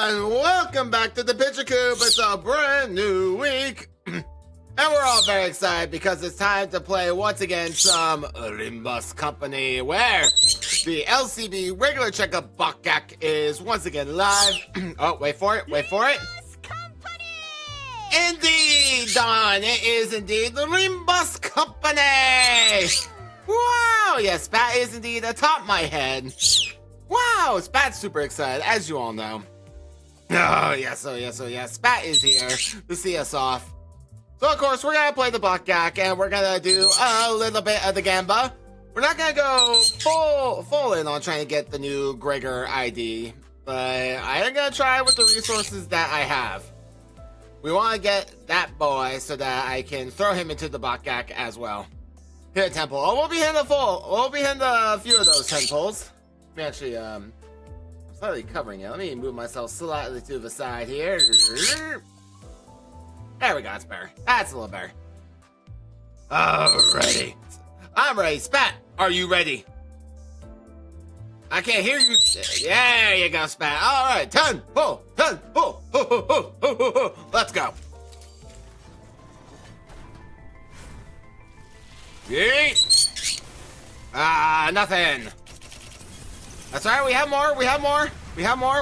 everyone, welcome back to the Picture Coop. It's a brand new week, and we're all very excited because it's time to play once again some Limbus Company, where the LCB regular checkup Bokgak is once again live. Oh, wait for it, wait for it. Indeed, Don, it is indeed the Limbus Company. Wow, yes, Spat is indeed atop my head. Wow, Spat's super excited, as you all know. Oh, yes, Spat is here to see us off. So, of course, we're going to play the Bokgak, and we're going to do a little bit of the Gamba. We're not going to go full in on trying to get the new Gregor ID, but I am going to try with the resources that I have. We want to get that boy so that I can throw him into the Bokgak as well. Hit a temple. Oh, we'll be hitting a few of those temples. Let me actually, I'm slightly covering it. Let me move myself slightly to the side here. There we go, it's better. That's a little better. Alrighty. I'm ready. Spat, are you ready? I can't hear you. There you go, Spat. Alright, 10, pull, 10, pull. Let's go. Yeet. Nothing. That's alright, we have more.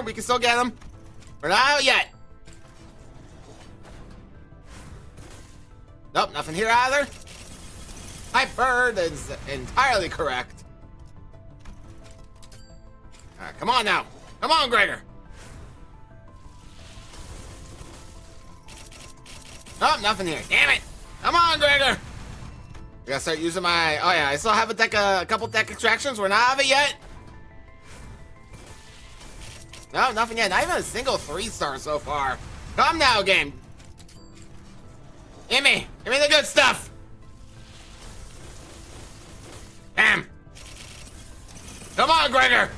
We can still get them. We're not out yet. Nope, nothing here either. Hype bird is entirely correct. Alright, come on now. Come on, Gregor. Nope, nothing here. Damn it. Come on, Gregor. I gotta start using my... Oh yeah, I still have a couple deck extractions. We're not out of it yet. No, nothing yet. Not even a single 3-star so far. Come now, game. Give me the good stuff. Bam. Come on, Gregor.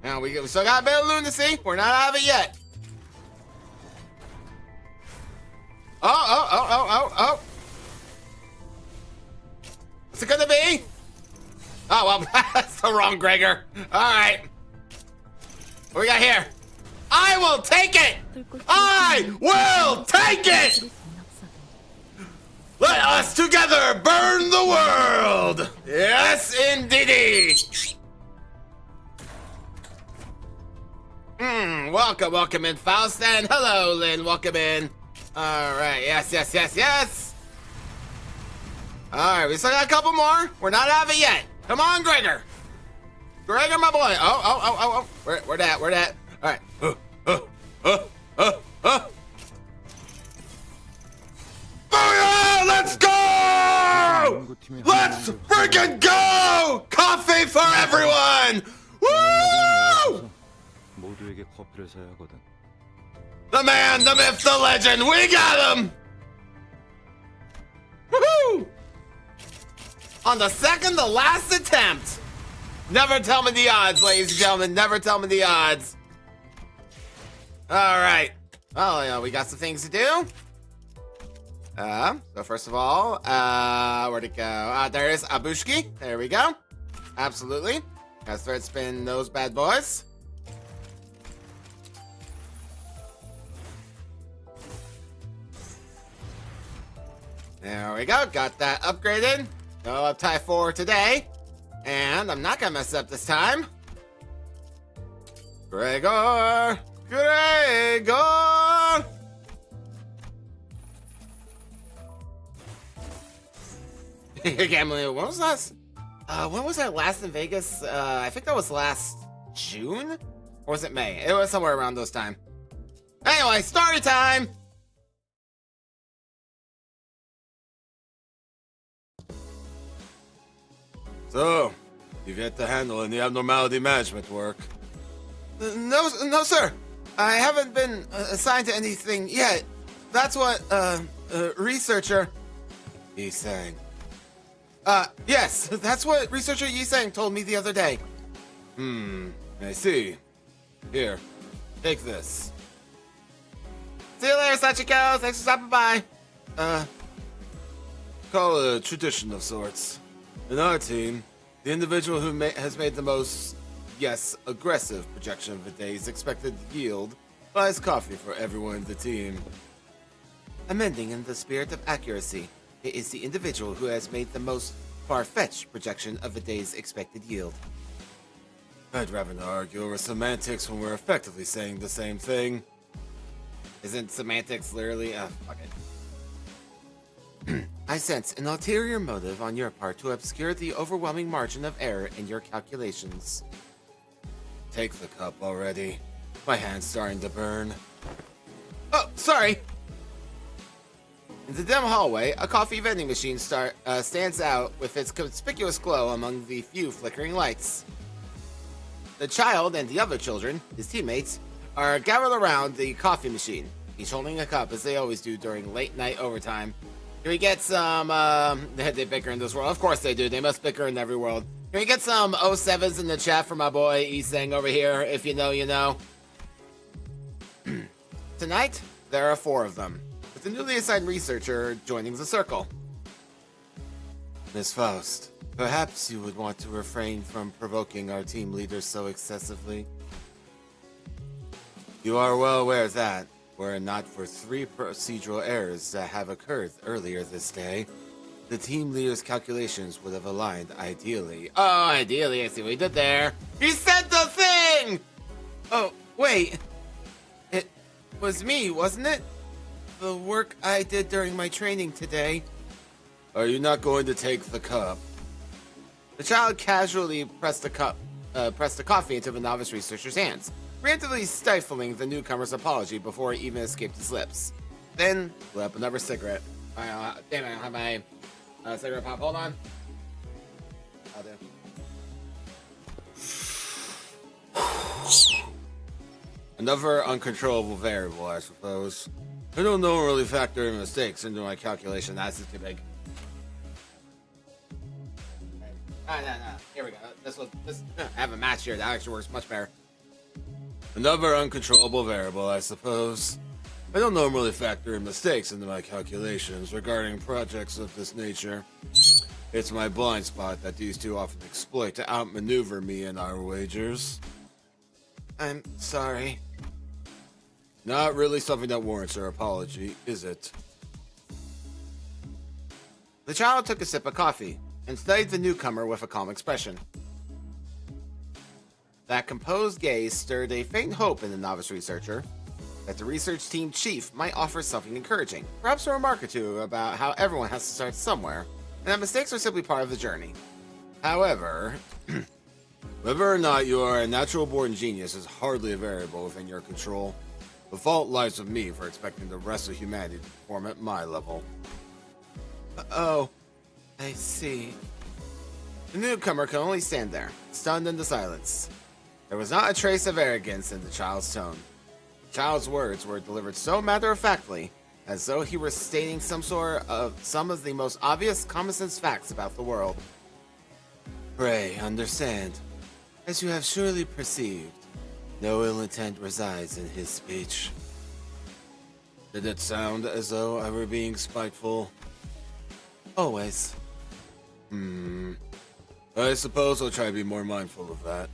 Now we still got a bit of lunacy. We're not out of it yet. Oh. What's it gonna be? Oh, well, that's the wrong Gregor. All right. What we got here? I will take it! I will take it! Let us together burn the world! Yes, indeedy! Welcome in, Faust, and hello, Lynn, welcome in. Alright, yes. Alright, we still got a couple more. We're not out of it yet. Come on, Gregor. Gregor, my boy. Oh. Where that? All right. Oh, let's go! Let's freaking go! Coffee for everyone! Woo! The man, the myth, the legend. We got him! Woohoo! On the second to last attempt. Never tell me the odds, ladies and gentlemen. Never tell me the odds. All right. Well, yeah, we got some things to do. So first of all, where'd it go? There's Abushki. There we go. Absolutely. Gotta start spinning those bad boys. There we go. Got that upgraded. Go up tie 4 today. And I'm not gonna mess up this time. Gregor! You're gambling. When was that last in Vegas? I think that was last June? Or was it May? It was somewhere around those time. Anyway, story time! So, you've yet to handle any abnormality management work? No, sir. I haven't been assigned to anything yet. That's what, researcher Yisang. Yes, that's what researcher Yisang told me the other day. I see. Here, take this. See you later, Sachiko. Thanks for stopping by. Call it a tradition of sorts. In our team, the individual who has made the most yes, aggressive projection of a day's expected yield buys coffee for everyone in the team. Amending in the spirit of accuracy, it is the individual who has made the most far-fetched projection of a day's expected yield. I'd rather not argue over semantics when we're effectively saying the same thing. Isn't semantics literally? Fuck it. I sense an ulterior motive on your part to obscure the overwhelming margin of error in your calculations. Take the cup already. My hand's starting to burn. Oh, sorry! In the dim hallway, a coffee vending machine stands out with its conspicuous glow among the few flickering lights. The child and the other children, his teammates, are gathered around the coffee machine, each holding a cup as they always do during late-night overtime. Can we get some, they bicker in this world? Of course they do. They must bicker in every world. Can we get some 07s in the chat for my boy Iseng over here? If you know, you know. Tonight, there are 4 of them, with the newly assigned researcher joining the circle. Miss Faust, perhaps you would want to refrain from provoking our team leader so excessively. You are well aware that, were it not for 3 procedural errors that have occurred earlier this day, the team leader's calculations would have aligned ideally. Oh, ideally, I see what he did there. He said the thing! Oh, wait. It was me, wasn't it? The work I did during my training today. Are you not going to take the cup? The child casually pressed the coffee into the novice researcher's hands, preemptively stifling the newcomer's apology before it even escaped his lips. Then, lit up another cigarette. Damn, I don't have my cigarette pop. Hold on. I'll do. Another uncontrollable variable, I suppose. I don't normally factor in mistakes into my calculation. That's too big. No. Here we go. I have a match here. That actually works much better. Another uncontrollable variable, I suppose. I don't normally factor in mistakes into my calculations regarding projects of this nature. It's my blind spot that these two often exploit to outmaneuver me in our wagers. I'm sorry. Not really something that warrants our apology, is it? The child took a sip of coffee and studied the newcomer with a calm expression. That composed gaze stirred a faint hope in the novice researcher that the research team chief might offer something encouraging, perhaps a remark or two about how everyone has to start somewhere, and that mistakes are simply part of the journey. However, whether or not you are a natural-born genius is hardly a variable within your control. The fault lies with me for expecting the rest of humanity to perform at my level. Oh, I see. The newcomer could only stand there, stunned into silence. There was not a trace of arrogance in the child's tone. The child's words were delivered so matter-of-factly, as though he were stating some of the most obvious common-sense facts about the world. Pray, understand. As you have surely perceived, no ill intent resides in his speech. Did it sound as though I were being spiteful? Always. I suppose I'll try to be more mindful of that.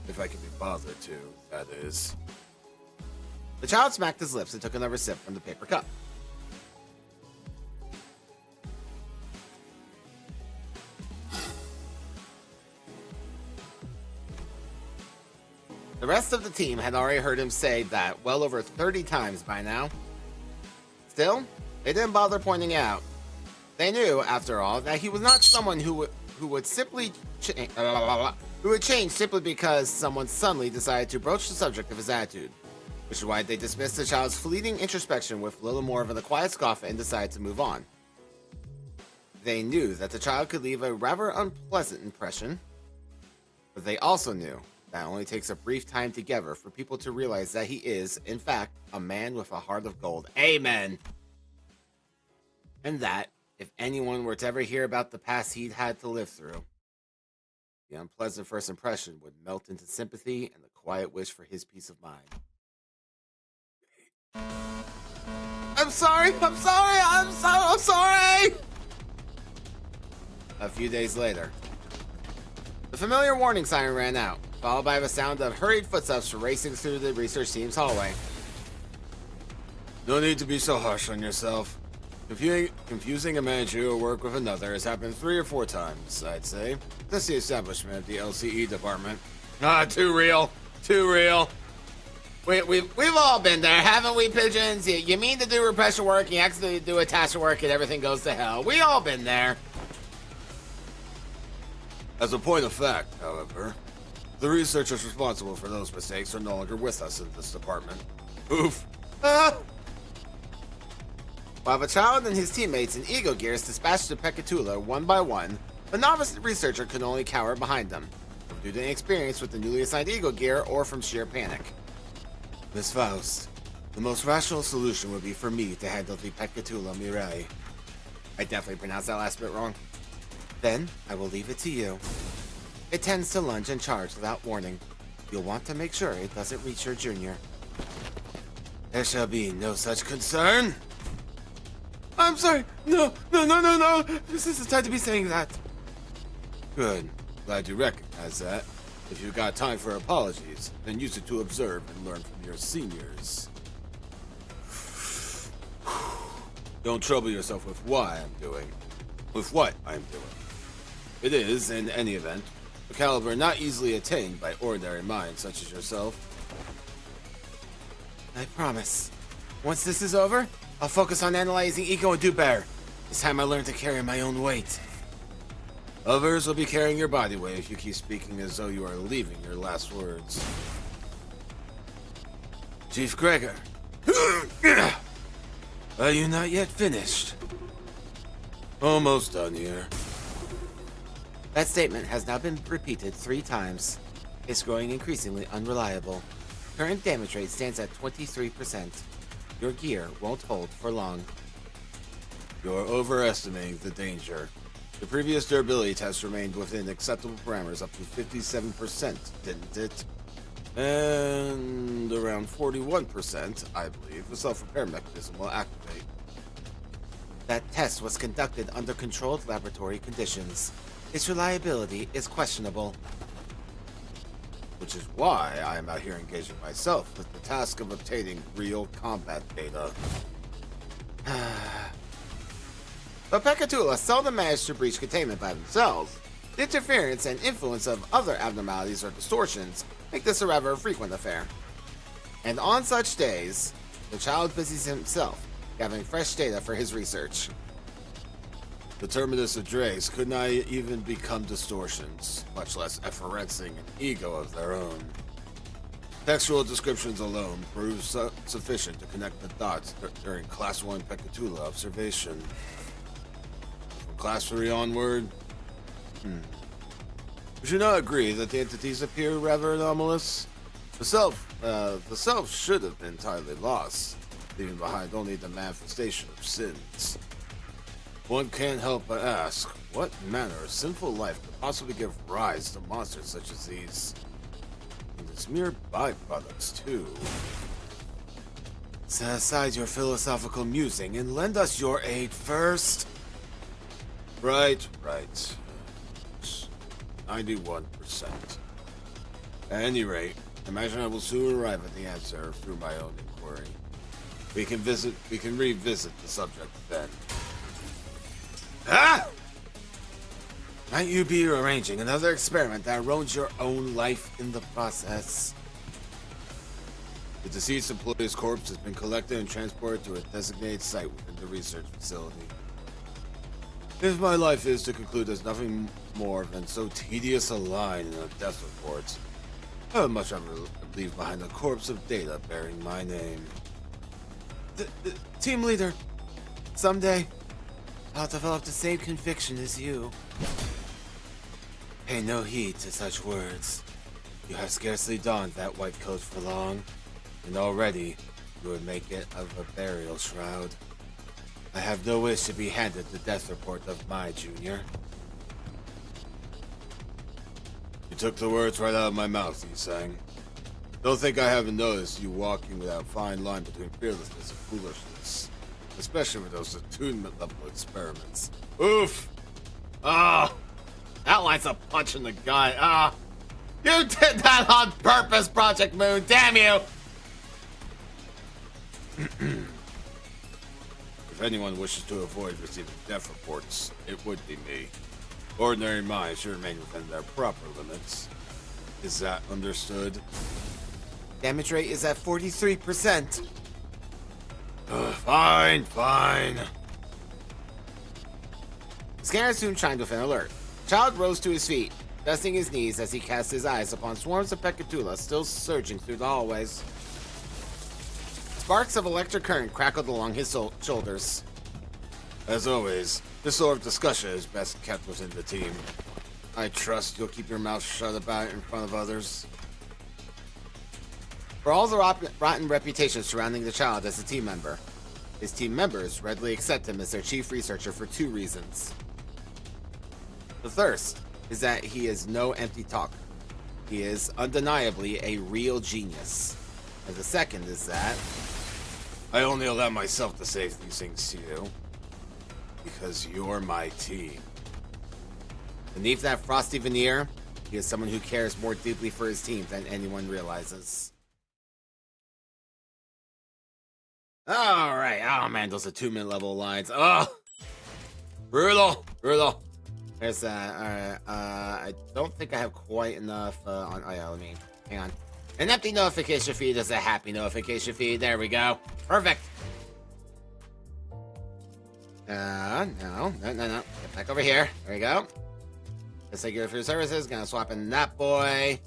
If I can be bothered to, that is. The child smacked his lips and took another sip from the paper cup. The rest of the team had already heard him say that well over 30 times by now. Still, they didn't bother pointing out. They knew, after all, that he was not someone who would change simply because someone suddenly decided to broach the subject of his attitude, which is why they dismissed the child's fleeting introspection with little more of a quiet scoff and decided to move on. They knew that the child could leave a rather unpleasant impression, but they also knew that it only takes a brief time together for people to realize that he is, in fact, a man with a heart of gold. Amen! And that, if anyone were to ever hear about the past he'd had to live through, the unpleasant first impression would melt into sympathy and the quiet wish for his peace of mind. I'm sorry! I'm sorry! A few days later, the familiar warning siren ran out, followed by the sound of hurried footsteps racing through the research team's hallway. No need to be so harsh on yourself. Confusing a managerial work with another has happened 3 or 4 times, I'd say. Since the establishment of the LCE department. Ah, too real. Too real. We've all been there, haven't we, pigeons? You mean to do repression work, you accidentally do a task of work, and everything goes to hell. We all been there. As a point of fact, however, the researchers responsible for those mistakes are no longer with us in this department. Oof. While the child and his teammates in Ego Gears dispatched the Pekatula one by one, the novice researcher could only cower behind them, due to inexperience with the newly assigned Ego Gear or from sheer panic. Miss Faust, the most rational solution would be for me to handle the Pekatula Mirai. I definitely pronounced that last bit wrong. Then, I will leave it to you. It tends to lunge and charge without warning. You'll want to make sure it doesn't reach your junior. There shall be no such concern. I'm sorry. No. This isn't time to be saying that. Good. Glad you recognize that. If you've got time for apologies, then use it to observe and learn from your seniors. Don't trouble yourself with what I'm doing. It is, in any event, a caliber not easily attained by ordinary minds such as yourself. I promise. Once this is over, I'll focus on analyzing Ego and do better. This time I learn to carry my own weight. Others will be carrying your body weight if you keep speaking as though you are leaving your last words. Chief Gregor. Are you not yet finished? Almost done here. That statement has now been repeated 3 times. It's growing increasingly unreliable. Current damage rate stands at 23%. Your gear won't hold for long. You're overestimating the danger. The previous durability test remained within acceptable parameters up to 57%, didn't it? And around 41%, I believe, the self-repair mechanism will activate. That test was conducted under controlled laboratory conditions. Its reliability is questionable. Which is why I am out here engaging myself with the task of obtaining real combat data. But Pekatula seldom manage to breach containment by themselves. The interference and influence of other abnormalities or distortions make this a rather frequent affair. And on such days, the child busies himself gathering fresh data for his research. The terminus of Drace could not even become distortions, much less efferencing an ego of their own. Textual descriptions alone prove sufficient to connect the dots during Class 1 Pekatula observation. From Class 3 onward, would you not agree that the entities appear rather anomalous? The self should have been entirely lost, leaving behind only the manifestation of sins. One can't help but ask, what manner of sinful life could possibly give rise to monsters such as these? And its mere byproducts, too. Set aside your philosophical musing and lend us your aid first. Right. 91%. At any rate, imagine I will soon arrive at the answer through my own inquiry. We can revisit the subject then. Might you be arranging another experiment that ruins your own life in the process? The deceased employee's corpse has been collected and transported to a designated site within the research facility. If my life is to conclude as nothing more than so tedious a line in a death report, I would much rather leave behind a corpse of data bearing my name. The team leader, someday, I'll develop the same conviction as you. Pay no heed to such words. You have scarcely donned that white coat for long, and already you would make it of a burial shroud. I have no wish to be handed the death report of my junior. You took the words right out of my mouth, Yisang. Don't think I haven't noticed you walking with that fine line between fearlessness and foolishness. Especially with those attunement level experiments. Oof! That line's a punch in the gut. You did that on purpose, Project Moon. Damn you! If anyone wishes to avoid receiving death reports, it would be me. Ordinary minds should remain within their proper limits. Is that understood? Damage rate is at 43%. Fine. Scanner soon chimed with an alert. Child rose to his feet, dusting his knees as he cast his eyes upon swarms of Pekatula still surging through the hallways. Sparks of electric current crackled along his shoulders. As always, this sort of discussion is best kept within the team. I trust you'll keep your mouth shut about it in front of others. For all the rotten reputation surrounding the child as a team member, his team members readily accept him as their chief researcher for 2 reasons. The first is that he is no empty talker. He is undeniably a real genius. And the second is that I only allow myself to say these things to you because you're my team. Beneath that frosty veneer, he is someone who cares more deeply for his team than anyone realizes. Alright, oh man, those are 2-minute level lines. Oh! Brutal! There's that. Alright, I don't think I have quite enough on. Oh yeah, let me. Hang on. An empty notification feed is a happy notification feed. There we go. Perfect. No. Get back over here. There we go. Let's take your food services. Gonna swap in that boy.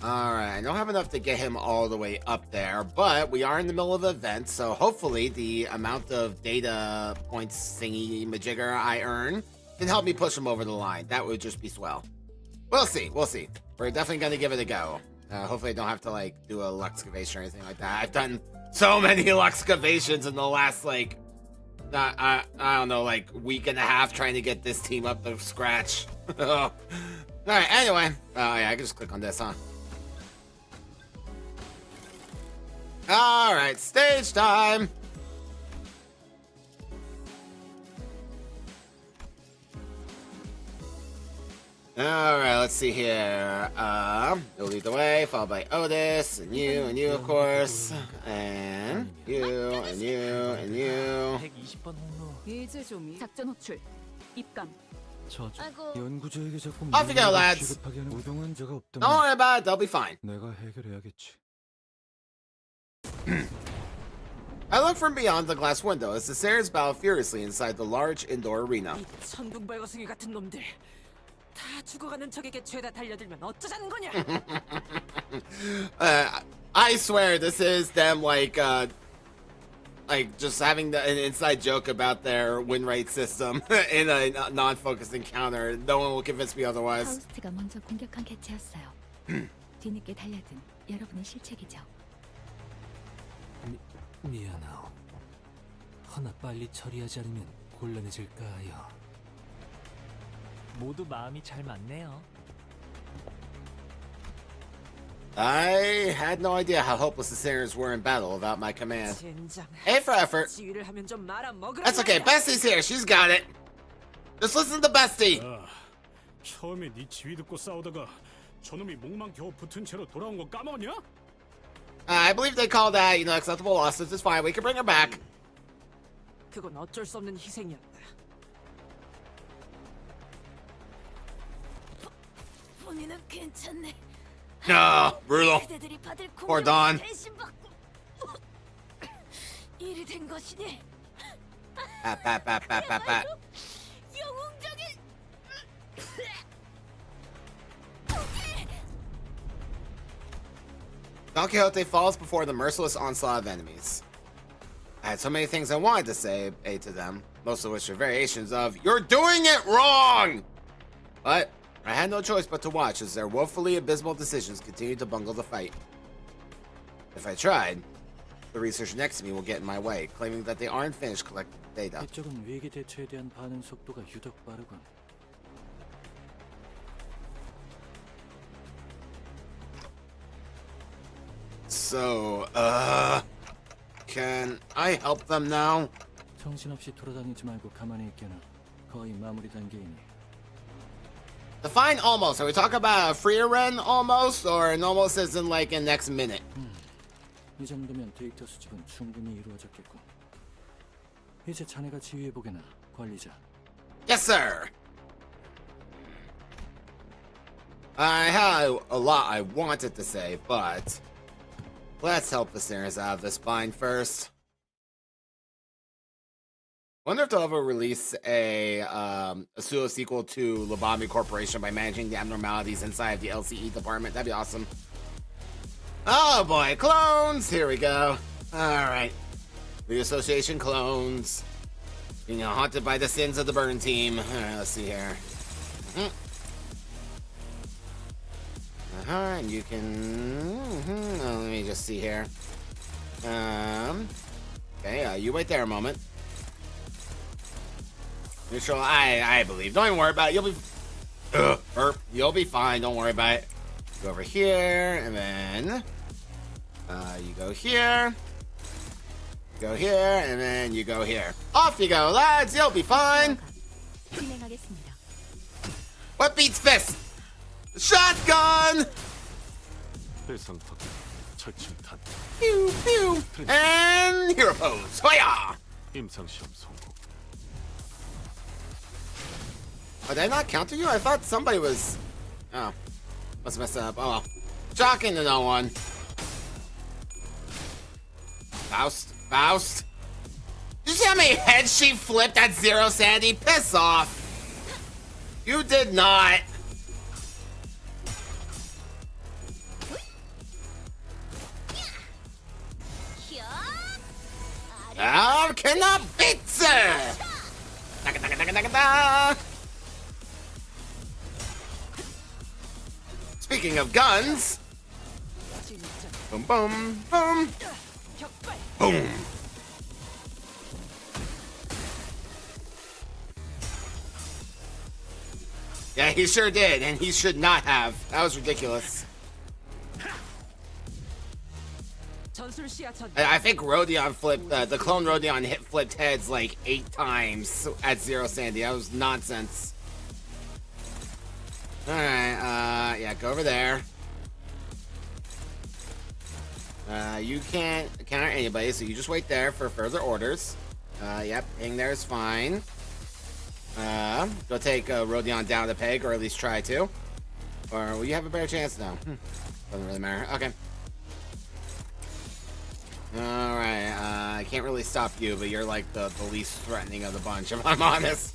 Alright, I don't have enough to get him all the way up there, but we are in the middle of an event, so hopefully the amount of data points thingy majigger I earn can help me push him over the line. That would just be swell. We'll see. We're definitely gonna give it a go. Hopefully I don't have to, like, do a Luxcavation or anything like that. I've done so many Luxcavations in the last, like, I don't know, like, week and a half trying to get this team up to scratch. Alright, anyway. Yeah, I can just click on this, huh? Alright, stage time! Alright, let's see here. You'll lead the way, followed by Otis, and you, of course. And you. 120번 홍로. 이제 좀 작전 호출. 입감. 연구자에게 자꾸 Off you go, lads. 취급하게 하는 우동은 제가 없다면 Don't worry about it, they'll be fine. 내가 해결해야겠지. I look from beyond the glass window as the Sarahs battle furiously inside the large indoor arena. 천둥발거숭이 같은 놈들. 다 죽어가는 적에게 죄다 달려들면 어쩌자는 거냐? I swear this is them like just having an inside joke about their win rate system in a non-focused encounter. No one will convince me otherwise. 파우스트가 먼저 공격한 개체였어요. 뒤늦게 달려든 여러분의 실책이죠. 미안하오. 허나 빨리 처리하지 않으면 곤란해질까 하여. 모두 마음이 잘 맞네요. I had no idea how hopeless the Sarahs were in battle without my command. A for effort. That's okay. Bestie's here. She's got it. Just listen to Bestie. 처음에 네 지휘 듣고 싸우다가 저놈이 목만 겨우 붙은 채로 돌아온 거 까먹었냐? I believe they call that, acceptable losses. It's fine. We can bring her back. 그건 어쩔 수 없는 희생이었다. 본인은 괜찮네. No, brutal. 그대들이 받을 Poor Dawn. 대신 받고 일이 된 것이니. Pat. 영웅적인. Don Quixote falls before the merciless onslaught of enemies. I had so many things I wanted to say to them, most of which are variations of, "You're doing it wrong!" But I had no choice but to watch as their woefully abysmal decisions continued to bungle the fight. If I tried, the researcher next to me will get in my way, claiming that they aren't finished collecting data. 이쪽은 위기 대처에 대한 반응 속도가 유독 빠르군. So, can I help them now? 정신없이 돌아다니지 말고 가만히 있게나. 거의 마무리 단계이니. Define almost. Are we talking about a freer run almost, or an almost as in like in next minute? 이 정도면 데이터 수집은 충분히 이루어졌겠고. 이제 자네가 지휘해보게나, 관리자. Yes, sir. I had a lot I wanted to say, but let's help the listeners out of this bind first. Wonder if they'll ever release a pseudo sequel to Lobotomy Corporation by managing the abnormalities inside the LCE department. That'd be awesome. Oh boy, clones! Here we go. Alright. The Association clones. Being haunted by the sins of the burn team. Alright, let's see here. And you can... oh, let me just see here. Okay, you wait there a moment. Neutral, I believe. Don't even worry about it. You'll be... you'll be fine. Don't worry about it. Go over here, and then... you go here. Go here, and then you go here. Off you go, lads. You'll be fine. 진행하겠습니다. What beats fist? Shotgun! 대상 확인. 철침탄. Pew, pew. And hero pose. Hoya! 임상 시험 성공. Oh, did I not counter you? I thought somebody was... oh. Must have messed up. Oh well. Shocking to no one. Faust. Faust. Did you see how many heads she flipped at Zero Sandy? Piss off. You did not. Cannot beat her. Speaking of guns, boom, boom, boom, boom. Yeah, he sure did, and he should not have. That was ridiculous. I think Rodion flipped, the clone Rodion flipped heads like 8 times at Zero Sandy. That was nonsense. Alright, yeah, go over there. You can't counter anybody, so you just wait there for further orders. Yep, hang there is fine. Go take Rodion down the peg, or at least try to. Or will you have a better chance now? Doesn't really matter. Okay. Alright, I can't really stop you, but you're like the least threatening of the bunch, if I'm honest.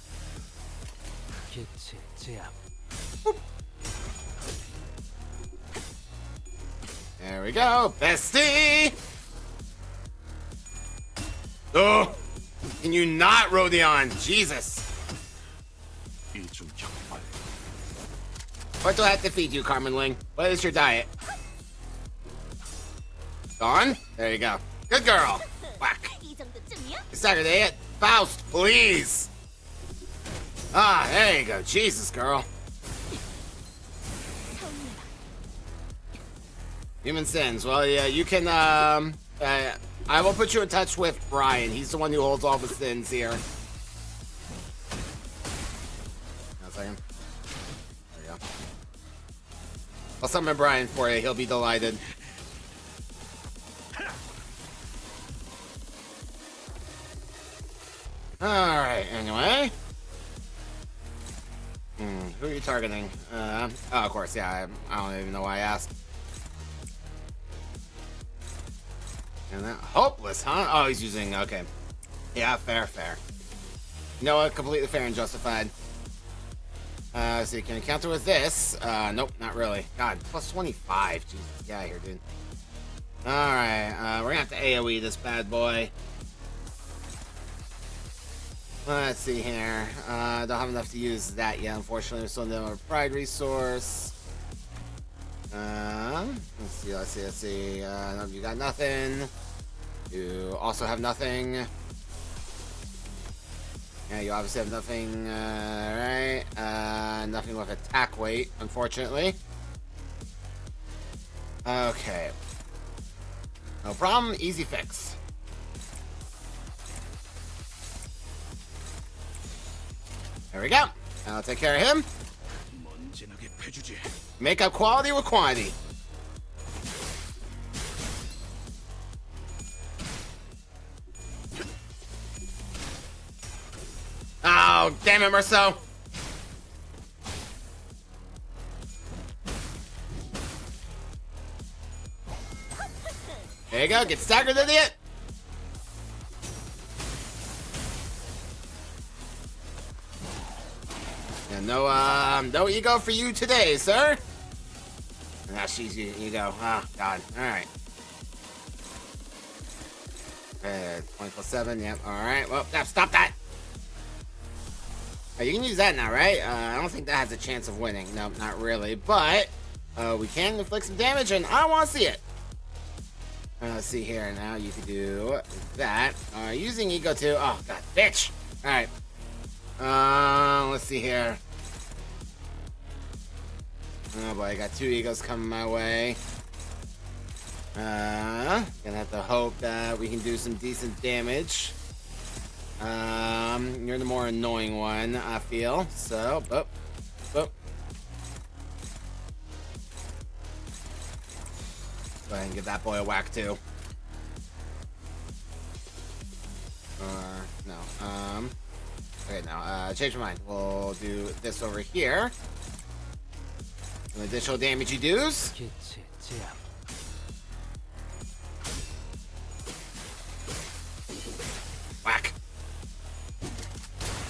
There we go, bestie! Oh! Can you not, Rodion? Jesus! What do I have to feed you, Carmen Ling? What is your diet? Gone? There you go. Good girl. Whack. Saturday it. Faust, please. Ah, there you go. Jesus, girl. Human sins. Well, yeah, you can, I will put you in touch with Brian. He's the one who holds all the sins here. A second. There you go. I'll summon Brian for you. He'll be delighted. Alright, anyway. Who are you targeting? Oh, of course, yeah, I don't even know why I asked. And that, hopeless, huh? Oh, he's using, okay. Yeah, fair. You know what? Completely fair and justified. So you can counter with this. Nope, not really. God, plus 25. Jesus, get out of here, dude. Alright, we're gonna have to AoE this bad boy. Let's see here. Don't have enough to use that yet, unfortunately. We're still in our pride resource. Let's see. No, you got nothing. You also have nothing. Yeah, you obviously have nothing. Right. Nothing with attack weight, unfortunately. Okay. No problem. Easy fix. There we go. I'll take care of him. 해주지. Make up quality with quantity. Oh, damn it, Marceau. There you go, get staggered, idiot. And no ego for you today, sir. Now she's you go. Oh, God. All right. 20+7. Yep. All right. Well, stop that. You can use that now, right? I don't think that has a chance of winning. No, not really. But we can inflict some damage, and I want to see it. Let's see here. Now you can do that. Using ego too. Oh, God, bitch. All right. Let's see here. Oh boy, I got 2 egos coming my way. Gonna have to hope that we can do some decent damage. You're the more annoying one, I feel. So, boop, boop. Go ahead and give that boy a whack too. No. Okay, now, change my mind. We'll do this over here. Some additional damage you do's. Whack.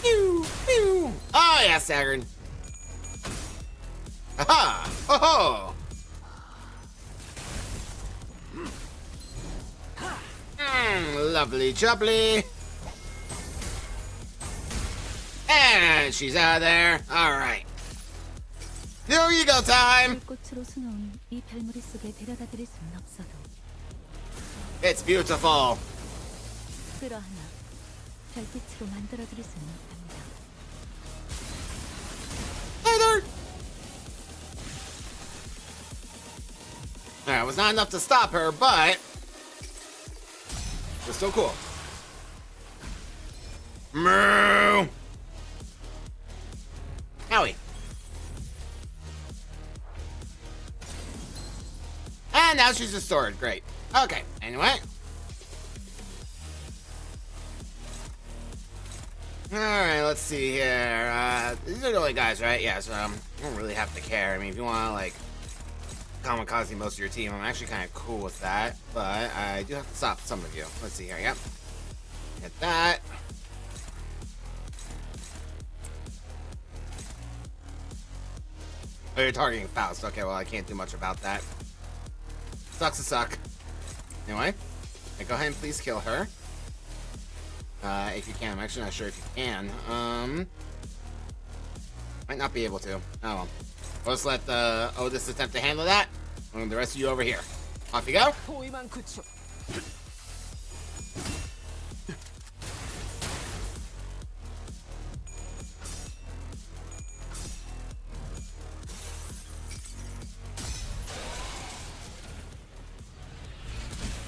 Pew, pew. Oh, yeah, staggered. Aha! Ho ho! Lovely jubbly. And she's out of there. All right. New ego time. 꽃으로 수놓은 이 별무리 속에 데려다 드릴 수는 없어도 It's beautiful. 끌어안아 별빛으로 만들어 드릴 수는 없답니다. Hey there. Alright, it was not enough to stop her, but it was still cool. Moo! Howie. And now she's restored. Great. Okay, anyway. Alright, let's see here. These are the only guys, right? Yeah, so I don't really have to care. I mean, if you want to, like, kamikaze most of your team, I'm actually kind of cool with that. But I do have to stop some of you. Let's see here. Yep. Hit that. Oh, you're targeting Faust. Okay, well, I can't do much about that. Sucks to suck. Anyway, go ahead and please kill her. If you can. I'm actually not sure if you can. Might not be able to. Oh well. We'll just let Otis attempt to handle that. And the rest of you over here. Off you go.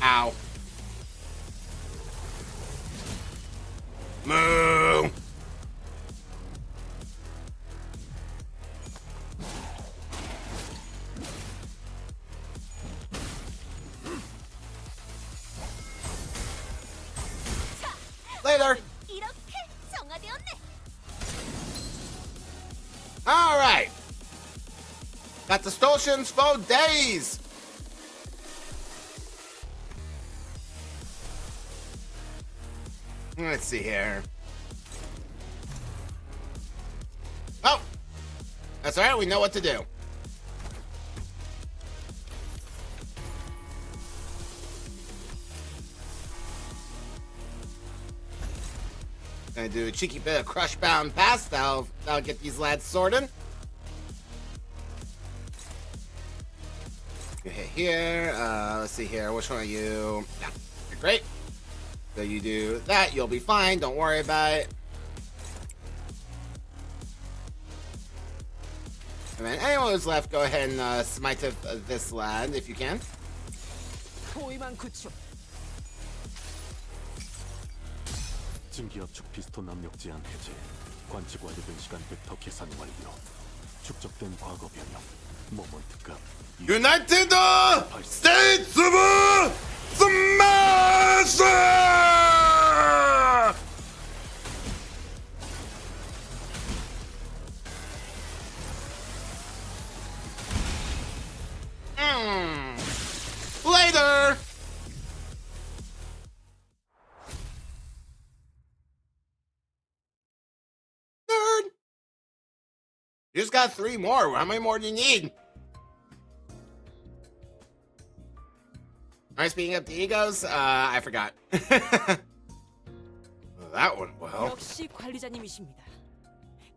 Ow. Moo! Later! Alright! Got distortions for days! Let's see here. Oh! That's alright, we know what to do. Gonna do a cheeky bit of crush bound pass. That'll get these lads sorted. You hit here. Let's see here. Which one are you? Yeah, you're great. So you do that, you'll be fine. Don't worry about it. And then anyone who's left, go ahead and smite this lad if you can. 증기압축 피스톤 압력 제한 해제, 관측 완료된 시간부터 계산 완료. 축적된 과거 변형 모먼트가 United States of Smash! Later! Nerd! You just got 3 more. How many more do you need? Am I speaking up to egos? I forgot. That went well. 역시 관리자님이십니다.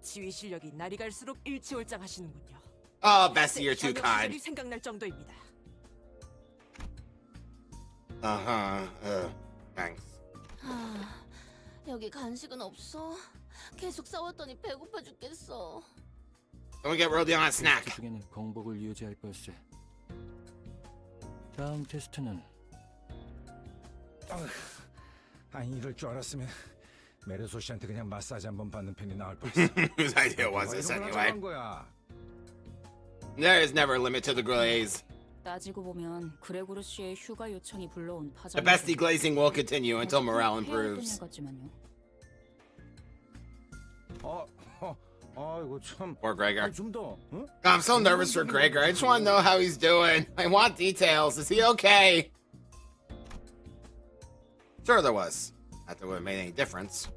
지휘 실력이 날이 갈수록 일치월장하시는군요. Oh, Bessie, you're too 현역 kind. 시절이 생각날 정도입니다. Thanks. 여기 간식은 없어? 계속 싸웠더니 배고파 죽겠어. Don't we get Rodion a snack? 중에는 공복을 유지할 걸세. 다음 테스트는 아니 이럴 줄 알았으면 메르소 씨한테 그냥 마사지 한번 받는 편이 나을 뻔했어. Whose idea was this 이런 걸 anyway? 하자는 거야. There is never a limit to the glaze. 따지고 보면 그레고르 씨의 휴가 요청이 불러온 파장. The bestie glazing will continue until morale improves. 아이고 참. Poor Gregor. 좀 더. 응? I'm so nervous for Gregor. I just want to know how he's doing. I want details. Is he okay? Sure there was. Not that it would have made any difference.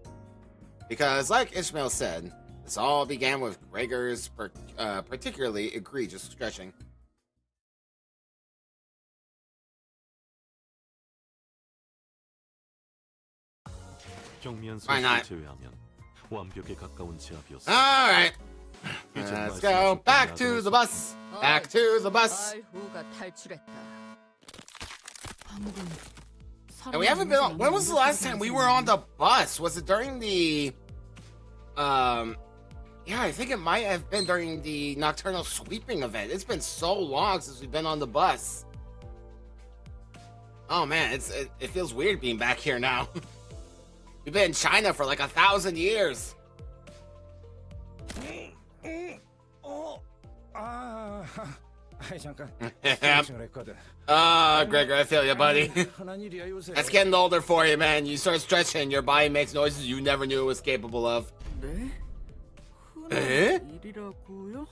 Because, like Ishmael said, this all began with Gregor's particularly egregious stretching. 경미한 Why not? 소식을 제외하면 완벽에 가까운 제압이었어. Alright. Let's go. Back to the bus. Back to the bus. 알후가 탈출했다. 방금 And we haven't been on. When was the last time we were on the bus? Was it during the. Yeah, I think it might have been during the Nocturnal Sweeping event. It's been so long since we've been on the bus. Oh man, it feels weird being back here now. We've been in China for like 1,000 years. 잠깐. Gregor, I feel you, buddy. 흔한 일이야 요새. That's getting older for you, man. You start stretching, your body makes noises you never knew it was capable of. 네? 에? 흔한 일이라고요?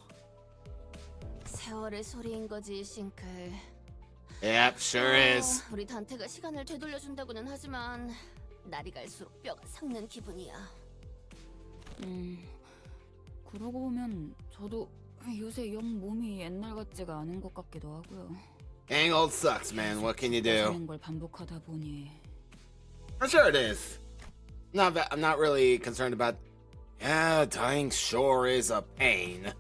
세월의 소리인 거지, 싱클. Yep, sure is. 우리 단테가 시간을 되돌려준다고는 하지만 날이 갈수록 뼈가 삭는 기분이야. 그러고 보면 저도 요새 영 몸이 옛날 같지가 않은 것 같기도 하고요. Getting old sucks, man. What can you do? 사는 걸 반복하다 보니 I'm sure it is. I'm not really concerned about. Yeah, dying sure is a pain.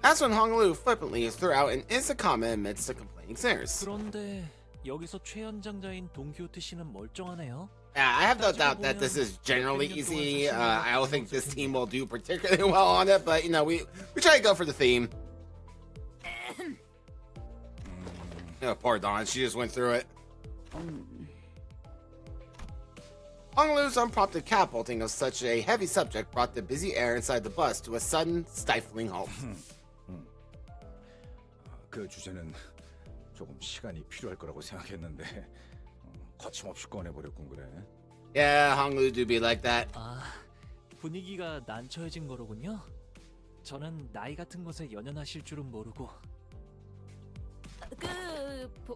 That's when Hong Lu flippantly threw out an instant comment amidst the complaining singers. 그런데 여기서 최연장자인 동키호테 씨는 멀쩡하네요. Yeah, I have no doubt that this is generally easy. I don't think this team will do particularly well on it, but you know, we try to go for the theme. Oh, poor Dawn, she just went through it. Hong Lu's unprompted catapulting of such a heavy subject brought the busy air inside the bus to a sudden, stifling halt. 그 주제는 조금 시간이 필요할 거라고 생각했는데 거침없이 꺼내버렸군 그래. Yeah, Hong Lu do be like that. 아, 분위기가 난처해진 거로군요. 저는 나이 같은 것에 연연하실 줄은 모르고.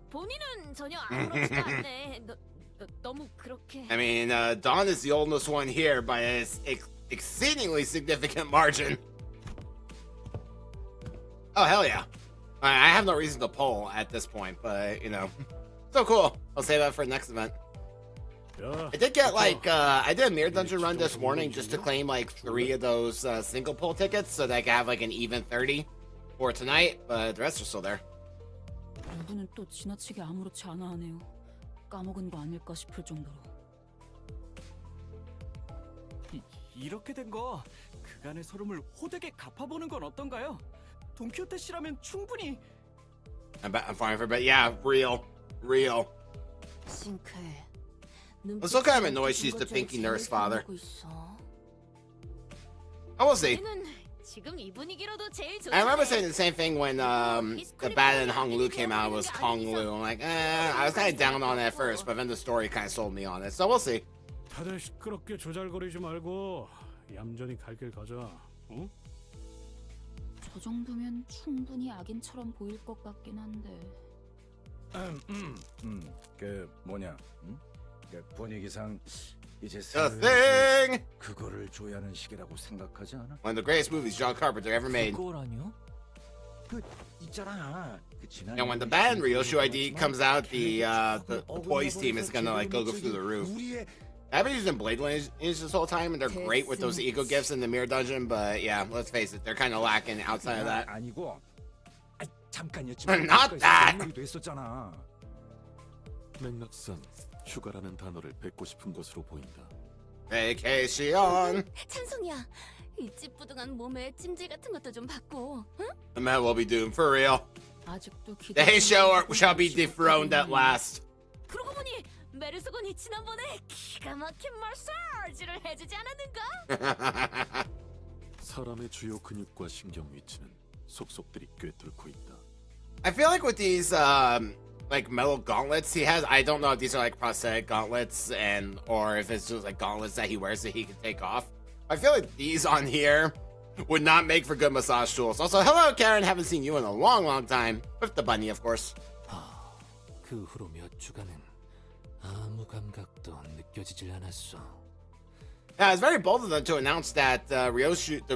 본인은 전혀 아무렇지도 않네. 너무 그렇게. I mean, Dawn is the oldest one here by an exceedingly significant margin. Oh, hell yeah. I have no reason to poll at this point, but, you know. So cool. I'll save that for the next event. I did get, like, I did a Mirror Dungeon run this morning just to claim, like, 3 of those single pull tickets so that I could have, like, an even 30 for tonight, but the rest are still there. 누구는 또 지나치게 아무렇지 않아 하네요. 까먹은 거 아닐까 싶을 정도로. 이렇게 된 거 그간의 소름을 호되게 갚아보는 건 어떤가요? 동키호테 씨라면 충분히. I'm fine for it, but yeah, real. 싱클. I'm still kind of annoyed she's the Pinky Nurse father. I will see. 지금 이 분위기로도 제일 좋지. I remember saying the same thing when the Bat and Hong Lu came out. It was Hong Lu. I'm like, I was kind of down on it at first, but then the story kind of sold me on it. So we'll see. 다들 시끄럽게 조잘거리지 말고 얌전히 갈 길 가자. 어? 저 정도면 충분히 악인처럼 보일 것 같긴 한데. 그 뭐냐? 그 분위기상 이제 The Thing! 그거를 줘야 하는 시기라고 생각하지 않아? One of the greatest movies John Carpenter ever made. 그거라뇨? 그 있잖아. 그 지난 And when the band Ryoshu ID comes out, the Poise team is gonna like go through the roof. 우리의 I've been using Blade Lineage this whole time, and they're great with those eco gifts in the mirror dungeon. But yeah, let's face it, they're kind of lacking outside of that. 아니고 잠깐이었지만 Not that. 우리도 했었잖아. 맥락상 휴가라는 단어를 뱉고 싶은 것으로 보인다. Vacation. 찬송이야. 이 찌뿌둥한 몸에 찜질 같은 것도 좀 받고. 응? The man will be doomed for real. 아직도 기대. The Heisho shall be dethroned at last. 그러고 보니 메르소곤이 지난번에 기가 막힌 마사지를 해주지 않았는가? 사람의 주요 근육과 신경 위치는 속속들이 꿰뚫고 있다. I feel like with these like metal gauntlets he has, I don't know if these are like prosthetic gauntlets and or if it's just like gauntlets that he wears that he can take off. I feel like these on here would not make for good massage tools. Also, hello Karen, haven't seen you in a long time. With the bunny, of course. 그 후로 몇 주간은 아무 감각도 느껴지질 않았어. Yeah, it's very bold of them to announce that the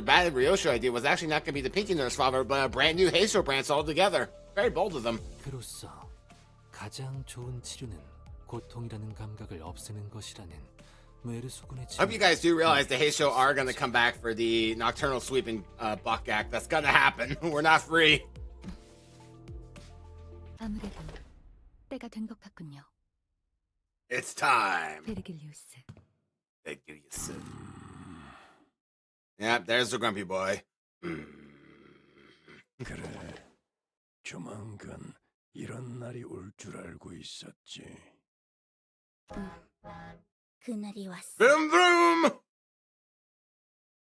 bad Ryoshu idea was actually not going to be the Pinky Nurse Father, but a brand new Heisho branch altogether. Very bold of them. 그로써 가장 좋은 치료는 고통이라는 감각을 없애는 것이라는 메르소군의 I hope you guys do realize the Heisho are going to come back for the Nocturnal Sweep in Bokgak. That's going to happen. We're not free. 아무래도 때가 된 것 같군요. It's time. 베르길리우스. Yep, there's the grumpy boy. 그래, 조만간 이런 날이 올 줄 알고 있었지. 그날이 왔어. Vroom vroom!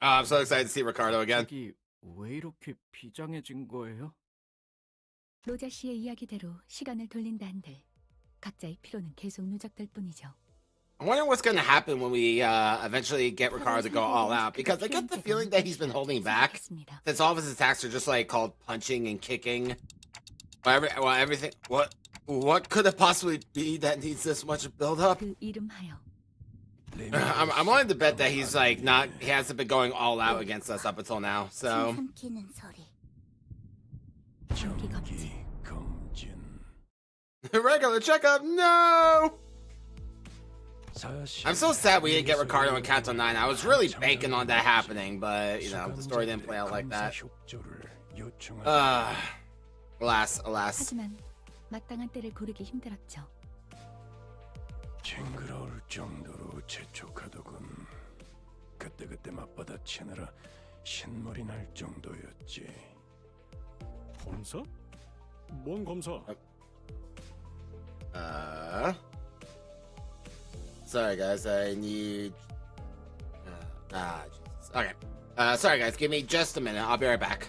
I'm so excited to see Ricardo again. 여기 왜 이렇게 비장해진 거예요? 로자 씨의 이야기대로 시간을 돌린다 한들 각자의 피로는 계속 누적될 뿐이죠. I'm wondering what's going to happen when we eventually get Ricardo to go all out, because I get the feeling that he's been holding back since all of his attacks are just like called punching and kicking. Everything. What could it possibly be that needs this much build up? 그 이름하여 I'm willing to bet that he's like not. He hasn't been going all out against us up until now. So. 정기 검진. Regular checkup. No. I'm so sad we didn't get Ricardo in Kanto 9. I was really banking on that happening, but you know the story didn't play out like that. Alas. 하지만 마땅한 때를 고르기 힘들었죠. 징그러울 정도로 재촉하더군. 그때 맞받아치느라 신물이 날 정도였지. 검사? 뭔 검사? Sorry guys, I need. Jesus. Okay. Sorry guys, give me just a minute. I'll be right back.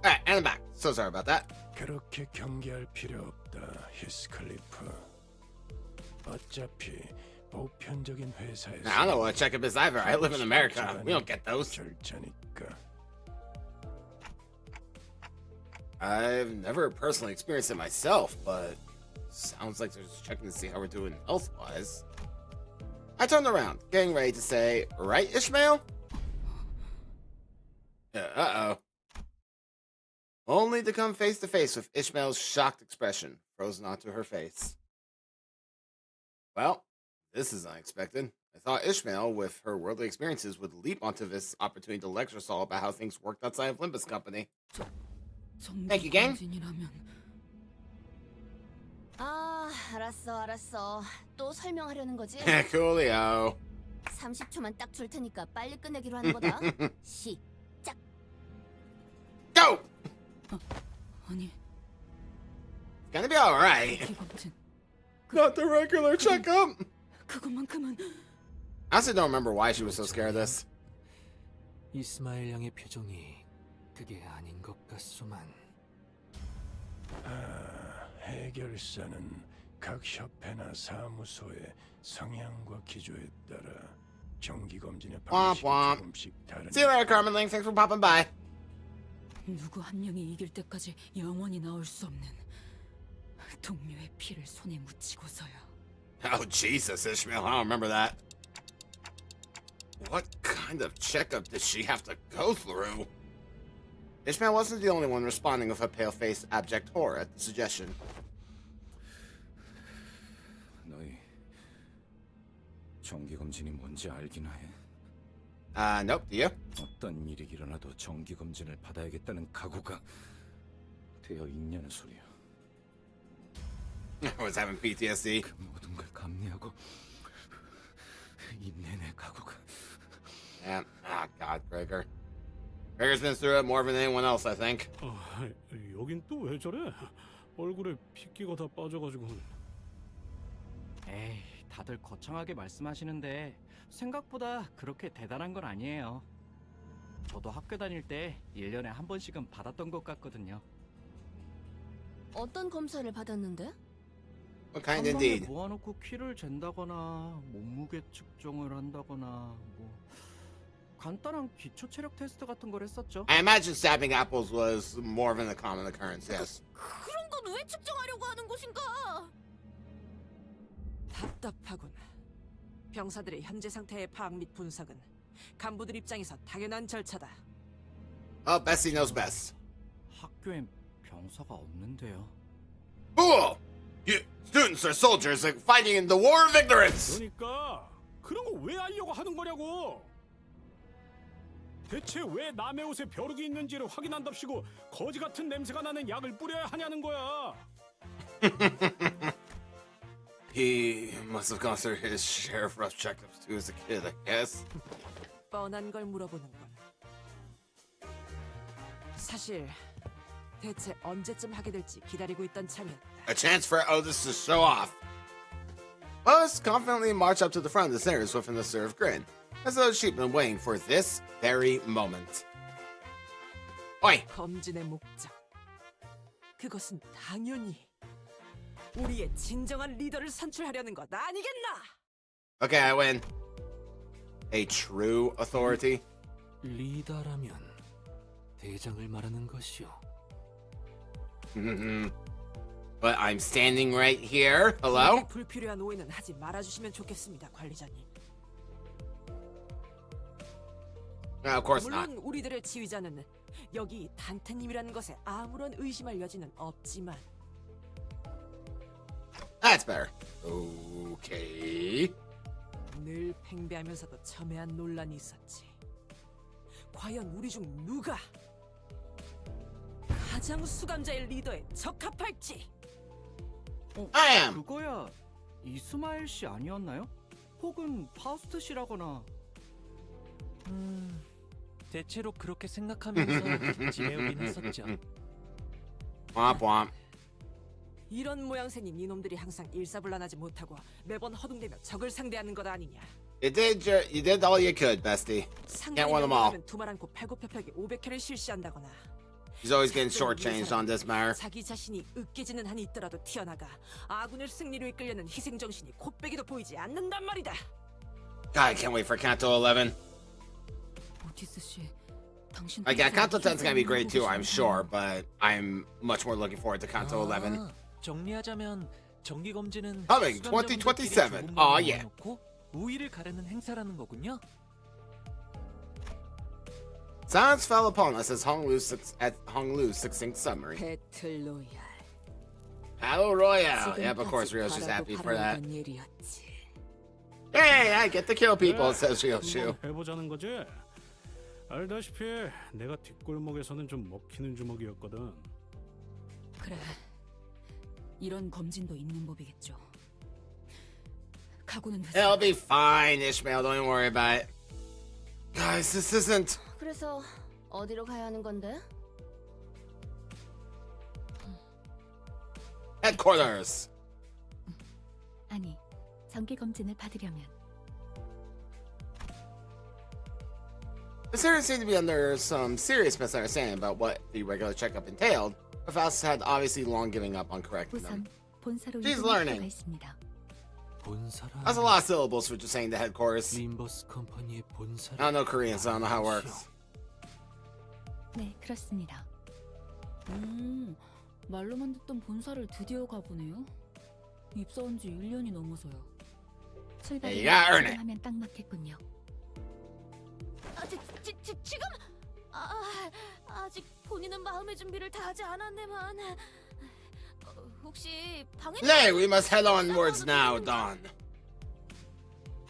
Alright, and I'm back. So sorry about that. 그렇게 경계할 필요 없다, 히스클리프. 어차피 보편적인 회사에서 I don't know what Checkup is either. I live in America. We don't get those. 절차니까. I've never personally experienced it myself, but sounds like they're just checking to see how we're doing health-wise. I turned around, getting ready to say, right, Ishmael? Uh-oh. Only to come face to face with Ishmael's shocked expression frozen onto her face. Well, this is unexpected. I thought Ishmael, with her worldly experiences, would leap onto this opportunity to lecture us all about how things worked outside of Limbus Company. Thank you, gang. 아, 알았어. 또 설명하려는 거지? Coolio. 30초만 딱 줄 테니까 빨리 끝내기로 하는 거다. 시작. Go! 아니, It's gonna be alright. 기검진. Not the regular checkup. 그것만큼은 I honestly don't remember why she was so scared of this. 이스마엘 양의 표정이 그게 아닌 것 같소만. 해결사는 각 협회나 사무소의 성향과 기조에 따라 정기 검진의 방식이 womp. 조금씩 다른. See you later, Carmen Ling. Thanks for popping by. 누구 한 명이 이길 때까지 영원히 나올 수 없는 동료의 피를 손에 묻히고서야. Oh, Jesus, Ishmael. I don't remember that. What kind of checkup did she have to go through? Ishmael wasn't the only one responding with a pale-faced, abject horror at the suggestion. 너희 정기 검진이 뭔지 알긴 해? Nope, do you? 어떤 일이 일어나도 정기 검진을 받아야겠다는 각오가 되어 있냐는 소리야. I was having PTSD. 그 모든 걸 감내하고 인내의 각오가. Yeah. Ah, God, Gregor. Gregor's been through it more than anyone else, I think. 여긴 또 왜 저래? 얼굴에 핏기가 다 빠져가지고. 에이, 다들 거창하게 말씀하시는데 생각보다 그렇게 대단한 건 아니에요. 저도 학교 다닐 때 1년에 한 번씩은 받았던 것 같거든요. 어떤 검사를 받았는데? What kind 한 방에 indeed? 모아놓고 키를 잰다거나 몸무게 측정을 한다거나 뭐 간단한 기초 체력 테스트 같은 걸 했었죠. I imagine stabbing apples was more of a common occurrence, yes. 그런 건 왜 측정하려고 하는 것인가? 답답하군. 병사들의 현재 상태의 파악 및 분석은 간부들 입장에서 당연한 절차다. Oh, Bessie knows best. 학교엔 병사가 없는데요. Fool! You students are soldiers like fighting in the war of ignorance! 그러니까 그런 거 왜 알려고 하는 거냐고. 대체 왜 남의 옷에 벼룩이 있는지를 확인한답시고 거지 같은 냄새가 나는 약을 뿌려야 하냐는 거야. He must have gone through his share of rough checkups too as a kid, I guess. 뻔한 걸 물어보는군. 사실 대체 언제쯤 하게 될지 기다리고 있던 참이었다. A chance for Otis to show off. Otis confidently marched up to the front of the stairs with an assertive grin, as though she'd been waiting for this very moment. Oi! 검진의 목적. 그것은 당연히 우리의 진정한 리더를 선출하려는 것 아니겠나? Okay, I win. A true authority? 리더라면 대장을 말하는 것이오. But I'm standing right here. Hello? 불필요한 오해는 하지 말아주시면 좋겠습니다, 관리자님. Of course not. 물론 우리들의 지휘자는 여기 단테님이라는 것에 아무런 의심할 여지는 없지만 That's better. Okay. 늘 팽배하면서도 첨예한 논란이 있었지. 과연 우리 중 누가 가장 수감자의 리더에 적합할지? I am. 그거야 이스마엘 씨 아니었나요? 혹은 파우스트 씨라거나. 대체로 그렇게 생각하면서 지내오긴 했었죠. Womp womp. 이런 모양새인 이놈들이 항상 일사불란하지 못하고 매번 허둥대며 적을 상대하는 것 아니냐. You did all you could, bestie. Can't win them all. 상대의 두말 않고 팔굽혀펴기 500회를 실시한다거나 He's always getting shortchanged on this matter. 자기 자신이 으깨지는 한이 있더라도 튀어나가 아군을 승리로 이끌려는 희생 정신이 곱빼기도 보이지 않는단 말이다. God, I can't wait for Kanto 11. 오티스 씨, 당신 Like, yeah, Kanto 10's gonna be great too, I'm sure, but I'm much more looking forward to Kanto 11. 정리하자면 정기 검진은 Coming 2027. Oh yeah. 우위를 가르는 행사라는 거군요. Silence fell upon us as Hong Lu's succinct summary. 배틀 로얄. Battle Royale. Yep, of course, Ryo's just happy for that. Hey, I get to kill people, says Ryoshu. 한번 해보자는 거지. 알다시피 내가 뒷골목에서는 좀 먹히는 주먹이었거든. 그래. 이런 검진도 있는 법이겠죠. 각오는 됐어. It'll be fine, Ishmael. Don't even worry about it. Guys, this isn't. 그래서 어디로 가야 하는 건데? Headquarters. 아니, 정기 검진을 받으려면 The series seemed to be under some serious misunderstanding about what the regular checkup entailed, but Faust had obviously long giving up on correcting them. 우선 본사로 She's 이동할 learning. 필요가 있습니다. 본사라. That's a lot of syllables for just saying the headquarters. 림버스 컴퍼니의 본사라. I don't know Korean, so I don't know how it works. 네, 그렇습니다. 말로만 듣던 본사를 드디어 가보네요. 입사한 지 1년이 넘어서요. 출발을 you gotta earn it. 하면 딱 맞겠군요. 지금 아직 본인은 마음의 준비를 다 하지 않았네만. 혹시 방해? Nay, we must head onwards now, Dawn.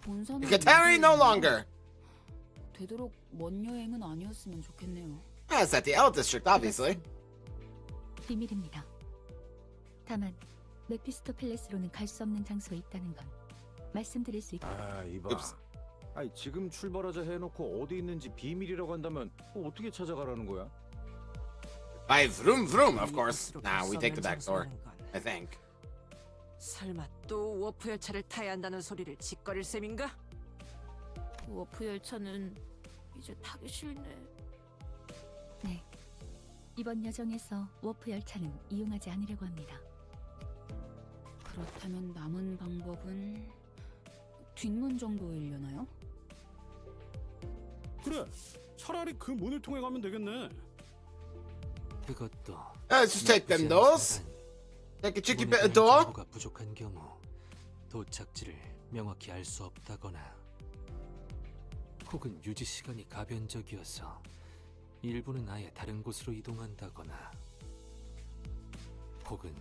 본사는 You can tarry no longer. 되도록 먼 여행은 아니었으면 좋겠네요. That's at the L District, obviously. 비밀입니다. 다만 메피스토 팰레스로는 갈 수 없는 장소에 있다는 건 말씀드릴 수 있고. 아 이봐. Oops. 아니 지금 출발하자 해놓고 어디 있는지 비밀이라고 한다면 어떻게 찾아가라는 거야? By vroom vroom, of course. Now we take the back door, I think. 설마 또 워프 열차를 타야 한다는 소리를 짓거릴 셈인가? 워프 열차는 이제 타기 싫네. 네, 이번 여정에서 워프 열차는 이용하지 않으려고 합니다. 그렇다면 남은 방법은 뒷문 정도이려나요? 그래. 차라리 그 문을 통해 가면 되겠네. 그것도 Let's just take them doors. Take a cheeky bit of door. 정보가 부족한 경우 도착지를 명확히 알 수 없다거나 혹은 유지 시간이 가변적이어서 일부는 아예 다른 곳으로 이동한다거나 혹은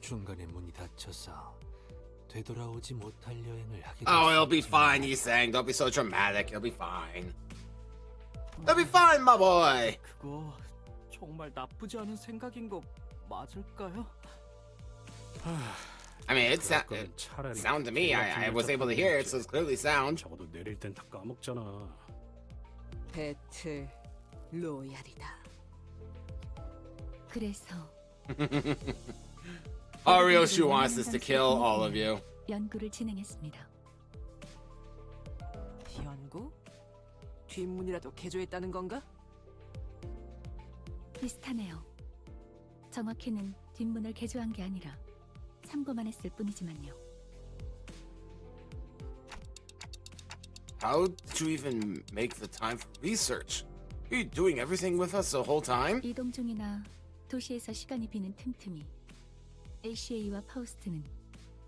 중간에 문이 닫혀서 되돌아오지 못할 여행을 하게 될 Oh, 수 it'll be 있지만 fine, he's saying. Don't be so dramatic. It'll be fine. It'll be fine, my boy. 그거 정말 나쁘지 않은 생각인 거 맞을까요? I mean, it 차라리 sound to me. I was able to hear it, so it's clearly sound. 적어도 내릴 땐 다 까먹잖아. 배틀 로얄이다. 그래서 Ryoshu wants us to kill all of you. 연구를 진행했습니다. 연구? 뒷문이라도 개조했다는 건가? 비슷하네요. 정확히는 뒷문을 개조한 게 아니라 참고만 했을 뿐이지만요. How did you even make the time for research? Are you doing everything with us the whole time? 이동 중이나 도시에서 시간이 비는 틈틈이 LCA와 파우스트는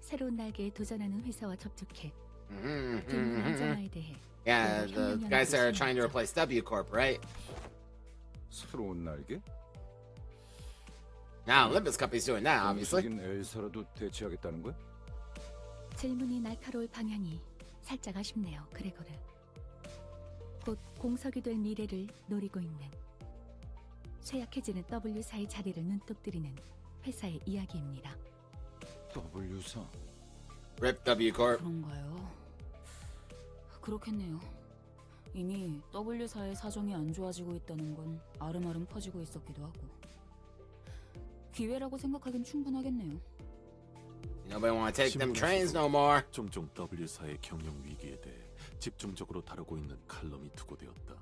새로운 날개에 도전하는 회사와 접촉해 뒷문 안정화에 대해 Yeah, the guys that are trying to replace W Corp, right? 새로운 날개? Now, Limbus Company's doing that, obviously. 정식인 엘사라도 대체하겠다는 거야? 질문이 날카로울 방향이 살짝 아쉽네요, 그레고르. 곧 공석이 될 미래를 노리고 있는 쇠약해지는 W사의 자리를 눈독 들이는 회사의 이야기입니다. W사? Rip W Corp. 그런가요? 그렇겠네요. 이미 W사의 사정이 안 좋아지고 있다는 건 아름아름 퍼지고 있었기도 하고 기회라고 생각하긴 충분하겠네요. Nobody want to take them trains no more. 종종 W사의 경영 위기에 대해 집중적으로 다루고 있는 칼럼이 투고되었다.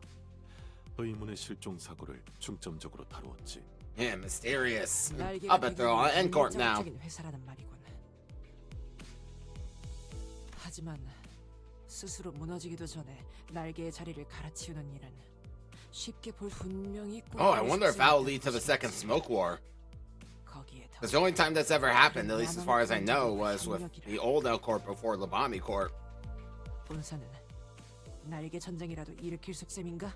의문의 실종 사고를 중점적으로 다루었지. Yeah, mysterious. 날개가 I'll bet they're all in court now. 비밀자극적인 회사라는 말이군. 하지만 스스로 무너지기도 전에 날개의 자리를 갈아치우는 일은 쉽게 볼 분명히. Oh, I wonder if that'll lead to the second smoke war. Because the only time that's ever happened, at least as far as I know, was with the old L Corp before Labami Corp. 본사는 날개 전쟁이라도 일으킬 셈인가?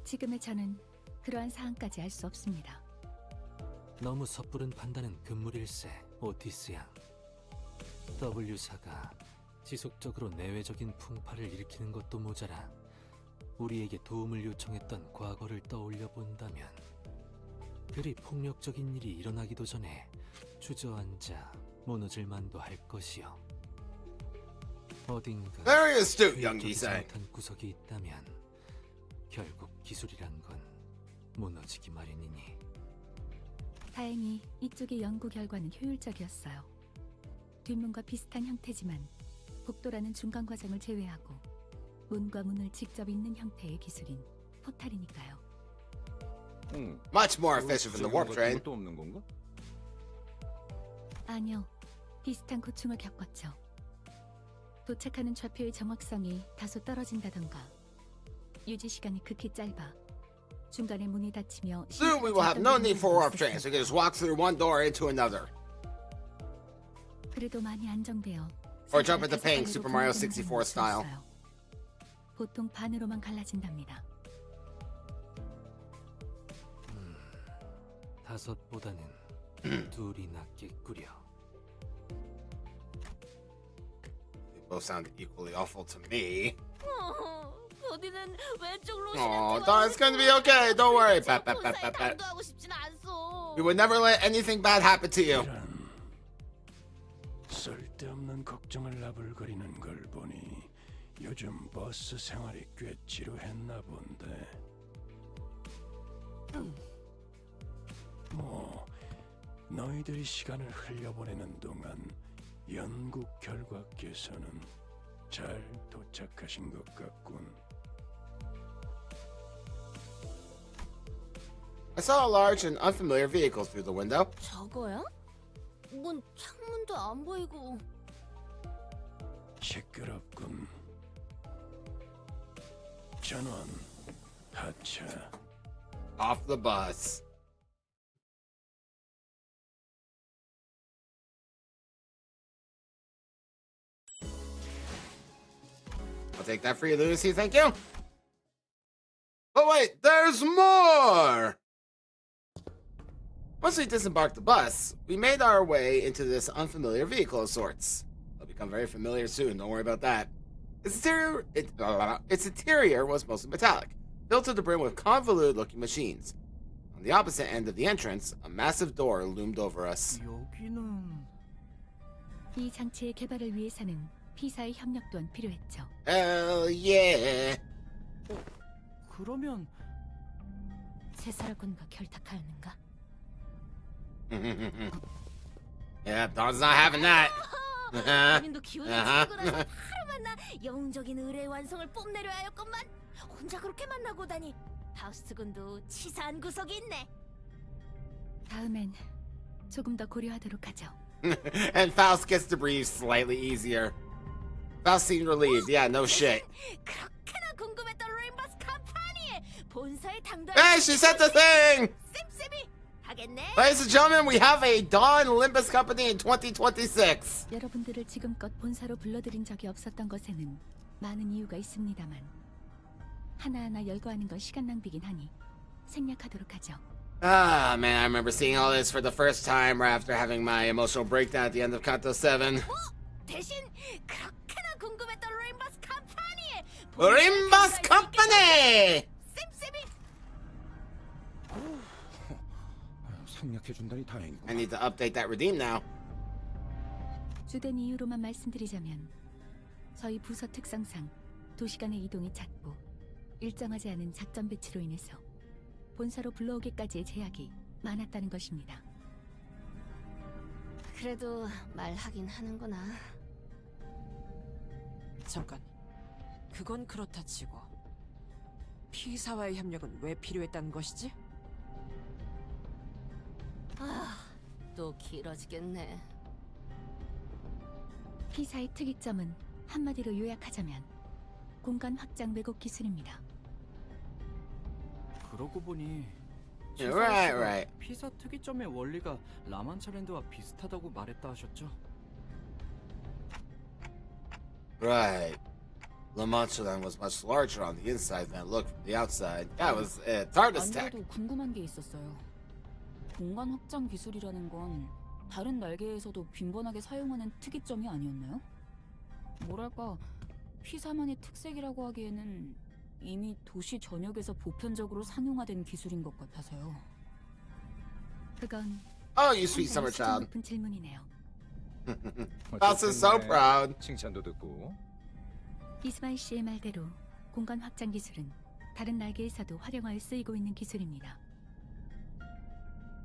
지금의 저는 그러한 사항까지 알 수 없습니다. 너무 섣부른 판단은 금물일세, 오티스 양. W사가 지속적으로 내외적인 풍파를 일으키는 것도 모자라 우리에게 도움을 요청했던 과거를 떠올려 본다면 그리 폭력적인 일이 일어나기도 전에 주저앉아 무너질 만도 할 것이요. 어딘가 Very astute, young 효율적이지 Gisai. 못한 구석이 있다면 결국 기술이란 건 무너지기 마련이니. 다행히 이쪽의 연구 결과는 효율적이었어요. 뒷문과 비슷한 형태지만 복도라는 중간 과정을 제외하고 문과 문을 직접 잇는 형태의 기술인 포탈이니까요. Much more efficient than the warp train. 또 없는 건가? 아니요, 비슷한 고충을 겪었죠. 도착하는 좌표의 정확성이 다소 떨어진다던가 유지 시간이 극히 짧아 중간에 문이 닫히며 Soon we will have no need for warp trains. We can just walk through one door into another. 그래도 많이 안정되어 Or jump into paint, Super Mario 64 style. 보통 반으로만 갈라진답니다. 다섯보다는 둘이 낫겠구려. They both sound equally awful to me. 버디는 왼쪽 Oh, 로시는 darn, it's gonna be okay. Don't worry. Pat, pat, pat, pat, pat. 하고 싶진 않소. We would never let anything bad happen to you. 이런 쓸데없는 걱정을 나불거리는 걸 보니 요즘 버스 생활이 꽤 지루했나 본데. 뭐 너희들이 시간을 흘려보내는 동안 연구 결과께서는 잘 도착하신 것 같군. I saw a large and unfamiliar vehicle through the window. 저거야? 뭔 창문도 안 보이고. 시끄럽군. 전원 하차. Off the bus. I'll take that for you, Lucy. Thank you. But wait, there's more! Once we disembarked the bus, we made our way into this unfamiliar vehicle of sorts. It'll become very familiar soon, don't worry about that. Its interior was mostly metallic, built to the brim with convoluted-looking machines. On the opposite end of the entrance, a massive door loomed over us. 여기는 이 장치의 개발을 위해서는 P사의 협력 또한 필요했죠. Hell yeah! 그러면 세사라군과 결탁하였는가? Yeah, Don's not having that. 본인도 기운이 차고 나서 바로 만나 영웅적인 의뢰의 완성을 뽐내려 하였건만 혼자 그렇게 만나고 다니. 파우스트 군도 치사한 구석이 있네. 다음엔 조금 더 고려하도록 하죠. And Faust gets to breathe slightly easier. Faust seemed relieved. Yeah, no shit. 그렇게나 궁금했던 레인버스 컴퍼니 본사에 당도할 Hey, she said the thing! 쌤쌤이 하겠네. Ladies and gentlemen, we have a Dawn Limbus company in 2026. 여러분들을 지금껏 본사로 불러들인 적이 없었던 것에는 많은 이유가 있습니다만 하나하나 열거하는 건 시간 낭비긴 하니 생략하도록 하죠. Ah, man, I remember seeing all this for the first time right after having my emotional breakdown at the end of Kanto 7. 대신 그렇게나 궁금했던 레인버스 컴퍼니 Limbus company! 쌤쌤이 생략해준다니 다행이고. I need to update that redeem now. 주된 이유로만 말씀드리자면 저희 부서 특성상 도시간의 이동이 잦고 일정하지 않은 작전 배치로 인해서 본사로 불러오기까지의 제약이 많았다는 것입니다. 그래도 말하긴 하는구나. 잠깐. 그건 그렇다 치고 P사와의 협력은 왜 필요했다는 것이지? 아, 또 길어지겠네. P사의 특이점은 한마디로 요약하자면 공간 확장 왜곡 기술입니다. 그러고 보니 Yeah, right, right. 피사 특이점의 원리가 라만차랜드와 비슷하다고 말했다 하셨죠? Right. La Manchaland was much larger on the inside than it looked from the outside. Yeah, it was it's hard to 안 stack. 그래도 궁금한 게 있었어요. 공간 확장 기술이라는 건 다른 날개에서도 빈번하게 사용하는 특이점이 아니었나요? 뭐랄까, P4만의 특색이라고 하기에는 이미 도시 전역에서 보편적으로 상용화된 기술인 것 같아서요. 그건 Oh, you sweet summer 수준 child. 높은 질문이네요. Boss is so proud. 칭찬도 듣고. 이스마일 씨의 말대로 공간 확장 기술은 다른 날개에서도 활용하여 쓰이고 있는 기술입니다.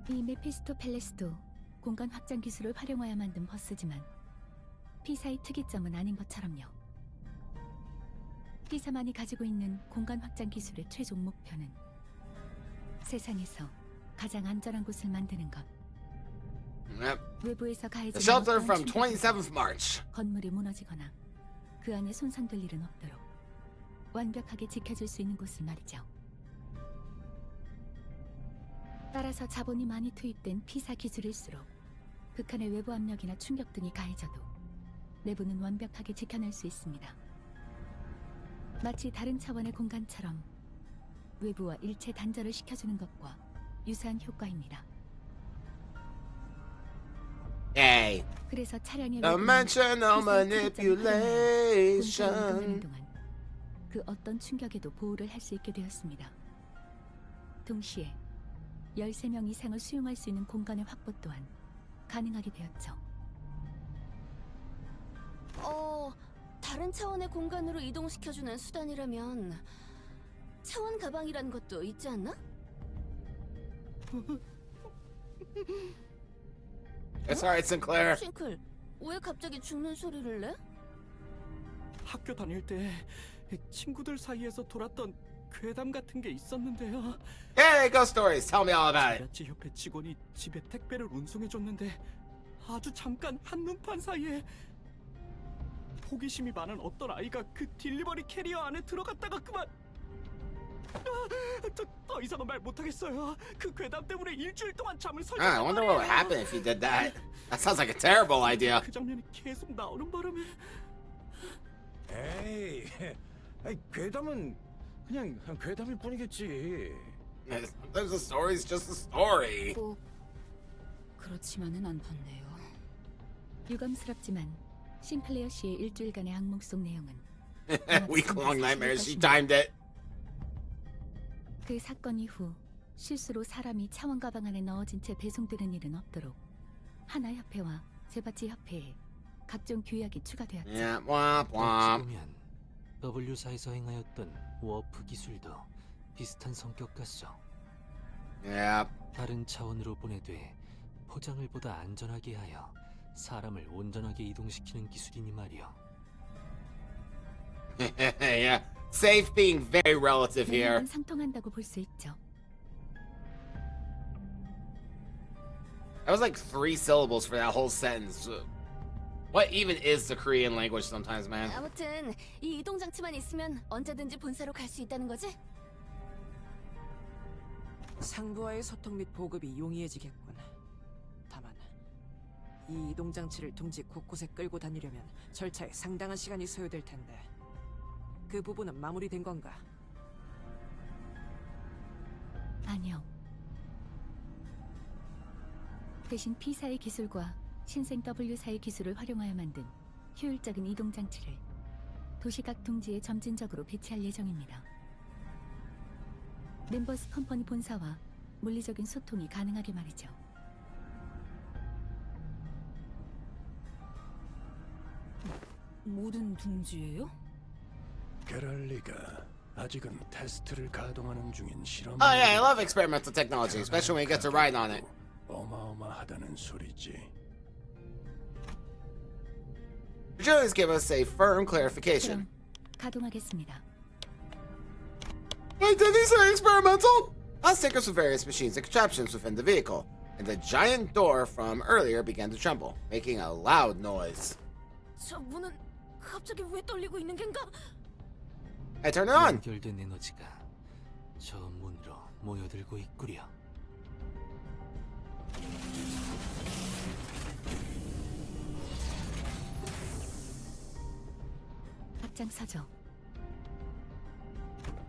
이 메피스토 팰레스도 공간 확장 기술을 활용하여 만든 버스지만 P사의 특이점은 아닌 것처럼요. P사만이 가지고 있는 공간 확장 기술의 최종 목표는 세상에서 가장 안전한 곳을 만드는 것. Yep. 외부에서 The 가해지는 shelter 어떠한 from 충격보다 27th March. 건물이 무너지거나 그 안에 손상될 일은 없도록 완벽하게 지켜줄 수 있는 곳을 말이죠. 따라서 자본이 많이 투입된 P사 기술일수록 극한의 외부 압력이나 충격 등이 가해져도 내부는 완벽하게 지켜낼 수 있습니다. 마치 다른 차원의 공간처럼 외부와 일체 단절을 시켜주는 것과 유사한 효과입니다. Yay. 그래서 차량의 Dimensional 공간을 manipulation. 이동하는 동안 그 어떤 충격에도 보호를 할 수 있게 되었습니다. 동시에 13명 이상을 수용할 수 있는 공간의 확보 또한 가능하게 되었죠. 다른 차원의 공간으로 이동시켜주는 수단이라면 차원 가방이라는 것도 있지 않나? It's alright, Sinclair. 싱클, 왜 갑자기 죽는 소리를 내? 학교 다닐 때 친구들 사이에서 돌았던 괴담 같은 게 있었는데요. Hey, ghost stories. Tell me all about it. 지라치 협회 직원이 집에 택배를 운송해줬는데 아주 잠깐 한눈판 사이에 호기심이 많은 어떤 아이가 그 딜리버리 캐리어 안에 들어갔다가 그만. 더 이상은 말 못하겠어요. 그 괴담 때문에 일주일 동안 잠을 설지. I wonder what would happen if you did that. That sounds like a terrible idea. 그 장면이 계속 나오는 바람에 에이, 아이, 괴담은 그냥 괴담일 뿐이겠지. Sometimes the story's just a story. 꼭 그렇지만은 않던데요. 유감스럽지만 싱클레어 씨의 일주일간의 악몽 속 내용은 Week-long nightmares. She timed it. 그 사건 이후 실수로 사람이 차원 가방 안에 넣어진 채 배송되는 일은 없도록 하나협회와 제바치 협회에 각종 규약이 추가되었죠. Yeah, womp 어찌 womp. 보면 W사에서 행하였던 워프 기술도 비슷한 성격 같소. Yeah. 다른 차원으로 보내되 포장을 보다 안전하게 하여 사람을 온전하게 이동시키는 기술이니 말이오. Yeah. Safe being very relative here. 내용은 상통한다고 볼 수 있죠. That was like 3 syllables for that whole sentence. What even is the Korean language sometimes, man? 아무튼 이 이동 장치만 있으면 언제든지 본사로 갈 수 있다는 거지? 상부와의 소통 및 보급이 용이해지겠군. 다만 이 이동 장치를 둥지 곳곳에 끌고 다니려면 절차에 상당한 시간이 소요될 텐데 그 부분은 마무리된 건가? 아니요. 대신 P사의 기술과 신생 W사의 기술을 활용하여 만든 효율적인 이동 장치를 도시각 둥지에 점진적으로 배치할 예정입니다. 림버스 컴퍼니 본사와 물리적인 소통이 가능하게 말이죠. 모든 둥지예요? 그럴 리가. 아직은 테스트를 가동하는 중인 실험. Oh yeah, I love experimental technology, especially when you get to ride on it. 어마어마하다는 소리지. Would you always give us a firm clarification? 그럼 가동하겠습니다. Wait, did he say experimental? Let's take us with various machines and contraptions within the vehicle, and the giant door from earlier began to tremble, making a loud noise. 저 문은 갑자기 왜 떨리고 있는 겐가? I turn it on. 연결된 에너지가 저 문으로 모여들고 있구려. 앞장서죠.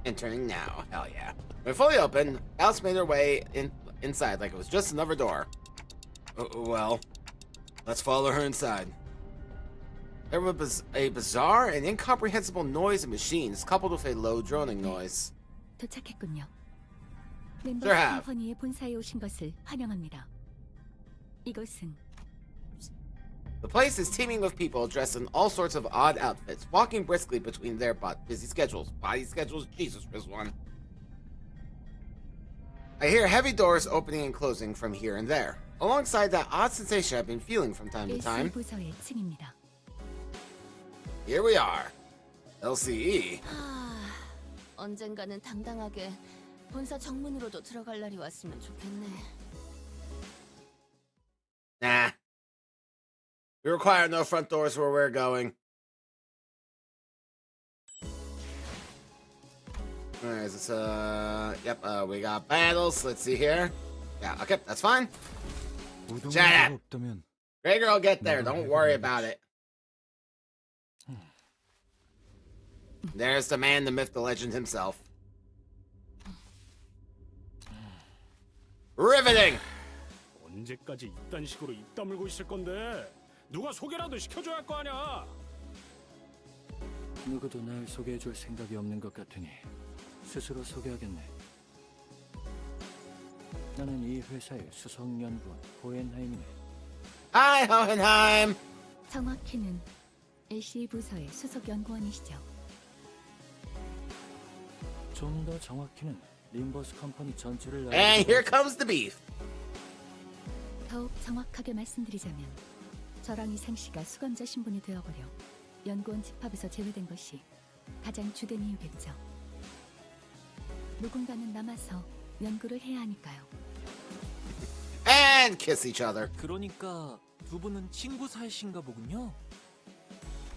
Entering now. Hell yeah. When fully open, Alice made her way inside like it was just another door. Well, let's follow her inside. There was a bizarre and incomprehensible noise in machines, coupled with a low droning noise. 도착했군요. 멤버 Sure have. 컴퍼니의 본사에 오신 것을 환영합니다. 이곳은 The place is teeming with people dressed in all sorts of odd outfits, walking briskly between their busy schedules. Body schedules? Jesus, this one. I hear heavy doors opening and closing from here and there, alongside that odd sensation I've been feeling from time to LCB time. 부서의 층입니다. Here we are. LCE. 언젠가는 당당하게 본사 정문으로도 들어갈 날이 왔으면 좋겠네. Nah. We require no front doors where we're going. Alright, is this, yep, we got battles. Let's see here. Yeah, okay, that's fine. Shut up. Great girl, get there. Don't worry about it. There's the man, the myth, the legend himself. Riveting! 언제까지 이딴 식으로 입 다물고 있을 건데? 누가 소개라도 시켜줘야 할 거 아니야. 누구도 날 소개해줄 생각이 없는 것 같으니 스스로 소개하겠네. 나는 이 회사의 수석 연구원 호헨하임이네. Hi, Hohenheim! 정확히는 LCE 부서의 수석 연구원이시죠. 좀 더 정확히는 림버스 컴퍼니 전체를 And here comes the beef. 더욱 정확하게 말씀드리자면 저랑 이상 씨가 수감자 신분이 되어버려 연구원 집합에서 제외된 것이 가장 주된 이유겠죠. 누군가는 남아서 연구를 해야 하니까요. And kiss each other. 그러니까 두 분은 친구 사이신가 보군요.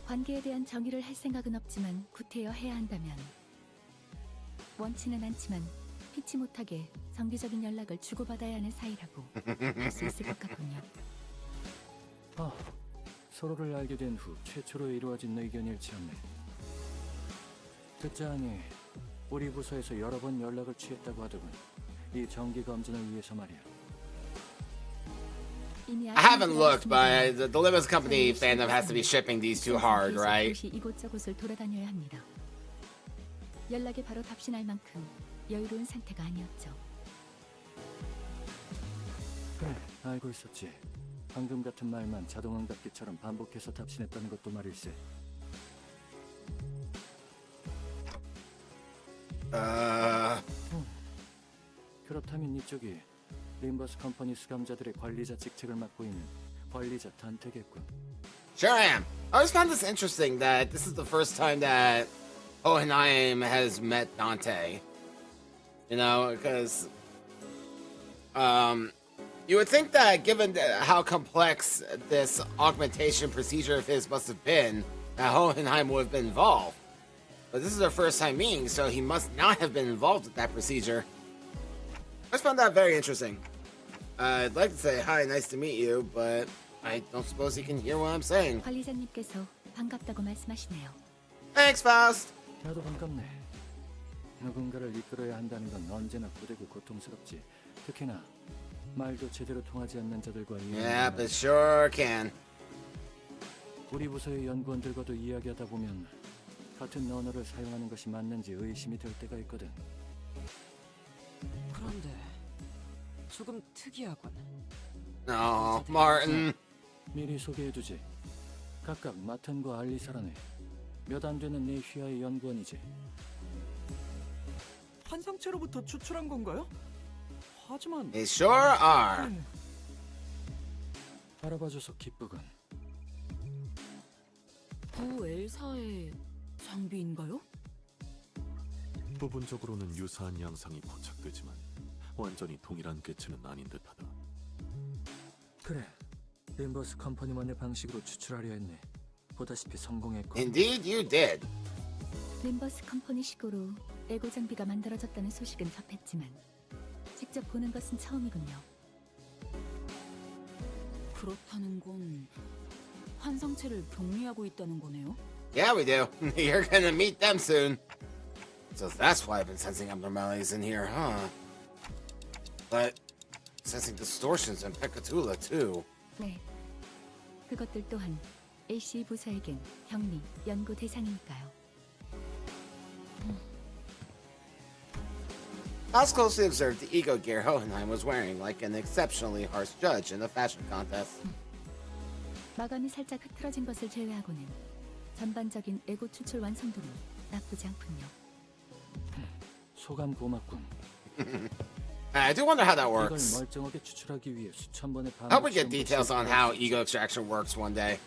관계에 대한 정의를 할 생각은 없지만 구태여 해야 한다면 원치는 않지만 피치 못하게 정기적인 연락을 주고받아야 하는 사이라고 할 수 있을 것 같군요. 서로를 알게 된 후 최초로 이루어진 의견 일치였네. 듣자하니 우리 부서에서 여러 번 연락을 취했다고 하더군. 이 정기 검진을 위해서 말이야. I haven't looked, but the Limbus company fandom has to be shipping these two hard, right? 이곳저곳을 돌아다녀야 합니다. 연락에 바로 답신할 만큼 여유로운 상태가 아니었죠. 그래, 알고 있었지. 방금 같은 말만 자동응답기처럼 반복해서 답신했다는 것도 말일세. 그렇다면 이쪽이 림버스 컴퍼니 수감자들의 관리자 직책을 맡고 있는 관리자 단테겠군. Sure am. I always found this interesting that this is the first time that Hohenheim has met Dante. You know, because you would think that given how complex this augmentation procedure of his must have been, that Hohenheim would have been involved. But this is their first time meeting, so he must not have been involved with that procedure. I just found that very interesting. I'd like to say hi, nice to meet you, but I don't suppose he can hear what I'm saying. 관리자님께서 반갑다고 말씀하시네요. Thanks, Faust. 나도 반갑네. 누군가를 이끌어야 한다는 건 언제나 고되고 고통스럽지. 특히나 말도 제대로 통하지 않는 자들과 Yep, it sure can. 우리 부서의 연구원들과도 이야기하다 보면 같은 언어를 사용하는 것이 맞는지 의심이 될 때가 있거든. 그런데 조금 특이하군. Oh, Martin. 미리 소개해두지. 각각 마튼과 알리사라네. 몇 안 되는 내 휘하의 연구원이지. 한 상체로부터 추출한 건가요? 하지만 They sure are. 알아봐줘서 기쁘군. 부 L사의 장비인가요? 부분적으로는 유사한 양상이 포착되지만 완전히 동일한 개체는 아닌 듯하다. 그래, 림버스 컴퍼니만의 방식으로 추출하려 했네. 보다시피 성공했고. Indeed, you did. 림버스 컴퍼니식으로 에고 장비가 만들어졌다는 소식은 접했지만 직접 보는 것은 처음이군요. 그렇다는 건 환상체를 격리하고 있다는 거네요? Yeah, we do. You're gonna meet them soon. So that's why I've been sensing abnormalities in here, huh? But sensing distortions in Pecatula too. 네, 그것들 또한 LCB 부서에겐 격리, 연구 대상이니까요. Haas closely observed the ego gear Hohenheim was wearing, like an exceptionally harsh judge in a fashion contest. 마감이 살짝 흐트러진 것을 제외하고는 전반적인 에고 추출 완성도는 나쁘지 않군요. 소감 고맙군. I do wonder how that 이걸 works. 멀쩡하게 추출하기 위해 수천 번의 I hope we 반복 get 시험도 details on how 실패할 수 ego 있어. extraction works one day.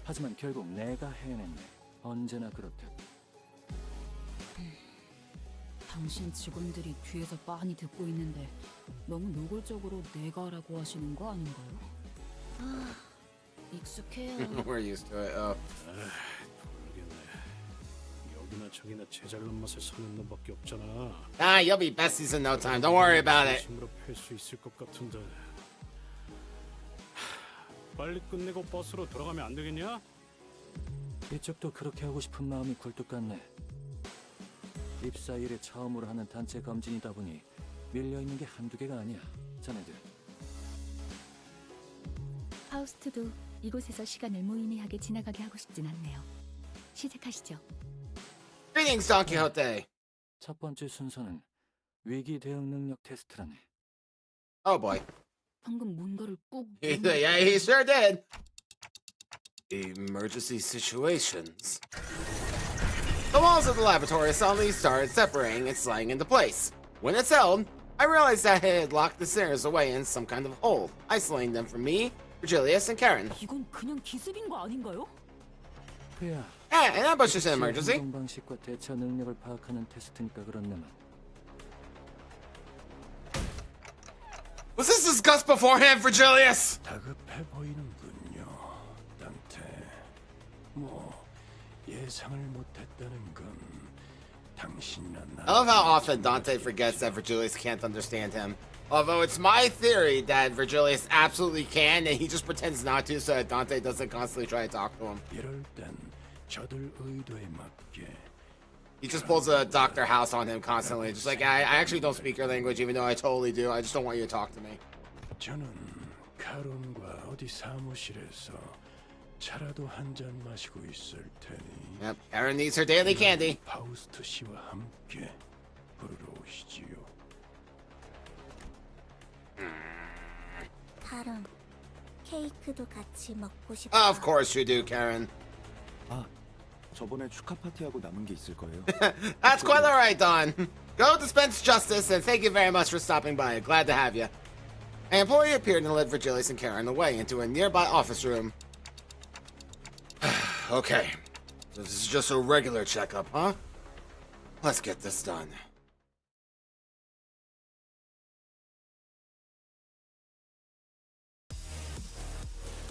하지만 결국 내가 해냈네. 언제나 그렇듯. 당신 직원들이 뒤에서 빤히 듣고 있는데 너무 노골적으로 내가라고 하시는 거 아닌가요? 아, 익숙해요. We're used to it. Oh. 모르겠네. 여기나 저기나 제잘난 맛에 서는 놈밖에 없잖아. Ah, you'll be besties in no time. Don't worry about it. 힘으로 팰수 있을 것 같은데. 빨리 끝내고 버스로 돌아가면 안 되겠냐? 이쪽도 그렇게 하고 싶은 마음이 굴뚝 같네. 입사 일에 처음으로 하는 단체 검진이다 보니 밀려있는 게 한두 개가 아니야, 자네들. 파우스트도 이곳에서 시간을 무의미하게 지나가게 하고 싶진 않네요. 시작하시죠. Greetings, Don Quixote. 첫 번째 순서는 위기 대응 능력 테스트라네. Oh boy. 방금 뭔가를 꾹 Yeah, he sure did. Emergency situations. The walls of the laboratory suddenly started separating and sliding into place. When it settled, I realized that it had locked the sinners away in some kind of hole, isolating them from me, Virgilius, and Karen. 이건 그냥 기습인 거 아닌가요? 그야. An ambush is an emergency. 행동 방식과 대처 능력을 파악하는 테스트니까 그렇네만. Was this discussed beforehand, Virgilius? 다급해 보이는군요, 단테. 뭐 예상을 못했다는 건 당신이나 나. I love how often Dante forgets that Virgilius can't understand him. Although it's my theory that Virgilius absolutely can, and he just pretends not to so that Dante doesn't constantly try to talk to him. 이럴 땐 저들 의도에 맞게 He just pulls a Dr. House on him constantly. Just like, I actually don't speak your language, even though I totally do. I just don't want you to talk to me. 저는 카론과 어디 사무실에서 차라도 한 잔 마시고 있을 테니. Yep, Karen needs her daily candy. 파우스트 씨와 함께 부르러 오시지요. 다른 케이크도 같이 먹고 싶어. Of course you do, Karen. 저번에 축하 파티하고 남은 게 있을 거예요. That's quite alright, Don. Go dispense justice, and thank you very much for stopping by. Glad to have you. An employee appeared and led Virgilius and Karen away into a nearby office room. Okay, this is just a regular checkup, huh? Let's get this done.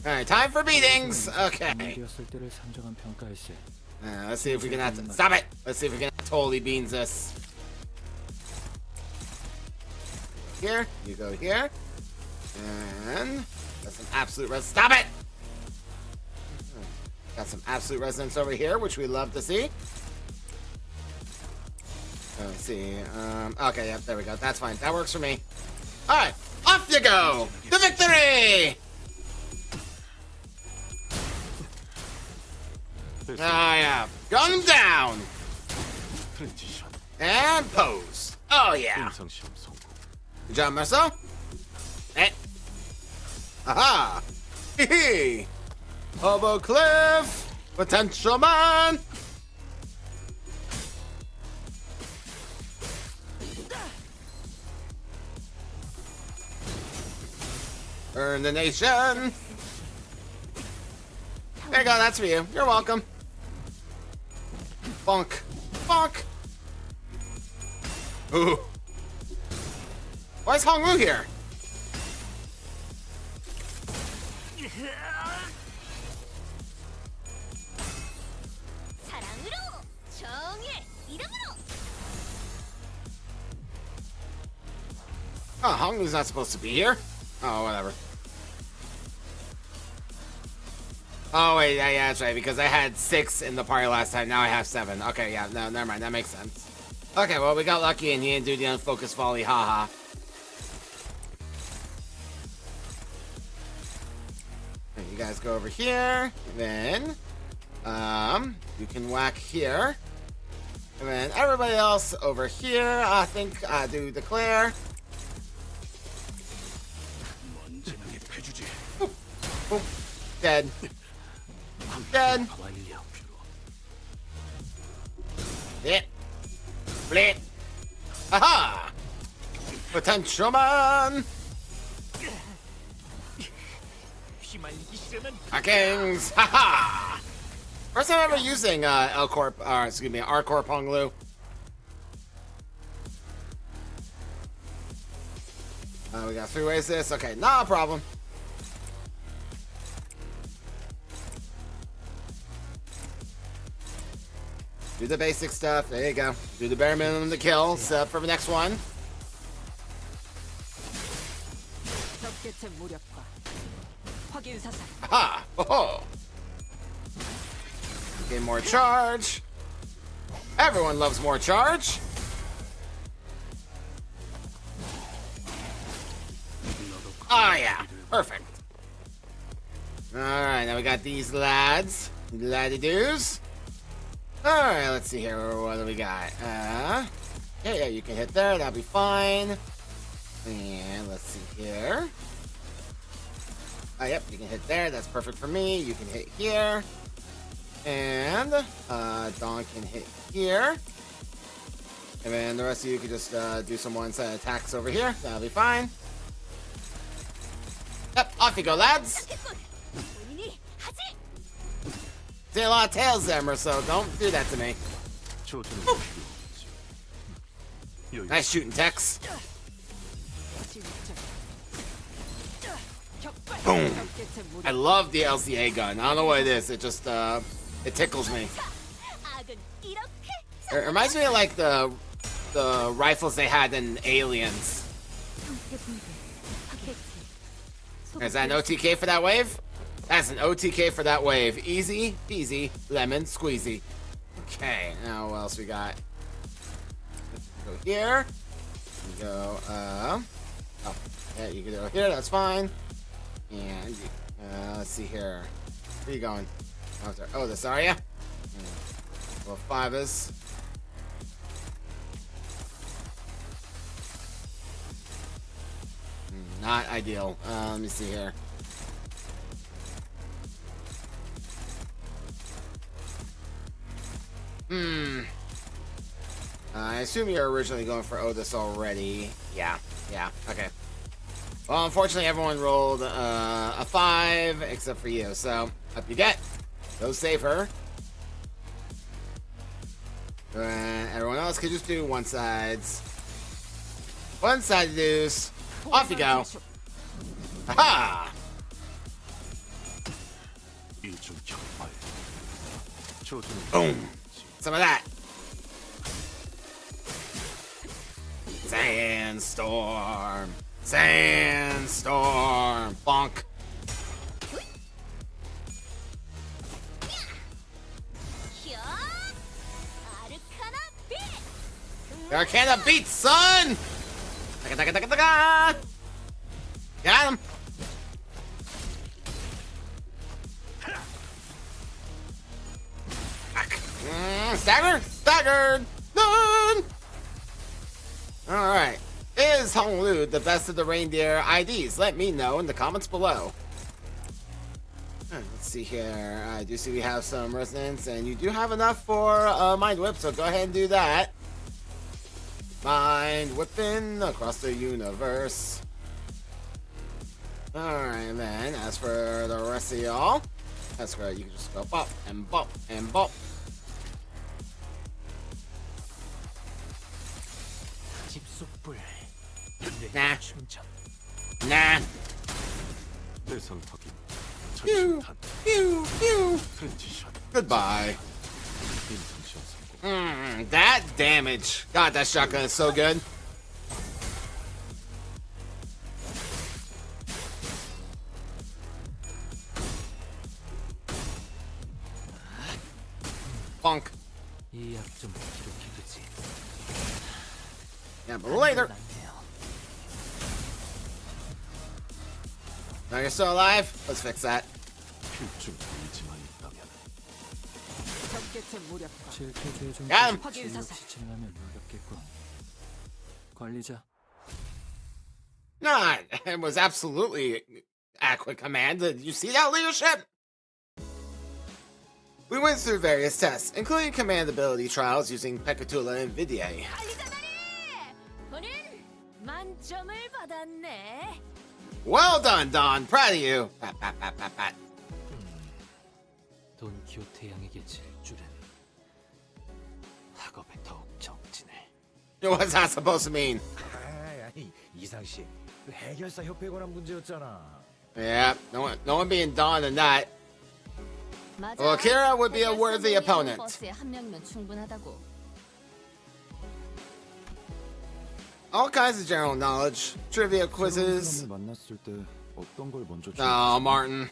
Alright, time for beatings. Okay. 되었을 때를 상정한 평가일세. Let's see if we can stop it. Let's see if we can totally beans this. Here, you go here. And that's some absolute stop it! Got some absolute resonance over here, which we love to see. Let's see. Okay, yep, there we go. That's fine. That works for me. Alright, off you go! To victory! Ah, yeah. Gun down! 트랜지션. And pose. Oh, yeah. 임상 시험 성공. Good job, Marcel. Eh. Aha! Hee hee! Hobo Cliff! Potential man! Earn the nation! There you go, that's for you. You're welcome. Bonk. Bonk. Ooh. Why is Hong-Lu here? 사랑으로 정의 이름으로. Oh, Hong-Lu's not supposed to be here. Oh, whatever. Oh, wait, yeah, that's right, because I had 6 in the party last time, now I have 7. Okay, yeah, no, never mind, that makes sense. Okay, well, we got lucky and he didn't do the unfocused volley, haha. You guys go over here, then, you can whack here. And then everybody else over here, I think, do declare. Oh, dead. Dead. Hit. Split. Aha! Potential man! Kings! Haha! First time ever using R-Corp Hong-Lu. We got 3 ways this. Okay, not a problem. Do the basic stuff. There you go. Do the bare minimum to kill. Set up for the next one. Aha! Oh! Gain more charge. Everyone loves more charge. Oh yeah, perfect. All right, now we got these lads, laddie-doos. All right, let's see here. What do we got? Yeah, you can hit there. That'll be fine. And let's see here. Yep, you can hit there. That's perfect for me. You can hit here. And Dawn can hit here. And then the rest of you can just do some one-sided attacks over here. That'll be fine. Yep, off you go, lads. See a lot of tails there, Merceau. Don't do that to me. Nice shooting, Tex. Boom. I love the LCA gun. I don't know what it is. It just, it tickles me. It reminds me of like the rifles they had in Aliens. Is that an OTK for that wave? That's an OTK for that wave. Easy peasy, lemon squeezy. Okay, now what else we got? Go here. You go, oh, yeah, you can go here, that's fine. And, let's see here. Where are you going? Oh, this are ya? Well, 5s. Not ideal. Let me see here. I assume you're originally going for Otis already. Yeah, okay. Well, unfortunately, everyone rolled a 5 except for you, so up you get. Go save her. Everyone else could just do one-sides. One-sided deuce. Off you go. Aha! Boom. Some of that. Sandstorm. Sandstorm. Bonk. Arcana beat, son! Got him! Stagger! Staggered! Done! Alright. Is Hong-Lu the best of the reindeer IDs? Let me know in the comments below. Let's see here. I do see we have some resonance, and you do have enough for Mind Whip, so go ahead and do that. Mind whipping across the universe. Alright, then, as for the rest of y'all, That's right. You can just go bop and bop and bop. 집속불. Nah. 충전. Nah. 대상 확인. Pew, 전신탄. pew, pew. 트랜지션. Goodbye. 인상시험 성공. That damage. God, that shotgun is so good. Punk. 이 약 좀 기록해두지. Yeah, but later. Now you're still alive? Let's fix that. 필중 의지만 있다면 적개체 무력화. 질투 좀 Got him. 확인 사살. 진행하면 어렵겠군. 관리자. No, it was absolutely adequate command. Did you see that leadership? We went through various tests, including command ability trials using Pekatula and Vidier. 본인 만점을 받았네. Well done, Don. Proud of you. Pat, pat, pat, pat, pat. 돈키호테 양에게 질주는 학업에 더욱 정진해. What's that supposed to mean? 아니 이상 씨, 그 해결사 협회에 관한 문제였잖아. Yeah, no one being Don in that. 맞아. Well, Kira would be a worthy opponent. 버스에 한 명이면 충분하다고. All kinds of general knowledge, trivia quizzes. 만났을 때 어떤 걸 먼저 Oh, Martin.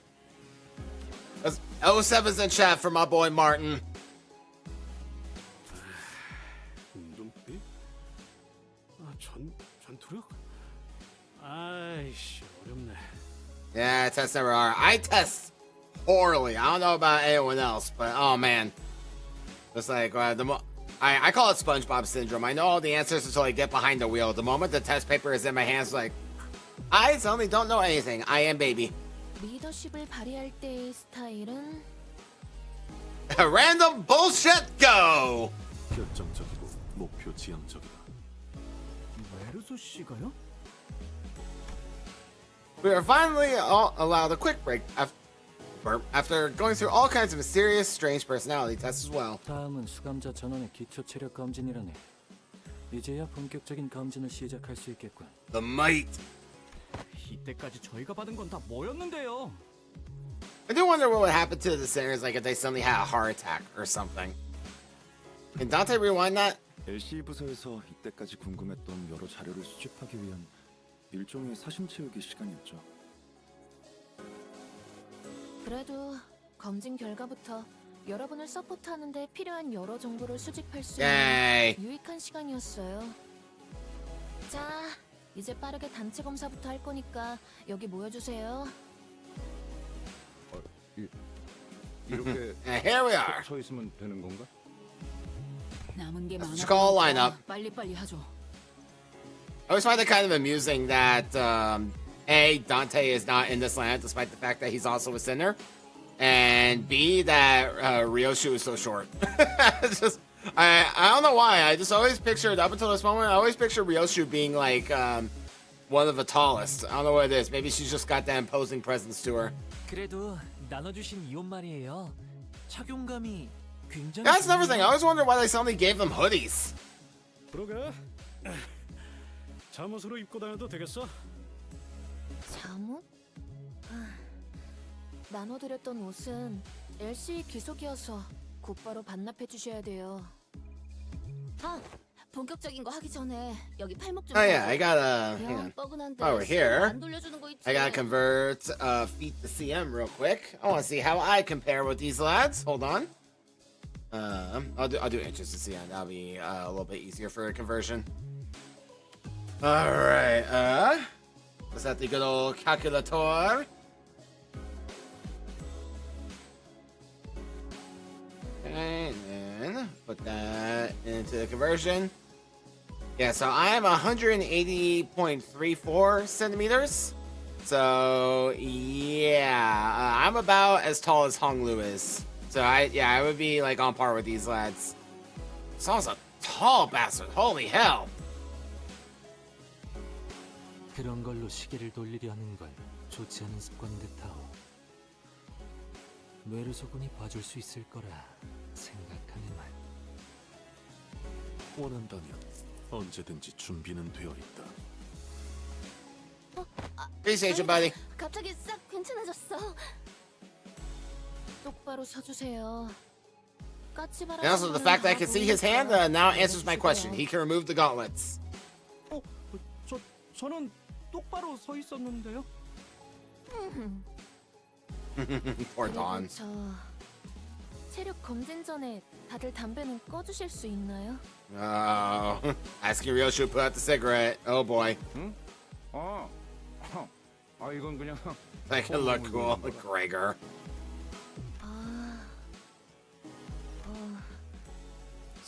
07's in chat for my boy Martin. 운동비? 전투력? 아이씨 어렵네. Yeah, tests never are. I test poorly. I don't know about anyone else, but oh man. Just like I call it SpongeBob syndrome. I know all the answers until I get behind the wheel. The moment the test paper is in my hands, like, I suddenly don't know anything. I am baby. 리더십을 발휘할 때의 스타일은 Random bullshit go! 결정적이고 목표 지향적이다. 메르소 씨가요? We are finally allowed a quick break after going through all kinds of mysterious, strange personality tests as well. 다음은 수감자 전원의 기초 체력 검진이라네. 이제야 본격적인 검진을 시작할 수 있겠군. The might. 이때까지 저희가 받은 건 다 뭐였는데요? I do wonder what would happen to the sinners, like if they suddenly had a heart attack or something. Can Dante rewind that? LCB 부서에서 이때까지 궁금했던 여러 자료를 수집하기 위한 일종의 사심 채우기 시간이었죠. 그래도 검진 결과부터 여러분을 서포트하는 데 필요한 여러 정보를 수집할 수 Yay. 있는 유익한 시간이었어요. 자, 이제 빠르게 단체 검사부터 할 거니까 여기 모여주세요. 이렇게 Here we are. 서 있으면 되는 건가? 남은 게 Let's call a lineup. 빨리빨리 하죠. I always find it kind of amusing that A, Dante is not in this lineup despite the fact that he's also a sinner, and B, that Ryoshu is so short. It's just I don't know why. I just always pictured up until this moment. I always picture Ryoshu being like one of the tallest. I don't know what it is. Maybe she's just got that imposing presence to her. 그래도 나눠주신 이온 말이에요. 착용감이 굉장히. That's another thing. I always wonder why they suddenly gave them hoodies. 그러게. 잠옷으로 입고 다녀도 되겠어? 잠옷? 나눠드렸던 옷은 LC 기속이어서 곧바로 반납해 주셔야 돼요. 본격적인 거 하기 전에 여기 팔목 좀. Oh yeah, I gotta hang 영 on. 뻐근한데 While we're here, 안 돌려주는 거 있지? I gotta convert feet to CM real quick. I want to see how I compare with these lads. Hold on. I'll do inches to CM. That'll be a little bit easier for a conversion. All right. Is that the good old calculator? And then put that into the conversion. Yeah, so I am 180.34 centimeters. So yeah, I'm about as tall as Hong Lu is. So I would be like on par with these lads. Saul's a tall bastard. Holy hell. 그런 걸로 시계를 돌리려 하는 건 좋지 않은 습관 듯하오. 뇌르소군이 봐줄 수 있을 거라 생각하네만. 원한다면 언제든지 준비는 되어 있다. Appreciate you, buddy. 갑자기 싹 괜찮아졌어. 똑바로 서주세요. And also, the fact that I can see his hand now answers my question. He can remove the gauntlets. 저는 똑바로 서 있었는데요. Poor Dawn. 저 체력 검진 전에 다들 담배는 꺼주실 수 있나요? Oh, asking Ryoshi to put out the cigarette. Oh boy. 이건 그냥 That can look cool. Gregor.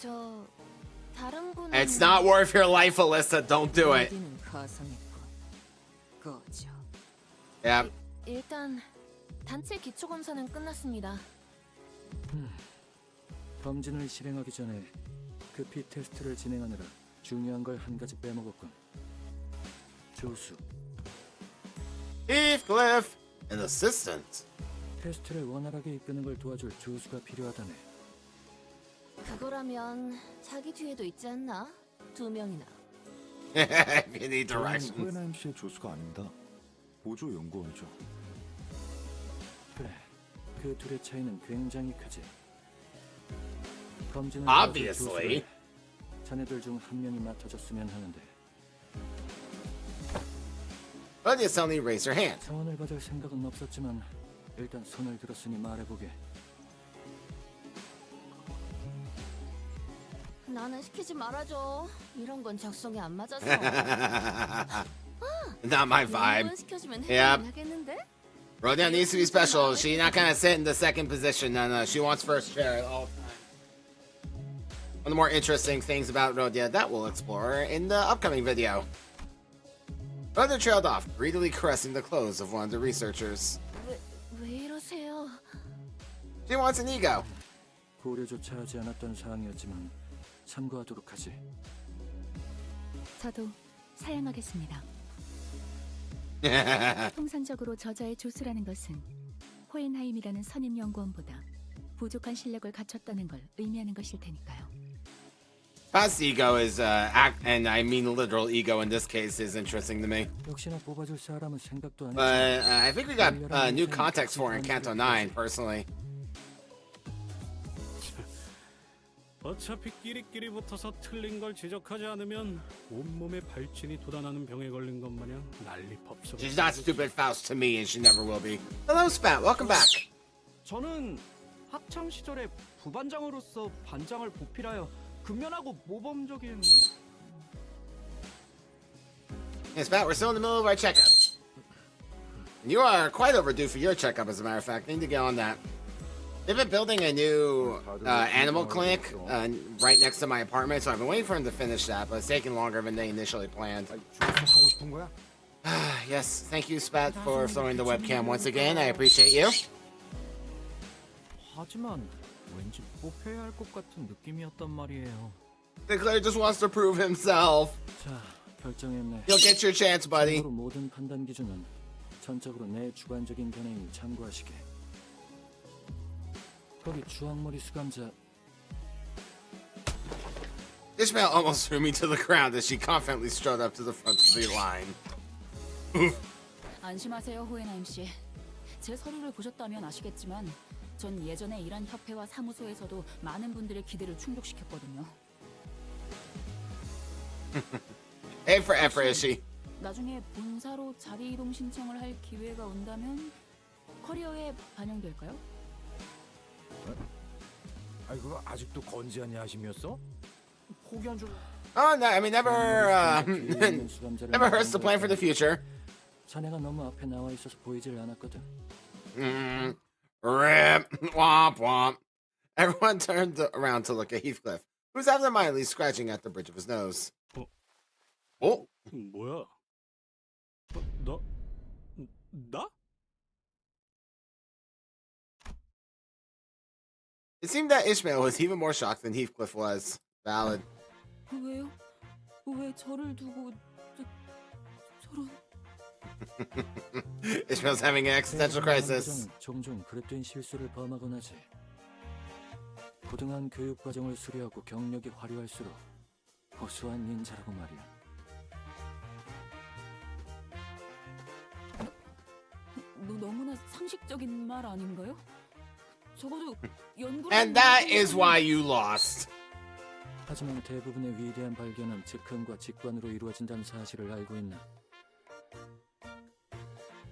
저 다른 분은 It's not worth your life, Alyssa. Don't do it. 어디는 가상했군. 꺼져. Yep. 일단 단체 기초 검사는 끝났습니다. 검진을 실행하기 전에 그 피 테스트를 진행하느라 중요한 걸 한 가지 빼먹었군. 조수. Heathcliff, an assistant. 테스트를 원활하게 이끄는 걸 도와줄 조수가 필요하다네. 그거라면 자기 뒤에도 있지 않나? 2명이나. If you need 저는 directions. 호에나임 씨의 조수가 아닙니다. 보조 연구원이죠. 그래, 그 둘의 차이는 굉장히 크지. 검진을 Obviously. 도와줄 조수를 자네들 중 한 명이 맡아줬으면 하는데. But you suddenly raise your hand. 상원을 받을 생각은 없었지만 일단 손을 들었으니 말해보게. 나는 시키지 말아줘. 이런 건 적성에 안 맞아서. Not my vibe. 연구원 시켜주면 Yep. 해결하겠는데? Rodion needs to be special. She's not gonna sit in the second position. No, she wants first chair at all times. One of the more interesting things about Rhodia that we'll explore in the upcoming video. Rhodia trailed off, greedily caressing the clothes of one of the researchers. 왜 이러세요? She wants an ego. 고려조차 하지 않았던 사항이었지만 참고하도록 하지. 저도 사양하겠습니다. 통상적으로 저자의 조수라는 것은 호헨하임이라는 선임 연구원보다 부족한 실력을 갖췄다는 걸 의미하는 것일 테니까요. Past ego is and I mean literal ego in this case is interesting to me. 역시나 뽑아줄 사람은 생각도 안 But 했지만 I think we got new context for it in Canto 9, personally. 어차피 끼리끼리 붙어서 틀린 걸 지적하지 않으면 온몸에 발진이 돋아나는 병에 걸린 것 마냥 난리 법석. She's not stupid Faust to me, and she never will be. Hello, Spat. Welcome back. 저는 학창 시절에 부반장으로서 반장을 보필하여 근면하고 모범적인. Yes, Spat, we're still in the middle of our checkup. You are quite overdue for your checkup, as a matter of fact. Need to get on that. They've been building a new animal clinic right next to my apartment, so I've been waiting for them to finish that, but it's taking longer than they initially planned. 하고 싶은 거야? Yes, thank you, Spat, for throwing the webcam once again. I appreciate you. 하지만 왠지 뽑혀야 할 것 같은 느낌이었단 말이에요. Declare just wants to prove himself. 자, 결정했네. You'll get your chance, buddy. 참고로 모든 판단 기준은 전적으로 내 주관적인 견해임을 참고하시게. 거기 주황머리 수감자. Ishmael almost threw me to the ground as she confidently strode up to the front of the line. 안심하세요, 호에나임 씨. 제 서류를 보셨다면 아시겠지만 전 예전에 일한 협회와 사무소에서도 많은 분들의 기대를 충족시켰거든요. A for effort, is she? 나중에 본사로 자리 이동 신청을 할 기회가 온다면 커리어에 반영될까요? 그거 아직도 건재한 야심이었어? 포기한 줄. Oh, no, I mean, never hurts to plan for the future. 자네가 너무 앞에 나와 있어서 보이질 않았거든. Rip. Womp womp. Everyone turned around to look at Heathcliff, who's absentmindedly scratching at the bridge of his nose. Oh. 뭐야? 나? It seemed that Ishmael was even more shocked than Heathcliff was. Valid. 왜요? 왜 저를 두고 저런... Ishmael's having an existential crisis. 종종 그릇된 실수를 범하곤 하지. 고등한 교육 과정을 수료하고 경력이 화려할수록 고수한 닌자라고 말이야. 너무나 상식적인 말 아닌가요? 적어도 연구를 And that is why you lost. 하지만 대부분의 위대한 발견은 즉흥과 직관으로 이루어진다는 사실을 알고 있나?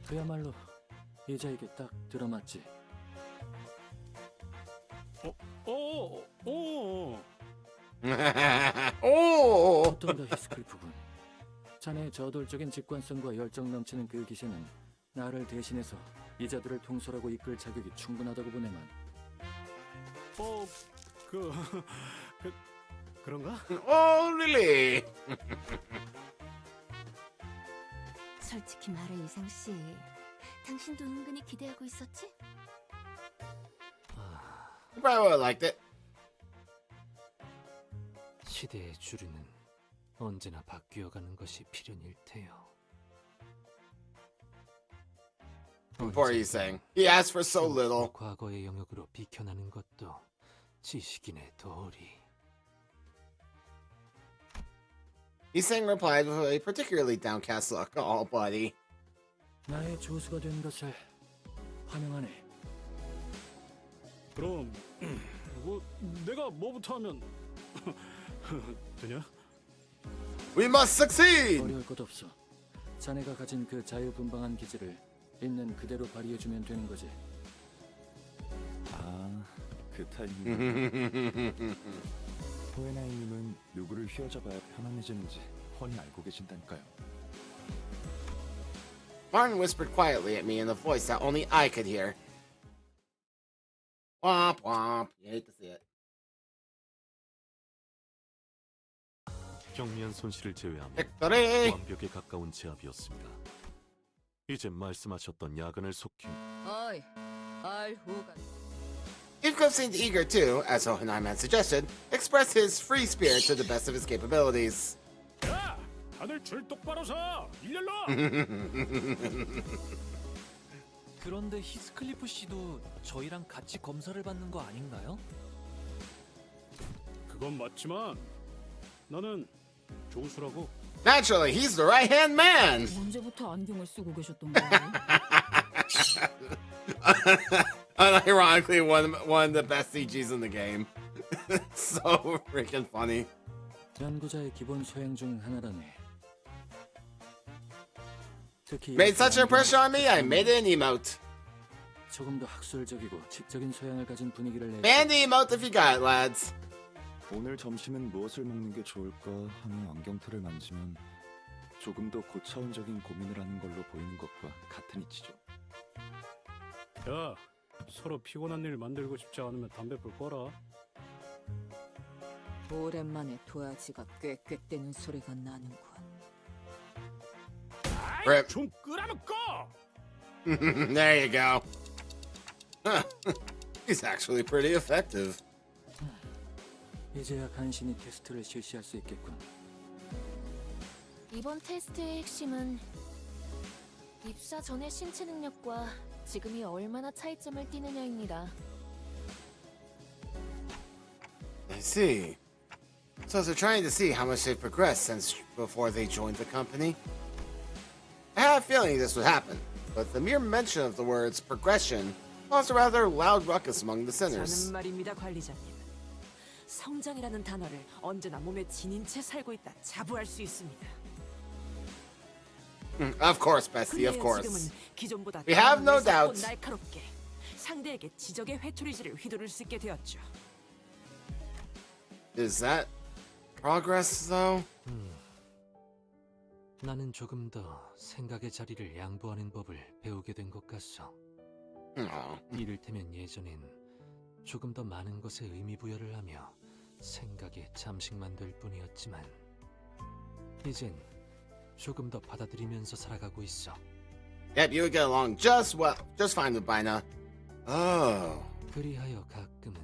그야말로 이자에게 딱 들어맞지. 오. 어떤 더 히스클프군. 자네의 저돌적인 직관성과 열정 넘치는 그 기세는 나를 대신해서 이자들을 통솔하고 이끌 자격이 충분하다고 보네만. 그런가? Oh, really? 솔직히 말해 이상 씨, 당신도 은근히 기대하고 있었지? You probably would have liked it. 시대의 주류는 언제나 바뀌어가는 것이 필연일 테요. What are you saying? He asked for so little. 과거의 영역으로 비켜나는 것도 지식인의 도리. Isang replied with a particularly downcast look. Oh, buddy. 나의 조수가 된 것을 환영하네. 그럼 내가 뭐부터 하면 되냐? We must succeed. 어려울 것 없어. 자네가 가진 그 자유분방한 기질을 있는 그대로 발휘해주면 되는 거지. 아, 그 타이밍. 호에나이님은 누구를 휘어잡아야 편안해지는지 훤히 알고 계신다니까요. Martin whispered quietly at me in a voice that only I could hear. Womp womp. You hate to see it. 경미한 손실을 제외하면 Victory. 완벽에 가까운 제압이었습니다. 이제 말씀하셨던 야근을 속히 어이, 알후가. Ifkov seemed eager to, as Hohenheim had suggested, express his free spirit to the best of his capabilities. 야, 다들 줄 똑바로 서. 일렬로. 그런데 히스클리프 씨도 저희랑 같이 검사를 받는 거 아닌가요? 그건 맞지만 나는 조수라고. Naturally, he's the right-hand man. 언제부터 안경을 쓰고 계셨던 거예요? Unironically, one of the best CGs in the game. So freaking funny. 연구자의 기본 소양 중 하나라네. 특히 Made such an impression on me, I made an emote. 조금 더 학술적이고 지적인 소양을 가진 분위기를 내. Man the emote if you got it, lads. 오늘 점심은 무엇을 먹는 게 좋을까 하며 안경테를 만지면 조금 더 고차원적인 고민을 하는 걸로 보이는 것과 같은 이치죠. 야, 서로 피곤한 일 만들고 싶지 않으면 담배 불 꺼라. 오랜만에 도화지가 꽥꽥대는 소리가 나는군. Rip. 좀 끄라면 꺼. There you go. Huh. He's actually pretty effective. 이제야 간신히 테스트를 실시할 수 있겠군. 이번 테스트의 핵심은 입사 전의 신체 능력과 지금이 얼마나 차이점을 띠느냐입니다. I see. So they're trying to see how much they've progressed since before they joined the company. I had a feeling this would happen, but the mere mention of the words progression caused a rather loud ruckus among the sinners. 저는 말입니다, 관리자님. 성장이라는 단어를 언제나 몸에 지닌 채 살고 있다 자부할 수 있습니다. Of course, Bestie, of 근데요, course. 지금은 기존보다 We have no 더 doubts. 날카롭게 상대에게 지적의 회초리질을 휘두를 수 있게 되었죠. Is that progress, though? 나는 조금 더 생각의 자리를 양보하는 법을 배우게 된 것 같소. 이를테면 예전엔 조금 더 많은 것에 의미 부여를 하며 생각에 잠식만 될 뿐이었지만 이젠 조금 더 받아들이면서 살아가고 있어. Yep, you would get along just fine with Bina. Oh. 그리하여 가끔은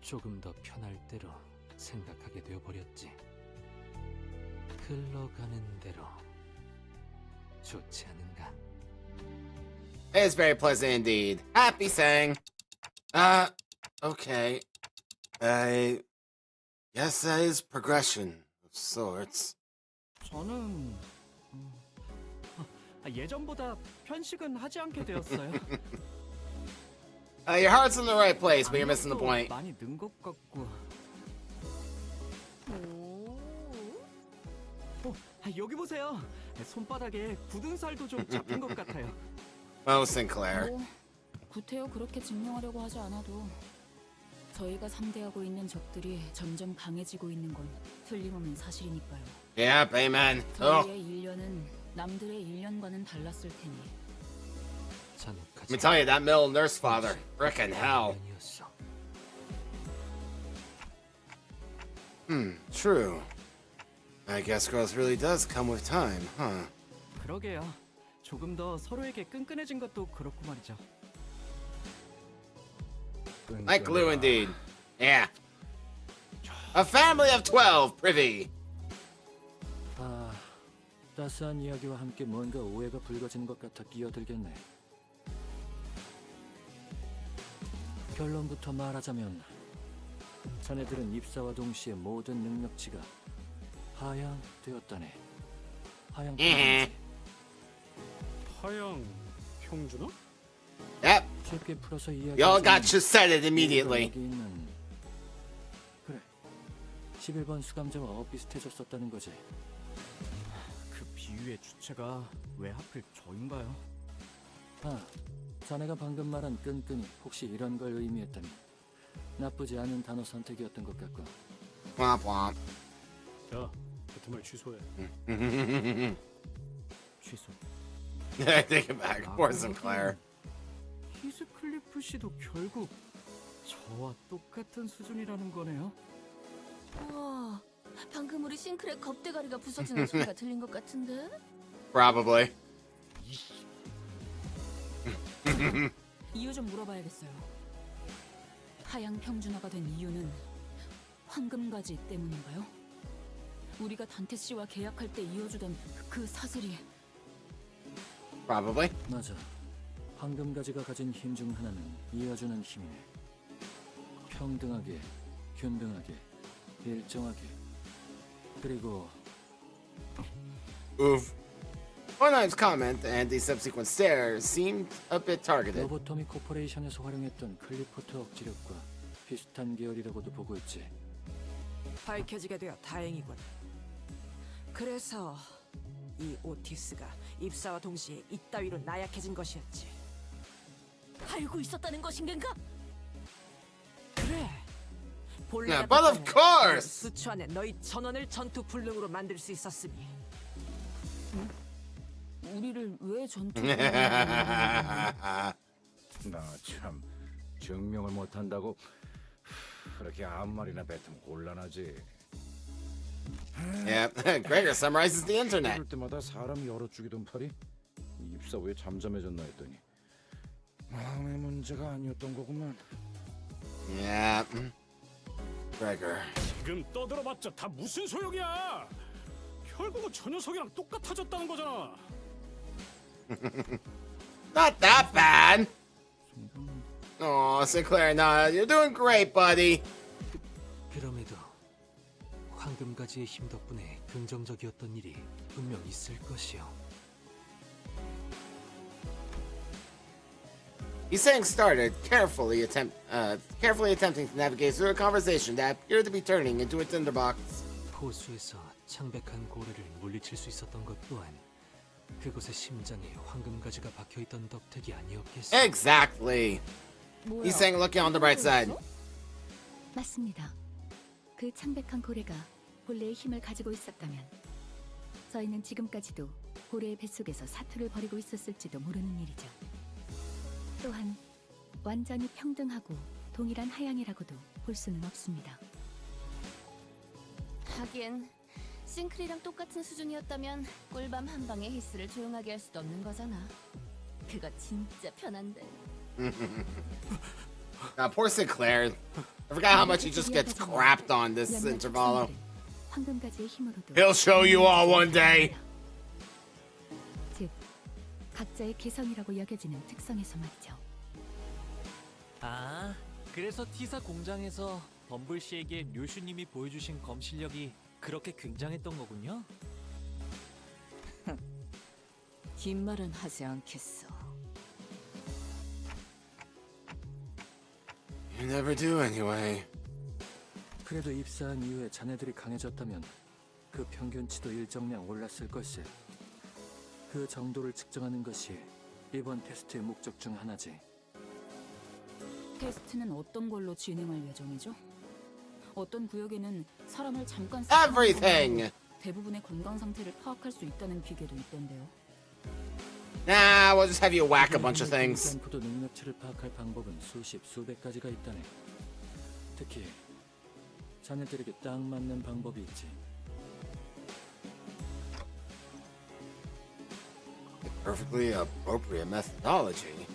조금 더 편할 대로 생각하게 되어버렸지. 흘러가는 대로. 좋지 않은가? It's very pleasant indeed. Happy saying. Okay. I guess that is progression of sorts. 저는 예전보다 편식은 하지 않게 되었어요. Your heart's in the right place, but you're missing the point. 많이 는 것 같고. 여기 보세요. 손바닥에 굳은 살도 좀 잡힌 것 같아요. Oh, Sinclair. 뭐 구태여 그렇게 증명하려고 하지 않아도 저희가 상대하고 있는 적들이 점점 강해지고 있는 건 틀림없는 사실이니까요. Yep, amen. Oh. 저희의 1년은 남들의 1년과는 달랐을 테니. Let me tell you, that middle nurse father, frickin' hell. True. I guess growth really does come with time, huh? 그러게요. 조금 더 서로에게 끈끈해진 것도 그렇고 말이죠. Like glue indeed. Yeah. A family of 12, privy. 아, 따스한 이야기와 함께 뭔가 오해가 불거지는 것 같아 끼어들겠네. 결론부터 말하자면 자네들은 입사와 동시에 모든 능력치가 하향되었다네. 하향. 하향 평준화? Yep. 쉽게 풀어서 이야기. Y'all got you said it immediately. 그래. 11번 수감자와 엇비슷해졌었다는 거지. 그 비유의 주체가 왜 하필 저인가요? 아, 자네가 방금 말한 끈끈이 혹시 이런 걸 의미했다면 나쁘지 않은 단어 선택이었던 것 같고. Womp womp. 자, 그 말 취소해. 취소. Take it back. Poor Sinclair. 히스클리프 씨도 결국 저와 똑같은 수준이라는 거네요. 우와, 방금 우리 싱크의 겁대가리가 부서지는 소리가 들린 것 같은데? Probably. 이유 좀 물어봐야겠어요. 하향 평준화가 된 이유는 황금가지 때문인가요? 우리가 단테 씨와 계약할 때 이어주던 그 사슬이. Probably. 맞아. 황금가지가 가진 힘 중 하나는 이어주는 힘이네. 평등하게, 균등하게, 일정하게. 그리고 Oof. One-Nime's comment and the subsequent stare seemed a bit targeted. 로보토미 코퍼레이션에서 활용했던 클리포트 억지력과 비슷한 계열이라고도 보고 있지. 밝혀지게 되어 다행이군. 그래서 이 오티스가 입사와 동시에 이따위로 나약해진 것이었지. 알고 있었다는 것인가? 그래. 본래 Yeah, but of course. 수초 안에 너희 전원을 전투 불능으로 만들 수 있었으니. 우리를 왜 전투? 나 참 증명을 못한다고 그렇게 아무 말이나 뱉으면 곤란하지. Yeah, Gregor summarizes the internet. 그럴 때마다 사람이 열어주기던 팔이 입사 왜 잠잠해졌나 했더니 마음의 문제가 아니었던 거구만. Yeah. Gregor. 지금 떠들어봤자 다 무슨 소용이야? 결국은 저 녀석이랑 똑같아졌다는 거잖아. Not that bad. Oh, Sinclair, nah, you're doing great, buddy. 그럼에도 황금가지의 힘 덕분에 긍정적이었던 일이 분명 있을 것이요. He's saying started, carefully attempting to navigate through a conversation that appeared to be turning into a tinderbox. 포수에서 창백한 고래를 물리칠 수 있었던 것 또한 그곳의 심장에 황금가지가 박혀있던 덕택이 아니었겠어. Exactly. He's saying looking on the bright side. 맞습니다. 그 창백한 고래가 본래의 힘을 가지고 있었다면 저희는 지금까지도 고래의 뱃속에서 사투를 벌이고 있었을지도 모르는 일이죠. 또한 완전히 평등하고 동일한 하향이라고도 볼 수는 없습니다. 하긴 싱크리랑 똑같은 수준이었다면 꿀밤 한 방에 히스를 조용하게 할 수도 없는 거잖아. 그거 진짜 편한데. Poor Sinclair. I forgot how much he just gets crapped on this intervalo. 황금가지의 힘으로도 He'll show you all one day. 즉 각자의 개성이라고 여겨지는 특성에서 말이죠. 아, 그래서 T사 공장에서 범블씨에게 류슈님이 보여주신 검 실력이 그렇게 굉장했던 거군요? 긴 말은 하지 않겠어. You never do anyway. 그래도 입사한 이후에 자네들이 강해졌다면 그 평균치도 일정량 올랐을 걸세. 그 정도를 측정하는 것이 이번 테스트의 목적 중 하나지. 테스트는 어떤 걸로 진행할 예정이죠? 어떤 구역에는 사람을 잠깐 Everything. 대부분의 건강 상태를 파악할 수 있다는 비계도 있던데요. Nah, we'll just have you whack a bunch of things. 점프도 능력치를 파악할 방법은 수십, 수백 가지가 있다네. 특히 자네들에게 딱 맞는 방법이 있지. Perfectly appropriate methodology.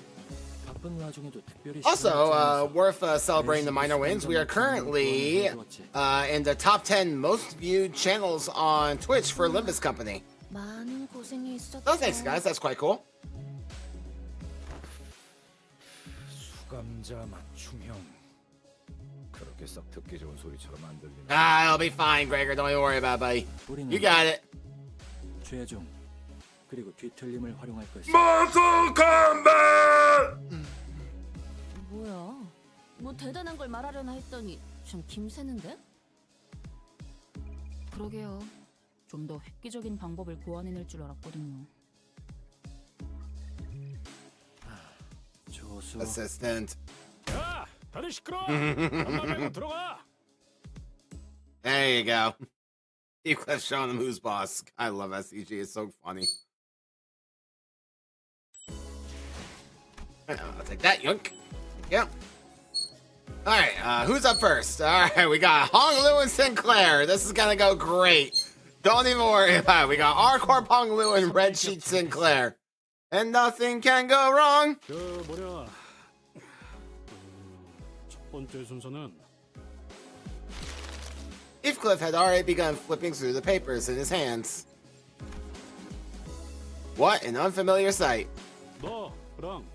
바쁜 와중에도 특별히 Also, worth celebrating the minor wins. We are currently in the top 10 most viewed channels on Twitch for Limbus Company. 많은 고생이 있었어. Oh, thanks, guys. That's quite cool. 수감자 맞춤형. 그렇게 썩 듣기 좋은 소리처럼 안 들리네. Ah, I'll be fine, Gregor. Don't you worry about it, buddy. You got it. 최종 그리고 뒤틀림을 활용할 것이다. Mortal Kombat! 뭐야? 뭐 대단한 걸 말하려나 했더니 좀 김새는데? 그러게요. 좀 더 획기적인 방법을 고안해낼 줄 알았거든요. 조수. Assistant. 야, 다들 시끄러. 엄마 말고 들어가. There you go. Eclipse showing him who's boss. I love SCG. It's so funny. I'll take that, yoink. Yep. All right, who's up first? All right, we got Hong Lu and Sinclair. This is gonna go great. Don't even worry about it. We got R-Corp Hong Lu and Red Sheet Sinclair. And nothing can go wrong. 저 뭐냐? 첫 번째 순서는 Heathcliff had already begun flipping through the papers in his hands. What an unfamiliar sight. 너랑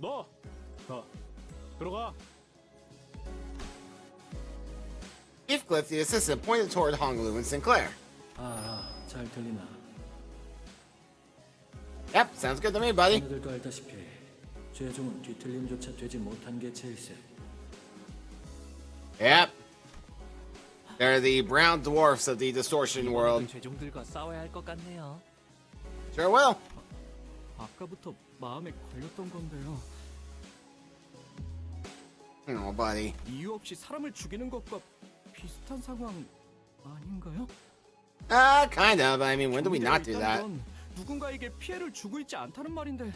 너 가. 들어가. Heathcliff, the assistant, pointed toward Hong Lu and Sinclair. 잘 들리나? Yep, sounds good to me, buddy. 자네들도 알다시피 최종은 뒤틀림조차 되지 못한 게 제일세. Yep. They're the brown dwarfs of the distortion world. 최종들과 싸워야 할 것 같네요. Sure will. 아까부터 마음에 걸렸던 건데요. Oh, buddy. 이유 없이 사람을 죽이는 것과 비슷한 상황 아닌가요? Kind of. I mean, when do we not do that? 건 누군가에게 피해를 주고 있지 않다는 말인데.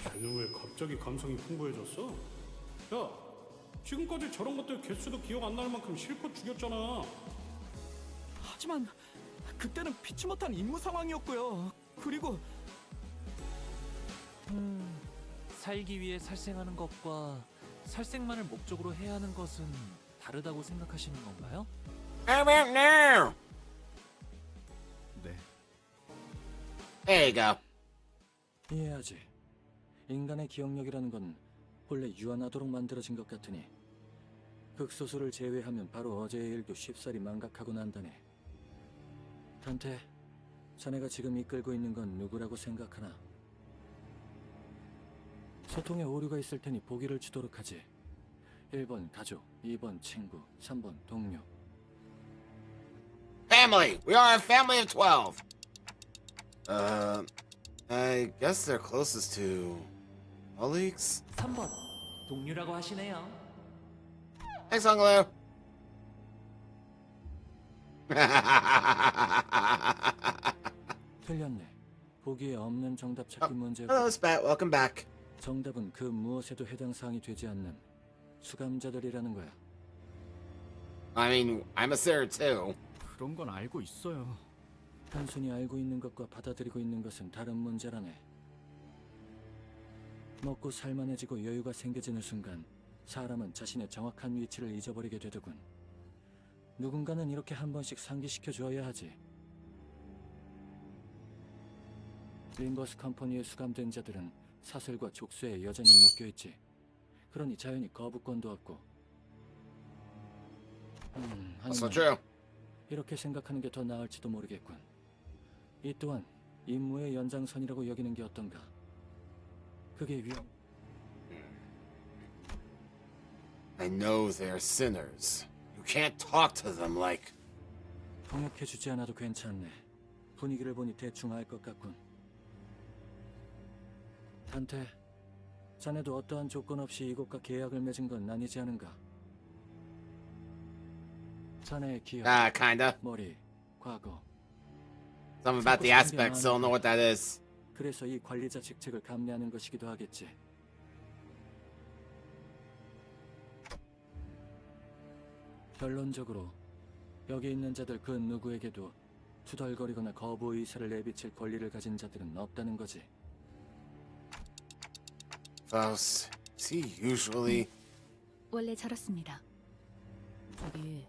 쟤는 왜 갑자기 감성이 풍부해졌어? 야, 지금까지 저런 것들 개수도 기억 안 날 만큼 실컷 죽였잖아. 하지만 그때는 피치 못한 임무 상황이었고요. 그리고 살기 위해 살생하는 것과 살생만을 목적으로 해야 하는 것은 다르다고 생각하시는 건가요? How about now? 네. There you go. 이해하지. 인간의 기억력이라는 건 본래 유한하도록 만들어진 것 같으니 극소수를 제외하면 바로 어제의 일도 쉽사리 망각하고 난다네. 단테, 자네가 지금 이끌고 있는 건 누구라고 생각하나? 소통에 오류가 있을 테니 보기를 주도록 하지. 1번 가족, 2번 친구, 3번 동료. Family. We are a family of 12. I guess they're closest to colleagues. 3번 동료라고 하시네요. Thanks, Hong Lu. 틀렸네. 보기에 없는 정답 찾기 문제고. Hello, Spat. Welcome back. 정답은 그 무엇에도 해당 사항이 되지 않는 수감자들이라는 거야. I mean, I'm a sir too. 그런 건 알고 있어요. 단순히 알고 있는 것과 받아들이고 있는 것은 다른 문제라네. 먹고 살만해지고 여유가 생겨지는 순간 사람은 자신의 정확한 위치를 잊어버리게 되더군. 누군가는 이렇게 한 번씩 상기시켜 줘야 하지. 림버스 컴퍼니에 수감된 자들은 사슬과 족쇄에 여전히 묶여 있지. 그러니 자연히 거부권도 없고. That's so 하지만 true. 이렇게 생각하는 게 더 나을지도 모르겠군. 이 또한 임무의 연장선이라고 여기는 게 어떤가. 그게 위험. I know they're sinners. You can't talk to them like. 통역해주지 않아도 괜찮네. 분위기를 보니 대충 알 것 같군. 단테, 자네도 어떠한 조건 없이 이곳과 계약을 맺은 건 아니지 않은가? 자네의 기억, Kinda. 머리, 과거. Something about the aspects, don't know what that is. 그래서 이 관리자 직책을 감내하는 것이기도 하겠지. 결론적으로 여기 있는 자들 그 누구에게도 투덜거리거나 거부 의사를 내비칠 권리를 가진 자들은 없다는 거지. Faust, is he usually? 원래 저렇습니다. 저기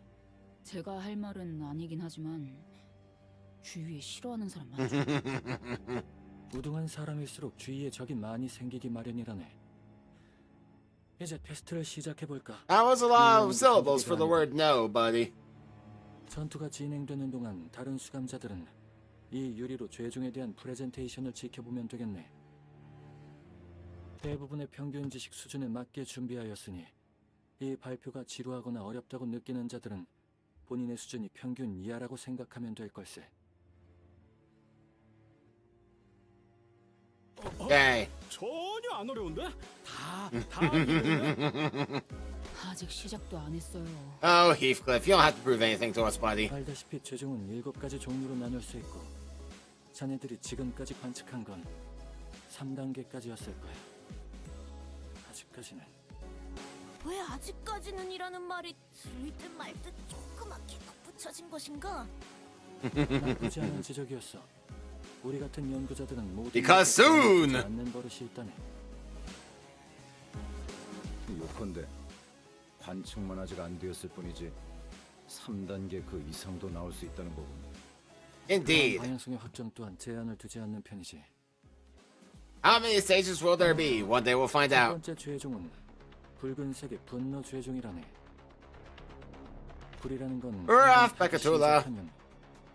제가 할 말은 아니긴 하지만 주위에 싫어하는 사람 많죠. 우등한 사람일수록 주위에 적이 많이 생기기 마련이라네. 이제 테스트를 시작해볼까? That was a lot of syllables for the word no, buddy. 전투가 진행되는 동안 다른 수감자들은 이 유리로 죄종에 대한 프레젠테이션을 지켜보면 되겠네. 대부분의 평균 지식 수준에 맞게 준비하였으니 이 발표가 지루하거나 어렵다고 느끼는 자들은 본인의 수준이 평균 이하라고 생각하면 될 걸세. Okay. 전혀 안 어려운데? 다 이해했네? 아직 시작도 안 했어요. Oh, Heathcliff, you don't have to prove anything to us, buddy. 알다시피 죄종은 7가지 종류로 나눌 수 있고 자네들이 지금까지 관측한 건 3단계까지였을 거야. 아직까지는. 왜 아직까지는이라는 말이 들릴 듯 말 듯 조그맣게 덧붙여진 것인가? 나쁘지 않은 지적이었어. 우리 같은 연구자들은 모두 Because soon! 않는 버릇이 있다네. 요컨대 관측만 아직 안 되었을 뿐이지 3단계 그 이상도 나올 수 있다는 거군. Indeed. 방향성의 확정 또한 제한을 두지 않는 편이지. How many stages will there be? One day we'll find 첫 out. 번째 죄종은 붉은색의 분노 죄종이라네. 불이라는 건 Ralph Becatula.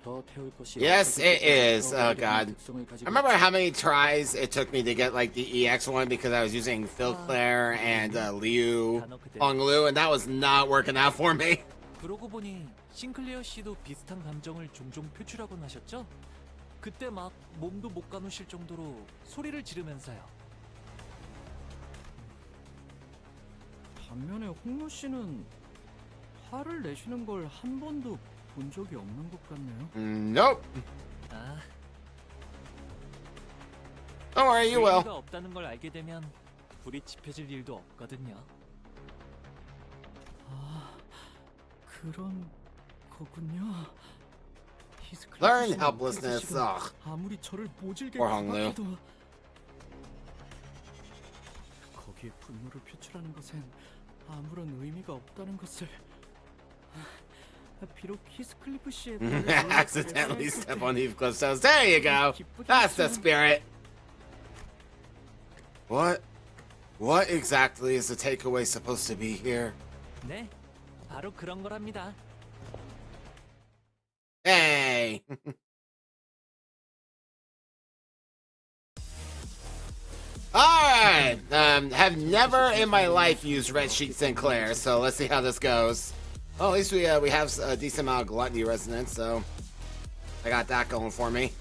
더 태울 것이 Yes, it is. Oh, God. I remember how many tries it took me to get, like, the EX one because I was using Phil Claire and Liu Honglu, and that was not working out for me. 그러고 보니 싱클리어 씨도 비슷한 감정을 종종 표출하곤 하셨죠? 그때 막 몸도 못 가누실 정도로 소리를 지르면서요. 반면에 홍로 씨는 화를 내시는 걸 한 번도 본 적이 없는 것 같네요. Nope. 아, Don't worry, you will. 의미가 없다는 걸 알게 되면 불이 지펴질 일도 없거든요. 아, 그런 거군요. Learn helplessness. Ugh. 아무리 저를 모질게 Poor Honglu. 해도 거기에 분노를 표출하는 것엔 아무런 의미가 없다는 것을 비록 히스클리프 씨의 Accidentally step on Heathcliff's toes. There you go. That's the spirit. What exactly is the takeaway supposed to be here? 네, 바로 그런 거랍니다. Hey. Alright. Have never in my life used Red Sheet Sinclair, so let's see how this goes. Well, at least we have a decent amount of gluttony resonance, so I got that going for me.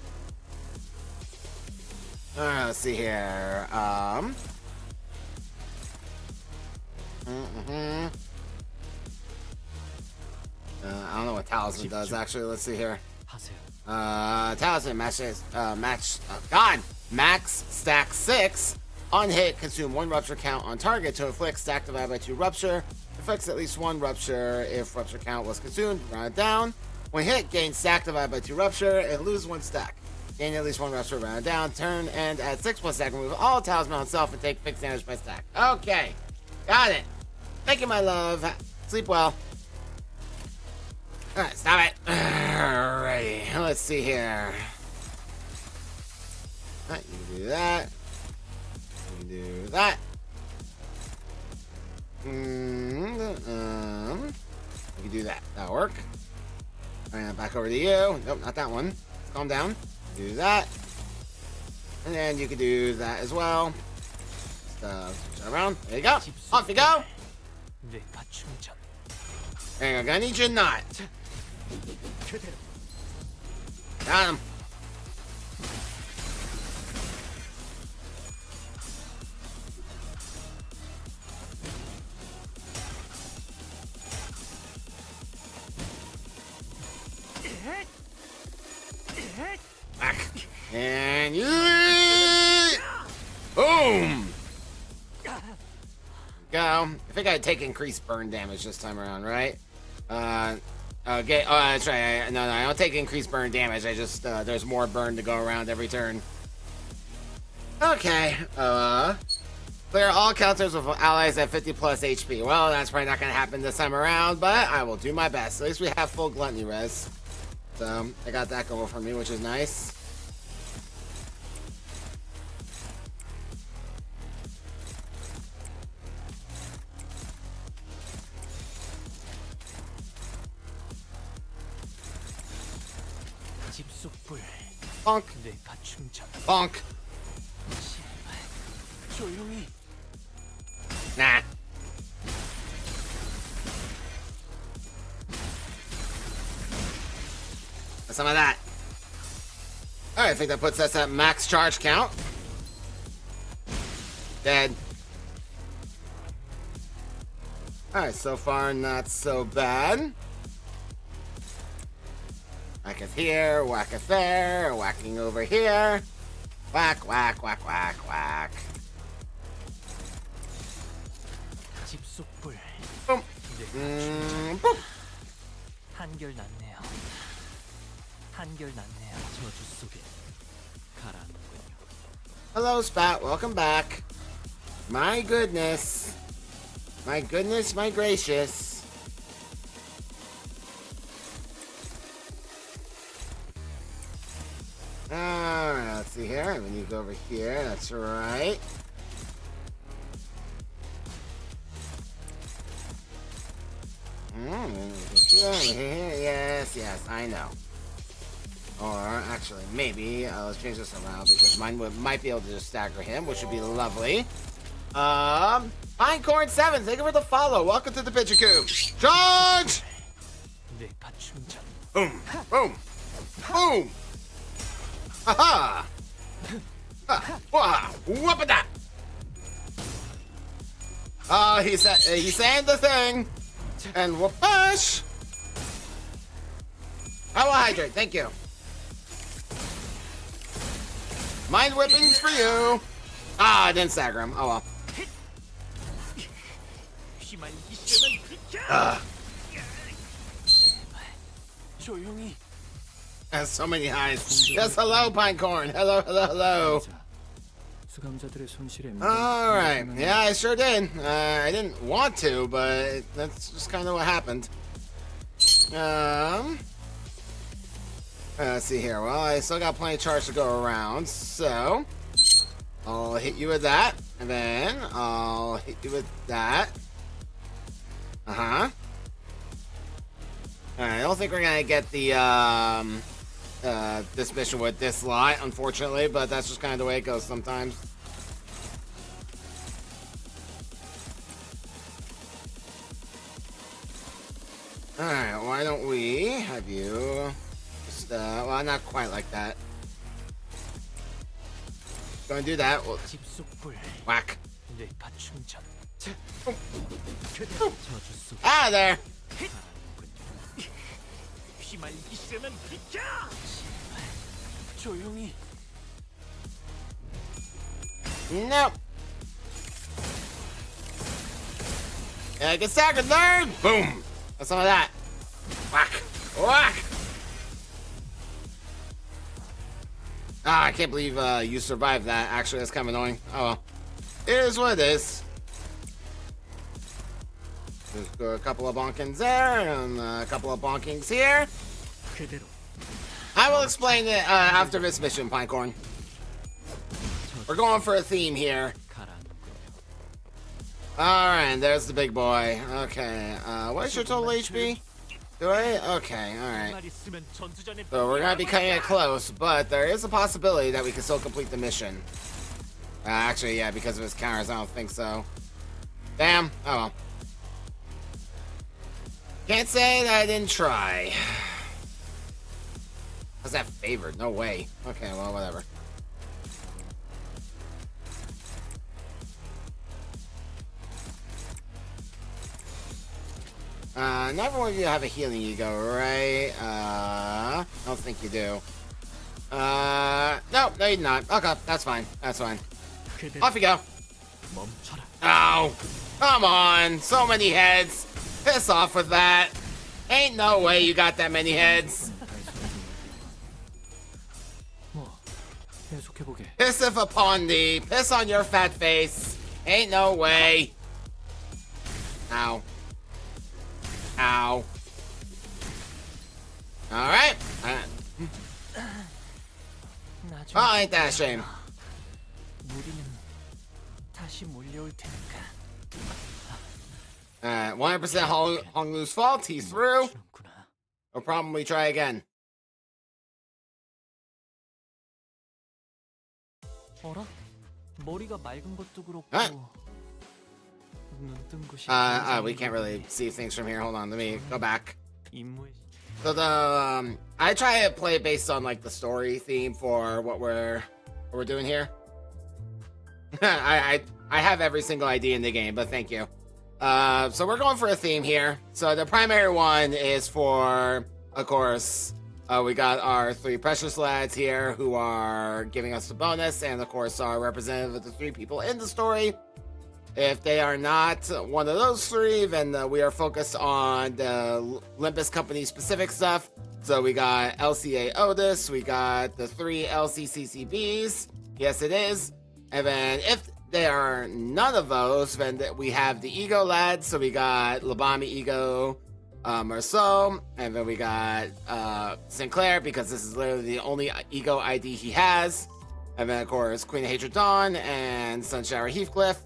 Alright, let's see here. I don't know what Talisman does, actually. Let's see here. Talisman matches, max stack 6. On hit, consume 1 rupture count on target to inflict stack divided by 2 rupture. Inflicts at least 1 rupture if rupture count was consumed. Round it down. When hit, gain stack divided by 2 rupture and lose 1 stack. Gain at least 1 rupture, round it down. Turn and add 6 plus stack. Remove all talisman on self and take fixed damage by stack. Okay. Got it. Thank you, my love. Sleep well. Alright, stop it. Alrighty. Let's see here. do that. You can do that. You can do that. That'll work. Alright, back over to you. Nope, not that one. Calm down. Do that. And then you can do that as well. Switch around. There you go. Off you go. There you go. Gonna need you not. Got him. Back. And you. Boom. Go. I think I take increased burn damage this time around, right? Okay. Oh, that's right. No, I don't take increased burn damage. I just there's more burn to go around every turn. Okay. Clear all counters with allies at 50 plus HP. Well, that's probably not gonna happen this time around, but I will do my best. At least we have full gluttony res, so I got that going for me, which is nice. Bonk. Bonk. Nah. Some of that. Alright, I think that puts us at max charge count. Dead. Alright, so far not so bad. Whacketh here, whacketh there, whacking over here. Whack, whack, whack, whack, whack. Boom. Boom. Hello, Spat. Welcome back. My goodness. My goodness, my gracious. Alright, let's see here. We need to go over here. That's right. Yes, yes, I know. Or actually, maybe let's change this around because mine might be able to just stagger him, which would be lovely. Pinecorn 7, thank you for the follow. Welcome to the Picture Coop. Charge! Boom, boom, boom. Aha! Whoop that! Oh, he's saying the thing. And whoopish! I will hydrate, thank you. Mind whippings for you. Ah, I didn't stagger him. Oh well. Has so many highs. Yes, hello, Pinecorn. Hello, hello, hello. Alright, yeah, I sure did. I didn't want to, but that's just kind of what happened. Let's see here. Well, I still got plenty of charge to go around, so I'll hit you with that, and then I'll hit you with that. Alright, I don't think we're gonna get the this mission with this lot, unfortunately, but that's just kind of the way it goes sometimes. Alright, why don't we have you just, well, not quite like that. Go and do that. We'll... Whack. Ah, there. Nope. Yeah, get staggered, learn! Boom! That's some of that. Whack! Whack! Ah, I can't believe you survived that. Actually, that's kind of annoying. Oh well. It is what it is. Just go a couple of bonkings there, and a couple of bonkings here. I will explain it after this mission, Pinecorn. We're going for a theme here. Alright, there's the big boy. Okay, what's your total HP? Do I? Okay, alright. So we're gonna be cutting it close, but there is a possibility that we can still complete the mission. Actually, yeah, because of his counters, I don't think so. Damn. Oh well. Can't say that I didn't try. How's that favored? No way. Okay, well, whatever. Not everyone of you have a healing ego, right? I don't think you do. No, you do not. Okay, that's fine. That's fine. Off you go. Oh, come on. So many heads. Piss off with that. Ain't no way you got that many heads. Pisseth upon thee. Piss on your fat face. Ain't no way. Ow. Ow. Alright. Oh, ain't that a shame. 100% Honglu's fault. He's through. We'll probably try again. 어라? 머리가 맑은 것도 그렇고 눈뜬 곳이 we can't really see things from here. Hold on, let me go back. 임무의 So the I try to play based on like the story theme for what we're doing here. I have every single idea in the game, but thank you. So we're going for a theme here. So the primary one is for, of course, we got our 3 precious lads here who are giving us the bonus, and of course our representative of the 3 people in the story. If they are not one of those 3, then we are focused on the Limbus company specific stuff. So we got LCA Otis, we got the 3 LCCCBs. Yes, it is. And then if they are none of those, then we have the Ego lads. So we got Labami Ego, Marceau, and then we got Sinclair, because this is literally the only Ego ID he has. And then of course Queen of Hatred Dawn and Sunshower Heathcliff.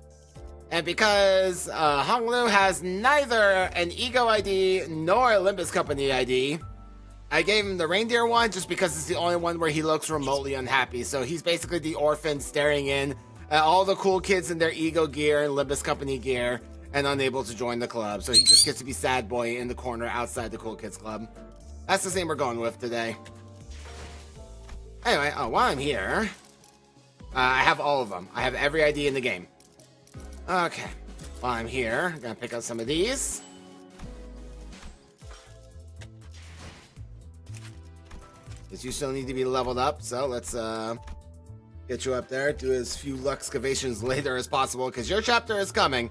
And because Honglu has neither an Ego ID nor a Limbus Company ID, I gave him the reindeer one just because it's the only one where he looks remotely unhappy. So he's basically the orphan staring in at all the cool kids in their Ego gear and Limbus Company gear and unable to join the club. So he just gets to be sad boy in the corner outside the cool kids club. That's the same we're going with today. Anyway, while I'm here, I have all of them. I have every ID in the game. Okay, while I'm here, I'm gonna pick up some of these. Because you still need to be leveled up, so let's get you up there. Do as few excavations later as possible, because your chapter is coming.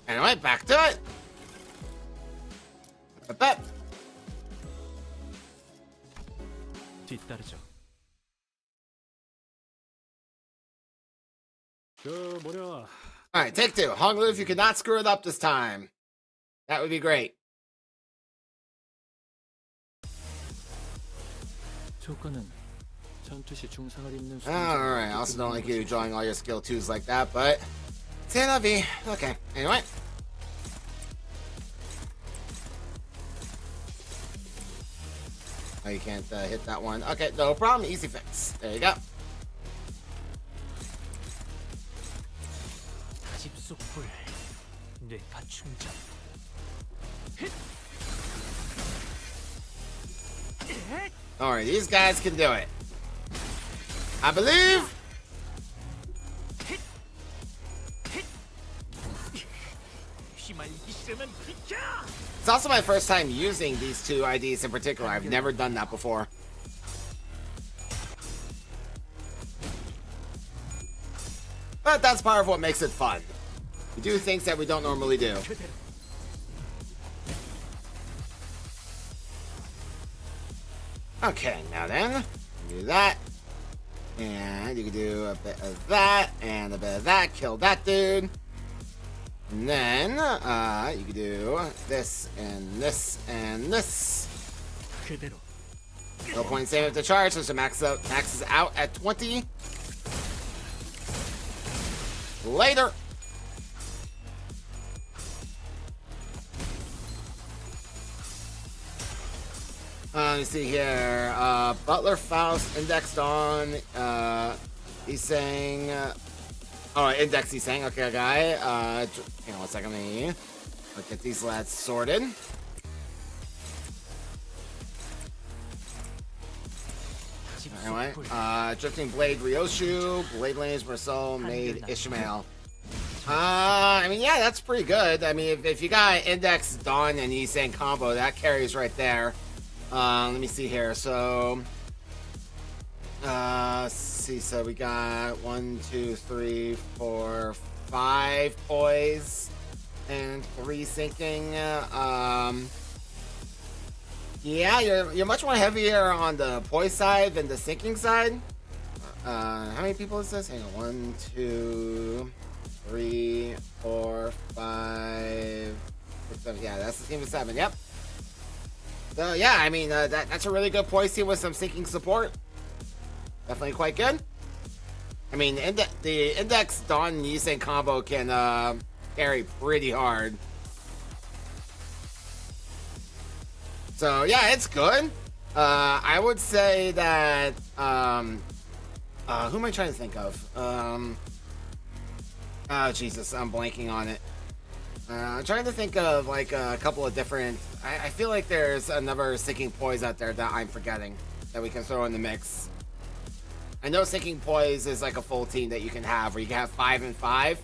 Anyway, back to it. 뒤따르죠. Alright, take 2. Honglu, if you could not screw it up this time, that would be great. 조건은 전투 시 중상을 입는 Alright, I also don't like you drawing all your skill 2s like that, but c'est la vie. Okay, anyway. Oh, you can't hit that one. Okay, no problem. Easy fix. There you go. 집속불 뇌파 충전 Alright, these guys can do it. I believe. It's also my first time using these 2 IDs in particular. I've never done that before. But that's part of what makes it fun. We do things that we don't normally do. Okay, now then, do that. And you can do a bit of that and a bit of that. Kill that dude. And then you can do this and this and this. No point saving to charge, so maxes out at 20. Later. Let me see here. Butler Faust indexed on. He's saying. Oh, index he's saying. Okay, guy. Hang on 1 second. Let me get these lads sorted. Anyway, Drifting Blade Ryoshu, Blade Lanes Marcel made Ishmael. I mean, yeah, that's pretty good. I mean, if you got Index Dawn and Yi saying combo, that carries right there. Let me see here. So, let's see. So we got 1, 2, 3, 4, 5 poise and 3 sinking. Yeah, you're much more heavier on the poise side than the sinking side. How many people is this? Hang on. 1, 2, 3, 4, 5, 6, 7. Yeah, that's the team of 7. Yep. So yeah, I mean that's a really good poise team with some sinking support. Definitely quite good. I mean, the Index Dawn Yiseng combo can carry pretty hard. So yeah, it's good. I would say that who am I trying to think of? Oh Jesus, I'm blanking on it. I'm trying to think of like a couple of different. I feel like there's another sinking poise out there that I'm forgetting that we can throw in the mix. I know sinking poise is like a full team that you can have, where you can have 5 and 5,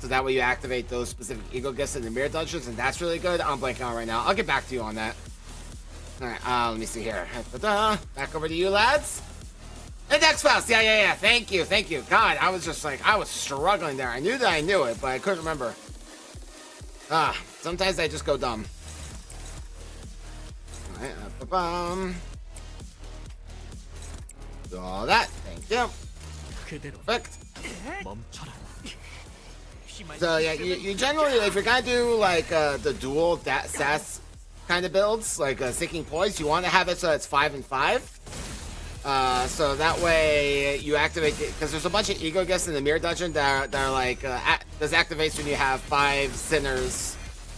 so that way you activate those specific ego gifts in the mirror dungeons, and that's really good. I'm blanking on right now. I'll get back to you on that. All right, let me see here. Back over to you, lads. Index Faust. Yeah. Thank you. God, I was just like, I was struggling there. I knew that I knew it, but I couldn't remember. Sometimes I just go dumb. All right, do all that. Thank you. Perfect. So yeah, you generally, if you're gonna do like the dual stats kind of builds, like sinking poise, you want to have it so it's 5 and 5. So that way you activate it, because there's a bunch of ego gifts in the mirror dungeon that are like this activates when you have 5 sinners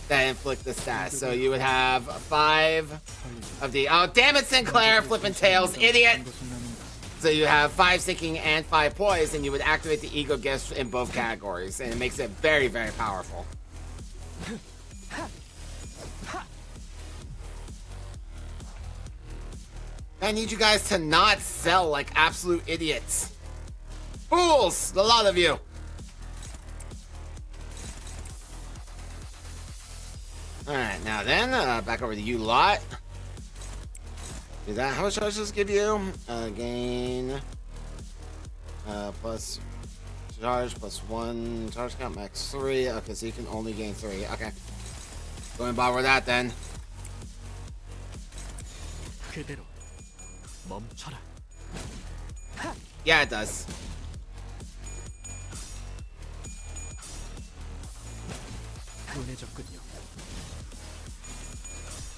that inflict the stat. So you would have 5 of the damn it, Sinclair, flipping tails, idiot. So you have 5 sinking and 5 poise, and you would activate the ego gifts in both categories, and it makes it very, very powerful. I need you guys to not sell like absolute idiots. Fools! A lot of you. Alright, now then, back over to you lot. Do that. How much should I just give you? Gain. Plus charge, plus 1. Charge count, max 3. Okay, so you can only gain 3. Okay. Go and borrow that then. Yeah, it does.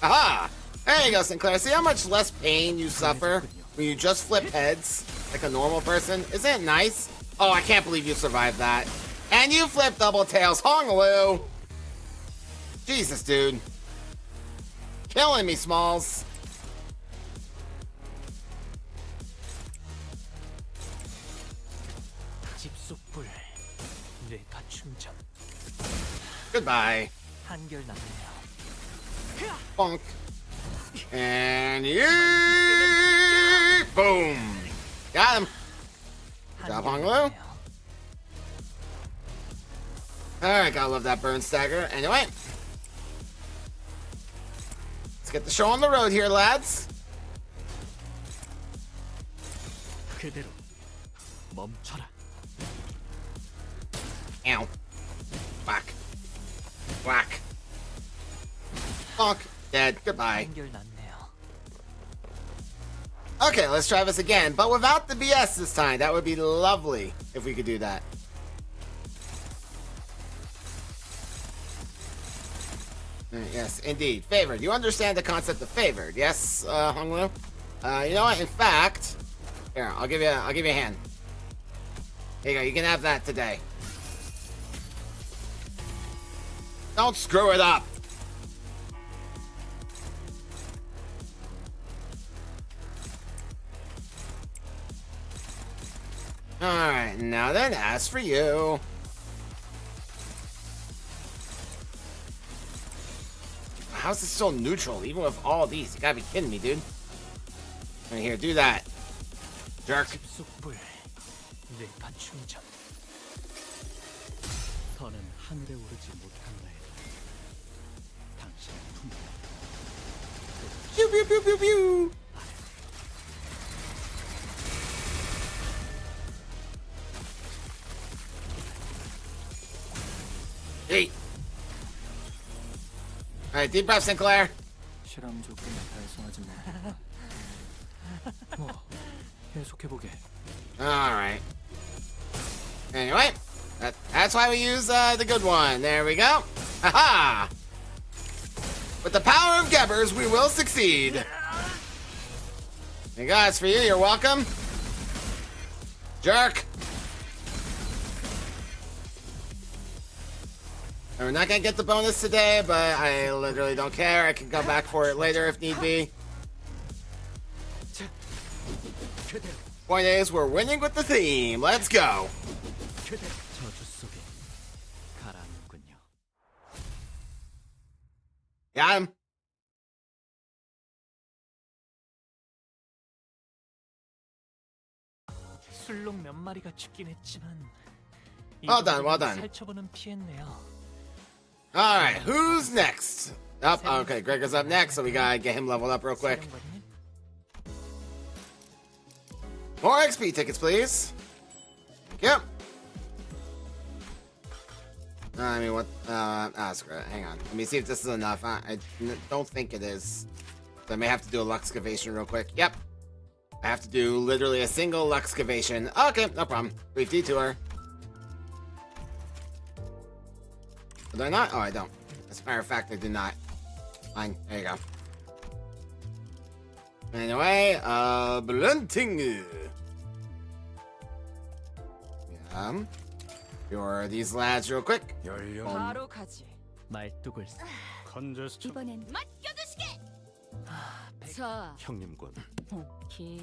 Aha! There you go, Sinclair. See how much less pain you suffer when you just flip heads like a normal person? Isn't it nice? Oh, I can't believe you survived that. And you flip double tails. Hongaloo! Jesus, dude. Killing me, Smalls. Goodbye. Bonk. And boom. Got him. Good job, Hongaloo. Alright, gotta love that burn stagger. Anyway. Let's get the show on the road here, lads. Ow. Whack. Whack. Bonk. Dead. Goodbye. Okay, let's try this again, but without the BS this time. That would be lovely if we could do that. Yes, indeed. Favored. You understand the concept of favored, yes, Hongaloo? You know what? In fact, here, I'll give you a hand. Here you go. You can have that today. Don't screw it up. Alright, now then, as for you. How's this still neutral, even with all these? You gotta be kidding me, dude. Right here, do that. Jerk. 선은 하늘에 오르지 못한다. 당신의 품. Pew pew pew pew pew. Hey. Alright, deep breath, Sinclair. 실험 조건을 달성하지 뭐. 계속해보게. Alright. Anyway, that's why we use the good one. There we go. Haha! With the power of Gebbers, we will succeed. Hey guys, for you, you're welcome. Jerk. And we're not gonna get the bonus today, but I literally don't care. I can come back for it later if need be. Point is, we're winning with the theme. Let's go. 저주 속에 가라앉군요. Got him. 술록 몇 마리가 죽긴 했지만 Well done, well done. 살처분은 피했네요. Alright, who's next? Up, okay, Gregor's up next, so we gotta get him leveled up real quick. More XP tickets, please. Yep. I mean, what? Screw it. Hang on. Let me see if this is enough. I don't think it is. So I may have to do a Luxcavation real quick. Yep. I have to do literally a single Luxcavation. Okay, no problem. Brief detour. Do I not? Oh, I don't. As a matter of fact, I do not. Fine. There you go. Anyway, blunting. Yeah. Your these lads real quick. 바로 가지. 말뚝을 컨제스처. 이번엔 맡겨두시게. 자, 형님권.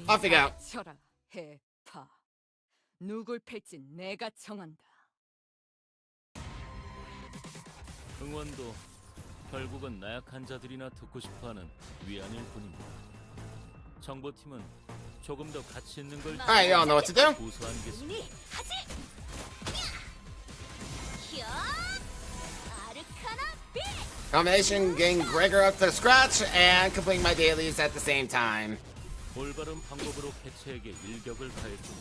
Off you go. 쳐라, 해파. 누굴 팰지 내가 정한다. 응원도 결국은 나약한 자들이나 듣고 싶어하는 위안일 뿐입니다. 정보팀은 조금 더 가치 있는 걸 Alright, y'all know what to do. 고소한 게 하지. 야! 아르카나 빛. Combination getting Gregor up to scratch and completing my dailies at the same time. 올바른 방법으로 개체에게 일격을 가할 뿐.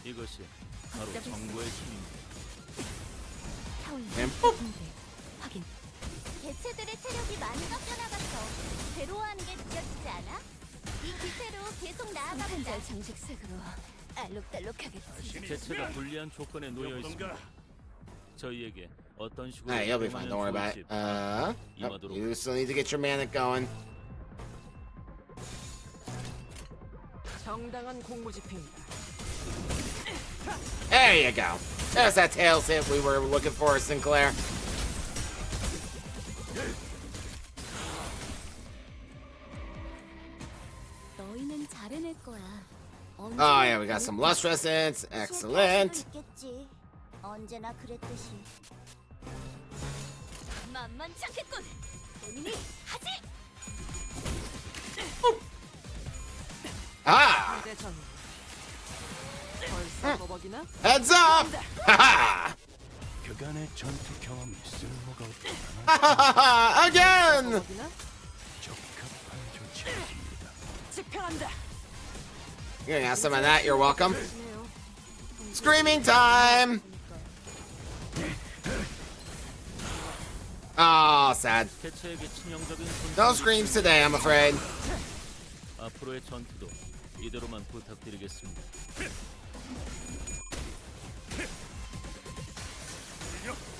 이것이 바로 정보의 힘입니다. And boop. 확인. 개체들의 체력이 많이 깎여나갔어. 괴로워하는 게 느껴지지 않아? 이 기세로 계속 나아가보자. 장식색으로 알록달록하겠지. 개체가 불리한 조건에 놓여 있습니다. 저희에게 어떤 식으로 Alright, you'll be fine. Don't worry about it. Nope, you still need to get your mana going. 정당한 공무 집행이다. There you go. There's that tails hit we were looking for, Sinclair. 너희는 잘해낼 거야. Oh yeah, we got some lust resistance. Excellent. 언제나 그랬듯이. 만만찮겠군. 본인이 하지. Ah! 대전. 벌써 버벅이나? Heads up! Haha! 그간의 전투 경험이 쓸모가 없다. Hahaha! Again! 버벅이나? 적합한 조치입니다. 집행한다. You're gonna have some of that, you're welcome. Screaming time! Oh, sad. 개체에게 치명적인 No screams today, I'm afraid. 앞으로의 전투도 이대로만 부탁드리겠습니다.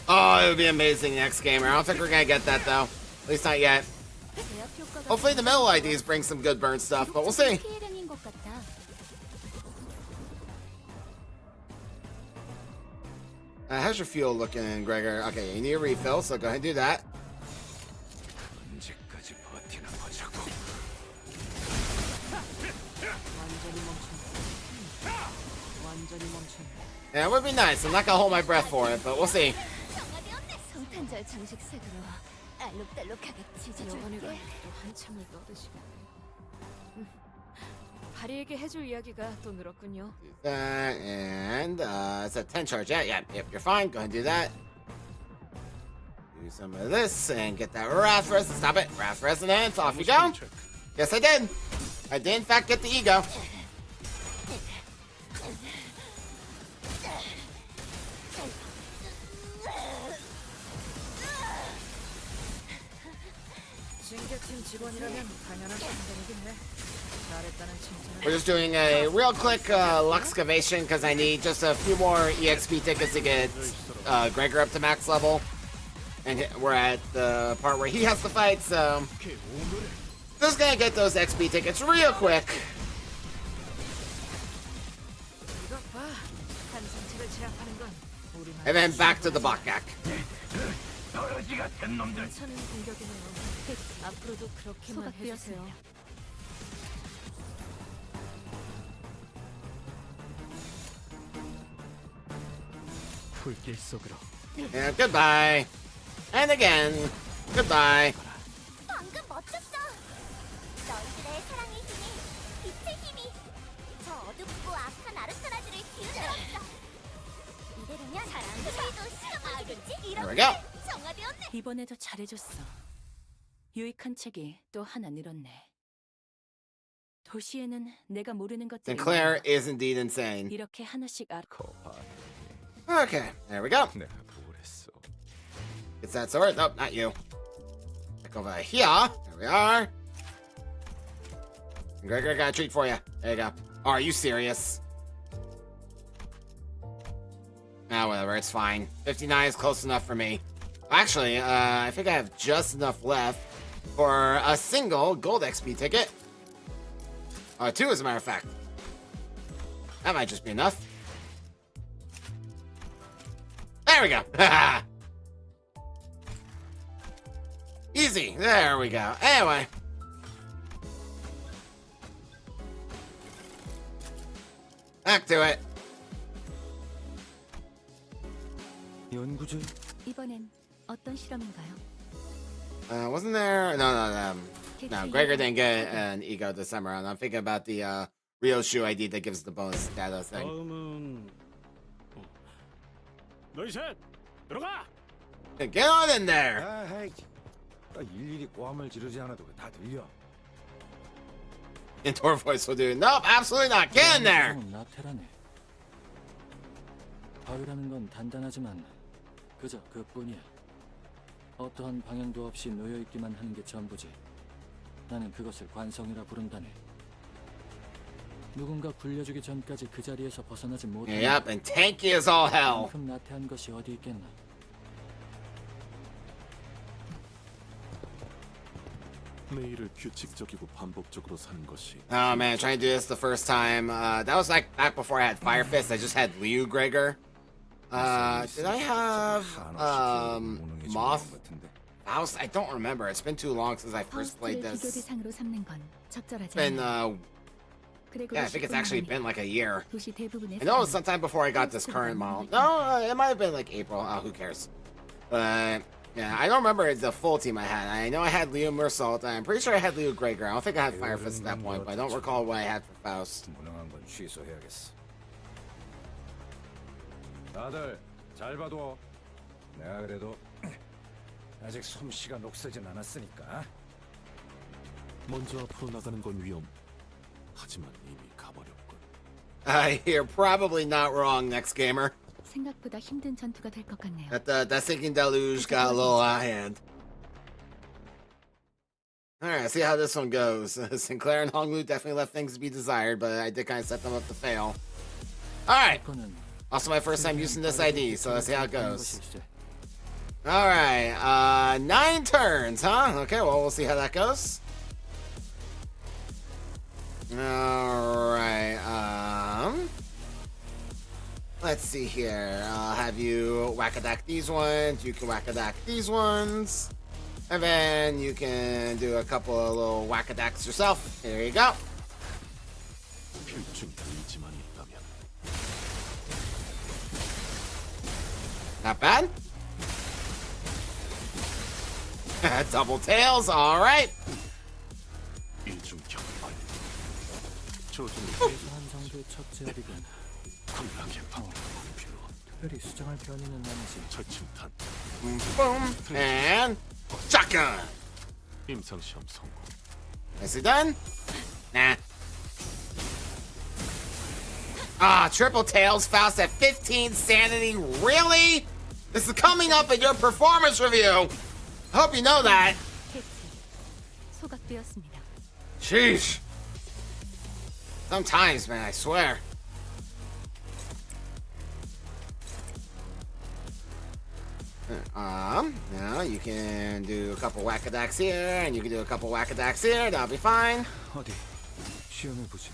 Oh, it would be amazing next game. I don't think we're gonna get that though. At least not yet. Hopefully the middle IDs bring some good burn stuff, but we'll see. 피해량인 것 같다. How's your fuel looking, Gregor? Okay, you need a refill, so go ahead and do that. 언제까지 버티나 보자고. Yeah, it would be nice. I'm not gonna hold my breath for it, but we'll see. 성탄절 장식색으로 알록달록하게 여건이가 찢어줄게. 또 한참을 떠드시겠네. 바리에게 해줄 이야기가 또 늘었군요. And it's a 10 charge. Yeah, you're fine. Go ahead and do that. Do some of this and get that Wrath Resonance. Stop it. Wrath Resonance. Off you go. Yes, I did. I did, in fact, get the ego. 징계팀 직원이라면 당연한 판단이긴 해. 잘했다는 칭찬을. We're just doing a real quick Luxcavation because I need just a few more EXP tickets to get Gregor up to max level. And we're at the part where he has to fight, so just gonna get those XP tickets real quick. 이것 봐. 한 상체를 제압하는 건 우리만. And then back to the Bokgak. 괜찮은 공격이네요. 앞으로도 그렇게만 해주세요. 불길 속으로. Yeah, goodbye. And again, goodbye. 방금 멋졌어. 너희들의 사랑의 힘이, 빛의 힘이 저 어둡고 악한 아르카나들을 기울였어. 이대로면 사람들도 싫어하겠지? There we go. 정화되었네. 이번에도 잘해줬어. 유익한 책이 또 하나 늘었네. 도시에는 내가 모르는 것들이 Sinclair 많아. is indeed insane. 이렇게 하나씩 Okay, there we go. 내가 보랬어. It's that sword. Nope, not you. Back over here. There we are. Gregor, I got a treat for you. There you go. Oh, are you serious? Ah, whatever. It's fine. 59 is close enough for me. Actually, I think I have just enough left for a single gold XP ticket. 2, as a matter of fact. That might just be enough. There we go. Easy. There we go. Anyway. Back to it. 연구제? 이번엔 어떤 실험인가요? Wasn't there? No. Gregor didn't get an ego this time around. I'm thinking about the Rio Shoe ID that gives the bonus data thing. 다음은 너희 셋 들어가. Get on in there. 아이, 일일이 고함을 지르지 않아도 다 들려. Indoor voice will do. Nope, absolutely not. Get in there. 나태라네. 바위라는 건 단단하지만 그저 그뿐이야. 어떠한 방향도 없이 놓여 있기만 하는 게 전부지. 나는 그것을 관성이라 부른다네. 누군가 굴려주기 전까지 그 자리에서 벗어나지 못하는. Yep, and tanky as all hell. 그만큼 나태한 것이 어디 있겠나. 매일을 규칙적이고 반복적으로 사는 것이 Oh man, trying to do this the first time. That was like back before I had Fire Fist. I just had Liu Gregor. Did I have Moth? Faust? I don't remember. It's been too long since I first played 비교 this. 대상으로 삼는 건 적절하지 Been 않아. yeah, I think it's actually been like a year. 도시 대부분의 I know it was sometime before I got this current model. No, it might have been like April. Oh, who cares? Yeah, I don't remember the full team I had. I know I had Leo Mersault. I'm pretty sure I had Leo Gregor. I don't think I had Fire Fist at that point, but I don't recall what I had for Faust. 무능한 건 취소해야겠어. 다들 잘 봐둬. 내가 그래도 아직 솜씨가 녹슬진 않았으니까. 먼저 앞으로 나가는 건 위험. 하지만 이미 가버렸군. You're probably not wrong, next gamer. 생각보다 힘든 전투가 될 것 같네요. That sinking deluge got a little out of hand. Alright, see how this one goes. Sinclair and Honglu definitely left things to be desired, but I did kind of set them up to fail. Alright. Also my first time using this ID, so let's see how it goes. All right. 9 turns, huh? Okay, well, we'll see how that goes. All right. Let's see here. I'll have you whack-a-dack these ones. You can whack-a-dack these ones. And then you can do a couple of little whack-a-dacks yourself. There you go. 필중 의지만 있다면 Not bad. Double tails, all right. 이중 격발 조준이 최소한 정도의 첫 제압이군. 굴락의 방어 목표 특별히 수정할 변이는 아니지. 철침탄 Boom. And shotgun. 임상시험 성공. Is it done? Nah. Ah, triple tails, Faust at 15 sanity. Really? This is coming up in your performance review. I hope you know that. 캐치. 소각되었습니다. Sheesh. Sometimes, man, I swear. Now you can do a couple whack-a-dacks here, and you can do a couple whack-a-dacks here. That'll be fine. 어디 시험해 보지.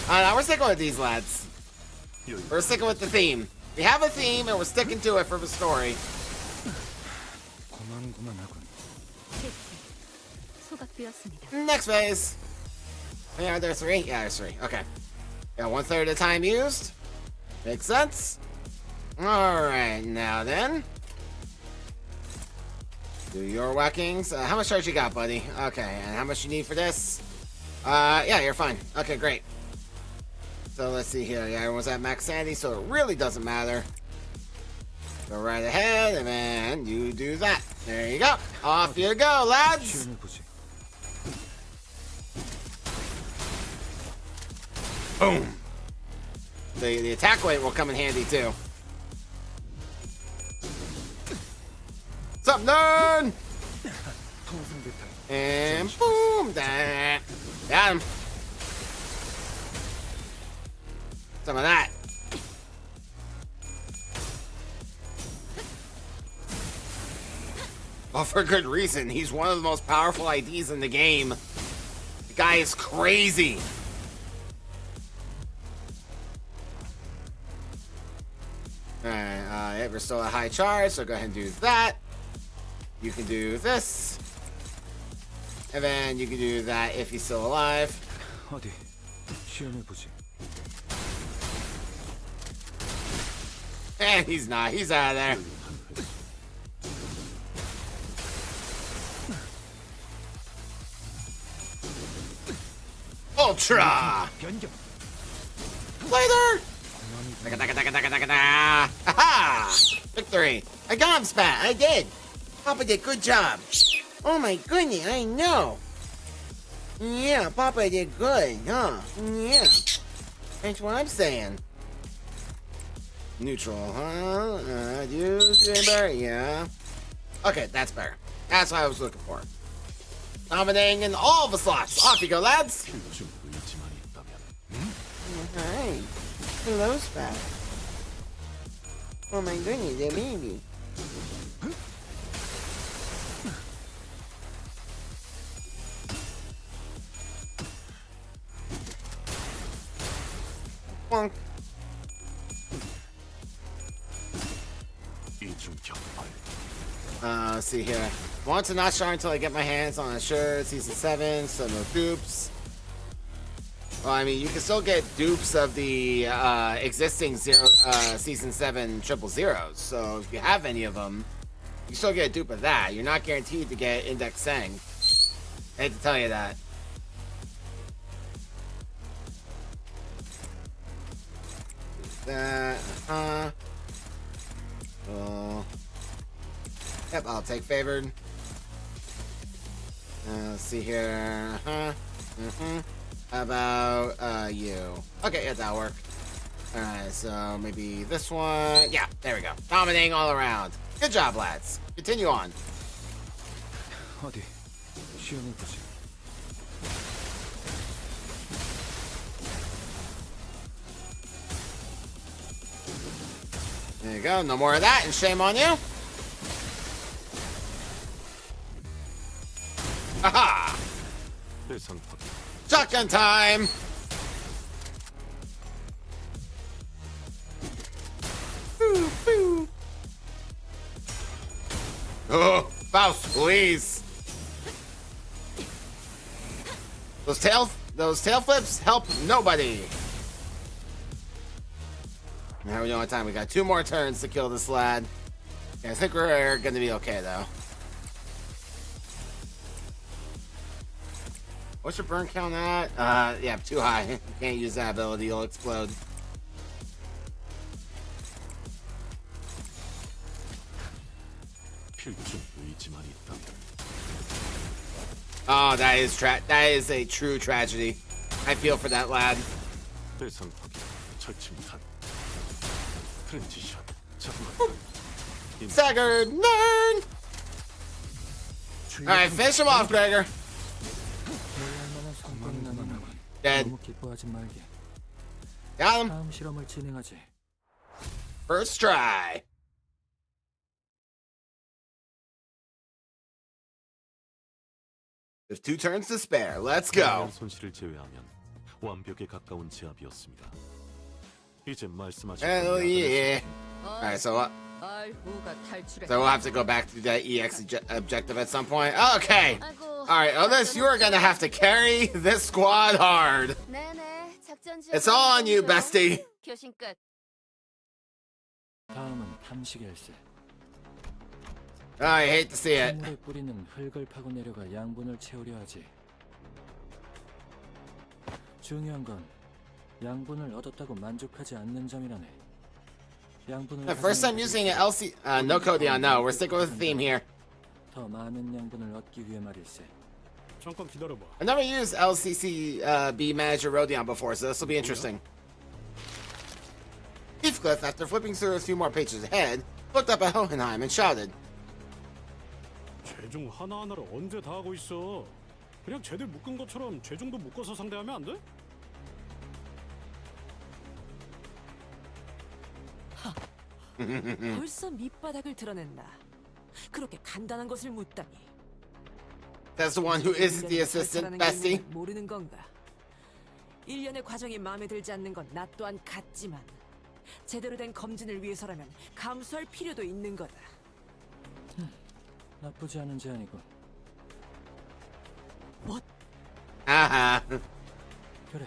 Now we're sticking with these lads. We're sticking with the theme. We have a theme, and we're sticking to it for the story. 고만고만하군. 캐치. 소각되었습니다. Next phase. Yeah, there's 3? Yeah, there's 3. Okay. Yeah, 1/3 of the time used. Makes sense. Alright, now then. Do your whackings. How much charge you got, buddy? Okay, and how much you need for this? Yeah, you're fine. Okay, great. So let's see here. Yeah, everyone's at max sanity, so it really doesn't matter. Go right ahead, and then you do that. There you go. Off you go, lads. 시험해 보지. Boom. The attack weight will come in handy too. What's up, nerd? And boom, that. Got him. Some of that. Well, for good reason. He's one of the most powerful IDs in the game. The guy is crazy. Alright, we're still at high charge, so go ahead and do that. You can do this. And then you can do that if he's still alive. 어디 시험해 보지. And he's not, he's out of there. Ultra! Later! Aha! Victory! I got him, Spat! I did! Papa did good job! Oh my goodness, I know! Yeah, Papa did good, huh? Yeah. That's what I'm saying. Neutral, huh? Yeah. Okay, that's better. That's what I was looking for. Dominating in all the slots. Off you go, lads! 필중 의지만 있다면 Hi. Hello, Spat. Oh my goodness, they're baby. Bonk. 이중 격발 Let's see here. Want to not start until I get my hands on a shirt. Season 7, so no dupes. Well, I mean, you can still get dupes of the existing Season 7 000s. So if you have any of them, you still get a dupe of that. You're not guaranteed to get Index Sang. I hate to tell you that. That, yep, I'll take favored. Let's see here. How about you? Okay, yeah, that'll work. Alright, so maybe this one. Yeah, there we go. Dominating all around. Good job, lads. Continue on. 어디 시험해 보지. There you go. No more of that, and shame on you. Aha! 대상 확인. Shotgun time! Oh, Faust, please. Those tail flips help nobody. Now we don't have time. We got 2 more turns to kill this lad. Yeah, I think we're gonna be okay though. What's your burn count at? Yeah, too high. You can't use that ability, you'll explode. 필중 의지만 있다면. Oh, that is a true tragedy. I feel for that lad. 대상 확인. 절침탄. 트랜지션. 잡음. Staggered nerd! Alright, finish him off, Gregor. Dead. 너무 기뻐하지 말게. Got him. 다음 실험을 진행하지. First try. There's 2 turns to spare. Let's go. 손실을 제외하면 완벽에 가까운 제압이었습니다. 이제 말씀하신 Hell yeah. Alright, so we'll have to go back to that EX objective at some point. Okay. Alright, Otis, you are gonna have to carry this squad hard. It's all on you, bestie. 교신 끝. 다음은 탐식 열쇠. I hate to see it. 식물에 뿌리는 흙을 파고 내려가 양분을 채우려 하지. 중요한 건 양분을 얻었다고 만족하지 않는 점이라네. 양분을 The first time using an LC no Codion, no. We're sticking with the theme here. 더 많은 양분을 얻기 위해 말일세. 잠깐 기다려봐. I've never used LCB Manager Rodion before, so this will be interesting. Heathcliff, after flipping through a few more pages ahead, looked up at Hohenheim and shouted, 죄종 하나하나를 언제 다 하고 있어? 그냥 쟤들 묶은 것처럼 죄종도 묶어서 상대하면 안 돼? 벌써 밑바닥을 드러냈나? 그렇게 간단한 것을 묻다니. That's the one who isn't the assistant, bestie. 모르는 건가? 일련의 과정이 마음에 들지 않는 건 나 또한 같지만 제대로 된 검진을 위해서라면 감수할 필요도 있는 거다. 나쁘지 않은 제안이고. 뭐? 아하. 그래.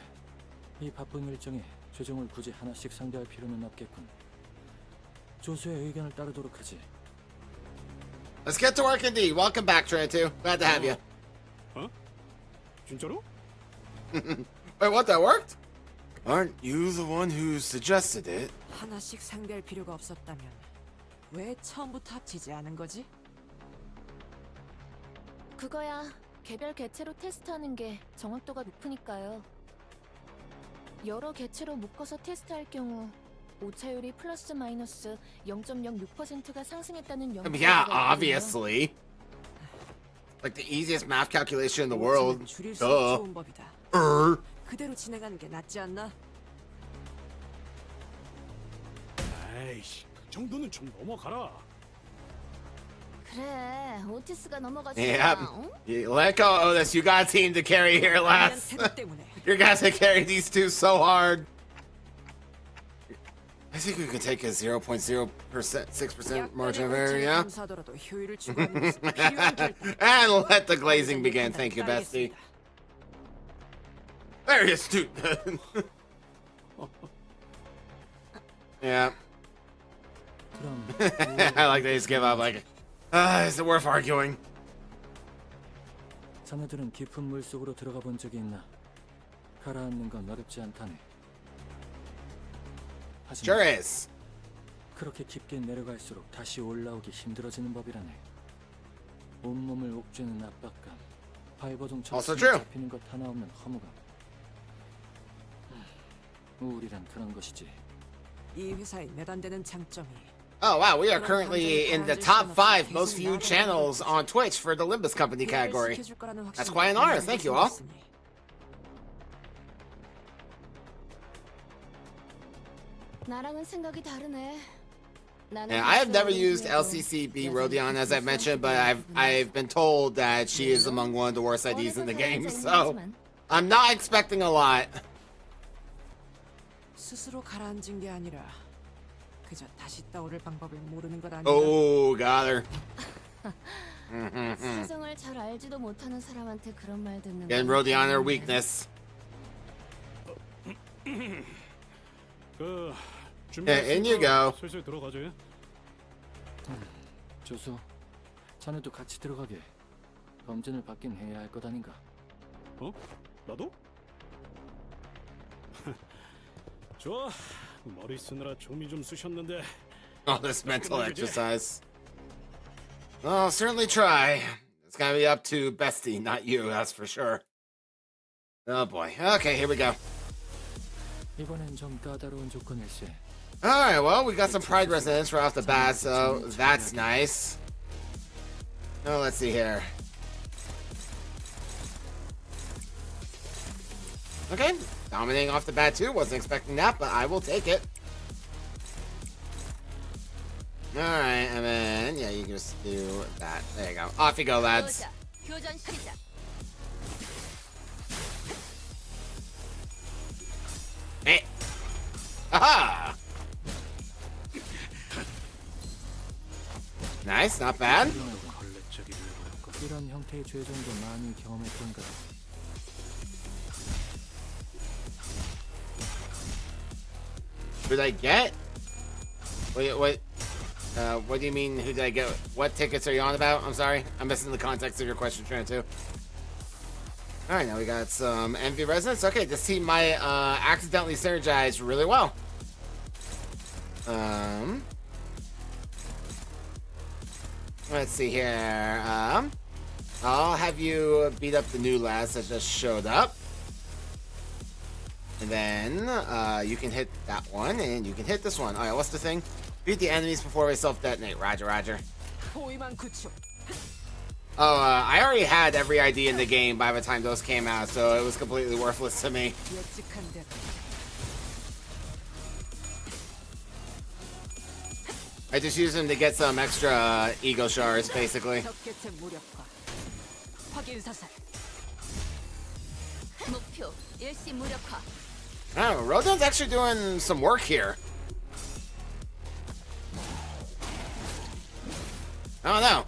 이 바쁜 일정에 최종을 굳이 하나씩 상대할 필요는 없겠군. 조수의 의견을 따르도록 하지. Let's get to work indeed. Welcome back, Tran2. Glad to have you. 어? 진짜로? Wait, what? That worked? Aren't you the one who suggested it? 하나씩 상대할 필요가 없었다면 왜 처음부터 합치지 않은 거지? 그거야 개별 개체로 테스트하는 게 정확도가 높으니까요. 여러 개체로 묶어서 테스트할 경우 오차율이 플러스 마이너스 0.06%가 상승했다는 연구가 Yeah, obviously. Like the easiest math calculation in the world. 줄일 수 좋은 법이다. 그대로 진행하는 게 낫지 않나? 에이씨, 그 정도는 좀 넘어가라. 그래, 오티스가 넘어가지. Yeah. Let go, Otis. You got a team to carry here, lads. You're gonna have to carry these two so hard. I think we can take a 0.0%, 6% margin of error, yeah? And let the glazing begin. Thank you, bestie. Very astute. Yeah. I like they just give up, like, is it worth arguing? 자네들은 깊은 물 속으로 들어가 본 적이 있나? 가라앉는 건 어렵지 않다네. Sure is. 그렇게 깊게 내려갈수록 다시 올라오기 힘들어지는 법이라네. 온몸을 옥죄는 압박감, 발버둥처럼 잡히는 것 하나 없는 허무감. 우울이란 그런 것이지. 이 회사의 몇 안 되는 장점이. Oh wow, we are currently in the top 5 most viewed channels on Twitch for the Limbus company category. That's quite an honor. Thank you all. 나랑은 생각이 다르네. Yeah, I have never used LCCB Rodion as I've mentioned, but I've been told that she is among one of the worst IDs in the game, so I'm not expecting a lot. 스스로 가라앉은 게 아니라 그저 다시 떠오를 방법을 모르는 것 아닌가? Oh, got her. 사정을 잘 알지도 못하는 사람한테 그런 말 듣는 Getting Rodion her weakness. Yeah, in you go. 슬슬 들어가지. 조수, 자네도 같이 들어가게. 검진을 받긴 해야 할 것 아닌가? 어? 나도? 좋아. 머리 쓰느라 좀이 좀 쑤셨는데. Oh, this mental exercise. I'll certainly try. It's gonna be up to Bestie, not you, that's for sure. Oh boy. Okay, here we go. 이번엔 좀 까다로운 조건일세. Alright, well, we got some Pride residents right off the bat, so that's nice. Oh, let's see here. Okay, dominating off the bat too. Wasn't expecting that, but I will take it. Alright, and then, yeah, you can just do that. There you go. Off you go, lads. 교전 시작. Hey. Aha! Nice, not bad. 이런 형태의 죄 정도 많이 경험했던가. Who did I get? Wait, what do you mean, who did I get? What tickets are you on about? I'm sorry. I'm missing the context of your question, Trent, too. Alright, now we got some Envy Resonance. Okay, this team might accidentally synergize really well. Let's see here. I'll have you beat up the new lads that just showed up. And then you can hit that one, and you can hit this one. Alright, what's the thing? Beat the enemies before they self-detonate. Roger, roger. Oh, I already had every ID in the game by the time those came out, so it was completely worthless to me. I just used them to get some extra ego shards, basically. Oh, Rodon's actually doing some work here. I don't know.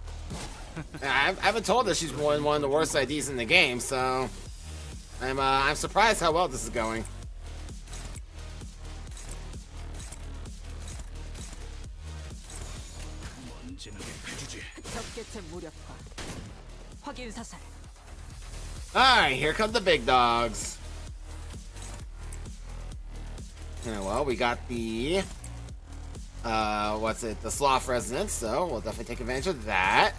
I've been told that she's one of the worst IDs in the game, so I'm surprised how well this is going. Alright, here come the big dogs. Yeah, well, we got the the sloth resonance, so we'll definitely take advantage of that.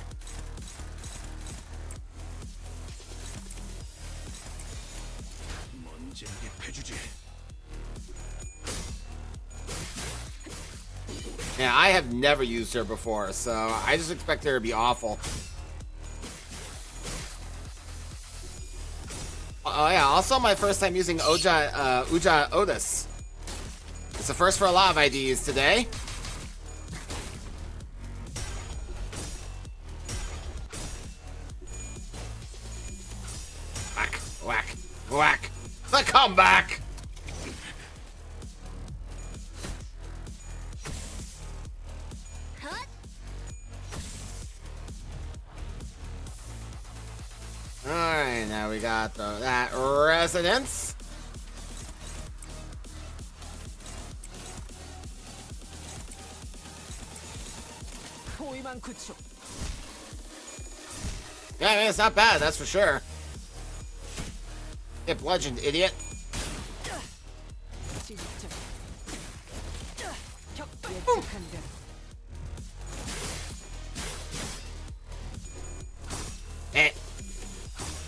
Yeah, I have never used her before, so I just expect her to be awful. Oh yeah, also my first time using Uja Otis. It's the first for a lot of IDs today. Whack, whack, whack. The comeback! Alright, now we got that resonance. Yeah, I mean, it's not bad, that's for sure. Get bludgeoned, idiot. Eh.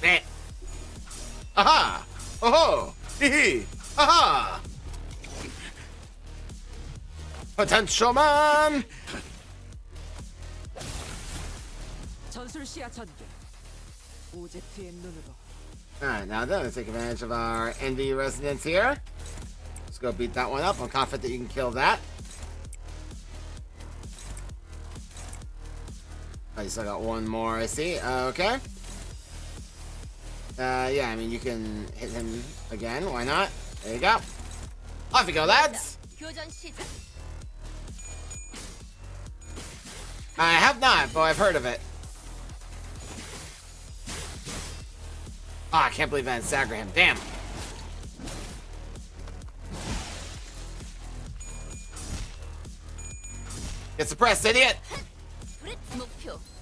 Eh. Aha! Oh! Hee hee! Aha! Potential man! Alright, now then, let's take advantage of our Envy Resonance here. Let's go beat that one up. I'm confident that you can kill that. Oh, you still got one more, I see. Okay. Yeah, I mean, you can hit him again. Why not? There you go. Off you go, lads. I have not, but I've heard of it. Oh, I can't believe I didn't stagger him. Damn. Get suppressed, idiot.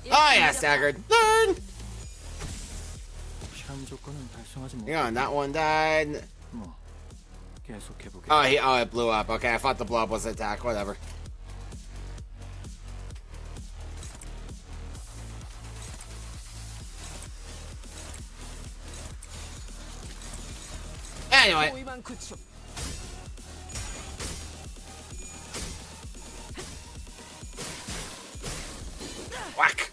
Oh, yeah, staggered. Learn. Hang on, that one died. Oh, it blew up. Okay, I thought the blob was attack. Whatever. Anyway. Whack.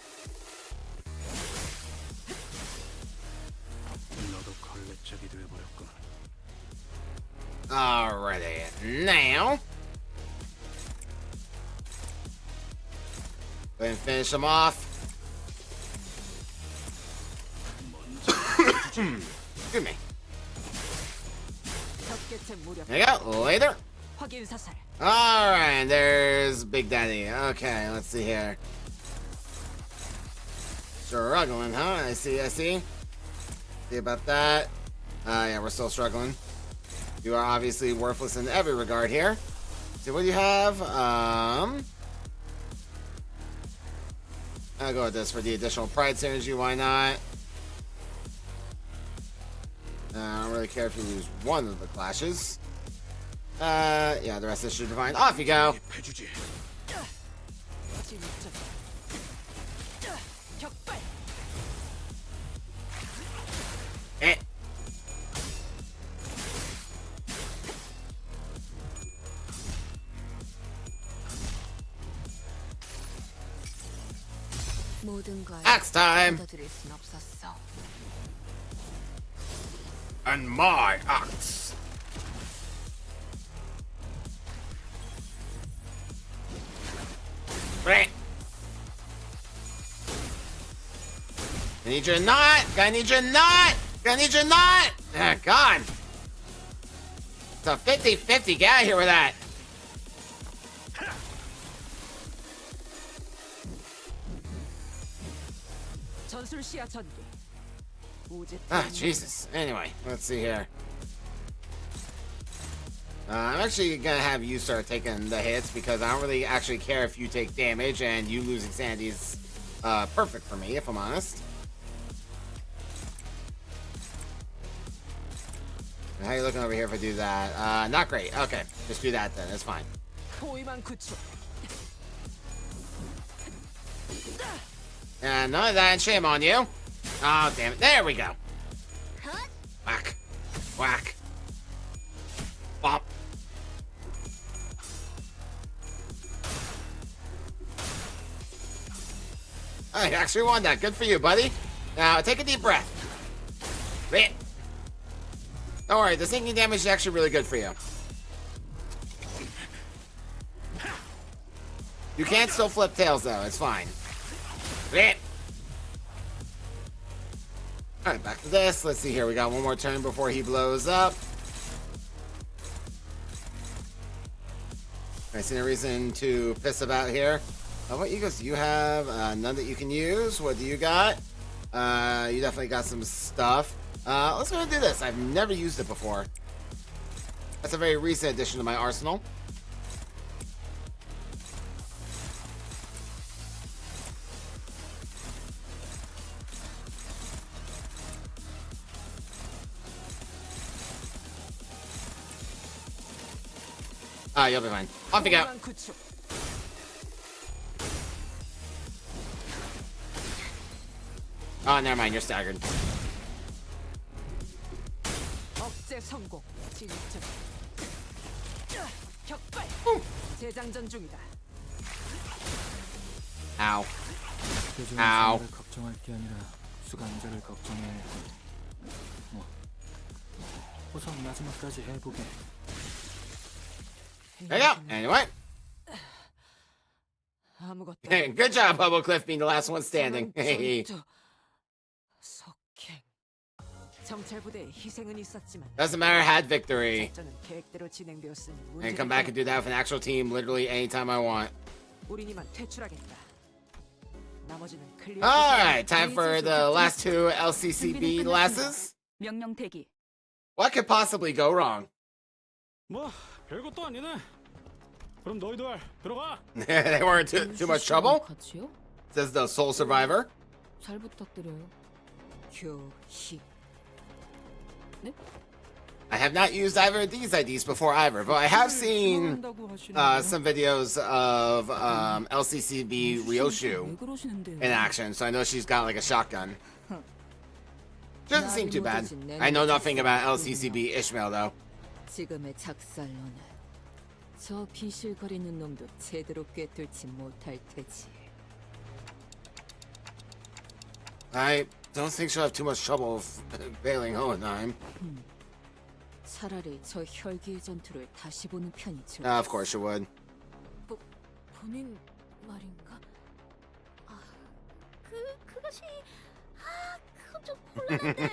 Alrighty, now go ahead and finish him off. Excuse me. There you go, later. Alright, there's Big Daddy. Okay, let's see here. Struggling, huh? I see. See about that. Yeah, we're still struggling. You are obviously worthless in every regard here. See what do you have? I'll go with this for the additional pride synergy. Why not? I don't really care if you lose one of the clashes. Yeah, the rest of this should be fine. Off you go. Eh. Axe time! And my axe! Right. I need your knot! I need your knot! I need your knot! Ah, God! It's a 50-50. Get out of here with that! Ah, Jesus. Anyway, let's see here. I'm actually gonna have you start taking the hits because I don't really actually care if you take damage, and you losing sanity is perfect for me, if I'm honest. How are you looking over here if I do that? Not great. Okay, just do that then. It's fine. And none of that, and shame on you. Oh, damn it. There we go. Whack. Whack. Bop. I actually won that. Good for you, buddy. Now, take a deep breath. Wait. Don't worry, the sinking damage is actually really good for you. You can still flip tails, though. It's fine. Wait. Alright, back to this. Let's see here. We got one more turn before he blows up. I see no reason to piss about here. What egos do you have? None that you can use. What do you got? You definitely got some stuff. Let's go ahead and do this. I've never used it before. That's a very recent addition to my arsenal. You'll be fine. Off you go. Oh, never mind. You're staggered. Ow. Ow. There you go. Anyway. 아무것도 Good job, Bubble Cliff being the last one standing. Hey. 석행. 정찰 부대의 희생은 있었지만 Doesn't matter, had victory. 작전은 계획대로 진행되었으니 I can come back and do that with an actual team literally anytime I want. 우린 이만 퇴출하겠다. 나머지는 클리어. Alright, time for the last two LCCB classes. 명령 대기. What could possibly go wrong? 뭐 별것도 아니네. 그럼 너희들 들어가. They weren't too much trouble? 같이요? Says the sole survivor. 잘 부탁드려요. 교희. I have not used either of these IDs before either, but I have seen some videos of LCCB Ryoshu in action, so I know she's got like a shotgun. Doesn't seem too bad. I know nothing about LCCB Ishmael though. 지금의 작살로는 저 비실거리는 놈도 제대로 꿰뚫지 못할 테지. I don't think she'll have too much trouble bailing Hohenheim. 차라리 저 혈기의 전투를 다시 보는 편이 좋. Of course she would. 본인 말인가? 아, 그것이 그건 좀 곤란한데.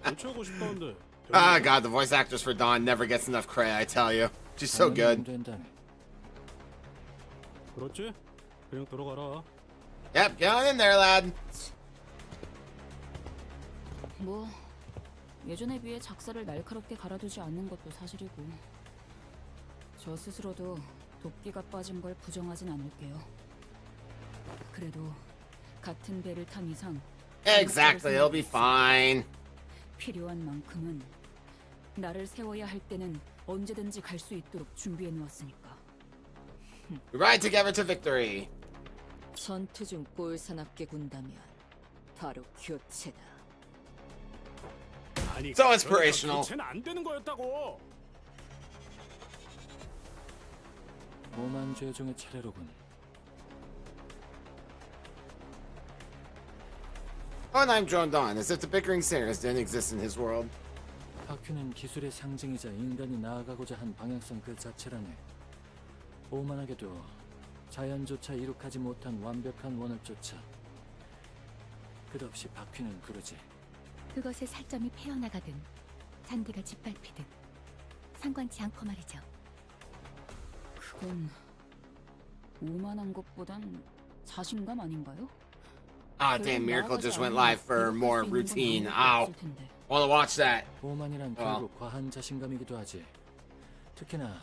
고쳐고 싶다는데. Ah, God, the voice actress for Dawn never gets enough credit, I tell you. She's so good. 그렇지? 그냥 들어가라. Yep, get on in there, lad. 뭐 예전에 비해 작사를 날카롭게 갈아두지 않는 것도 사실이고 저 스스로도 도끼가 빠진 걸 부정하진 않을게요. 그래도 같은 배를 탄 이상 Exactly, it'll be fine. 필요한 만큼은 나를 세워야 할 때는 언제든지 갈 수 있도록 준비해 놓았으니까. We ride together to victory. 전투 중 꼴사납게 군다면 바로 교체다. 아니, So inspirational. 교체는 안 되는 거였다고. 오만 죄종의 차례로군. Hohenheim droned on, as if the bickering sinners didn't exist in his world. 바퀴는 기술의 상징이자 인간이 나아가고자 한 방향성 그 자체라네. 오만하게도 자연조차 이룩하지 못한 완벽한 원을 쫓아. 끝없이 바퀴는 그러지. 그것의 살점이 패어나가든 잔디가 짓밟히든 상관치 않고 말이죠. 그건 오만한 것보단 자신감 아닌가요? Ah, damn, Miracle just went live for more routine. Ow. Wanna watch that. 오만이란 결국 과한 자신감이기도 하지. 특히나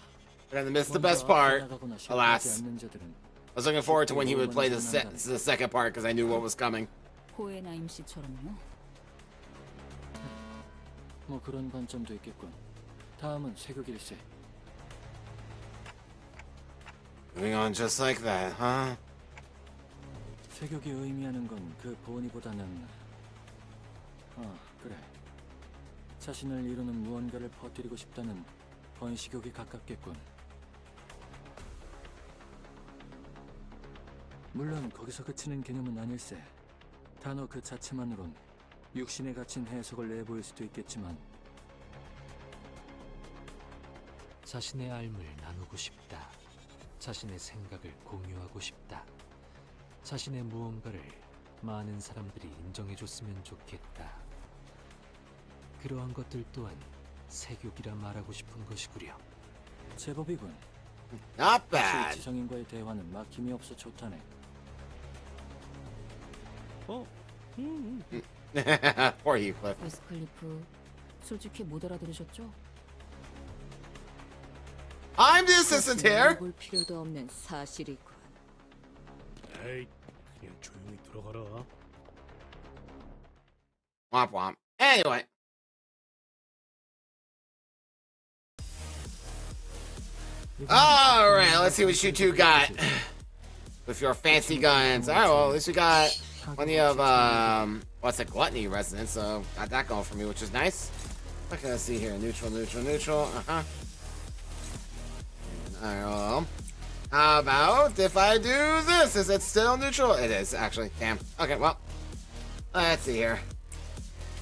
But I missed the best part. Alas. I was looking forward to when he would play the second part because I knew what was coming. 호에나임 씨처럼요? 뭐 그런 관점도 있겠군. 다음은 세극일세. Moving on just like that, huh? 세격이 의미하는 건 그 본의보다는 그래. 자신을 이루는 무언가를 퍼뜨리고 싶다는 번식욕이 가깝겠군. 물론 거기서 그치는 개념은 아닐세. 단어 그 자체만으론 육신에 갇힌 해석을 내보일 수도 있겠지만 자신의 삶을 나누고 싶다. 자신의 생각을 공유하고 싶다. 자신의 무언가를 많은 사람들이 인정해줬으면 좋겠다. 그러한 것들 또한 세욕이라 말하고 싶은 것이구려. 제법이군. Not bad. 지성인과의 대화는 막힘이 없어 좋다네. Poor Heathcliff. 웨스클리프, 솔직히 못 알아들으셨죠? I'm the assistant here. 볼 필요도 없는 사실이군. 에이, 그냥 조용히 들어가라. Womp womp. Anyway. Alright, let's see what you two got. With your fancy guns. Alright, well, at least we got plenty of, what's a gluttony resonance, so got that going for me, which is nice. What can I see here? Neutral, neutral, neutral. Alright, well, how about if I do this? Is it still neutral? It is, actually. Damn. Okay, well, let's see here.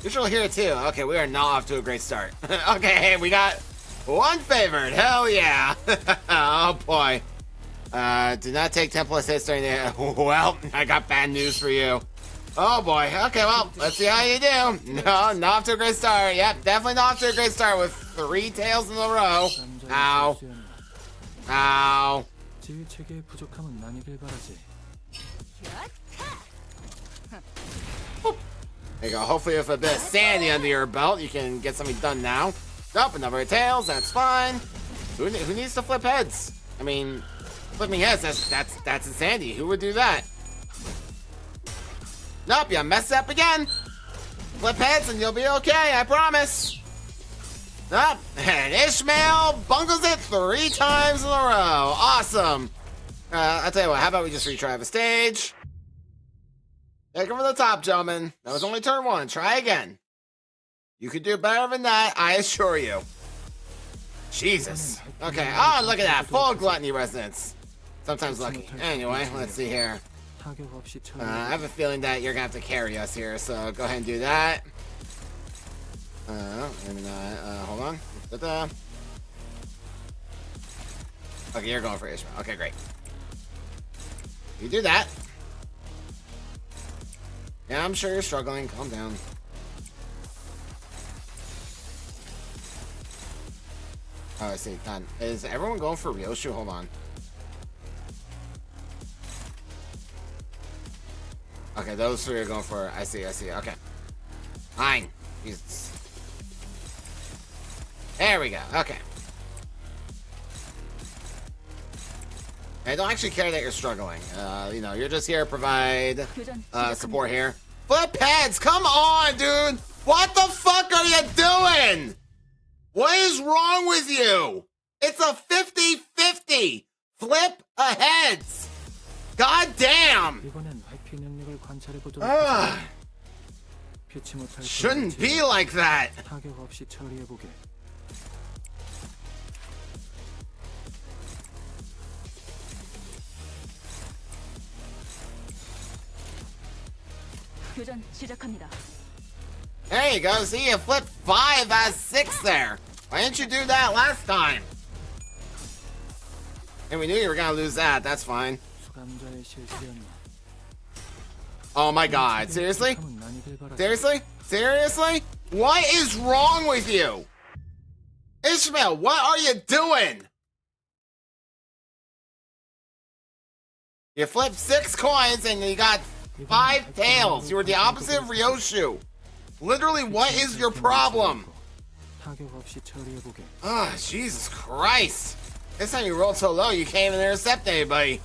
Neutral here, too. Okay, we are not off to a great start. Okay, we got one favored. Hell yeah. Oh, boy. Do not take 10 plus hits during the... Well, I got bad news for you. Oh boy. Okay, well, let's see how you do. No, not off to a great start. Yep, definitely not off to a great start with 3 tails in a row. Ow. Ow. 지휘 체계의 부족함은 아니길 바라지. There you go. Hopefully with a bit of sandy under your belt, you can get something done now. Nope, a number of tails, that's fine. Who needs to flip heads? I mean, flipping heads, that's insanity. Who would do that? Nope, you mess up again. Flip heads and you'll be okay, I promise. Nope, and Ishmael bungles it 3 times in a row. Awesome. I'll tell you what, how about we just retry the stage? Take it from the top, gentlemen. That was only turn 1. Try again. You could do better than that, I assure you. Jesus. Okay. Oh, look at that. Full gluttony resonance. Sometimes lucky. Anyway, let's see here. I have a feeling that you're going to have to carry us here, so go ahead and do that. Hold on. Okay, you're going for Ishmael. Okay, great. You do that. Yeah, I'm sure you're struggling. Calm down. Oh, I see. Done. Is everyone going for Ryoshu? Hold on. Okay, those 3 are going for it. I see. Okay. Fine. Jesus. There we go. Okay. I don't actually care that you're struggling. You know, you're just here to provide support here. Flip heads! Come on, dude! What the fuck are you doing? What is wrong with you? It's a 50-50. Flip a heads. God damn. Shouldn't be like that. 교전 시작합니다. There you go. See, you flipped 5 out of 6 there. Why didn't you do that last time? And we knew you were gonna lose that. That's fine. Oh my God! Seriously? Seriously? Seriously? What is wrong with you, Ishmael? What are you doing? You flipped 6 coins and you got 5 tails. You were the opposite of Ryoshu. Literally, what is your problem? Ah, Jesus Christ. This time you rolled so low, you can't even intercept anybody.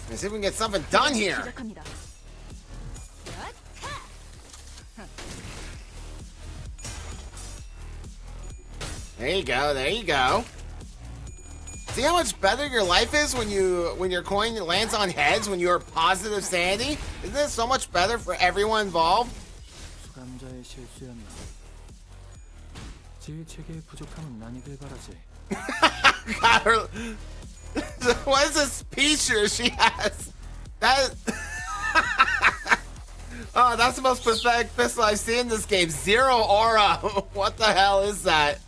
Let's see if we can get something done here. There you go, there you go. See how much better your life is when your coin lands on heads when you're positive sanity? Isn't this so much better for everyone involved? God, what is this feature she has? That oh, that's the most pathetic pistol I've seen in this game. 0 aura. What the hell is that?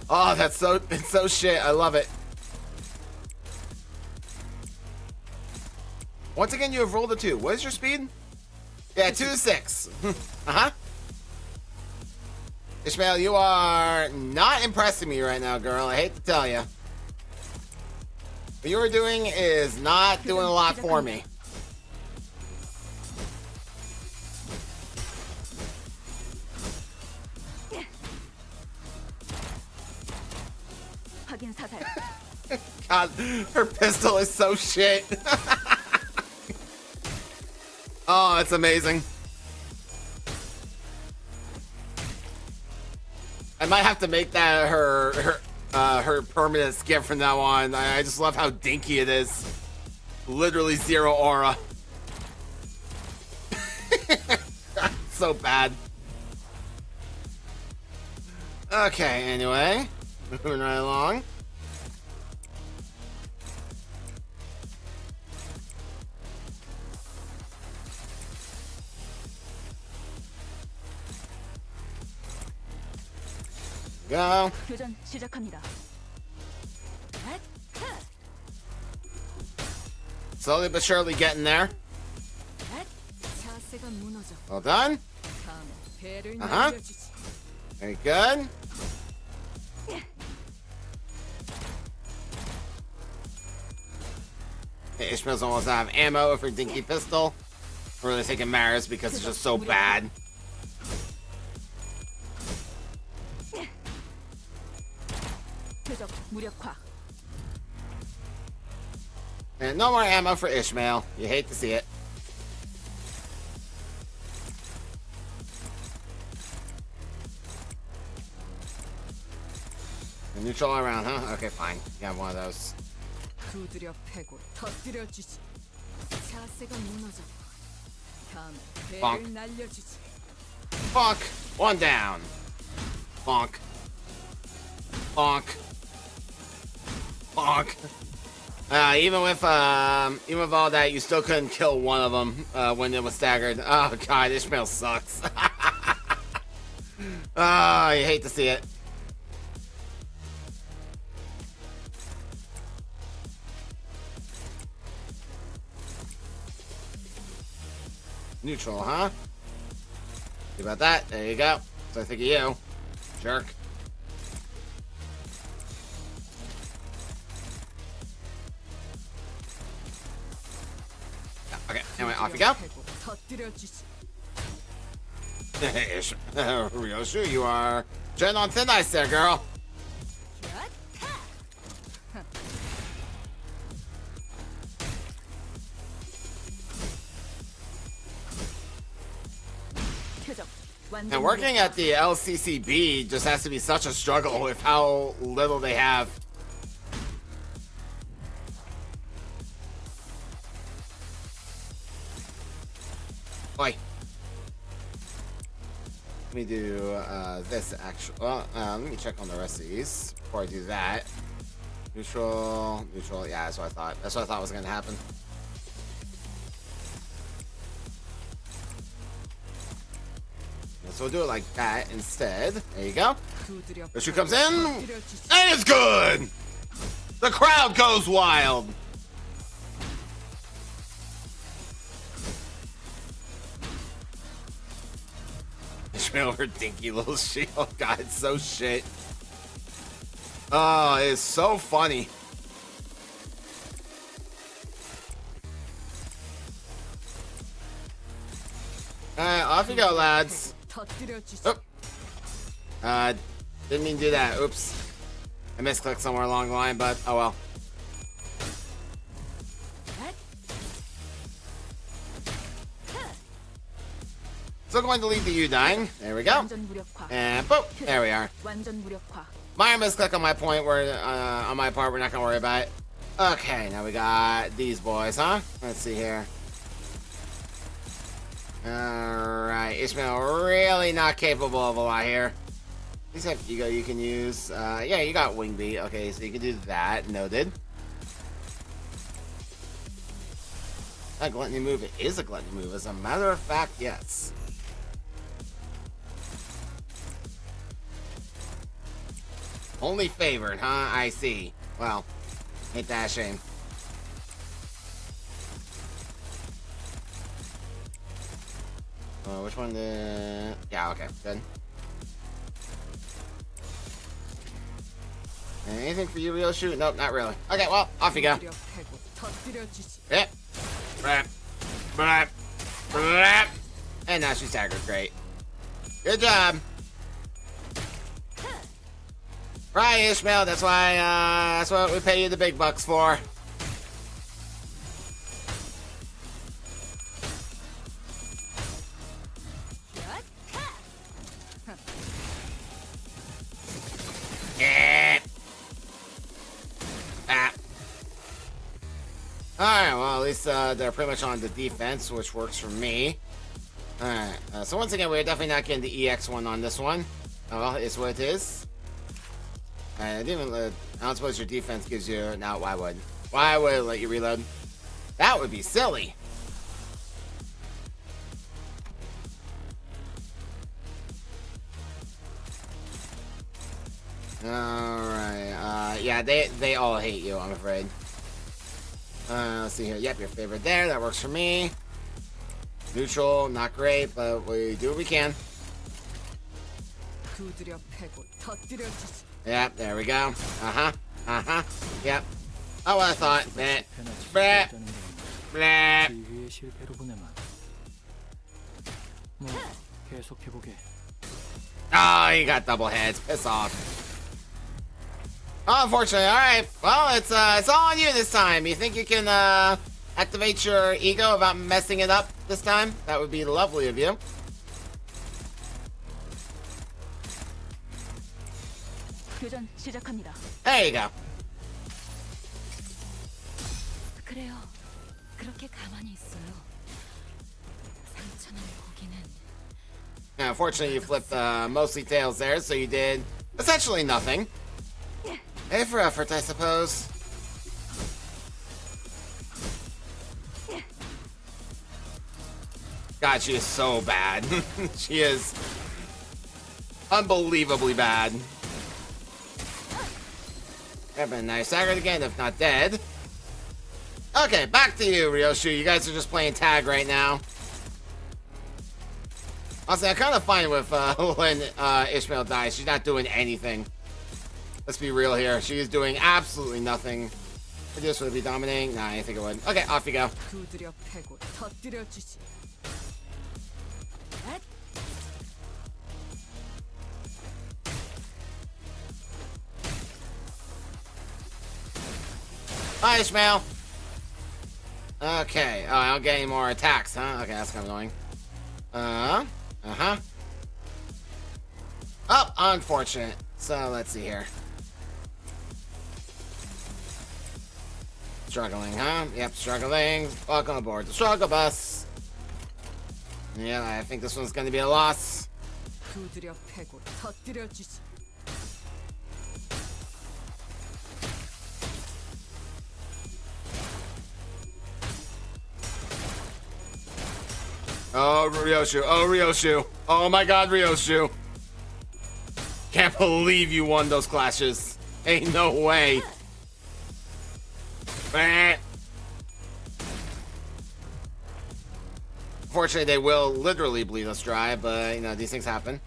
Oh, it's so shit. I love it. Once again, you have rolled a 2. What is your speed? Yeah, 2-6. Uh-huh. Ishmael, you are not impressing me right now, girl. I hate to tell you. What you are doing is not doing a lot for me. God, her pistol is so shit. Oh, it's amazing. I might have to make that her permanent skip from now on. I just love how dinky it is. Literally 0 aura. So bad. Okay, anyway. Moving right along. Go. 교전 시작합니다. Slowly but surely getting there. 자세가 무너져. Well done. 다음에 배를 Uh-huh. 날려주지. Very good. Hey, Ishmael's almost out of ammo for Dinky Pistol. I'm really thinking Maris because it's just so bad. 표적 무력화. And no more ammo for Ishmael. You hate to see it. Neutral all around, huh? Okay, fine. You got one of those. 두드려 패고 터뜨려주지. 자세가 무너져. 다음에 Bonk. 배를 날려주지. Bonk. One down. Bonk. Bonk. Bonk. Even with all that, you still couldn't kill one of them when it was staggered. Oh god, Ishmael sucks. Oh, you hate to see it. Neutral, huh? See about that? There you go. So I think of you, jerk. Okay, anyway, off you go. 터뜨려주지. Ryoshu, you are treading on thin ice there, girl. And working at the LCCB just has to be such a struggle with how little they have. Oi. Let me do this actually. Well, let me check on the rest of these before I do that. Neutral, neutral. Yeah, that's what I thought. That's what I thought was gonna happen. So we'll do it like that instead. There you go. Richard comes in, and it's good! The crowd goes wild! Ishmael, her dinky little shield. God, it's so shit. Oh, it's so funny. Alright, off you go, lads. Oh. Didn't mean to do that. Oops. I misclicked somewhere along the line, but oh well. Still going to lead the U-Dying. There we go. And boop. There we are. Minor misclick on my point where on my part, we're not gonna worry about it. Okay, now we got these boys, huh? Let's see here. Alright, Ishmael really not capable of a lot here. Except you can use yeah, you got Wing Beat. Okay, so you can do that. Noted. A gluttony move. It is a gluttony move. As a matter of fact, yes. Only favored, huh? I see. Well, ain't that a shame. Which one? Yeah, okay, good. Anything for you, Ryoshu? Nope, not really. Okay, well, off you go. Yep. Brap. Brap. Brap. And now she's staggered. Great. Good job. Right, Ishmael. That's why. That's what we pay you the big bucks for. Alright, well, at least they're pretty much on the defense, which works for me. Alright, so once again, we're definitely not getting the EX one on this one. Oh, well, it's what it is. I don't suppose your defense gives you... No, why would? Why would it let you reload? That would be silly. Alright, yeah, they all hate you, I'm afraid. Let's see here. Yep, your favorite there. That works for me. Neutral, not great, but we do what we can. Yep, there we go. Yep. Oh, what I thought. Bleh. Bleh. Bleh. 위의 실패로 보내마. 뭐 계속해보게. Oh, you got double heads. Piss off. Oh, unfortunately. All right. Well, it's all on you this time. You think you can activate your ego about messing it up this time? That would be lovely of you. 교전 시작합니다. There you go. 그래요. 그렇게 가만히 있어요. 상처는 고기는 Yeah, unfortunately, you flipped mostly tails there, so you did essentially nothing. A for effort, I suppose. God, she is so bad. She is unbelievably bad. Have been nice staggered again, if not dead. Okay, back to you, Ryoshu. You guys are just playing tag right now. Honestly, I'm kind of fine with when Ishmael dies. She's not doing anything. Let's be real here. She is doing absolutely nothing. Would this would be dominating? Nah, I didn't think it would. Okay, off you go. Bye, Ishmael. Okay. Oh, I don't get any more attacks, huh? Okay, that's kind of annoying. Oh, unfortunate. So, let's see here. Struggling, huh? Yep, struggling. Welcome aboard the struggle bus. Yeah, I think this one's gonna be a loss. Oh, Ryoshu. Oh, Ryoshu. Oh my god, Ryoshu. Can't believe you won those clashes. Ain't no way. Unfortunately, they will literally bleed us dry, but, you know, these things happen.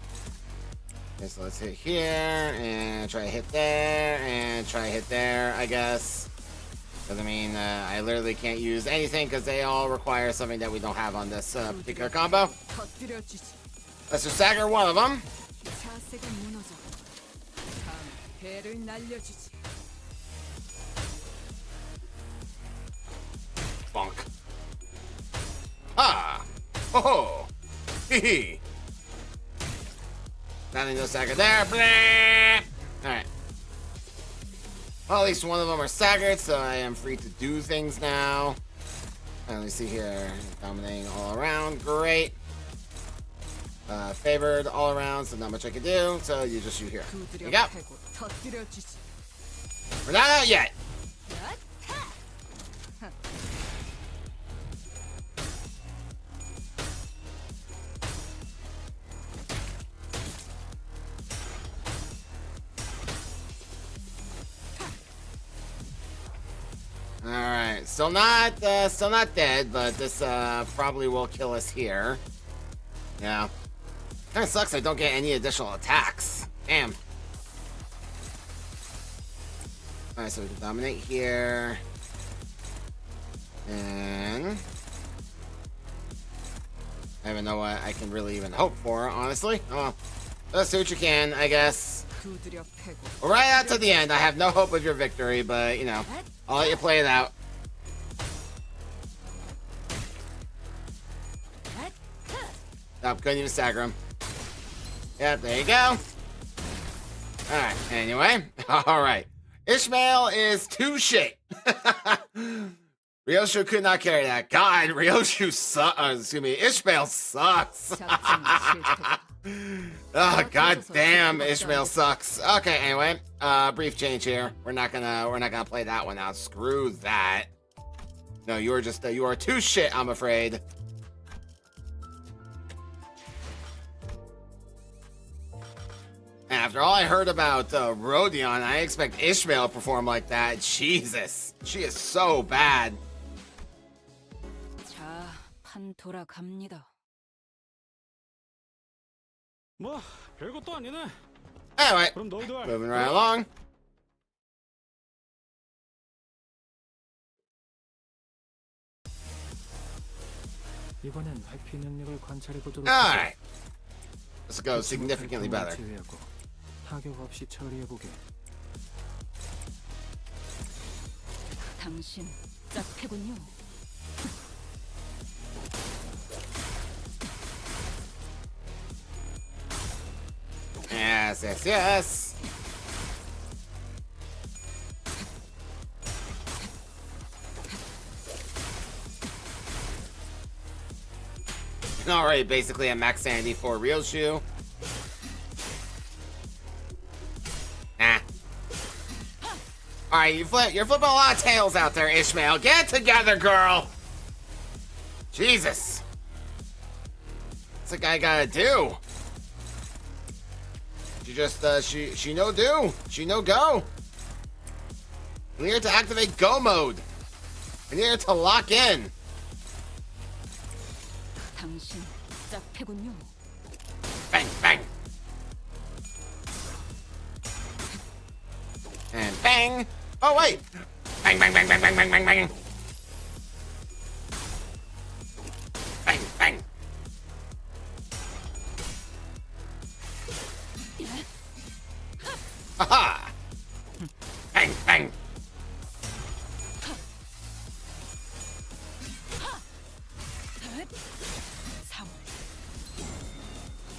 Okay, so let's hit here, and try to hit there, and try to hit there, I guess. Because, I mean, I literally can't use anything because they all require something that we don't have on this particular combo. Let's just stagger one of them. Bonk. Ah! Ho ho! Hee hee! Nothing to stagger there. Blah! Alright. Well, at least one of them are staggered, so I am free to do things now. And let me see here. Dominating all around. Great. Favored all around, so not much I can do. So you just shoot here. There you go. We're not out yet. Alright, still not dead, but this probably will kill us here. Yeah. Kinda sucks I don't get any additional attacks. Damn. Alright, so we can dominate here. And I don't even know what I can really even hope for, honestly. Oh well. Let's do what you can, I guess. Right out to the end. I have no hope of your victory, but, you know, I'll let you play it out. Oh, couldn't even stagger him. Yep, there you go. Alright, anyway. Alright. Ishmael is too shit. Ryoshu could not carry that. God, Ryoshu sucks. Excuse me, Ishmael sucks. Oh, god damn, Ishmael sucks. Okay, anyway, brief change here. We're not gonna play that one out. Screw that. No, you are too shit, I'm afraid. And after all I heard about Rodion, I expect Ishmael to perform like that. Jesus, she is so bad. 자, 판 돌아갑니다. 뭐 별것도 아니네. Anyway, 그럼 너희도 할. moving right along. 이번엔 회피 능력을 관찰해 보도록. Alright. Let's go significantly better. 제외하고 타격 없이 처리해 보게. 당신 짝패군요. Yes, yes, yes. Alright, basically a max sanity for real shoe. Nah. Alright, you're flipping a lot of tails out there, Ishmael. Get together, girl! Jesus. What's the guy gotta do? She just, she no do. She no go. I need her to activate go mode. I need her to lock in. 당신 짝패군요. Bang, bang. And bang. Oh, wait. Bang, bang, bang, bang, bang, bang, bang, bang. Bang, bang. Aha! Bang, bang.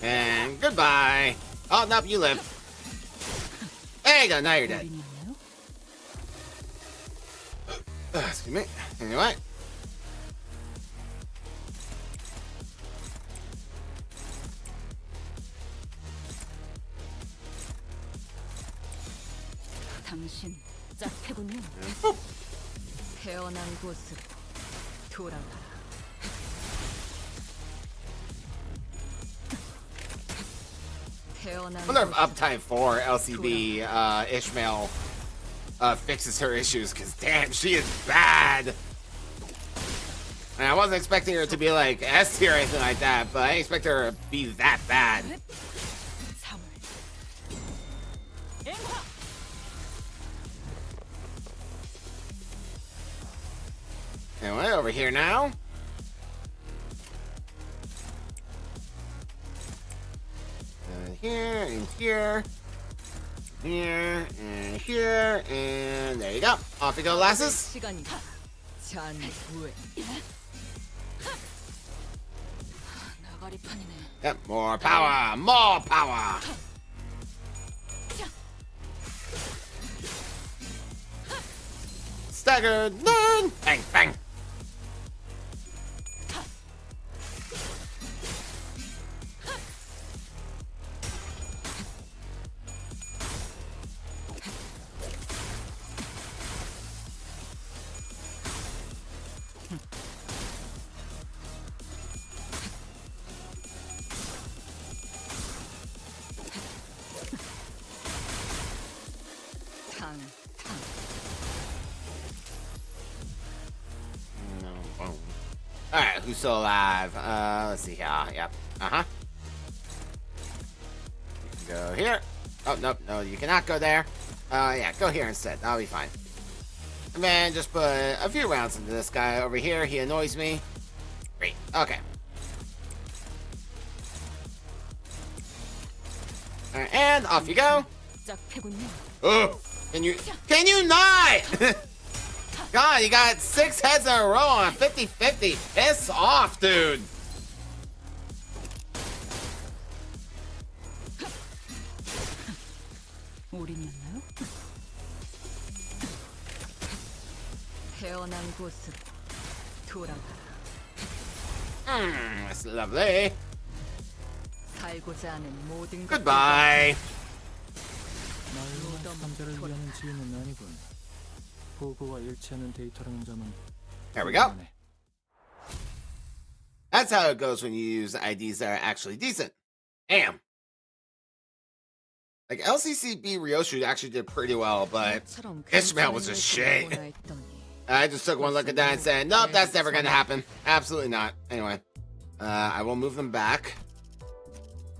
And goodbye. Oh, nope, you live. There you go, now you're dead. Excuse me. Anyway. 당신 짝패군요. 태어난 곳으로 돌아가라. I wonder if Uptime 4 LCB Ishmael fixes her issues, because damn, she is bad. And I wasn't expecting her to be like S tier or anything like that, but I didn't expect her to be that bad. Anyway, over here now. Here and here. Here and here. And there you go. Off you go, lasses. 시간이 잔 후에. 나가리판이네. Yep, more power, more power. Staggered, learn. Bang, bang. Alright, who's still alive? Let's see here. Yep. Uh-huh. You can go here. Oh, nope. No, you cannot go there. Yeah, go here instead. That'll be fine. And then just put a few rounds into this guy over here. He annoys me. Great. Okay. Alright, and off you go. Oh, can you not? God, you got 6 heads in a row on a 50-50. Piss off, dude. 우리였나요? 태어난 곳으로 돌아가라. That's lovely. 살고자 하는 모든 Goodbye. 말로만 남자를 위하는 지위는 아니군. 보고와 일치하는 데이터라는 점은. There we go. That's how it goes when you use IDs that are actually decent. Damn. Like, LCCB Ryoshu actually did pretty well, but Ishmael was just shit. I just took one look at that and said, nope, that's never going to happen. Absolutely not. Anyway, I will move them back.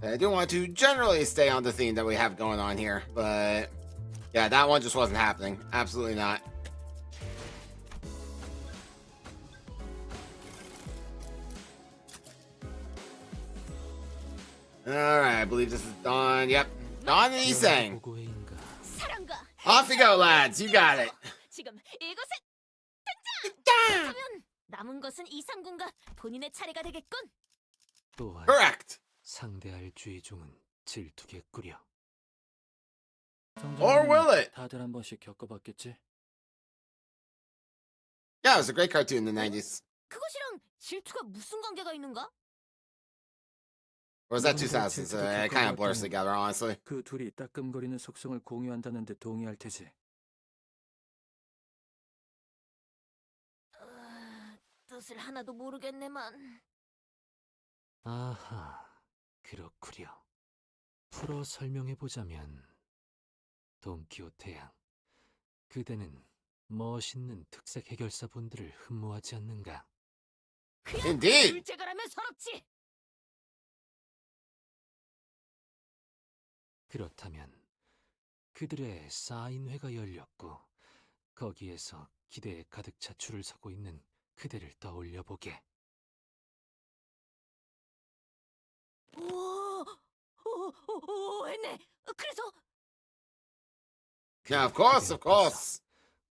I do want to generally stay on the theme that we have going on here, but yeah, that one just wasn't happening. Absolutely not. Alright, I believe this is Dawn. Yep. Dawn and Isang. Off you go, lads. You got it. 지금 이곳에 등장! 그러면 남은 것은 이상군과 본인의 차례가 되겠군. 또한 Correct. 상대할 주의종은 질투겠구려. Or will it? 다들 한 번씩 겪어봤겠지? Yeah, it was a great cartoon in the 90s. 그것이랑 질투가 무슨 관계가 있는가? Or was that 2000s? It kind of blurs together, honestly. 그 둘이 따끔거리는 속성을 공유한다는 데 동의할 테지. 뜻을 하나도 모르겠네만. 아하, 그렇구려. 풀어 설명해보자면 돈키호테양, 그대는 멋있는 특색 해결사분들을 흠모하지 않는가? Indeed. 둘째가라면 서럽지. 그렇다면 그들의 사인회가 열렸고 거기에서 기대에 가득 차 줄을 서고 있는 그대를 떠올려보게. 했네. 그래서 Yeah, of course, of course.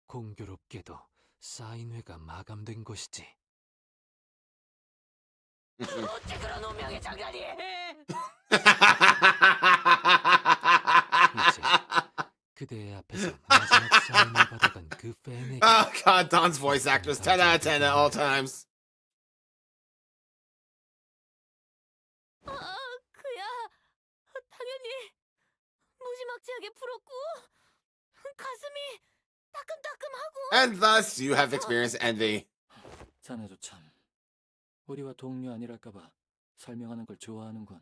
공교롭게도 사인회가 마감된 것이지. 어째 그런 운명의 장난이? 이제 그대의 앞에서 마지막 사인을 받아간 그 팬에게. Oh god, Don's voice actor is 10 out of 10 at all times. 그야 당연히 무지막지하게 풀었고 가슴이 따끔따끔하고. And thus, you have experienced envy. 자네도 참. 우리와 동료 아니랄까봐 설명하는 걸 좋아하는군.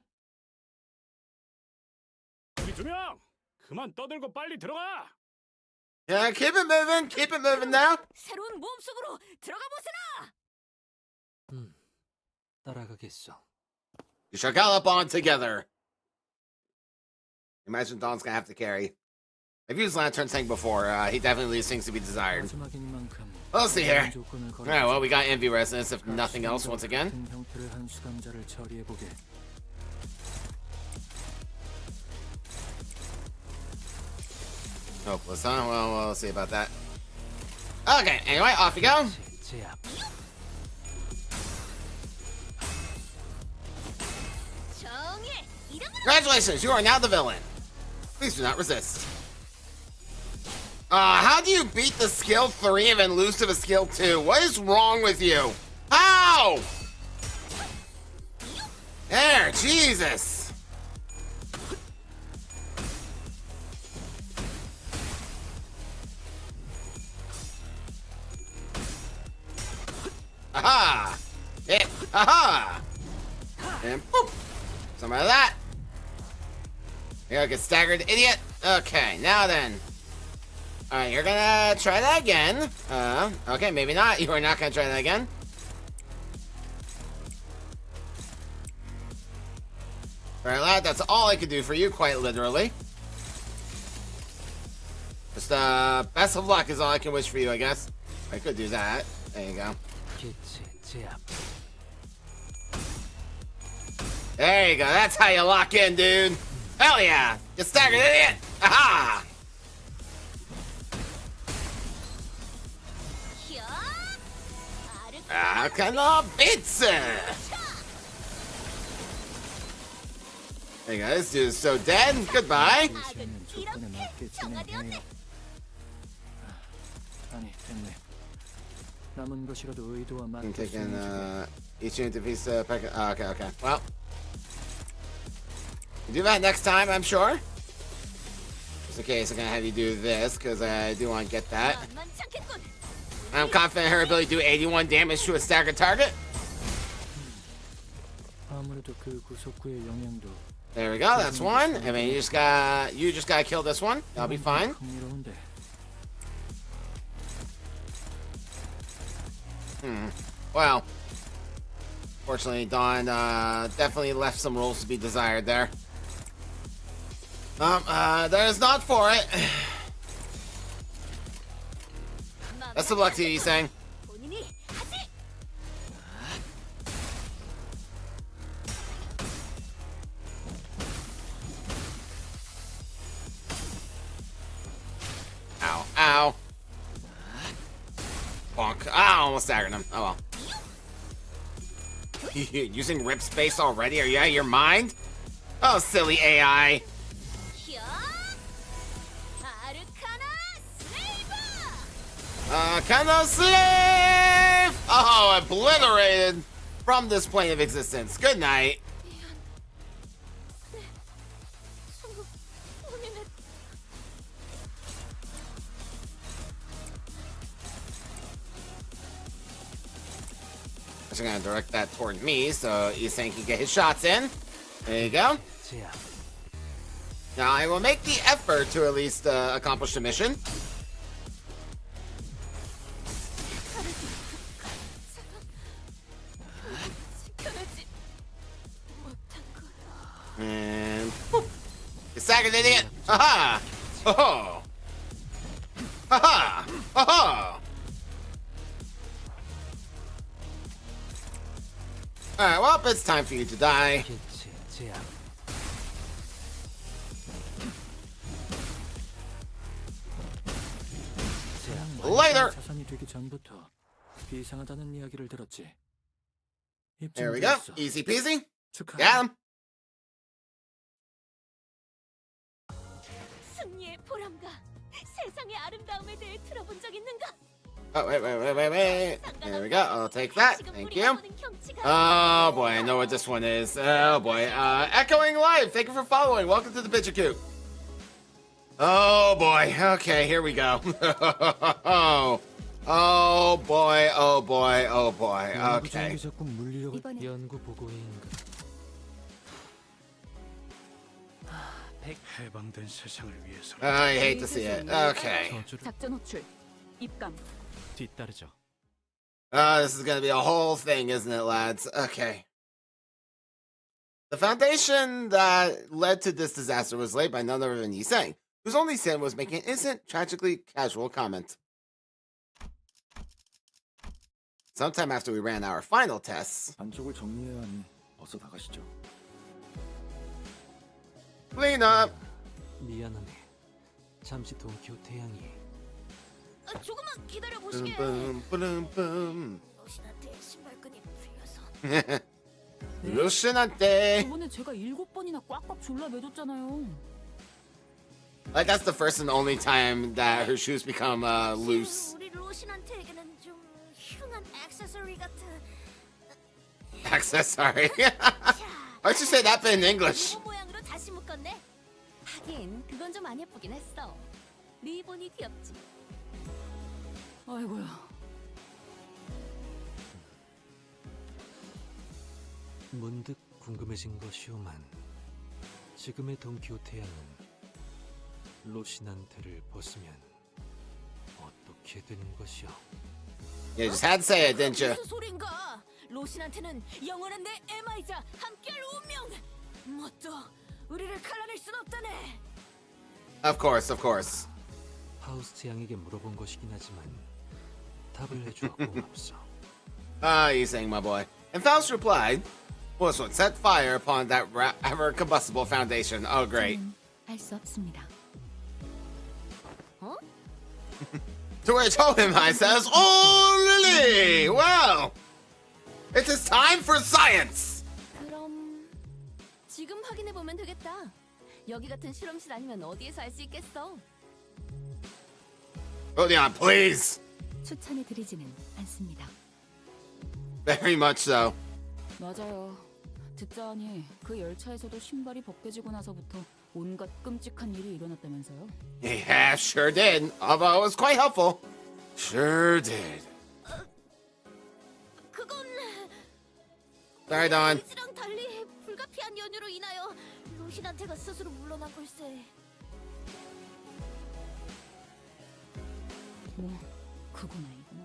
우리 두 명 그만 떠들고 빨리 들어가. Yeah, keep it moving now. 새로운 모험 속으로 들어가 보세나. 따라가겠소. You shall gallop on together. Imagine Don's gonna have to carry. I've used Lantern Tank before. He definitely leaves things to be desired. We'll see here. Alright, well, we got Envy Resonance, if nothing else, once again. Hopeless, huh? Well, we'll see about that. Okay, anyway, off you go. Congratulations, you are now the villain. Please do not resist. How do you beat the skill 3 and then lose to the skill 2? What is wrong with you? How? There, Jesus. Aha! Hit! Aha! And boop! Some of that. You're like a staggered idiot. Okay, now then. Alright, you're gonna try that again. Okay, maybe not. You are not gonna try that again. Alright, lad, that's all I could do for you, quite literally. Just, best of luck is all I can wish for you, I guess. I could do that. There you go. There you go. That's how you lock in, dude. Hell yeah. You staggered idiot. Aha! Akana Bitsu! Hey guys, dude is so dead. Goodbye. I'm taking each unit defeats the packet. Okay. Well, we'll do that next time, I'm sure. Just in case, I'm gonna have you do this because I do want to get that. I'm confident her ability to do 81 damage to a staggered target. 아무래도 그 구속구의 영향도 There we go. That's one. I mean, you just gotta kill this one. That'll be fine. 흥미로운데. Well, fortunately, Dawn definitely left some roles to be desired there. That is not for it. Best of luck to you, Sang. 본인이 하지. Ow, ow. Bonk. Ah, almost staggered him. Oh well. Using rip space already? Are you out of your mind? Oh, silly AI. 히어. 아르카나 슬레이버. Kind of slave! Oh, obliterated from this plane of existence. Good night. 본인의 I'm gonna direct that toward me so Isang can get his shots in. There you go. Now I will make the effort to at least accomplish the mission. 지켜내지 못한 거야. And boop. You staggered idiot! Haha! Oh! Haha! Oh! Alright, well, it's time for you to die. Later! 사산이 되기 전부터 비상하다는 이야기를 들었지. There we go. Easy peasy. 축하. Got him. 승리의 보람과 세상의 아름다움에 대해 들어본 적 있는가? Oh, wait. There we go. I'll take that. Thank you. Oh, boy. I know what this one is. Oh, boy. Echoing Live. Thank you for following. Welcome to the Picture Coop. Oh, boy. Okay, here we go. Oh, boy. Oh, boy. Oh, boy. Okay. 연구 보고인가? 해방된 세상을 위해서. I hate to see it. Okay. 작전 호출. 입감. 뒤따르죠. This is gonna be a whole thing, isn't it, lads? Okay. The foundation that led to this disaster was laid by none other than Yi Sang, whose only sin was making an innocent, tragically casual comment. Sometime after we ran our final tests, 안쪽을 정리해야 하니 어서 나가시죠. clean up. 미안하네. 잠시 동키호테 향이. 조금만 기다려 보시게. Boom. 로신한테 신발끈이 풀려서. 루시한테. 저번에 제가 7번이나 꽉꽉 졸라 매줬잖아요. Like that's the first and only time that her shoes become loose. 우리 로신한테에게는 좀 흉한 액세서리 같은. Accessory. Why'd you say that in English? 리본 모양으로 다시 묶었네. 하긴 그건 좀 안 예쁘긴 했어. 리본이 귀엽지. 아이고야. 문득 궁금해진 것이오만 지금의 동키호테 양은 로신한테를 벗으면 어떻게 되는 것이오? You just had to say it, didn't you? 무슨 소린가? 로신한테는 영원한 내 에마이자 함께할 운명. 뭣도 우리를 갈라낼 순 없다네. Of course. 파우스트 양에게 물어본 것이긴 하지만 답을 해주어 고맙소. You saying, my boy. And Faust replied, was what set fire upon that ever combustible foundation. Oh, great. 알 수 없습니다. 어? To which Hohenheim says, oh, Lily! Well, it is time for science! 그럼 지금 확인해 보면 되겠다. 여기 같은 실험실 아니면 어디에서 알 수 있겠어? Leon, please! 추천해 드리지는 않습니다. Very much so. 맞아요. 듣자 하니 그 열차에서도 신발이 벗겨지고 나서부터 온갖 끔찍한 일이 일어났다면서요? Yeah, sure did. Although it was quite helpful. Sure did. 그건 Sorry, Dawn. 이지랑 달리 불가피한 연유로 인하여 로시한테가 스스로 물러난 걸세. 뭐 그거나 이거나.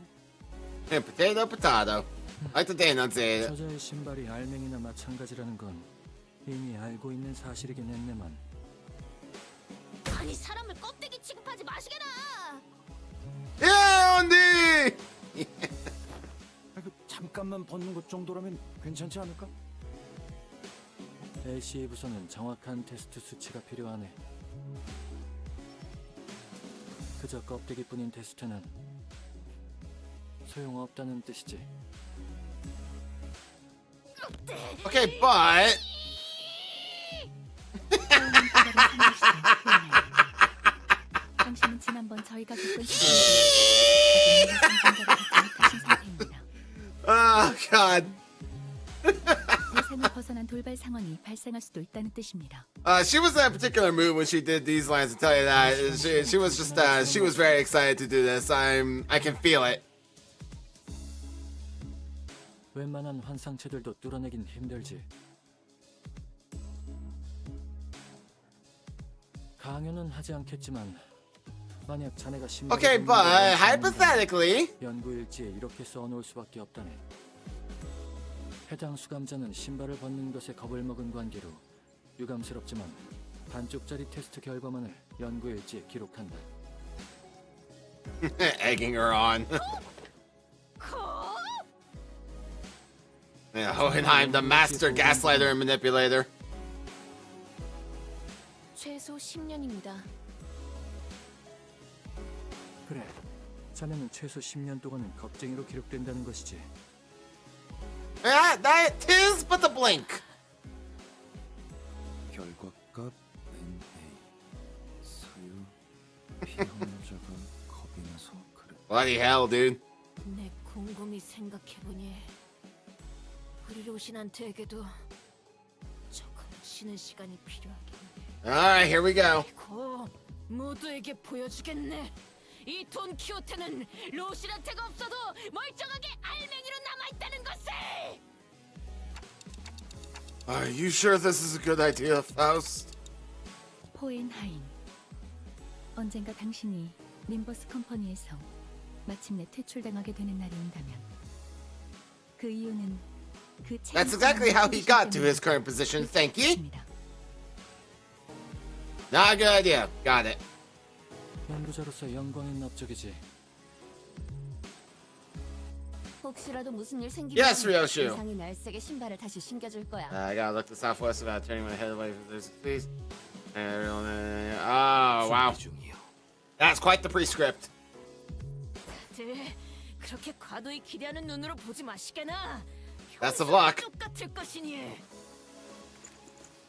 And potato, potato. Like the day enunciated. 저자의 신발이 알맹이나 마찬가지라는 건 이미 알고 있는 사실이긴 했네만. 아니 사람을 껍데기 취급하지 마시게나. 야, 언니! 잠깐만 벗는 것 정도라면 괜찮지 않을까? LCB 부서는 정확한 테스트 수치가 필요하네. 그저 껍데기뿐인 테스트는 소용없다는 뜻이지. Okay, but 당신은 지난번 저희가 겪은 시간을 가진 상태입니다. oh god. 예상을 벗어난 돌발 상황이 발생할 수도 있다는 뜻입니다. She was in a particular mood when she did these lines. To tell you that, she was just she was very excited to do this. I can feel it. 웬만한 환상체들도 뚫어내긴 힘들지. 강요는 하지 않겠지만 만약 자네가 신발 Okay, but hypothetically, 연구 일지에 이렇게 써놓을 수밖에 없다네. 해당 수감자는 신발을 벗는 것에 겁을 먹은 관계로 유감스럽지만 반쪽짜리 테스트 결과만을 연구 일지에 기록한다. egging her on. Yeah, Hohenheim, the master gaslighter and manipulator. 최소 10년입니다. 그래, 자네는 최소 10년 동안은 겁쟁이로 기록된다는 것이지. Yeah, that tis but the blink. 결과값 NA 사유 피험자가 겁이 나서 그래. Bloody hell, dude. 내 곰곰이 생각해보니 우리 로신한테에게도 조금 쉬는 시간이 필요하긴 해. Alright, here we go. 고 모두에게 보여주겠네. 이 돈키호테는 로신한테가 없어도 멀쩡하게 알맹이로 남아있다는 것을. Are you sure this is a good idea, Faust? 호엔하임. 언젠가 당신이 림버스 컴퍼니에서 마침내 퇴출당하게 되는 날이 온다면 그 이유는 그 That's exactly how he got to his current position. Thank you. Not a good idea. Got it. 연구자로서 영광인 업적이지. 혹시라도 무슨 일 생기면 Yes, Ryoshu. 세상이 날쌔게 신발을 다시 신겨줄 거야. I gotta look this off west about turning my head away from this, please. Oh, wow. That's quite the prescript. 다들 그렇게 과도히 기대하는 눈으로 보지 마시게나. Best of luck. 똑같을 것이니.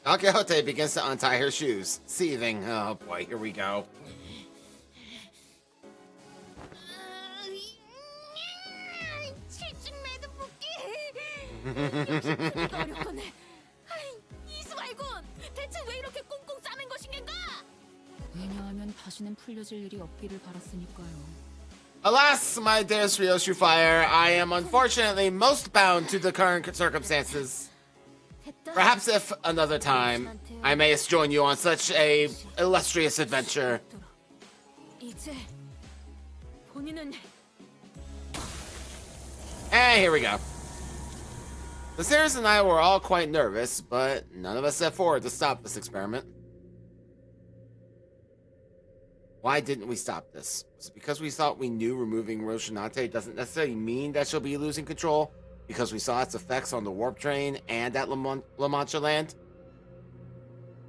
Don Quixote begins to untie her shoes, seething. Oh boy, here we go. 칠중매도 묶기. 역시 크기가 어렵거네. 이스말군, 대체 왜 이렇게 꽁꽁 싸는 것인가? 왜냐하면 다시는 풀려질 일이 없기를 바랐으니까요. Alas, my dearest Ryoshu Fire, I am unfortunately most bound to the current circumstances. Perhaps if another time, I may join you on such a illustrious adventure. 이제 본인은 And here we go. The Sarahs and I were all quite nervous, but none of us set forward to stop this experiment. Why didn't we stop this? Was it because we thought we knew removing Roshinante doesn't necessarily mean that she'll be losing control? Because we saw its effects on the warp train and at La Mancha land?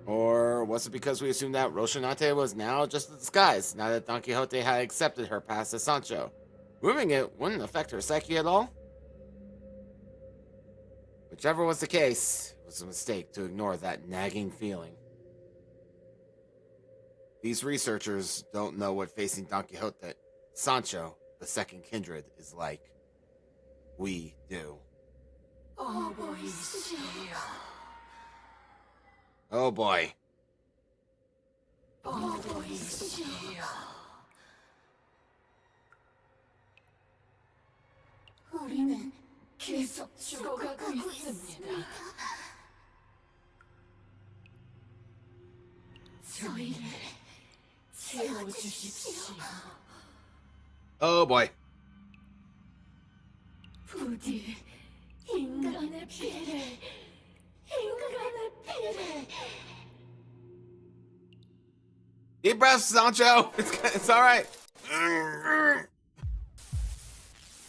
Or was it because we assumed that Roshinante was now just a disguise, now that Don Quixote had accepted her past as Sancho? Removing it wouldn't affect her psyche at all? Whichever was the case, it was a mistake to ignore that nagging feeling. These researchers don't know what facing Don Quixote, Sancho, the second kindred, is like. We do. Oh boy. 우리는 계속 죽어가고 있습니다. Oh boy. 부디 인간의 피를, 인간의 피를. Deep breaths, Sancho. It's all right.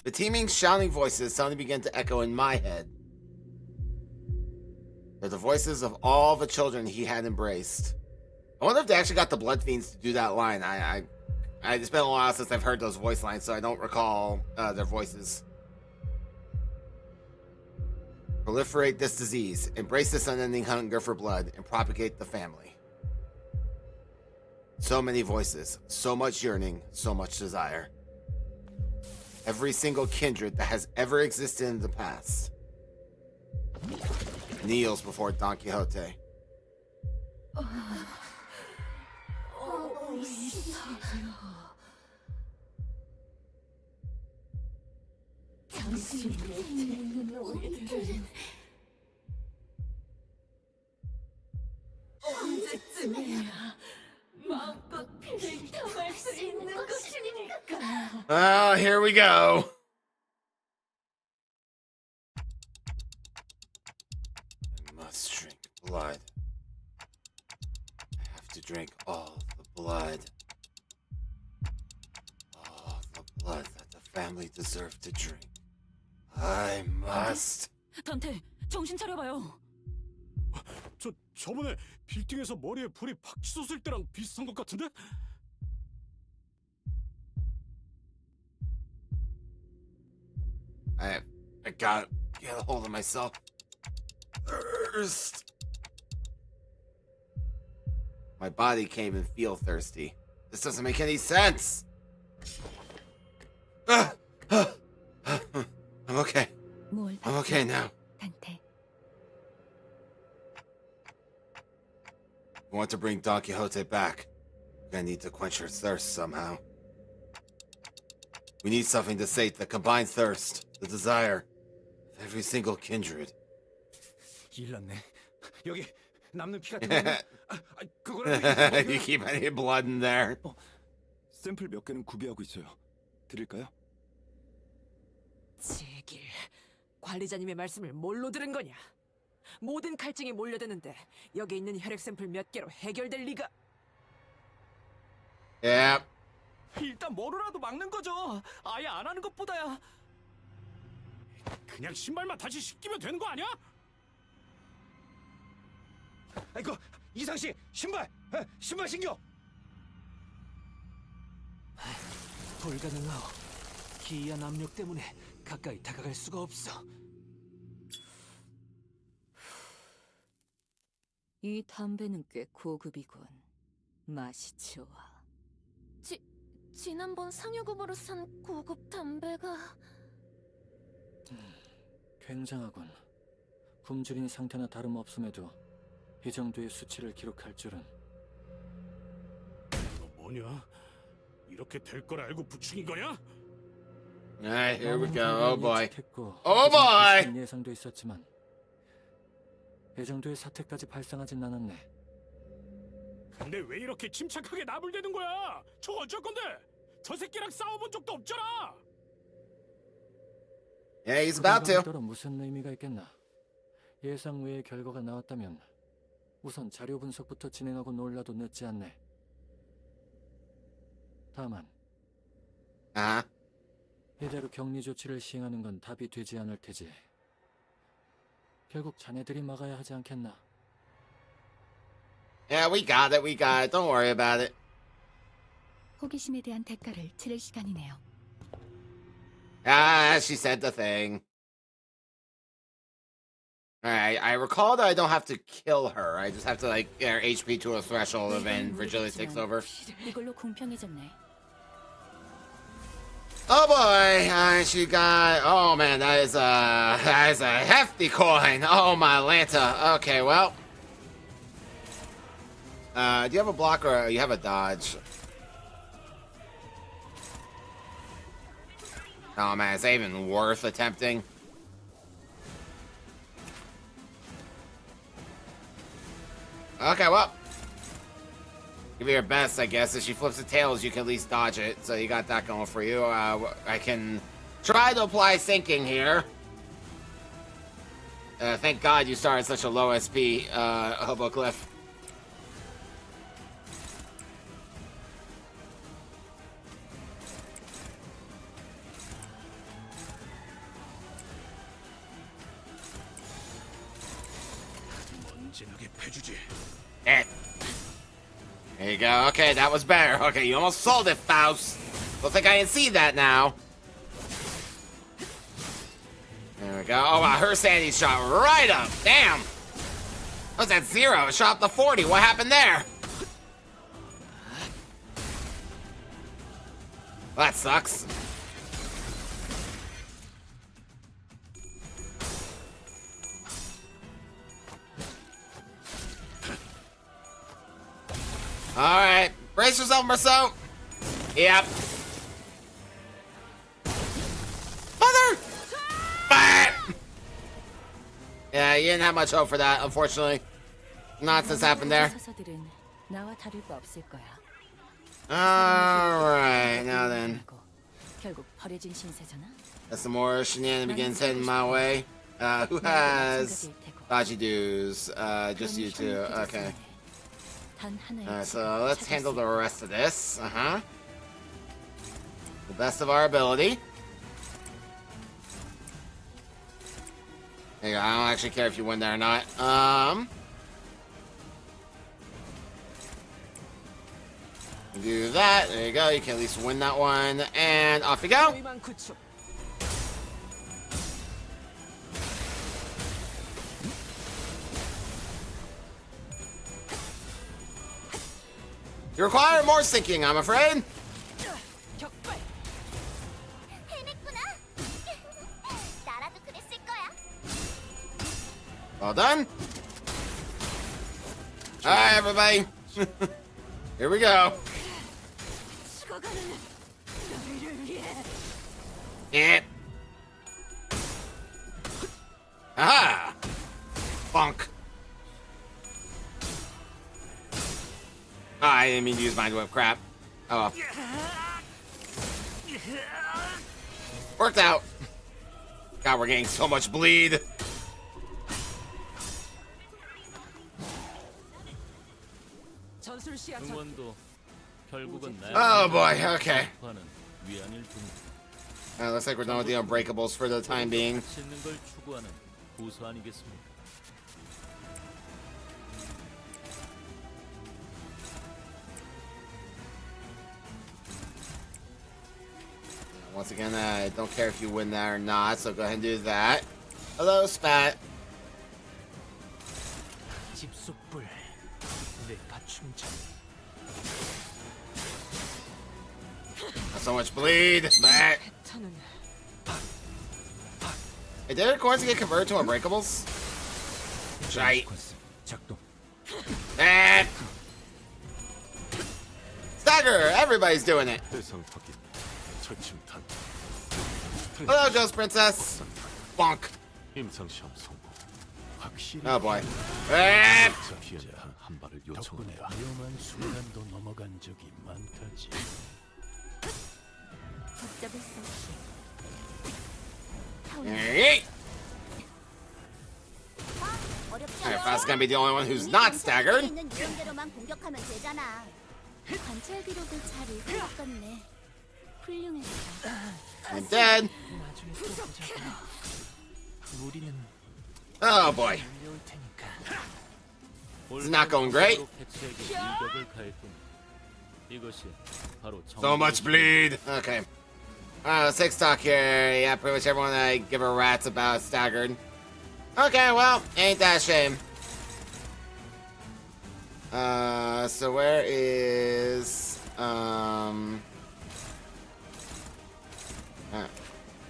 The teeming, shouting voices suddenly began to echo in my head. They're the voices of all the children he had embraced. I wonder if they actually got the Blood Fiends to do that line. It's been a while since I've heard those voice lines, so I don't recall their voices. Proliferate this disease, embrace this unending hunger for blood, and propagate the family. So many voices, so much yearning, so much desire. Every single kindred that has ever existed in the past kneels before Don Quixote. Oh, here we go. I must drink blood. I have to drink all the blood. All the blood that the family deserved to drink. I must. 단테, 정신 차려봐요. 저번에 빌딩에서 머리에 불이 팍 치솟을 때랑 비슷한 것 같은데? I gotta get a hold of myself. Thirst. My body can't even feel thirsty. This doesn't make any sense. I'm okay. I'm okay now. 단테, I want to bring Don Quixote back. We're gonna need to quench her thirst somehow. We need something to sate the combined thirst, the desire of every single kindred. 일났네. 여기 남는 피 같은 거. 그거는 You keep any blood in there. 샘플 몇 개는 구비하고 있어요. 드릴까요? 제길, 관리자님의 말씀을 뭘로 들은 거냐? 모든 갈증이 몰려드는데 여기 있는 혈액 샘플 몇 개로 해결될 리가? Yeah. 일단 뭐로라도 막는 거죠. 아예 안 하는 것보다야. 그냥 신발만 다시 신기면 되는 거 아니야? 아이고 이상 씨 신발 신발 신겨. 불가능하오. 기이한 압력 때문에 가까이 다가갈 수가 없어. 이 담배는 꽤 고급이군. 맛이 좋아. 지난번 상여금으로 산 고급 담배가. 굉장하군. 굶주린 상태나 다름없음에도 이 정도의 수치를 기록할 줄은. 너 뭐냐? 이렇게 될 걸 알고 부추긴 거냐? Alright, here we go. Oh boy. 예측했고, Oh boy. 비슷한 예상도 있었지만 이 정도의 사태까지 발생하진 않았네. 근데 왜 이렇게 침착하게 나불대는 거야? 저 어쩔 건데? 저 새끼랑 싸워본 적도 없잖아. Yeah, he's about to. 그런 무슨 의미가 있겠나? 예상 외의 결과가 나왔다면 우선 자료 분석부터 진행하고 놀라도 늦지 않네. 다만 이대로 격리 조치를 시행하는 건 답이 되지 않을 테지. 결국 자네들이 막아야 하지 않겠나? Yeah, we got it. Don't worry about it. 호기심에 대한 대가를 치를 시간이네요. She said the thing. Alright, I recall that I don't have to kill her. I just have to, like, get her HP to a threshold and then Virgilia takes over. 이걸로 공평해졌네. Oh boy, she got... Oh man, that is a hefty coin. Oh my Lanta. Okay, well... do you have a block or you have a dodge? Oh man, is that even worth attempting? Okay, well. Give it your best, I guess. If she flips the tails, you can at least dodge it. So you got that going for you. I can try to apply sinking here. Thank God you started such a low SP, Hobo Cliff. Eh. There you go. Okay, that was better. Okay, you almost sold it, Faust. Don't think I can see that now. There we go. Oh, wow, her sanity shot right up. Damn. That was at 0. It shot up to 40. What happened there? Well, that sucks. Alright. Brace yourself, Marceau. Yep. Mother! Yeah, you didn't have much hope for that, unfortunately. Nonsense happened there. Alright, now then. Got some more shenanigans heading my way. Who has Baji dues? Just you two. Okay. Alright, so let's handle the rest of this. The best of our ability. There you go. I don't actually care if you win there or not. Do that. There you go. You can at least win that one. And off you go. You require more sinking, I'm afraid. Well done. Alright, everybody. Here we go. Yeah. Aha! Bonk. Oh, I didn't mean to use Mind Whip. Crap. Oh well. Worked out. God, we're getting so much bleed. Oh boy, okay. Looks like we're done with the Unbreakables for the time being. Once again, I don't care if you win that or not, so go ahead and do that. Hello, Spat. Not so much bleed. Back. Hey, did our coins get converted to Unbreakables? Shite. Bad. Stagger! Everybody's doing it. Hello, Ghost Princess. Bonk. Oh boy. Alright, Faust's gonna be the only one who's not staggered. I'm dead. Oh boy. This is not going great. So much bleed. Okay. Let's take stock here. Yeah, pretty much everyone I give a rat's about staggered. Okay, well, ain't that a shame. So where is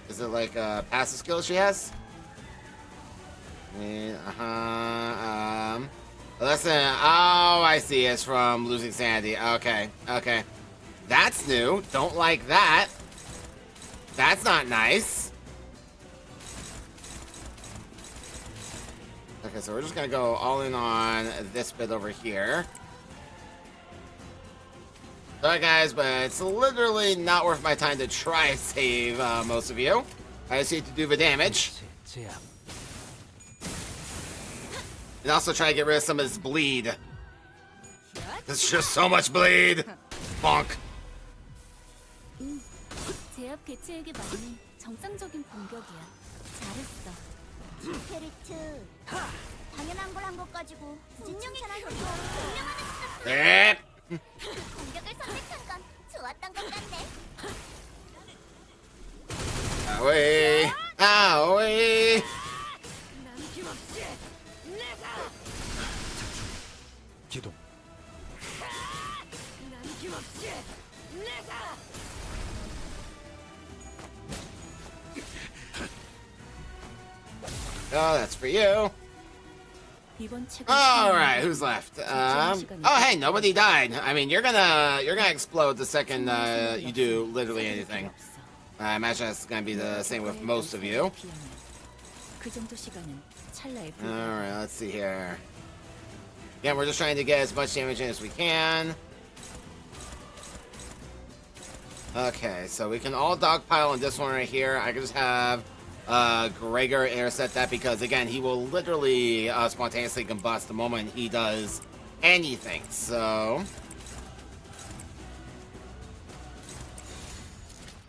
is it like a passive skill she has? Listen. Oh, I see. It's from losing sanity. Okay. Okay. That's new. Don't like that. That's not nice. Okay, so we're just gonna go all in on this bit over here. Sorry guys, but it's literally not worth my time to try and save most of you. I just need to do the damage. And also try to get rid of some of this bleed. There's just so much bleed. Bonk. 제압 개체에게 맞는 정상적인 공격이야. 잘했어. 캐릭트. 당연한 걸 한 것 가지고 진영이 잘하셨어. 분명하게 진짜 네. 공격을 선택한 건 좋았던 것 같네. Away. Away. 남김없이 내가 기동. 남김없이 내가 Oh, that's for you. 이번 책은 All right, who's left? Oh, hey, nobody died. I mean, you're gonna explode the second you do literally anything. I imagine that's gonna be the same with most of you. 그 정도 시간은 찰나에 All right, let's see here. Again, we're just trying to get as much damage in as we can. Okay, so we can all dogpile on this one right here. I can just have Gregor intercept that because, again, he will literally spontaneously combust the moment he does anything. So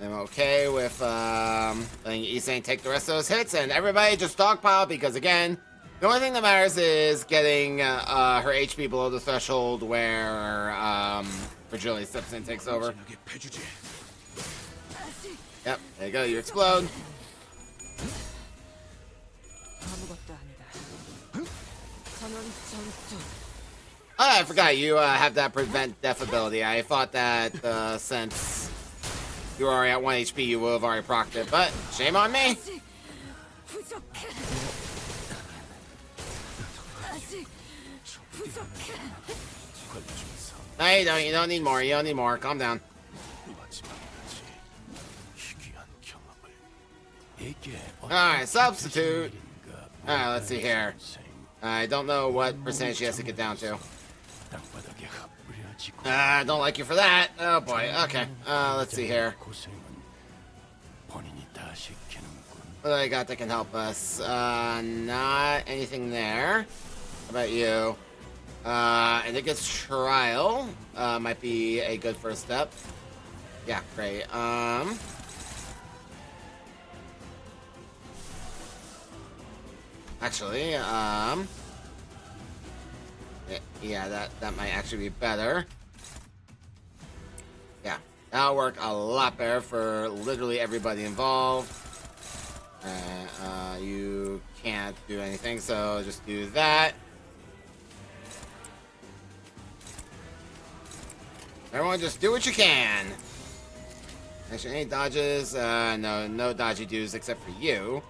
I'm okay with letting Isane take the rest of those hits, and everybody just dogpile because, again, the only thing that matters is getting her HP below the threshold where Virgili steps in and takes over. Yep, there you go, you explode. Oh, I forgot you have that prevent death ability. I thought that since you were already at 1 HP, you would have already procced it, but shame on me. No, you don't need more. You don't need more. Calm down. Alright, substitute. Alright, let's see here. I don't know what percentage she has to get down to. I don't like you for that. Oh boy, okay. Let's see here. What do I got that can help us? Not anything there. How about you? I think it's trial. Might be a good first step. Yeah, great. Actually, yeah, that might actually be better. Yeah, that'll work a lot better for literally everybody involved. You can't do anything, so just do that. Everyone just do what you can. Actually, any dodges? No dodgy dudes except for you.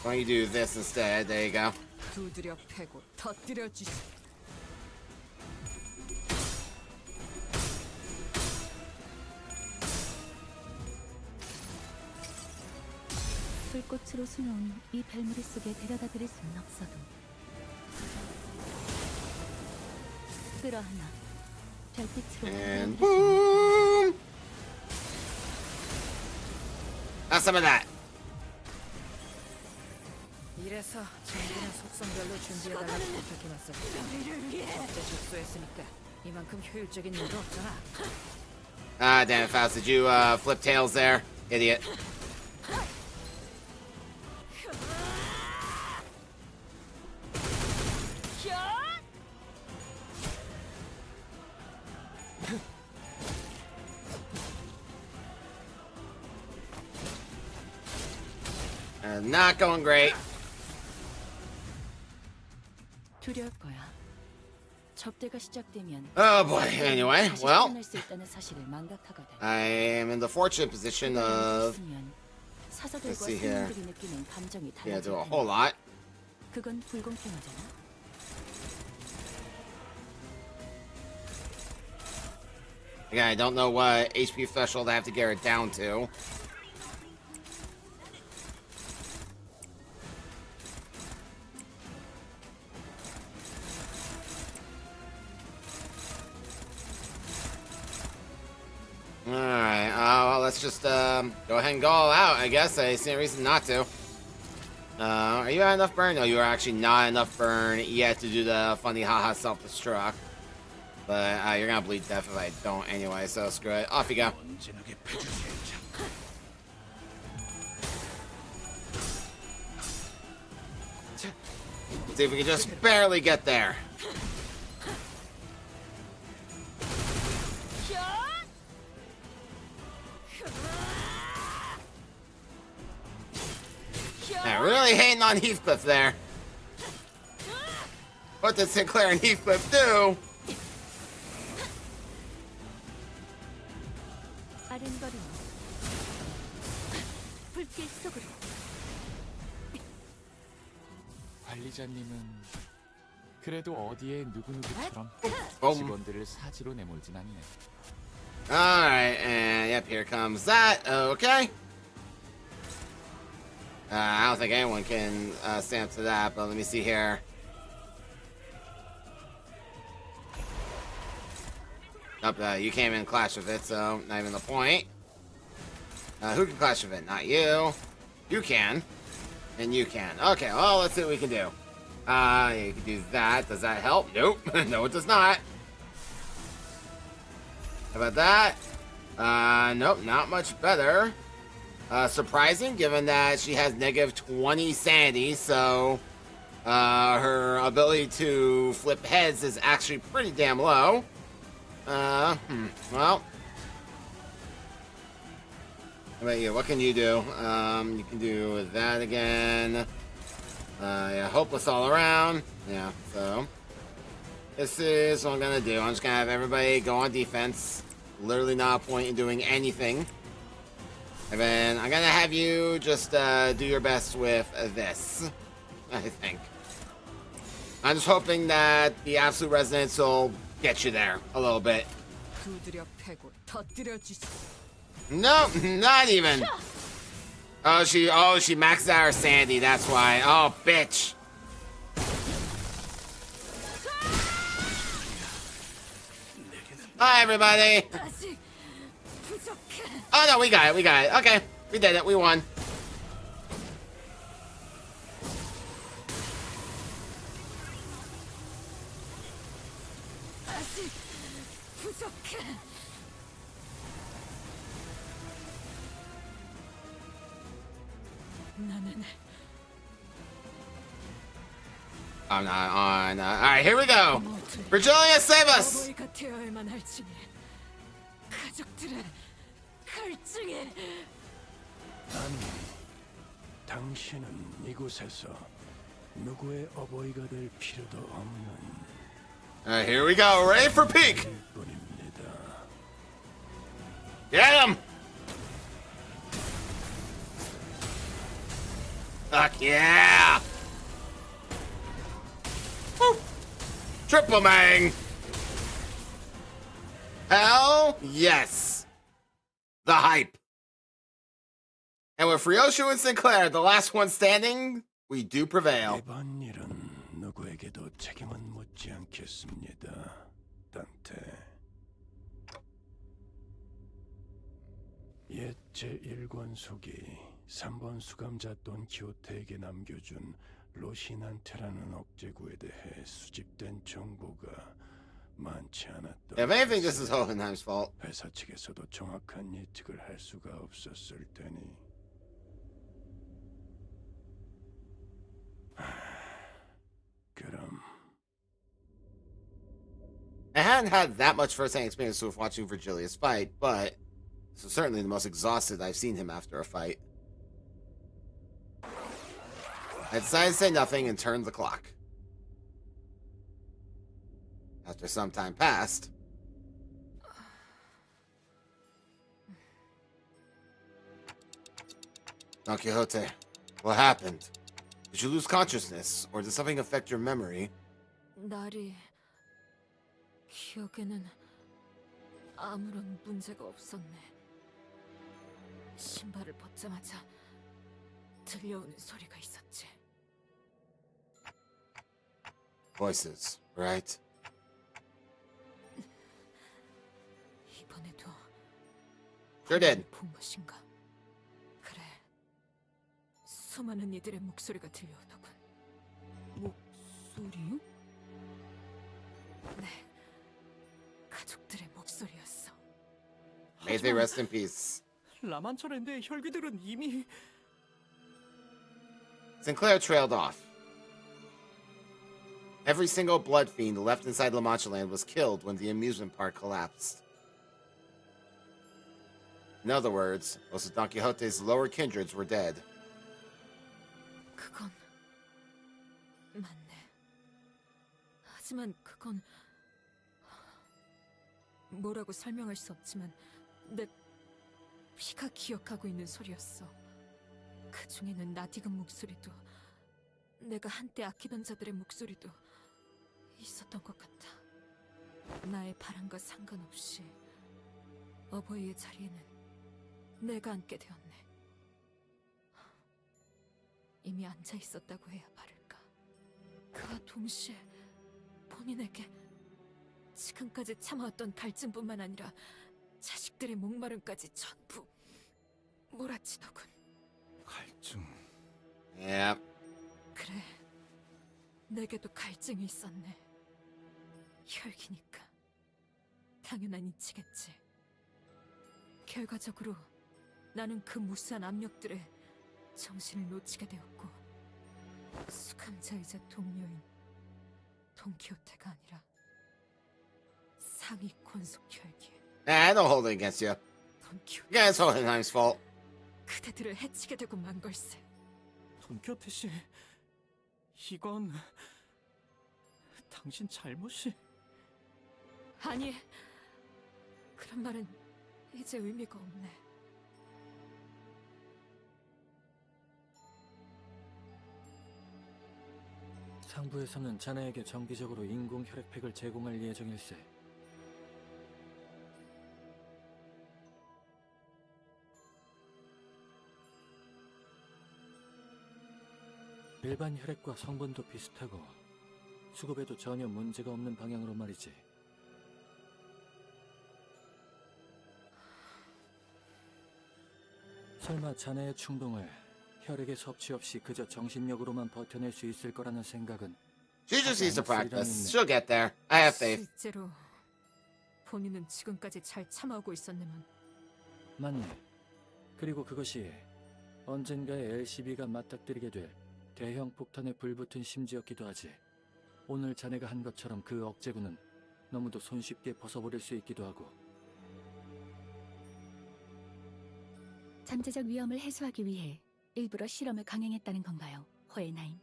Why don't you do this instead? There you go. 두드려 패고 터뜨려 주시. 불꽃으로 수놓은 이 벨무리 속에 데려다 드릴 수는 없어도 끌어안아 별빛으로 And boom! Have some of that. 이래서 정부는 속성별로 준비해달라고 부탁해놨어. 적재 접수했으니까 이만큼 효율적인 일도 없잖아. Ah, damn it, Faust. Did you flip tails there? Idiot. Not going great. 두려울 거야. 접대가 시작되면 Oh boy. Anyway, well, 수 있다는 사실을 망각하거든. I am in the fortunate position of, 사서들과 let's see here. 생명들이 느끼는 감정이 Yeah, do 달라질 a whole lot. 그건 불공평하잖아. Again, I don't know what HP threshold I have to get her down to. Alright, well, let's just go ahead and go all out, I guess. I see no reason not to. Are you at enough burn? No, you are actually not enough burn yet to do the funny haha self-destruct. But you're gonna bleed death if I don't anyway, so screw it. Off you go. See if we can just barely get there. Yeah, really hating on Heathcliff there. What did Sinclair and Heathcliff do? 관리자님은 그래도 어디에 누구누구처럼 직원들을 사지로 내몰진 않네. Alright, and yep, here comes that. Okay. I don't think anyone can stand up to that, but let me see here. Nope, you can't even clash with it, so not even the point. Who can clash with it? Not you. You can. And you can. Okay, well, let's see what we can do. You can do that. Does that help? Nope. No, it does not. How about that? Nope, not much better. Surprising, given that she has negative 20 sanity, so her ability to flip heads is actually pretty damn low. Well, how about you? What can you do? You can do that again. Yeah, hopeless all around. Yeah, so this is what I'm gonna do. I'm just gonna have everybody go on defense. Literally not a point in doing anything. And then I'm gonna have you just do your best with this, I think. I'm just hoping that the absolute resonance will get you there a little bit. Nope, not even. Oh, she maxed out her sanity, that's why. Oh, bitch. Hi, everybody. Oh, no, we got it. Okay, we did it, we won. I'm not on. Alright, here we go. Virgilia, save us! 당신은 이곳에서 누구의 어버이가 될 필요도 없는 Alright, here we go. Ready for peak! Get him! Fuck yeah! Woo! Triple Mang! Hell yes! The hype. And with Ryoshu and Sinclair, the last one standing, we do prevail. 이번 일은 누구에게도 책임은 묻지 않겠습니다, 단테. 옛 제1권속이 3번 수감자 돈키호테에게 남겨준 로시난테라는 억제구에 대해 수집된 정보가 많지 않았다. If anything, this is Hohenheim's fault. 회사 측에서도 정확한 예측을 할 수가 없었을 테니. 그럼 I hadn't had that much first-hand experience with watching Virgilia's fight, but this was certainly the most exhausted I've seen him after a fight. I decided to say nothing and turned the clock. After some time passed, Don Quixote, what happened? Did you lose consciousness, or did something affect your memory? 날이 기억에는 아무런 문제가 없었네. 신발을 벗자마자 들려오는 소리가 있었지. Voices, right? 이번에도 Sure did. 본 것인가? 그래. 수많은 이들의 목소리가 들려오더군. 목소리요? 네. 가족들의 목소리였어. May they rest in peace. 라만철랜드의 혈귀들은 이미 Sinclair trailed off. Every single blood fiend left inside La Mancha Land was killed when the amusement park collapsed. In other words, most of Don Quixote's lower kindreds were dead. 그건 맞네. 하지만 그건 뭐라고 설명할 수 없지만 내 피가 기억하고 있는 소리였어. 그 중에는 나디금 목소리도 내가 한때 아끼던 자들의 목소리도 있었던 것 같아. 나의 바람과 상관없이 어버이의 자리에는 내가 앉게 되었네. 이미 앉아 있었다고 해야 바를까. 그와 동시에 본인에게 지금까지 참아왔던 갈증뿐만 아니라 자식들의 목마름까지 전부 몰아치더군. 갈증. Yep. 그래, 내게도 갈증이 있었네. 혈기니까 당연한 이치겠지. 결과적으로 나는 그 무수한 압력들에 정신을 놓치게 되었고 수감자이자 동료인 돈키호테가 아니라 상위 권속 혈기에 Nah, don't hold it against you. 돈키호테 Yeah, it's Hohenheim's fault. 그대들을 해치게 되고 만 걸세. 돈키호테 씨, 이건 당신 잘못이. 아니, 그런 말은 이제 의미가 없네. 상부에서는 자네에게 정기적으로 인공 혈액팩을 제공할 예정일세. 일반 혈액과 성분도 비슷하고 수급에도 전혀 문제가 없는 방향으로 말이지. 설마 자네의 충동을 혈액의 섭취 없이 그저 정신력으로만 버텨낼 수 있을 거라는 생각은 She just needs to 하지 practice. 않았으리라는 She'll get there. I have faith. 실제로 본인은 지금까지 잘 참아오고 있었네만. 맞네. 그리고 그것이 언젠가의 LCB가 맞닥뜨리게 될 대형 폭탄에 불붙은 심지였기도 하지. 오늘 자네가 한 것처럼 그 억제구는 너무도 손쉽게 벗어버릴 수 있기도 하고. 잠재적 위험을 해소하기 위해 일부러 실험을 강행했다는 건가요, 호헨하임?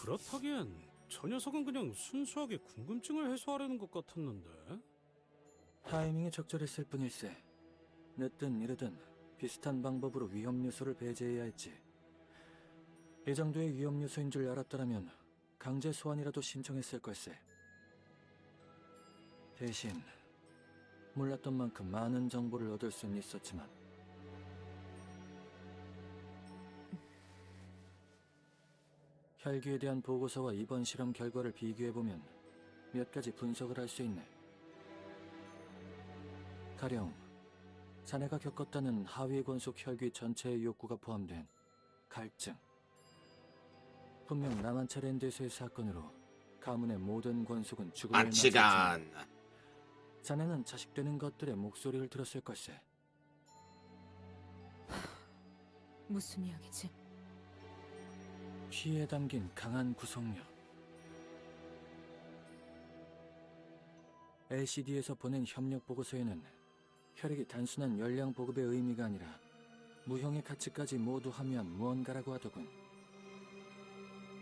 그렇다기엔 저 녀석은 그냥 순수하게 궁금증을 해소하려는 것 같았는데. 타이밍이 적절했을 뿐일세. 늦든 이르든 비슷한 방법으로 위험 요소를 배제해야 했지. 이 정도의 위험 요소인 줄 알았더라면 강제 소환이라도 신청했을 걸세. 대신 몰랐던 만큼 많은 정보를 얻을 수는 있었지만 혈기에 대한 보고서와 이번 실험 결과를 비교해보면 몇 가지 분석을 할 수 있네. 가령 자네가 겪었다는 하위 권속 혈기 전체의 욕구가 포함된 갈증. 분명 라만차랜드에서의 사건으로 가문의 모든 권속은 죽음을 맞았지만 자네는 자식되는 것들의 목소리를 들었을 걸세. 무슨 이야기지? 피에 담긴 강한 구속력. LCD에서 보낸 협력 보고서에는 혈액이 단순한 열량 보급의 의미가 아니라 무형의 가치까지 모두 함유한 무언가라고 하더군.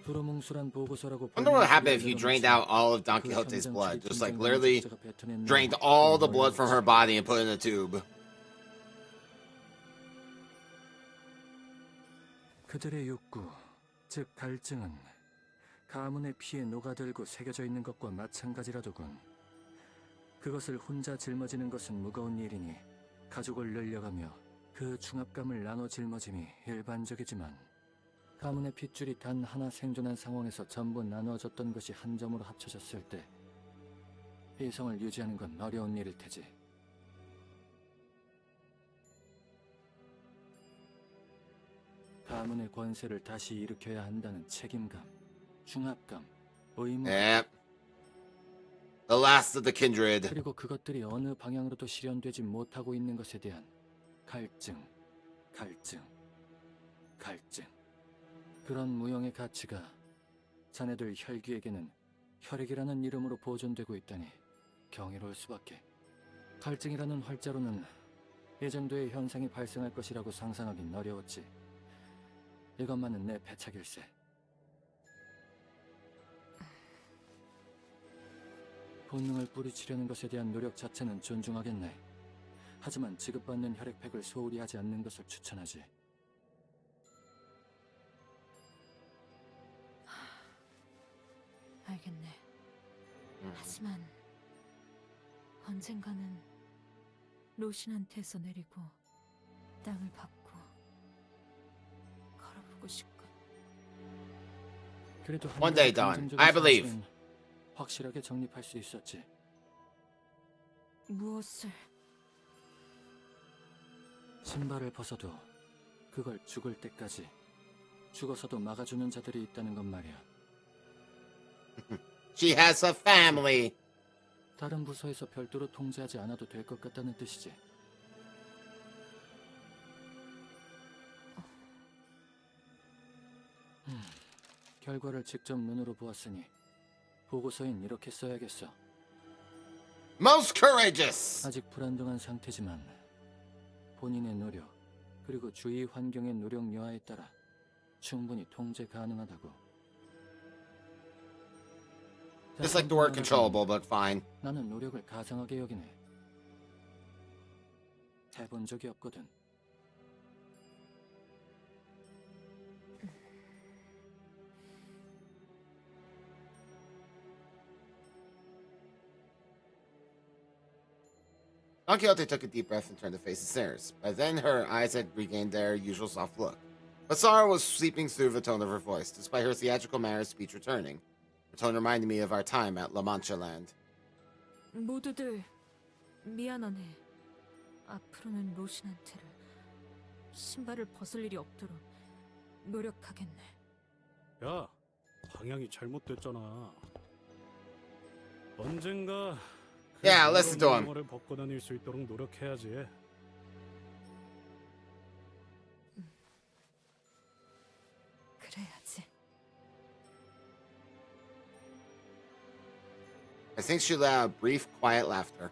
두루뭉술한 보고서라고. I wonder what would happen if you drained out all of Don Quixote's blood. Just like literally drained all the blood from her body and put it in a tube. 그들의 욕구, 즉 갈증은 가문의 피에 녹아들고 새겨져 있는 것과 마찬가지라더군. 그것을 혼자 짊어지는 것은 무거운 일이니 가족을 늘려가며 그 중압감을 나눠 짊어짐이 일반적이지만 가문의 핏줄이 단 하나 생존한 상황에서 전부 나누어졌던 것이 한 점으로 합쳐졌을 때 이성을 유지하는 건 어려운 일일 테지. 가문의 권세를 다시 일으켜야 한다는 책임감, 중압감, 의무. Yep. The last of the kindred. 그리고 그것들이 어느 방향으로도 실현되지 못하고 있는 것에 대한 갈증. 그런 무형의 가치가 자네들 혈귀에게는 혈액이라는 이름으로 보존되고 있다니 경이로울 수밖에. 갈증이라는 활자로는 이 정도의 현상이 발생할 것이라고 상상하긴 어려웠지. 이것만은 내 패착일세. 본능을 뿌리치려는 것에 대한 노력 자체는 존중하겠네. 하지만 지급받는 혈액팩을 소홀히 하지 않는 것을 추천하지. 알겠네. 하지만 언젠가는 로신한테서 내리고 땅을 밟고 걸어보고 싶군. 그래도 One day, Dawn. I believe. 확실하게 정립할 수 있었지. 무엇을? 신발을 벗어도 그걸 죽을 때까지 죽어서도 막아주는 자들이 있다는 건 말이야. She has a family. 다른 부서에서 별도로 통제하지 않아도 될 것 같다는 뜻이지. 결과를 직접 눈으로 보았으니 보고서엔 이렇게 써야겠어. Most courageous. 아직 불안정한 상태지만 본인의 노력 그리고 주위 환경의 노력 여하에 따라 충분히 통제 가능하다고. Just like the word controllable, but fine. 나는 노력을 가상하게 여기네. 해본 적이 없거든. Don Quixote took a deep breath and turned to face the stairs. By then, her eyes had regained their usual soft look. But sorrow was seeping through the tone of her voice, despite her theatrical manner of speech returning. Her tone reminded me of our time at La Mancha Land. 모두들 미안하네. 앞으로는 로신한테를 신발을 벗을 일이 없도록 노력하겠네. 야, 방향이 잘못됐잖아. 언젠가 Yeah, listen to him. 를 벗고 다닐 수 있도록 노력해야지. 그래야지. I think she let out brief, quiet laughter.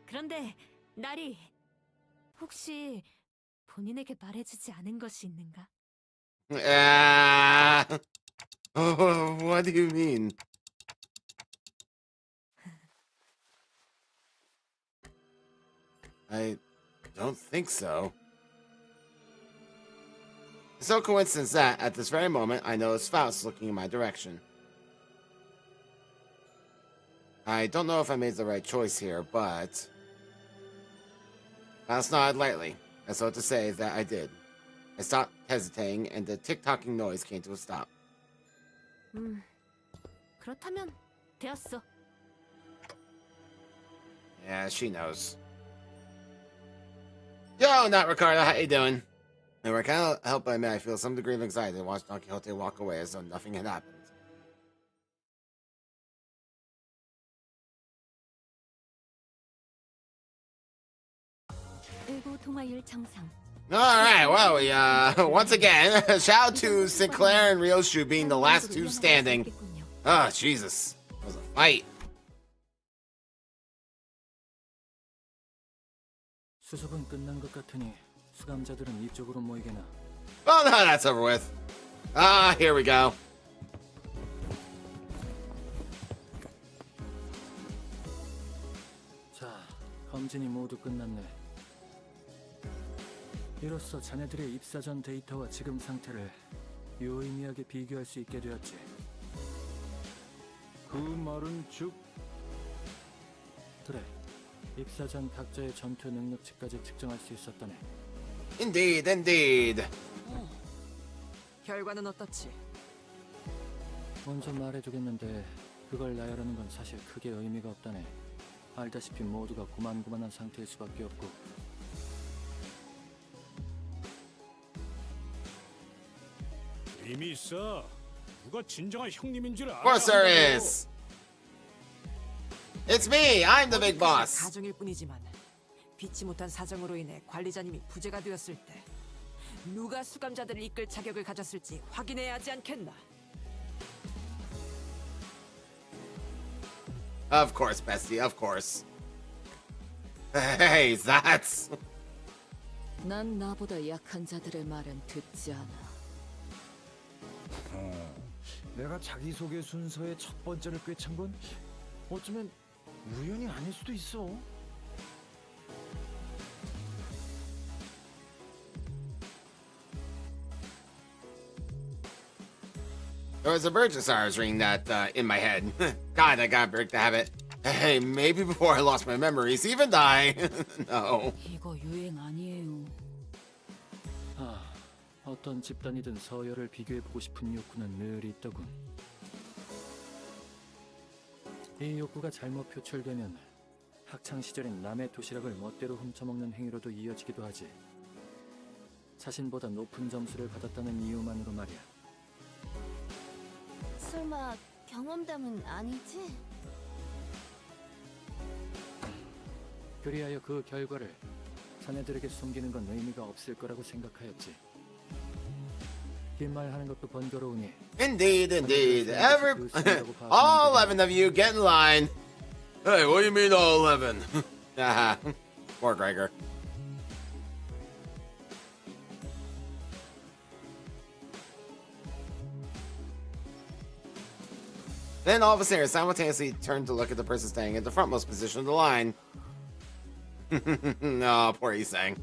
그런데 나리 혹시 본인에게 말해주지 않은 것이 있는가? What do you mean? I don't think so. It's no coincidence that, at this very moment, I noticed Faust looking in my direction. I don't know if I made the right choice here, but... Faust nodded lightly, as though to say that I did. I stopped hesitating, and the tick-tocking noise came to a stop. 그렇다면 되었어. Yeah, she knows. Yo, not Ricardo, how you doing? And I can't help but admit I feel some degree of anxiety to watch Don Quixote walk away as though nothing had happened. Alright, well, we, once again, shout out to Sinclair and Ryoshu being the last two standing. Oh, Jesus. That was a fight. 수습은 끝난 것 같으니 수감자들은 이쪽으로 모이게나. Oh, no, that's over with. Ah, here we go. 자, 검진이 모두 끝났네. 이로써 자네들의 입사 전 데이터와 지금 상태를 유의미하게 비교할 수 있게 되었지. 그 말은 즉... 그래, 입사 전 각자의 전투 능력치까지 측정할 수 있었다네. Indeed, indeed. 결과는 어떻지? 먼저 말해두겠는데 그걸 나열하는 건 사실 크게 의미가 없다네. 알다시피 모두가 고만고만한 상태일 수밖에 없고. 이미 있어. 누가 진정한 형님인 줄 알아? Of course there is. It's me. I'm the big boss. 가정일 뿐이지만 빛지 못한 사정으로 인해 관리자님이 부재가 되었을 때 누가 수감자들을 이끌 자격을 가졌을지 확인해야 하지 않겠나? Of course, bestie. Of course. Hey, that's. 난 나보다 약한 자들의 말은 듣지 않아. 내가 자기소개 순서의 첫 번째를 꿰찬 건 어쩌면 우연이 아닐 수도 있어. There was a Burgess I was reading that in my head. God, I gotta break the habit. Hey, maybe before I lost my memories, even die. No. 이거 유행 아니에요. 어떤 집단이든 서열을 비교해보고 싶은 욕구는 늘 있더군. 이 욕구가 잘못 표출되면 학창시절인 남의 도시락을 멋대로 훔쳐먹는 행위로도 이어지기도 하지. 자신보다 높은 점수를 받았다는 이유만으로 말이야. 설마 경험담은 아니지? 그리하여 그 결과를 자네들에게 숨기는 건 의미가 없을 거라고 생각하였지. 긴 말 하는 것도 번거로우니. Indeed, indeed. All 11 of you get in line. Hey, what do you mean all 11? Haha. Poor Gregor. Then all of us here simultaneously turned to look at the person standing at the frontmost position of the line. No, poor Isang.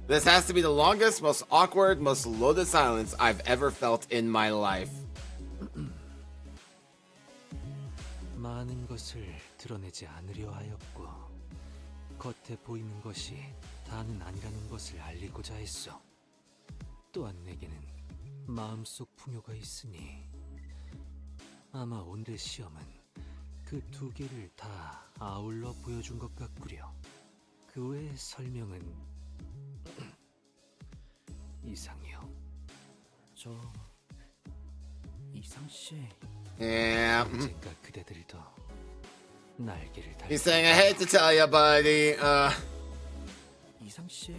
This has to be the longest, most awkward, most loaded silence I've ever felt in my life. 많은 것을 드러내지 않으려 하였고 겉에 보이는 것이 다는 아니라는 것을 알리고자 했어. 또한 내게는 마음속 풍요가 있으니 아마 오늘의 시험은 그 두 개를 다 아울러 보여준 것 같구려. 그 외의 설명은 이상이요. 저 이상 씨. Yeah. 언젠가 그대들도 날개를 달. He's saying, I hate to tell you, buddy. 이상 씨.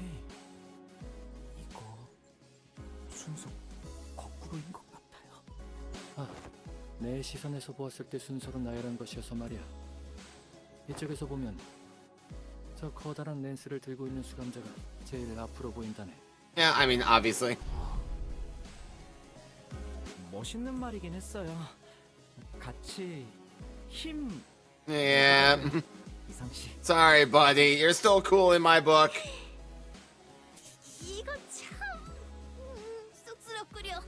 이거 순서 거꾸로인 것 같아요. 내 시선에서 보았을 때 순서로 나열한 것이어서 말이야. 이쪽에서 보면 저 커다란 렌스를 들고 있는 수감자가 제일 앞으로 보인다네. Yeah, I mean, obviously. 멋있는 말이긴 했어요. 같이 힘. Yeah. 이상 씨. Sorry, buddy. You're still cool in my book. 이거 참 쑥스럽구려.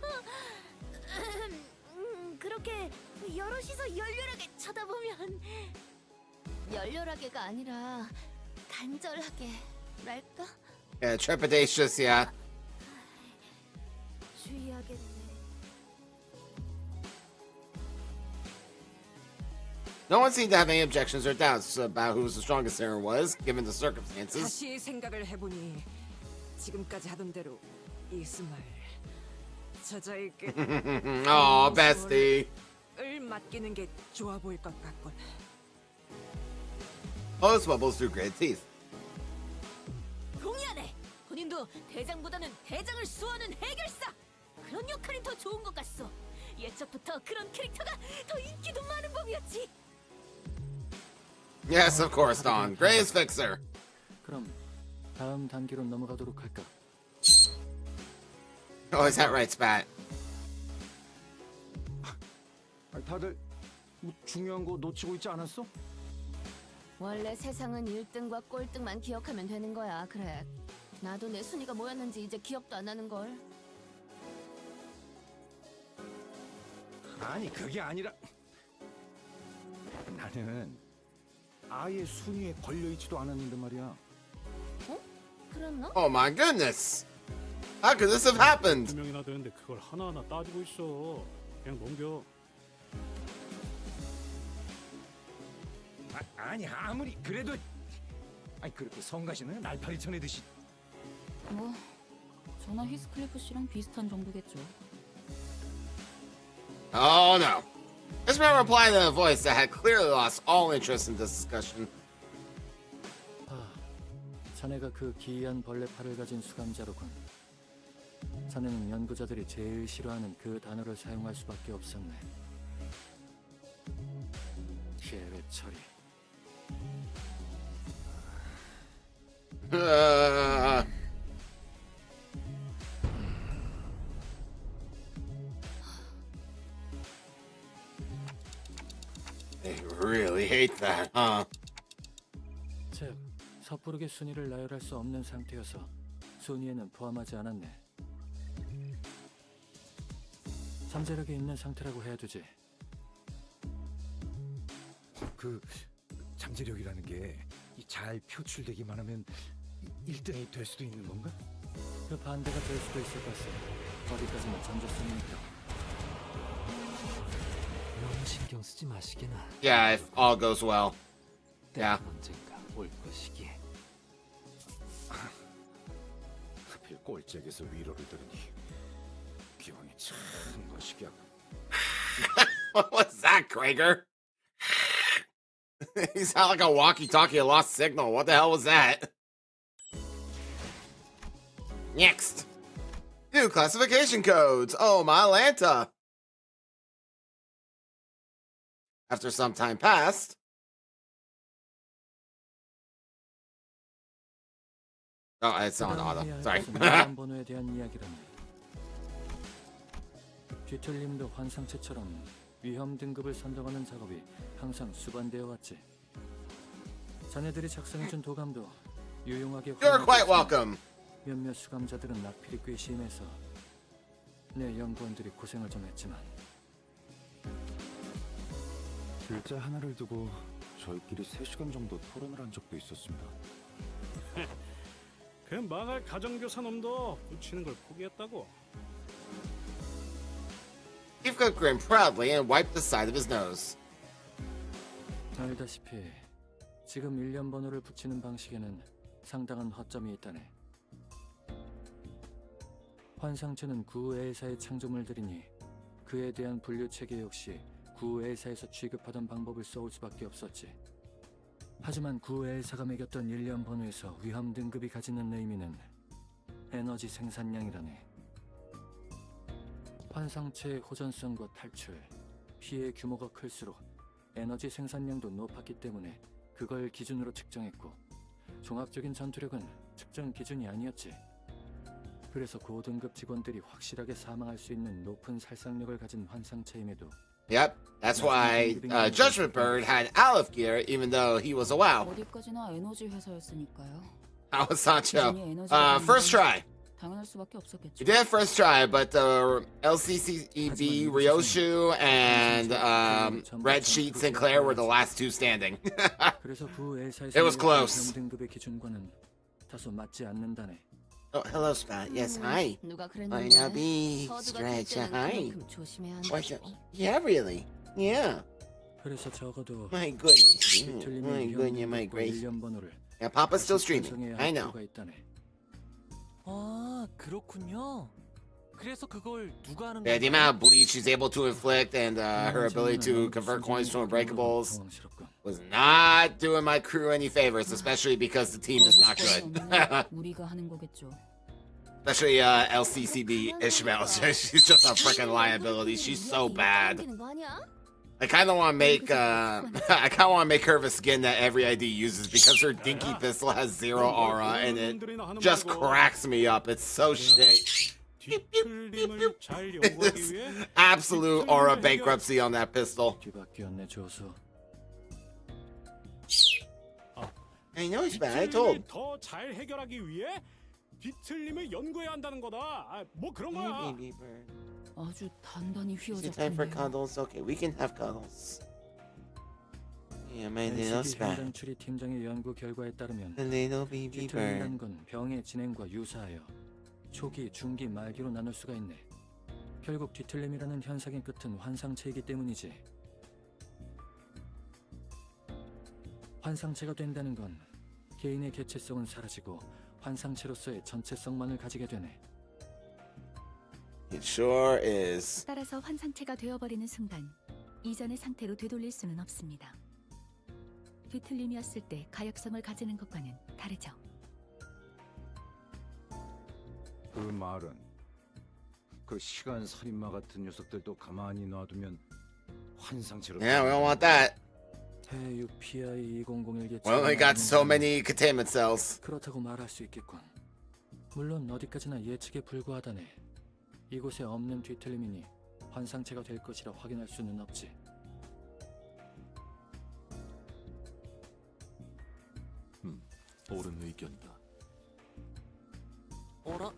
그렇게 여럿이서 열렬하게 쳐다보면 열렬하게가 아니라 간절하게랄까? Yeah, trepidatious, yeah. 주의하겠네. No one seemed to have any objections or doubts about who the strongest singer was, given the circumstances. 다시 생각을 해보니 지금까지 하던 대로 이스마일 저자에게 Oh, bestie. 을 맡기는 게 좋아 보일 것 같군. Oh, this bubbles through great teeth. 동의하네. 본인도 대장보다는 대장을 수호하는 해결사. 그런 역할이 더 좋은 것 같소. 예적부터 그런 캐릭터가 더 인기도 많은 법이었지. Yes, of course, Dawn. Gray's fixer. 그럼 다음 단계로 넘어가도록 할까? Oh, is that right, Spat? 다들 뭐 중요한 거 놓치고 있지 않았어? 원래 세상은 1등과 꼴등만 기억하면 되는 거야. 그래. 나도 내 순위가 뭐였는지 이제 기억도 안 나는 걸. 아니 그게 아니라 나는 아예 순위에 걸려있지도 않았는데 말이야. 어? 그랬나? Oh my goodness. How could this have happened? 2명이나 되는데 그걸 하나하나 따지고 있어. 그냥 넘겨. 아니 아무리 그래도 아니 그렇게 성가시는 날파리 쳐내듯이. 뭐 저나 히스클리프 씨랑 비슷한 정도겠죠. Oh no. This man replied in a voice that had clearly lost all interest in this discussion. 자네가 그 기이한 벌레팔을 가진 수감자로군. 자네는 연구자들이 제일 싫어하는 그 단어를 사용할 수밖에 없었네. 계획 처리. They really hate that, huh? 즉, 섣부르게 순위를 나열할 수 없는 상태여서 순위에는 포함하지 않았네. 잠재력이 있는 상태라고 해야 되지. 그 잠재력이라는 게 잘 표출되기만 하면 1등이 될 수도 있는 건가? 그 반대가 될 수도 있을 것을. 어디까지나 잠재성이니까. 너무 신경 쓰지 마시게나. Yeah, if all goes well. Yeah. 언젠가 올 것이기에. 하필 꼴짝에서 위로를 들으니 기분이 참 거시기하고. What was that, Krager? He sounded like a walkie-talkie lost signal. What the hell was that? Next. New classification codes. Oh, my Lanta. After some time passed. Oh, it's on auto. Sorry. 번호에 대한 이야기라면 뒤틀림도 환상체처럼 위험 등급을 선정하는 작업이 항상 수반되어 왔지. 자네들이 작성해준 도감도 유용하게 You're quite welcome. 몇몇 수감자들은 낙필이 꽤 심해서 내 연구원들이 고생을 좀 했지만 글자 하나를 두고 저희끼리 3시간 정도 토론을 한 적도 있었습니다. 그 망할 가정교사 놈도 붙이는 걸 포기했다고. Bokgak grinned proudly and wiped the side of his nose. 알다시피 지금 1년 번호를 붙이는 방식에는 상당한 허점이 있다네. 환상체는 구애사의 창조물들이니 그에 대한 분류 체계 역시 구애사에서 취급하던 방법을 써올 수밖에 없었지. 하지만 구애사가 매겼던 1년 번호에서 위험 등급이 가지는 의미는 에너지 생산량이라네. 환상체의 호전성과 탈출, 피해 규모가 클수록 에너지 생산량도 높았기 때문에 그걸 기준으로 측정했고 종합적인 전투력은 측정 기준이 아니었지. 그래서 고등급 직원들이 확실하게 사망할 수 있는 높은 살상력을 가진 환상체임에도 Yep, that's why Judgment Bird had Aleph gear even though he was a WoW. 어디까지나 에너지 회사였으니까요. How was Sancho? First try. 당연할 수밖에 없었겠죠. You did first try, but the LCCEB Ryoshu and Red Sheet Sinclair were the last two standing. It was close. 등급의 기준과는 다소 맞지 않는다네. Oh, hello, Spot. Yes, hi. Why not be stretch? Hi. What's up? Yeah, really. Yeah. 그래서 적어도 My goodness. My goodness, my grace. Yeah, Papa's still streaming. I know. 아, 그렇군요. 그래서 그걸 누가 하는 Yeah, the amount of bleach she's able to inflict and her ability to convert coins to unbreakables was not doing my crew any favors, especially because the team is not good. 우리가 하는 거겠죠. Especially LCCB Ishmael. She's just a freaking liability. She's so bad. I kind of want to make her the skin that every ID uses because her dinky pistol has 0 aura and it just cracks me up. It's so shit. Absolute aura bankruptcy on that pistol. I know it's bad. I told. 더 잘 해결하기 위해 뒤틀림을 연구해야 한다는 거다. 뭐 그런 거야. 아주 단단히 Is it time for 휘어졌군요. cuddles? Okay, we can have cuddles. Yeah, my little LCB spot. 현장 추리 팀장의 연구 결과에 따르면 The little baby bird. 뒤틀림이라는 건 병의 진행과 유사하여 초기, 중기, 말기로 나눌 수가 있네. 결국 뒤틀림이라는 현상의 끝은 환상체이기 때문이지. 환상체가 된다는 건 개인의 개체성은 사라지고 환상체로서의 전체성만을 가지게 되네. It sure is. 따라서 환상체가 되어버리는 순간 이전의 상태로 되돌릴 수는 없습니다. 뒤틀림이었을 때 가역성을 가지는 것과는 다르죠. 그 말은 그 시간 살인마 같은 녀석들도 가만히 놔두면 환상체로. Yeah, we don't want that. PI-2001 개체. We only got so many containment cells. 그렇다고 말할 수 있겠군. 물론 어디까지나 예측에 불과하다네. 이곳에 없는 뒤틀림이니 환상체가 될 것이라 확인할 수는 없지. 옳은 의견이다. 어라?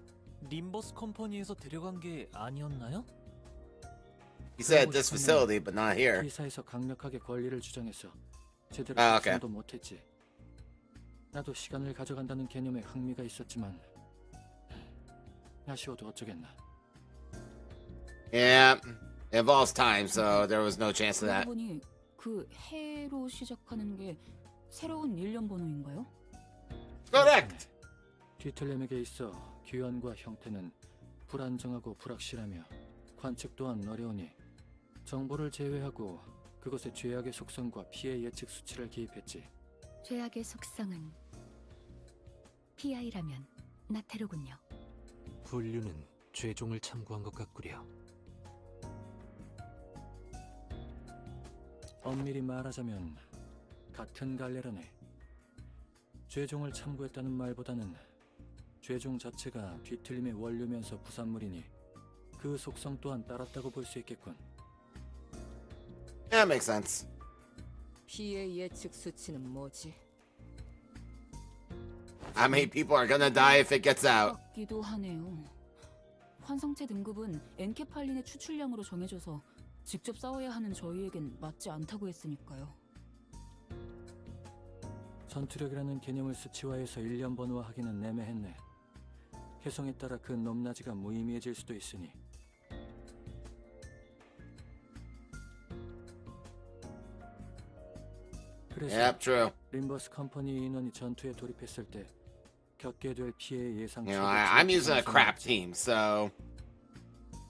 림버스 컴퍼니에서 데려간 게 아니었나요? He said this facility, but not here. T사에서 강력하게 권리를 주장해서 제대로 아, 오케이. 작성도 못했지. 나도 시간을 가져간다는 개념에 흥미가 있었지만 아쉬워도 어쩌겠나. Yeah, it involves time, so there was no chance of that. 그러고 보니 그 해로 시작하는 게 새로운 일련 번호인가요? Correct. 뒤틀림에게 있어 규현과 형태는 불안정하고 불확실하며 관측 또한 어려우니 정보를 제외하고 그것의 죄악의 속성과 피해 예측 수치를 기입했지. 죄악의 속성은 PI라면 나태로군요. 분류는 죄종을 참고한 것 같구려. 엄밀히 말하자면 같은 갈래라네. 죄종을 참고했다는 말보다는 죄종 자체가 뒤틀림의 원료면서 부산물이니 그 속성 또한 따랐다고 볼 수 있겠군. That makes sense. 피해 예측 수치는 뭐지? How many people are gonna die if it gets out? 같기도 하네요. 환상체 등급은 엔케팔린의 추출량으로 정해져서 직접 싸워야 하는 저희에겐 맞지 않다고 했으니까요. 전투력이라는 개념을 수치화해서 일련 번호화하기는 애매했네. 해성에 따라 그 높낮이가 무의미해질 수도 있으니. 그래서 Yep, true. 림버스 컴퍼니 인원이 전투에 돌입했을 때 겪게 될 피해의 예상. You know, I'm using a crap team, so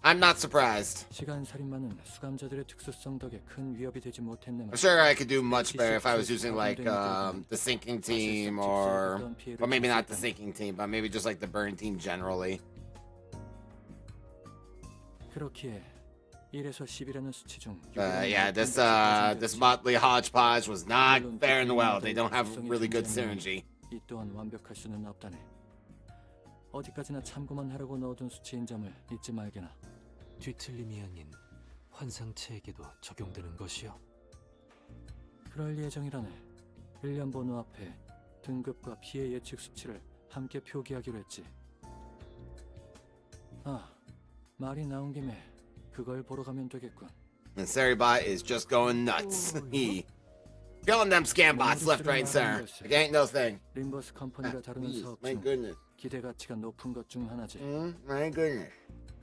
I'm not surprised. 시간 살인마는 수감자들의 특수성 덕에 큰 위협이 되지 못했네. I'm sure I could do much better if I was using like the sinking team or maybe not the sinking team, but maybe just like the burn team generally. 그렇기에 1에서 10이라는 수치 중 Yeah, this motley hodgepodge was not faring well. They don't have really good synergy. 이 또한 완벽할 수는 없다네. 어디까지나 참고만 하려고 넣어둔 수치인 점을 잊지 말게나. 뒤틀림이 아닌 환상체에게도 적용되는 것이요. 그럴 예정이라네. 1년 번호 앞에 등급과 피해 예측 수치를 함께 표기하기로 했지. 아, 말이 나온 김에 그걸 보러 가면 되겠군. And Seribot is just going nuts. He killing them scam bots left, right, and center. It ain't no thing. 림버스 컴퍼니가 다루는 사업 My 중 goodness. 기대 가치가 높은 것 중 하나지. My goodness.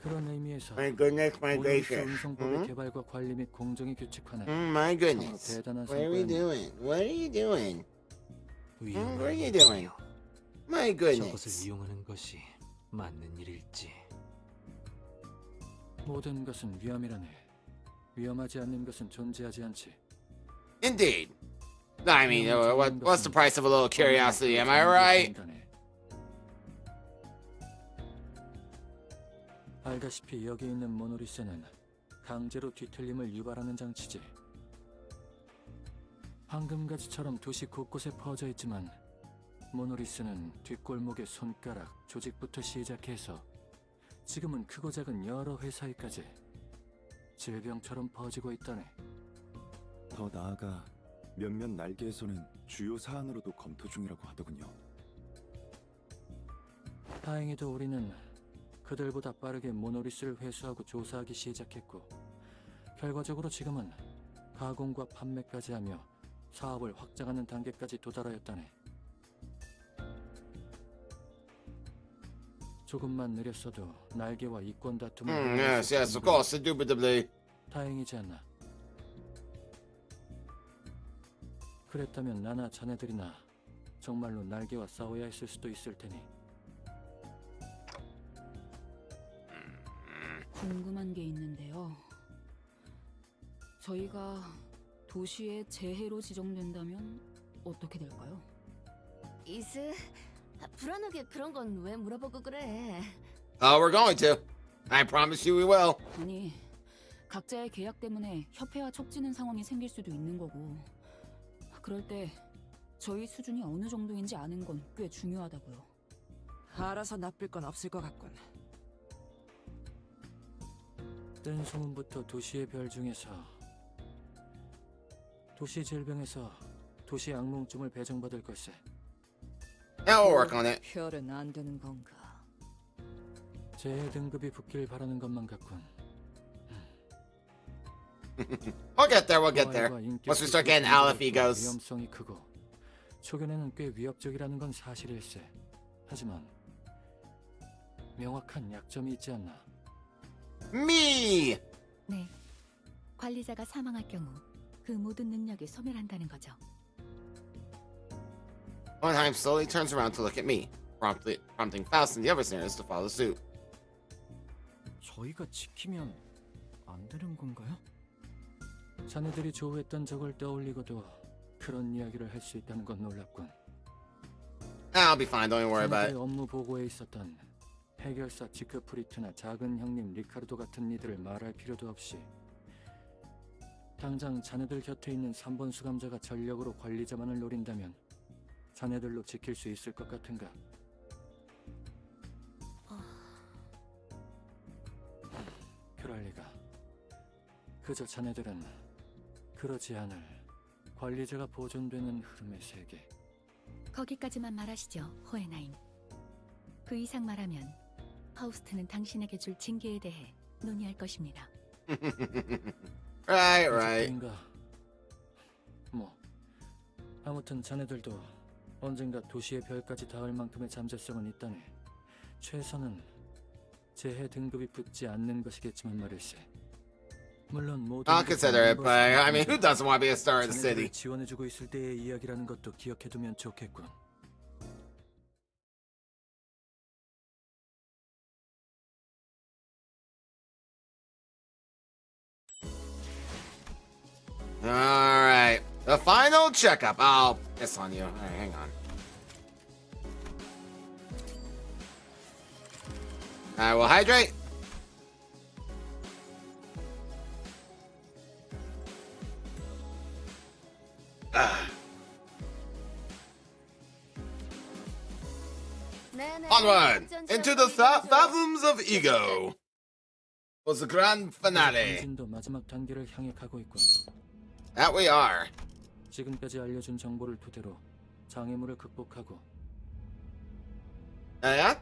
그런 의미에서 My goodness, my gracious. 운송법의 개발과 관리 및 공정의 규칙화는 My goodness. 대단한 What are we 성과였네. doing? What are you doing? What are 위험한 you doing? My 저것을 goodness. 이용하는 것이 맞는 일일지. 모든 것은 위험이라네. 위험하지 않는 것은 존재하지 않지. Indeed. I mean, what's the price of a little curiosity? Am I right? 알다시피 여기 있는 모노리스는 강제로 뒤틀림을 유발하는 장치지. 황금가지처럼 도시 곳곳에 퍼져 있지만 모노리스는 뒷골목의 손가락, 조직부터 시작해서 지금은 크고 작은 여러 회사에까지 질병처럼 퍼지고 있다네. 더 나아가 몇몇 날개에서는 주요 사안으로도 검토 중이라고 하더군요. 다행히도 우리는 그들보다 빠르게 모노리스를 회수하고 조사하기 시작했고 결과적으로 지금은 가공과 판매까지 하며 사업을 확장하는 단계까지 도달하였다네. 조금만 느렸어도 날개와 이권 다툼을 Yes, of course, indubitably. 다행이지 않나. 그랬다면 나나 자네들이나 정말로 날개와 싸워야 했을 수도 있을 테니. 궁금한 게 있는데요. 저희가 도시의 재해로 지정된다면 어떻게 될까요? 이스, 불안하게 그런 건 왜 물어보고 그래? Oh, we're going to. I promise you we will. 아니, 각자의 계약 때문에 협회와 척지는 상황이 생길 수도 있는 거고, 그럴 때 저희 수준이 어느 정도인지 아는 건 꽤 중요하다고요. 알아서 나쁠 건 없을 것 같군. 뜬 소문부터 도시의 별 중에서 도시 질병에서 도시 악몽쯤을 배정받을 걸세. Yeah, we'll work on it. 별은 안 되는 건가? 재해 등급이 붙길 바라는 것만 같군. We'll get there, we'll get there. Once we start getting alpha egos. 위험성이 크고 초견에는 꽤 위협적이라는 건 사실일세. 하지만 명확한 약점이 있지 않나. Me! 네. 관리자가 사망할 경우 그 모든 능력이 소멸한다는 거죠. Hohenheim slowly turns around to look at me, prompting Faust and the other sinners to follow suit. 저희가 지키면 안 되는 건가요? 자네들이 조우했던 적을 떠올리고도 그런 이야기를 할 수 있다는 건 놀랍군. I'll be fine, don't worry about 자네들의 it. 업무 보고에 있었던 해결사 지크프리트나 작은 형님 리카르도 같은 이들을 말할 필요도 없이 당장 자네들 곁에 있는 3번 수감자가 전력으로 관리자만을 노린다면 자네들로 지킬 수 있을 것 같은가? 그럴 리가. 그저 자네들은 그러지 않을 관리자가 보존되는 흐름의 세계. 거기까지만 말하시죠, 호에나임. 그 이상 말하면 파우스트는 당신에게 줄 징계에 대해 논의할 것입니다. Right. 인가. 뭐 아무튼 자네들도 언젠가 도시의 별까지 닿을 만큼의 잠재성은 있다네. 최선은 재해 등급이 붙지 않는 것이겠지만 말일세. 물론 모든 I'll consider it, but I mean, who doesn't want to be a star in the city? 지원해주고 있을 때의 이야기라는 것도 기억해두면 좋겠군. Alright, the final checkup. I'll piss on you. Alright, hang on. Alright, we'll hydrate. Onward! Into the fathoms of ego! Was the grand finale. 당신도 마지막 단계를 향해 가고 있군. That we are. 지금까지 알려준 정보를 토대로 장애물을 극복하고 Yeah?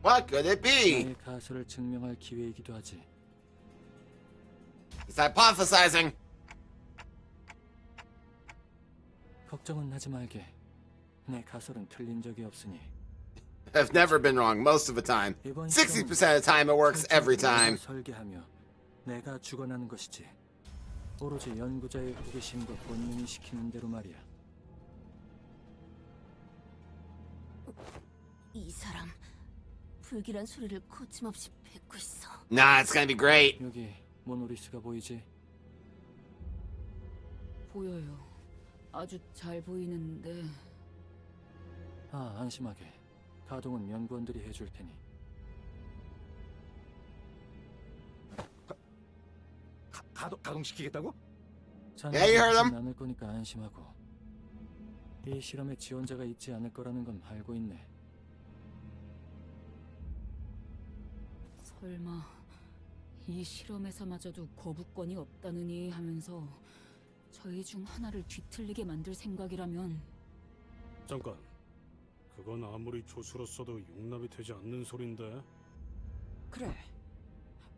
What could it be? 나의 가설을 증명할 기회이기도 하지. He's hypothesizing. 걱정은 하지 말게. 내 가설은 틀린 적이 없으니. I've never been wrong most of the time. 60% of the time it works every time. 설계하며 내가 주관하는 것이지. 오로지 연구자의 호기심과 본능이 시키는 대로 말이야. 이 사람 불길한 소리를 거침없이 뱉고 있어. Nah, it's gonna be great. 여기 모노리스가 보이지? 보여요. 아주 잘 보이는데. 아, 안심하게. 가동은 연구원들이 해줄 테니. 가동시키겠다고? Yeah, you heard him. 않을 거니까 안심하고. 이 실험에 지원자가 있지 않을 거라는 건 알고 있네. 설마 이 실험에서마저도 거부권이 없다느니 하면서 저희 중 하나를 뒤틀리게 만들 생각이라면. 잠깐. 그건 아무리 조수로서도 용납이 되지 않는 소린데. 그래.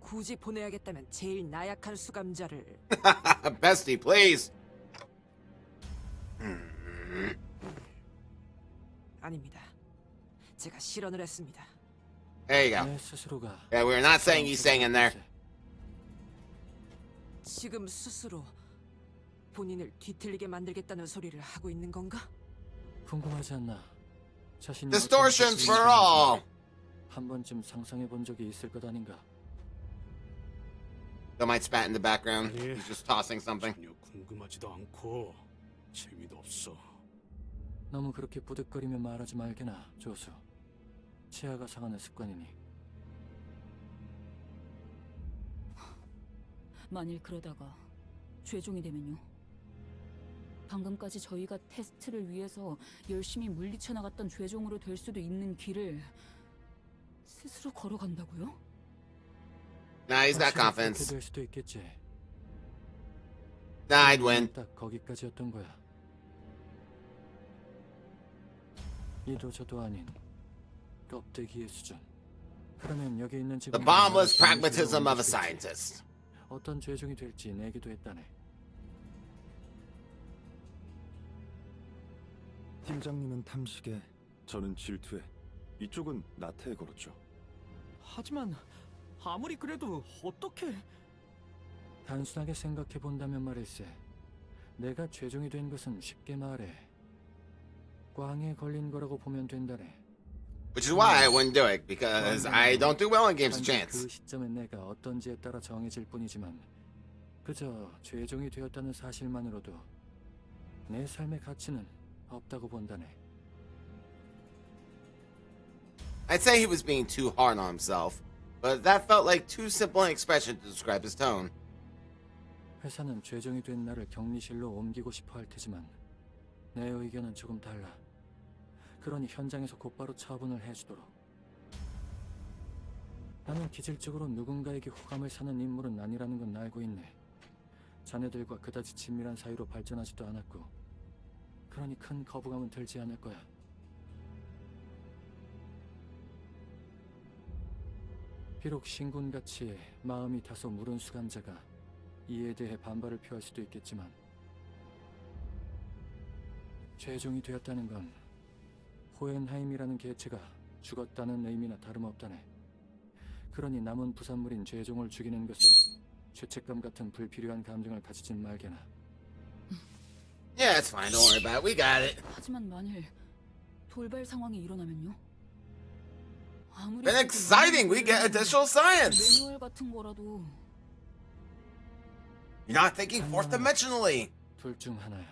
굳이 보내야겠다면 제일 나약한 수감자를. Bestie, please. 아닙니다. 제가 실언을 했습니다. There you go. 내 스스로가 Yeah, we're not saying he's staying in there. 지금 스스로 본인을 뒤틀리게 만들겠다는 소리를 하고 있는 건가? 궁금하지 않나? 자신이 Distortions for all. 한 번쯤 상상해 본 적이 있을 것 아닌가? That might spat in the background. He's just tossing something. 전혀 궁금하지도 않고 재미도 없어. 너무 그렇게 부득거리며 말하지 말게나, 조수. 치아가 상하는 습관이니. 만일 그러다가 최종이 되면요. 방금까지 저희가 테스트를 위해서 열심히 물리쳐 나갔던 최종으로 될 수도 있는 길을 스스로 걸어간다고요? Nah, he's got 그렇게 confidence. 될 수도 있겠지. Nah, I'd win. 딱 거기까지였던 거야. 이도 저도 아닌 껍데기의 수준. 그러면 여기 있는 The 지금 boundless pragmatism of a scientist. 어떤 최종이 될지 내기도 했다네. 팀장님은 탐식에, 저는 질투에, 이쪽은 나태에 걸었죠. 하지만 아무리 그래도 어떻게? 단순하게 생각해 본다면 말일세. 내가 최종이 된 것은 쉽게 말해 꽝에 걸린 거라고 보면 된다네. Which is why I wouldn't do it, because I don't do well in games of chance. 그 시점에 내가 어떤지에 따라 정해질 뿐이지만 그저 최종이 되었다는 사실만으로도 내 삶의 가치는 없다고 본다네. I'd say he was being too hard on himself, but that felt like too simple an expression to describe his tone. 회사는 최종이 된 나를 격리실로 옮기고 싶어 할 테지만 내 의견은 조금 달라. 그러니 현장에서 곧바로 처분을 해주도록. 나는 기질적으로 누군가에게 호감을 사는 인물은 아니라는 건 알고 있네. 자네들과 그다지 친밀한 사이로 발전하지도 않았고 그러니 큰 거부감은 들지 않을 거야. 비록 신군같이 마음이 다소 무른 수감자가 이에 대해 반발을 표할 수도 있겠지만 최종이 되었다는 건 호헨하임이라는 개체가 죽었다는 의미나 다름없다네. 그러니 남은 부산물인 최종을 죽이는 것에 죄책감 같은 불필요한 감정을 가지진 말게나. Yeah, it's fine. Don't worry about it. We got it. 하지만 만일 돌발 상황이 일어나면요? 아무리 Been exciting. We get additional science. 매뉴얼 같은 거라도 You're not thinking fourth dimensionally. 둘 중 하나야.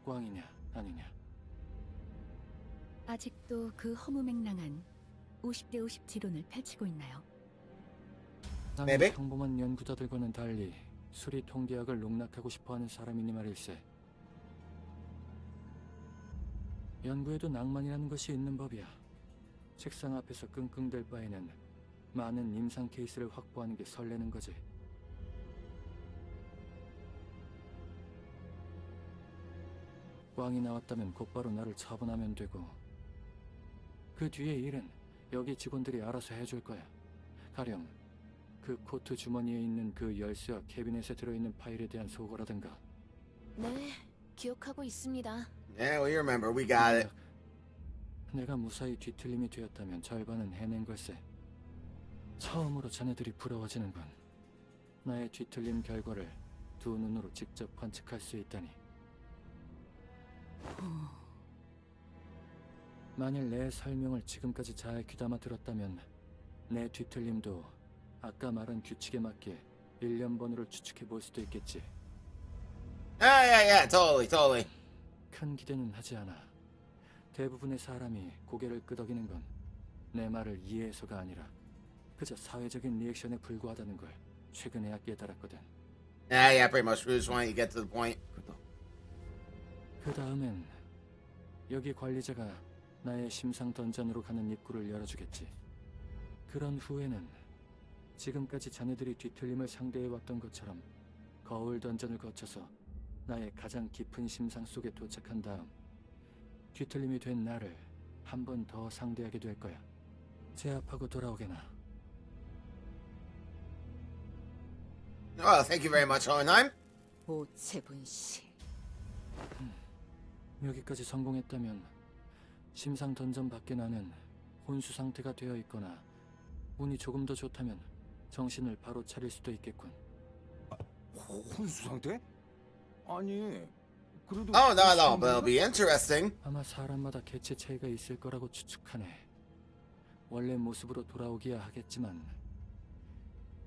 꽝이냐 아니냐. 아직도 그 허무맹랑한 50대 50 지론을 펼치고 있나요? 나는 평범한 연구자들과는 달리 수리 통계학을 농락하고 싶어하는 사람이니 말일세. 연구에도 낭만이라는 것이 있는 법이야. 책상 앞에서 끙끙댈 바에는 많은 임상 케이스를 확보하는 게 설레는 거지. 꽝이 나왔다면 곧바로 나를 처분하면 되고 그 뒤의 일은 여기 직원들이 알아서 해줄 거야. 가령 그 코트 주머니에 있는 그 열쇠와 캐비넷에 들어있는 파일에 대한 소거라든가. 네, 기억하고 있습니다. Yeah, we remember. We got it. 내가 무사히 뒤틀림이 되었다면 절반은 해낸 걸세. 처음으로 자네들이 부러워지는 건 나의 뒤틀림 결과를 두 눈으로 직접 관측할 수 있다니. 만일 내 설명을 지금까지 잘 귀담아 들었다면 내 뒤틀림도 아까 말한 규칙에 맞게 1년 번호를 추측해 볼 수도 있겠지. Yeah. Totally. 큰 기대는 하지 않아. 대부분의 사람이 고개를 끄덕이는 건 내 말을 이해해서가 아니라 그저 사회적인 리액션에 불과하다는 걸 최근에야 깨달았거든. Yeah. Pretty much. We just want you to get to the point. 그 다음엔 여기 관리자가 나의 심상 던전으로 가는 입구를 열어주겠지. 그런 후에는 지금까지 자네들이 뒤틀림을 상대해왔던 것처럼 거울 던전을 거쳐서 나의 가장 깊은 심상 속에 도착한 다음 뒤틀림이 된 나를 한 번 더 상대하게 될 거야. 제압하고 돌아오게나. Well, thank you very much, Hohenheim. 오채분 씨. 여기까지 성공했다면 심상 던전 밖에 나는 혼수 상태가 되어 있거나 운이 조금 더 좋다면 정신을 바로 차릴 수도 있겠군. 혼수 상태? 아니, 그래도 Oh, no, but it'll be interesting. 아마 사람마다 개체 차이가 있을 거라고 추측하네. 원래 모습으로 돌아오기야 하겠지만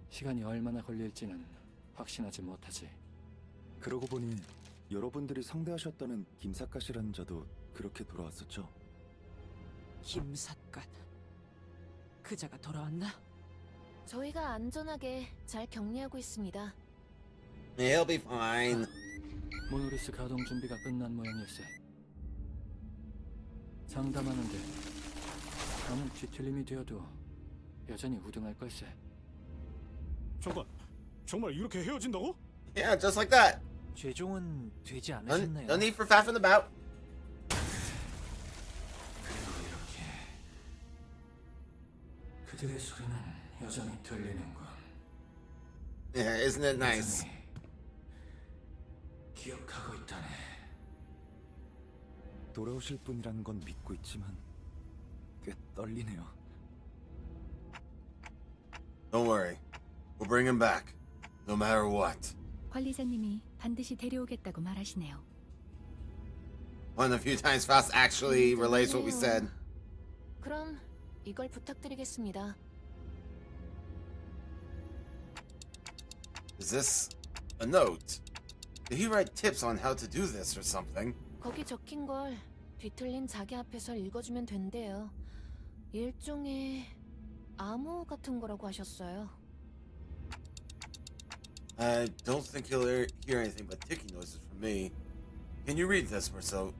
시간이 얼마나 걸릴지는 확신하지 못하지. 그러고 보니 여러분들이 상대하셨다는 김삿갓이라는 자도 그렇게 돌아왔었죠? 김삿갓. 그자가 돌아왔나? 저희가 안전하게 잘 격리하고 있습니다. He'll be fine. 모노리스 가동 준비가 끝난 모양일세. 장담하는데 나는 뒤틀림이 되어도 여전히 우등할 걸세. 잠깐, 정말 이렇게 헤어진다고? Yeah, just like that. 최종은 되지 No, 않으셨네요. no need for faffing about. 그들의 소리는 여전히 들리는군. Yeah, isn't it nice? 기억하고 있다네. 돌아오실 분이라는 건 믿고 있지만 꽤 떨리네요. Don't worry. We'll bring him back. No matter what. 관리자님이 반드시 데려오겠다고 말하시네요. One of the few times Faust actually relays what we said. 그럼 이걸 부탁드리겠습니다. Is this a note? Did he write tips on how to do this or something? 거기 적힌 걸 뒤틀린 자기 앞에서 읽어주면 된대요. 일종의 암호 같은 거라고 하셨어요. I don't think he'll hear anything but ticking noises from me. Can you read this, Marceau?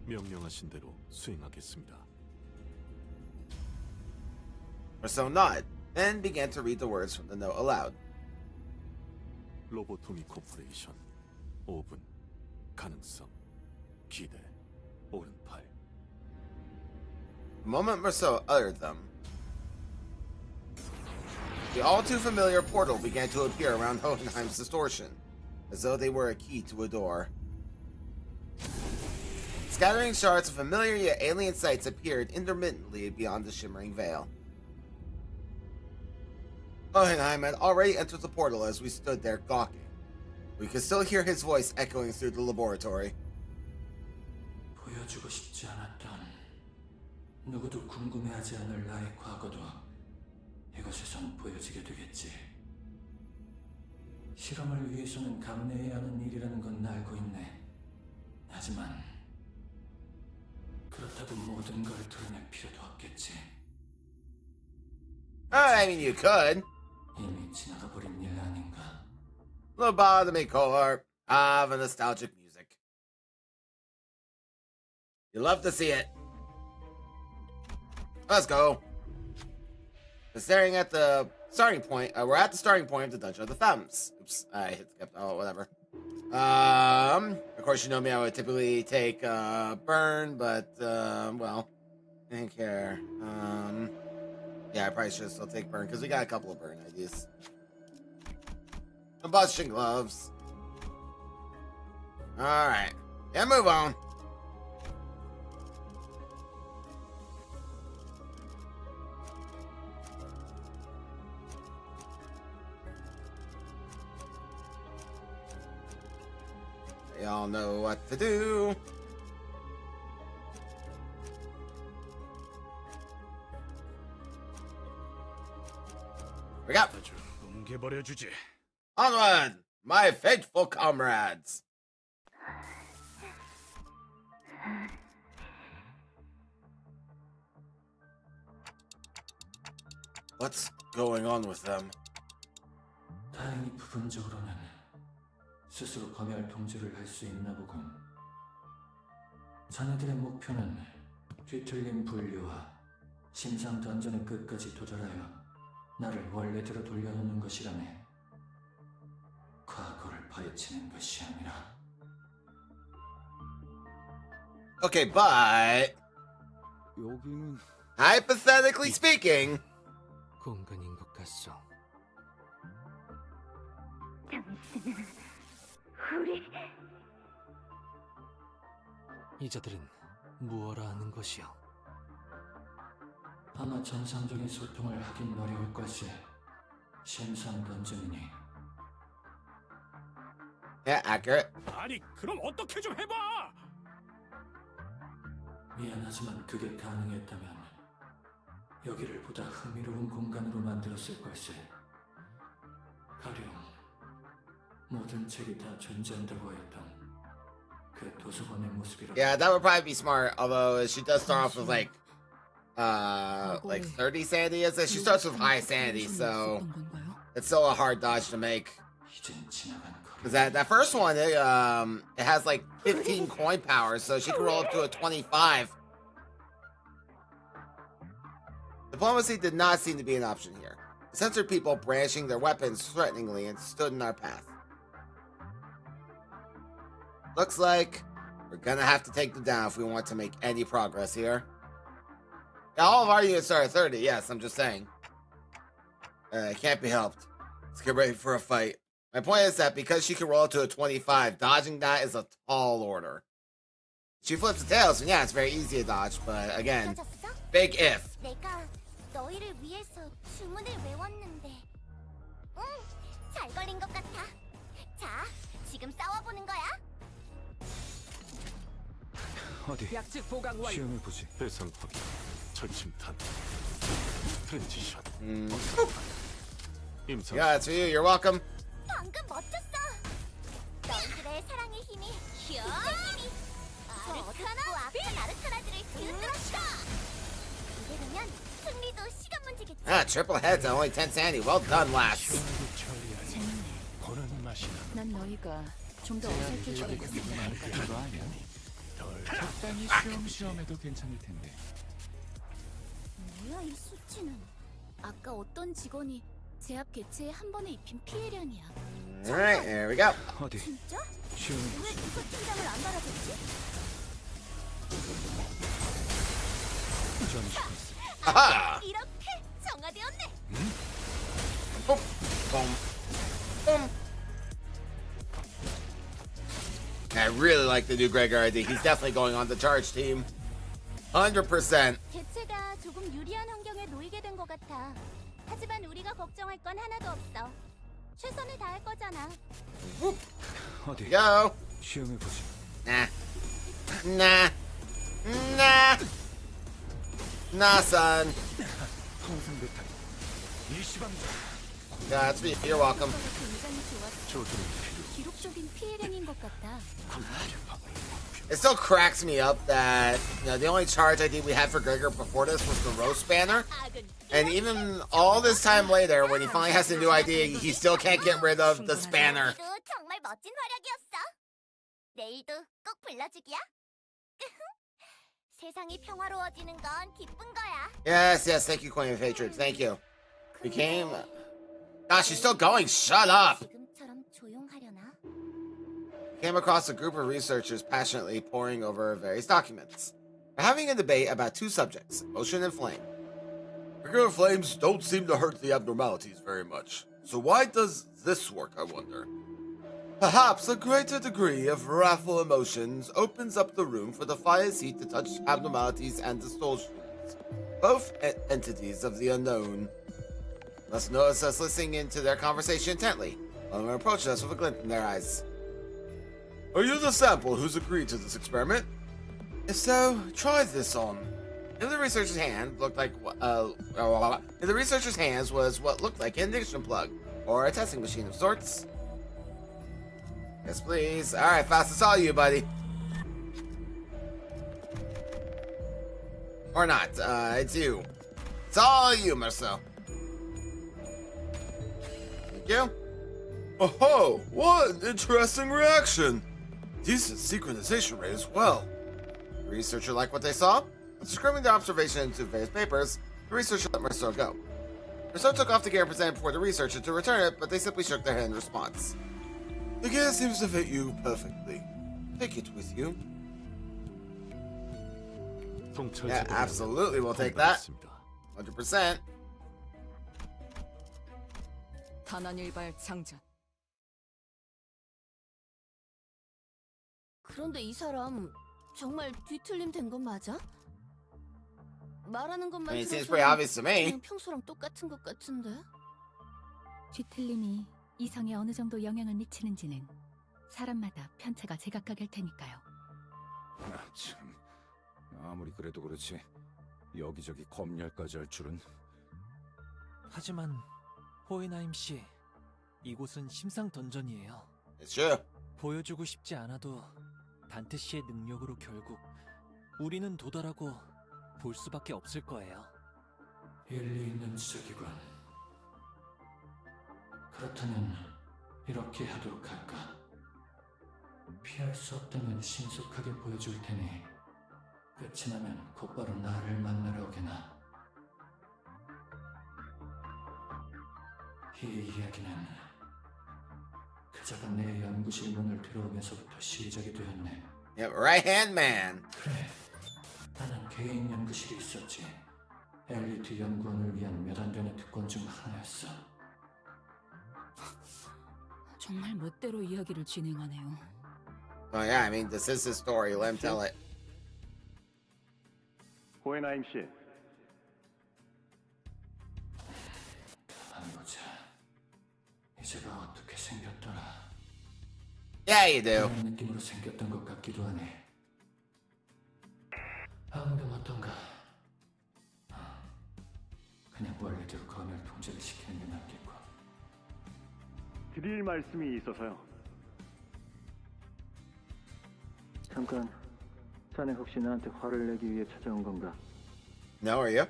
명령하신 대로 수행하겠습니다. Marceau nodded, then began to read the words from the note aloud. 로보토미 코퍼레이션 5분 가능성 기대 오른팔. The moment Marceau uttered them, the all-too-familiar portal began to appear around Hohenheim's distortion, as though they were a key to a door. Scattering shards of familiar yet alien sights appeared intermittently beyond the shimmering veil. Hohenheim had already entered the portal as we stood there gawking. We could still hear his voice echoing through the laboratory. 보여주고 싶지 않았던 누구도 궁금해하지 않을 나의 과거도 이곳에선 보여지게 되겠지. 실험을 위해서는 감내해야 하는 일이라는 건 알고 있네. 하지만 그렇다고 모든 걸 드러낼 필요도 없겠지. I mean, you could. 이미 지나가 버린 일 아닌가? Lobotomy Corp. Ah, the nostalgic music. You love to see it. Let's go. We're staring at the starting point. We're at the starting point of the Dungeon of the Femmes. Oops, I hit skip. Oh, whatever. Of course, you know me. I would typically take burn, but well, I don't care. Yeah, I probably should still take burn because we got a couple of burn ideas. Combustion gloves. All right, yeah, move on. Y'all know what to do. We got 뭉개버려주지. onward, my faithful comrades. What's going on with them? 다행히 부분적으로는 스스로 검열 통제를 할 수 있나 보군. 자네들의 목표는 뒤틀린 분류와 심상 던전의 끝까지 도달하여 나를 원래대로 돌려놓는 것이라네. 과거를 파헤치는 것이 아니라. Okay, but 여기는 hypothetically speaking, 공간인 것 같소. 이자들은 무엇라 하는 것이오? 아마 정상적인 소통을 하긴 어려울 것이 심상 던전이니. Yeah, accurate. 아니, 그럼 어떻게 좀 해봐. 미안하지만 그게 가능했다면 여기를 보다 흥미로운 공간으로 만들었을 걸세. 가령 모든 책이 다 존재한다고 했던 그 도서관의 모습이라. Yeah, that would probably be smart. Although she does start off with like 30 sanity. Is it? She starts with high sanity, so it's still a hard dodge to make. Cause that first one, it has like 15 coin power, so she can roll up to a 25. Diplomacy did not seem to be an option here. The censored people brandishing their weapons threateningly and stood in our path. Looks like we're gonna have to take them down if we want to make any progress here. Yeah, all of our units are at 30, yes, I'm just saying. It can't be helped. Let's get ready for a fight. My point is that because she can roll up to a 25, dodging that is a tall order. She flips the tails, and yeah, it's very easy to dodge, but again, big if. 내가 너희를 위해서 주문을 외웠는데. 잘 걸린 것 같아. 자, 지금 싸워보는 거야. 어디? 약직 보강 완료. 시험해 보지. 배상 확인. 철침탄. 트랜지션. 임상. Yeah, it's for you. You're welcome. 방금 멋졌어. 너희들의 사랑의 힘이, 힘이. 어둡고 악한 아르카나들을 뒤흔들었어. 이대로면 승리도 시간 문제겠지. Ah, triple heads at only 10 sanity. Well done, lass. 보는 맛이 나. 난 너희가 좀 더 어설플 줄 알았어. 그거 아니야? 적당히 쉬엄쉬엄해도 괜찮을 텐데. 뭐야 이 수치는? 아까 어떤 직원이 제압 개체에 한 번에 입힌 피해량이야. Alright, there we go. 어디? 진짜? 시험해 왜 보지. 부서팀장을 안 달아줬지? Aha! 이렇게 정화되었네. Boom, boom, boom. I really like the new Gregor ID. He's definitely going on the charge team. 100%. 개체가 조금 유리한 환경에 놓이게 된 것 같아. 하지만 우리가 걱정할 건 하나도 없어. 최선을 다할 거잖아. 어디? Go. 시험해 보지. Nah. Nah. Nah. Nah, son. 통상 배탈. 일시방전. Yeah, that's me. You're welcome. 굉장히 좋았어. 기록적인 피해량인 것 같다. It still cracks me up that, you know, the only charge ID we had for Gregor before this was the roast banner. And even all this time later, when he finally has a new ID, he still can't get rid of the spanner. 정말 멋진 활약이었어. 내일도 꼭 불러주기야. 세상이 평화로워지는 건 기쁜 거야. Yes, yes, thank you, Queen of Hatred. Thank you. Became... Gosh, she's still going. Shut up. 지금처럼 조용하려나? Came across a group of researchers passionately poring over various documents. They're having a debate about two subjects, motion and flame. Regular flames don't seem to hurt the abnormalities very much. So why does this work, I wonder? Perhaps a greater degree of wrathful emotions opens up the room for the fire's heat to touch abnormalities and distortions, both entities of the unknown. Must notice us listening into their conversation intently, while they approach us with a glint in their eyes. Are you the sample who's agreed to this experiment? If so, try this on. In the researcher's hand looked like in the researcher's hands was what looked like an ignition plug or a testing machine of sorts. Yes, please. All right, fast. It's all you, buddy. Or not. It's you. It's all you, Marcel. Thank you. Oh, what an interesting reaction. Decent synchronization rate as well. The researcher liked what they saw. After scribbling their observation into various papers, the researcher let Marcel go. Marcel took off the gear and presented before the researcher to return it, but they simply shook their head in response. The gear seems to fit you perfectly. Take it with you. Yeah, absolutely, we'll take that. 100%. 단한일발 장전. 그런데 이 사람 정말 뒤틀림 된 건 맞아? 말하는 것만 I mean, it seems 들어서는 pretty obvious to me. 그냥 평소랑 똑같은 것 같은데? 뒤틀림이 이성에 어느 정도 영향을 미치는지는 사람마다 편차가 제각각일 테니까요. 아, 참. 아무리 그래도 그렇지 여기저기 검열까지 할 줄은. 하지만 호헤나임 씨, 이곳은 심상 던전이에요. It's true. 보여주고 싶지 않아도 단테 씨의 능력으로 결국 우리는 도달하고 볼 수밖에 없을 거예요. 일리 있는 지적이군. 그렇다면 이렇게 하도록 할까? 피할 수 없다면 신속하게 보여줄 테니 끝이 나면 곧바로 나를 만나러 오게나. 이 이야기는 그자가 내 연구실 문을 들어오면서부터 시작이 되었네. Yep, right hand man. 그래, 나는 개인 연구실이 있었지. 엘리트 연구원을 위한 몇 안 되는 특권 중 하나였어. 정말 멋대로 이야기를 진행하네요. Oh yeah, I mean, this is his story. Let him tell it. 호헤나임 씨, 가만 보자. 이제가 어떻게 생겼더라. Yeah, you do. 그런 느낌으로 생겼던 것 같기도 하네. 방금 어떤가? 그냥 원래대로 검열 통제를 시키는 게 낫겠고. 드릴 말씀이 있어서요. 잠깐, 자네 혹시 나한테 화를 내기 위해 찾아온 건가? No, are you?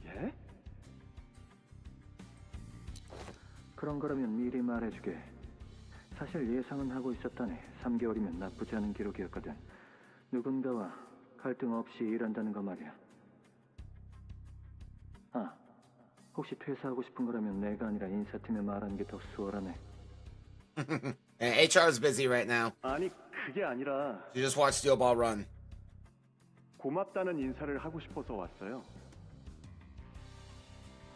예? 그런 거라면 미리 말해주게. 사실 예상은 하고 있었다네. 3개월이면 나쁘지 않은 기록이었거든. 누군가와 갈등 없이 일한다는 거 말이야. 아, 혹시 퇴사하고 싶은 거라면 내가 아니라 인사팀에 말하는 게 더 수월하네. HR is busy right now. 아니, 그게 아니라 You just watch Steel Ball run. 고맙다는 인사를 하고 싶어서 왔어요.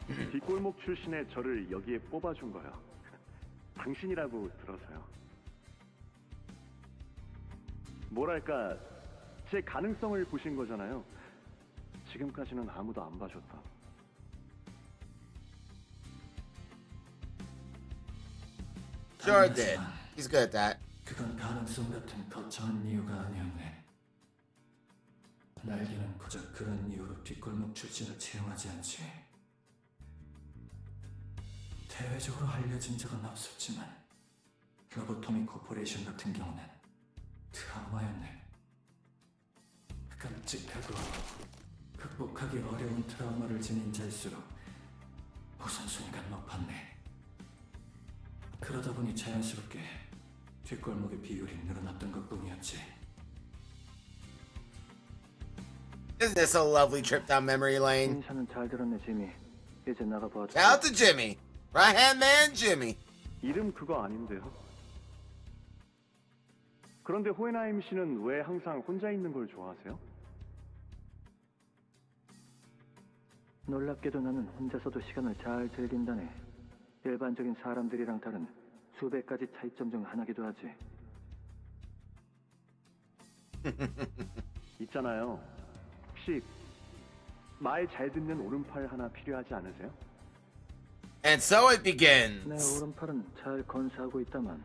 뒷골목 출신의 저를 여기에 뽑아준 거요. 당신이라고 들어서요. 뭐랄까, 제 가능성을 보신 거잖아요. 지금까지는 아무도 안 봐줬다. Sure did. He's good at that. 그건 가능성 같은 거창한 이유가 아니었네. 날개는 고작 그런 이유로 뒷골목 출신을 채용하지 않지. 대외적으로 알려진 적은 없었지만 로보토미 코퍼레이션 같은 경우는 트라우마였네. 끔찍하고 극복하기 어려운 트라우마를 지닌 자일수록 우선순위가 높았네. 그러다 보니 자연스럽게 뒷골목의 비율이 늘어났던 것뿐이었지. Isn't this a lovely trip down memory lane? 인사는 잘 들었네, 지미. 이제 나가봐. Shout out to Jimmy. Right hand man, Jimmy. 이름 그거 아닌데요. 그런데 호헤나임 씨는 왜 항상 혼자 있는 걸 좋아하세요? 놀랍게도 나는 혼자서도 시간을 잘 즐긴다네. 일반적인 사람들이랑 다른 수백 가지 차이점 중 하나기도 하지. 있잖아요. 혹시 말 잘 듣는 오른팔 하나 필요하지 않으세요? And so it 내 begins. 오른팔은 잘 건사하고 있다만.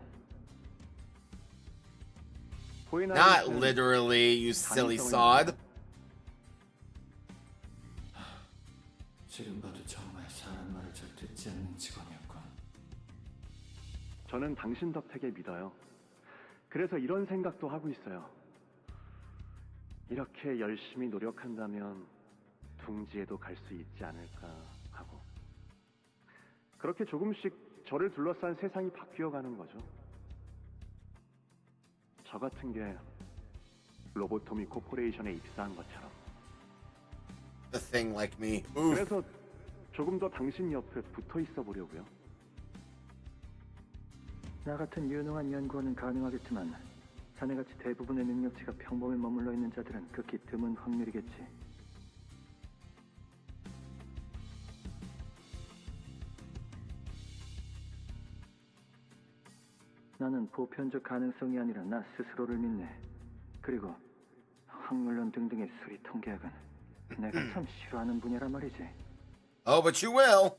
Not literally, you silly sod. 지금 봐도 정말 사람 말을 잘 듣지 않는 직원이었군. 저는 당신 덕택에 믿어요. 그래서 이런 생각도 하고 있어요. 이렇게 열심히 노력한다면 둥지에도 갈 수 있지 않을까 하고. 그렇게 조금씩 저를 둘러싼 세상이 바뀌어가는 거죠. 저 같은 게 로보토미 코퍼레이션에 입사한 것처럼. The thing like me. Oof. 그래서 조금 더 당신 옆에 붙어 있어 보려고요. 나 같은 유능한 연구원은 가능하겠지만 자네같이 대부분의 능력치가 평범에 머물러 있는 자들은 극히 드문 확률이겠지. 나는 보편적 가능성이 아니라 나 스스로를 믿네. 그리고 확률론 등등의 수리 통계학은 내가 참 싫어하는 분야란 말이지. Oh, but you will.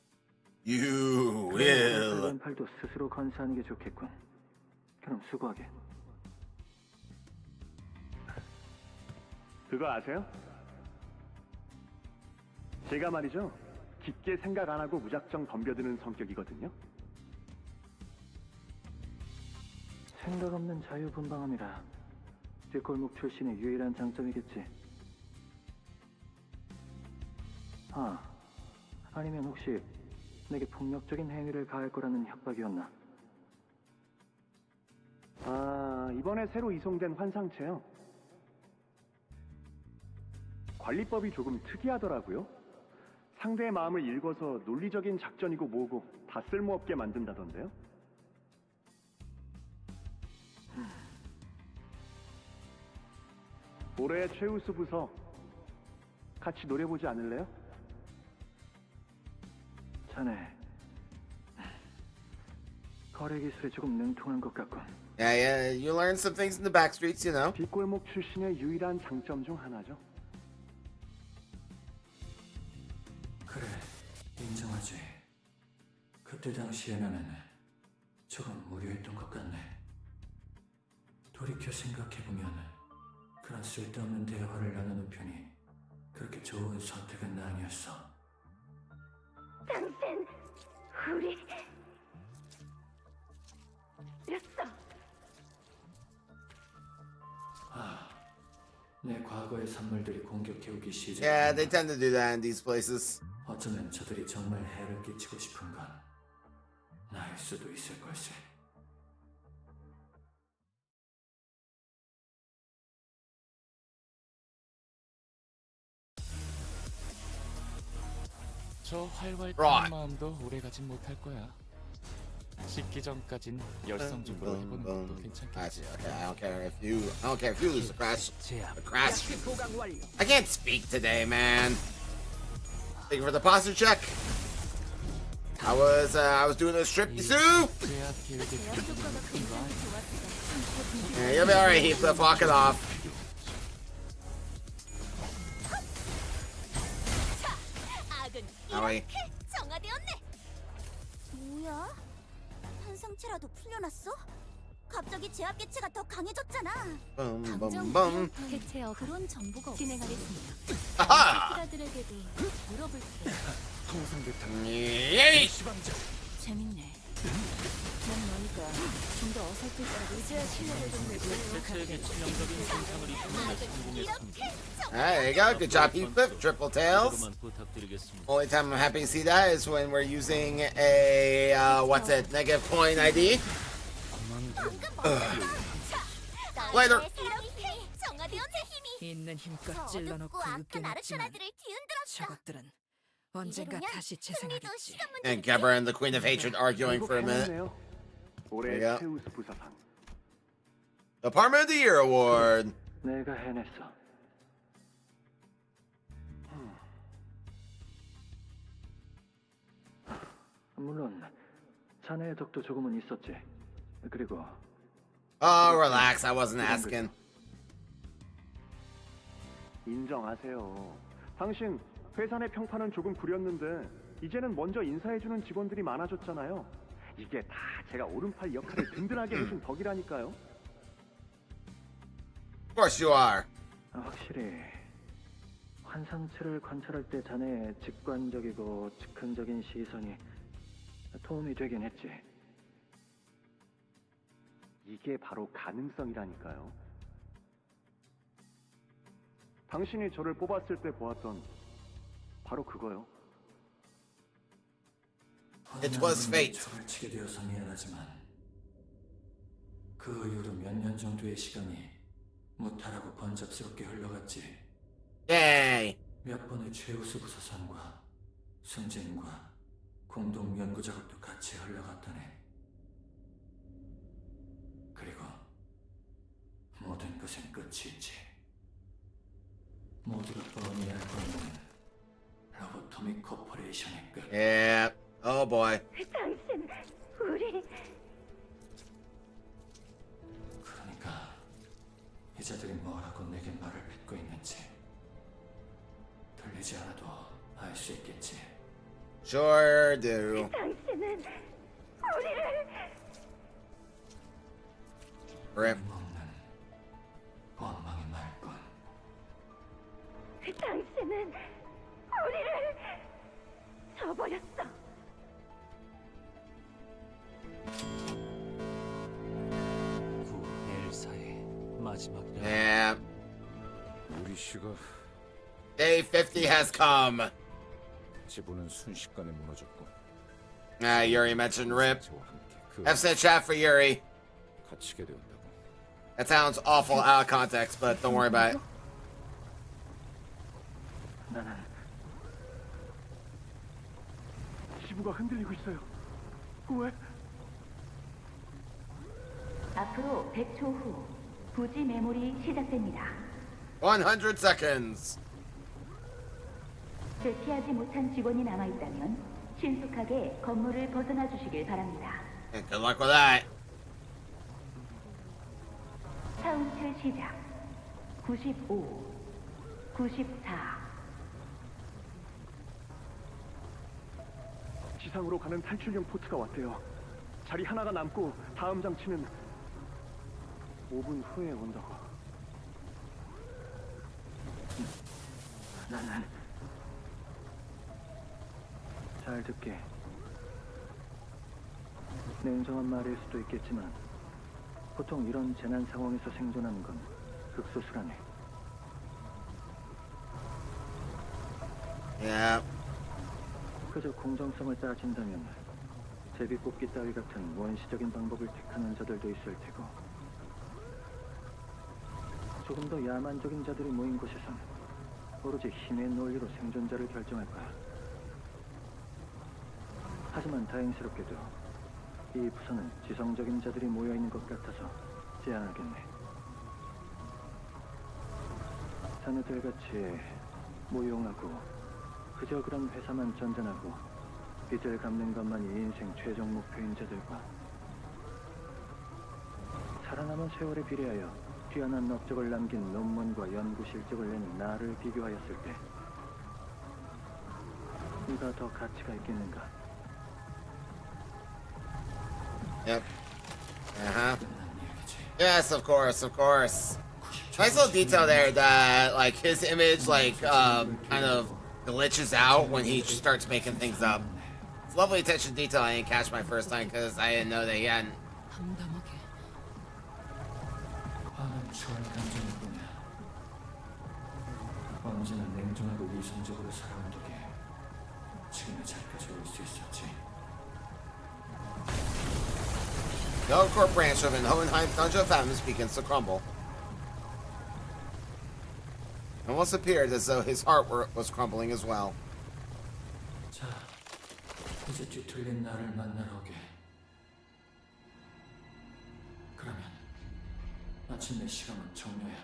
You will. 왼팔도 스스로 건사하는 게 좋겠군. 그럼 수고하게. 그거 아세요? 제가 말이죠. 깊게 생각 안 하고 무작정 덤벼드는 성격이거든요. 생각 없는 자유분방함이라 뒷골목 출신의 유일한 장점이겠지. 아니면 혹시 내게 폭력적인 행위를 가할 거라는 협박이었나? 이번에 새로 이송된 환상체요. 관리법이 조금 특이하더라고요. 상대의 마음을 읽어서 논리적인 작전이고 뭐고 다 쓸모없게 만든다던데요. 올해 최우수 부서 같이 노려보지 않을래요? 자네 거래 기술에 조금 능통한 것 같군. Yeah, you learn some things in the back streets, you know. 뒷골목 출신의 유일한 장점 중 하나죠. 그래, 인정하지. 그때 당시에 나는 조금 무료했던 것 같네. 돌이켜 생각해보면 그런 쓸데없는 대화를 나누는 편이 그렇게 좋은 선택은 아니었어. 당신 우리 였어. 내 과거의 산물들이 공격해오기 시작. Yeah, they tend to do that in these places. 어쩌면 저들이 정말 해를 끼치고 싶은 건 나일 수도 있을 걸세. 저 활활 타는 Right. 마음도 오래 가진 못할 거야. 식기 전까진 열성적으로 해보는 것도 괜찮겠지. Okay, I don't care if you lose the crash. The crash. I can't speak today, man. Thank you for the posture check. I was doing a strip-sue. 제압 계획에 들어가는 거 아니야? Yeah, you'll be alright, Heathcliff. Walk it off. 이렇게 정화되었네. 뭐야? 환상체라도 풀려났어? 갑자기 제압 개체가 더 강해졌잖아. 붐붐붐. 대체 그런 정보가 없어. 진행하겠습니다. 아하. 기자들에게도 물어볼게. 예이. 재밌네. 난 너니까 좀 더 어설플 거라고 이제야 실력을 좀 내고 개체에게 치명적인 손상을 입히는 데 성공했습니다. There you go. Good job, Heathcliff. Triple tails. 이거만 부탁드리겠습니다. Only time I'm happy to see that is when we're using a what's it? Negative coin ID. Later. 있는 힘껏 찔러놓고 으깨놨지만 저것들은 언젠가 다시 재생하겠지. And Gebra and the Queen of Hatred arguing for a minute. 올해 There you go. 최우수 부사상. Department of the Year Award. 내가 해냈어. 물론 자네의 덕도 조금은 있었지. 그리고 Oh, relax. I wasn't asking. 인정하세요. 당신 회사 내 평판은 조금 구렸는데 이제는 먼저 인사해주는 직원들이 많아졌잖아요. 이게 다 제가 오른팔 역할을 든든하게 해준 덕이라니까요. Of course you are. 확실히 환상체를 관찰할 때 자네의 직관적이고 즉흥적인 시선이 도움이 되긴 했지. 이게 바로 가능성이라니까요. 당신이 저를 뽑았을 때 보았던 바로 그거요. It was fate. 저를 치게 되어서 미안하지만 그 이후로 몇 년 정도의 시간이 무탈하고 번잡스럽게 흘러갔지. Yay. 몇 번의 최우수 부사상과 승진과 공동 연구 작업도 같이 흘러갔다네. 그리고 모든 것엔 끝이 있지. 모두가 뻔히 알고 있는 로보토믹 코퍼레이션의 끝. Yeah. Oh boy. 당신 우리 그러니까 이자들이 뭐라고 내게 말을 뱉고 있는지 들리지 않아도 알 수 있겠지. Sure do. 당신은 우리를 Rip. 원망이 말건. 당신은 우리를 저버렸어. 구 엘사의 마지막이라. Yeah. 우리 씨가 Day 50 has come. 지분은 순식간에 무너졌고. Yuri mentioned Rip. 저와 함께 그 F said chat for Yuri. 갇히게 되었다고. That sounds awful out of context, but don't worry about it. 나는 지부가 흔들리고 있어요. 왜? 앞으로 100초 후 부지 메모리 시작됩니다. 100 seconds. 대피하지 못한 직원이 남아있다면 신속하게 건물을 벗어나 주시길 바랍니다. Yeah, good luck with that. 카운트 시작. 95, 94. 지상으로 가는 탈출용 포트가 왔대요. 자리 하나가 남고 다음 장치는 5분 후에 온다고. 나는 잘 듣게. 냉정한 말일 수도 있겠지만 보통 이런 재난 상황에서 생존하는 건 극소수라네. Yeah. 그저 공정성을 따진다면 제비뽑기 따위 같은 원시적인 방법을 택하는 자들도 있을 테고, 조금 더 야만적인 자들이 모인 곳에선 오로지 힘의 논리로 생존자를 결정할 거야. 하지만 다행스럽게도 이 부서는 지성적인 자들이 모여있는 것 같아서 제안하겠네. 자네들같이 무용하고 그저 그런 회사만 전전하고 빚을 갚는 것만이 인생 최종 목표인 자들과 살아남은 세월에 비례하여 뛰어난 업적을 남긴 논문과 연구 실적을 내는 나를 비교하였을 때 누가 더 가치가 있겠는가? Yep. Uh-huh. Yes, of course, of course. Nice little detail there that, like, his image, like, kind of glitches out when he starts making things up. It's lovely attention to detail I didn't catch my first time because I didn't know that he hadn't. 담담하게. 화는 추할 감정일 뿐이야. 언제나 냉정하고 이성적으로 살아온 덕에 지금의 자리까지 올 수 있었지. The Elcor branch of an Hohenheim Dungeon of Fatness begins to crumble. It almost appeared as though his heart was crumbling as well. 자, 이제 뒤틀린 나를 만나러 오게. 그러면 마침내 시간은 종료야.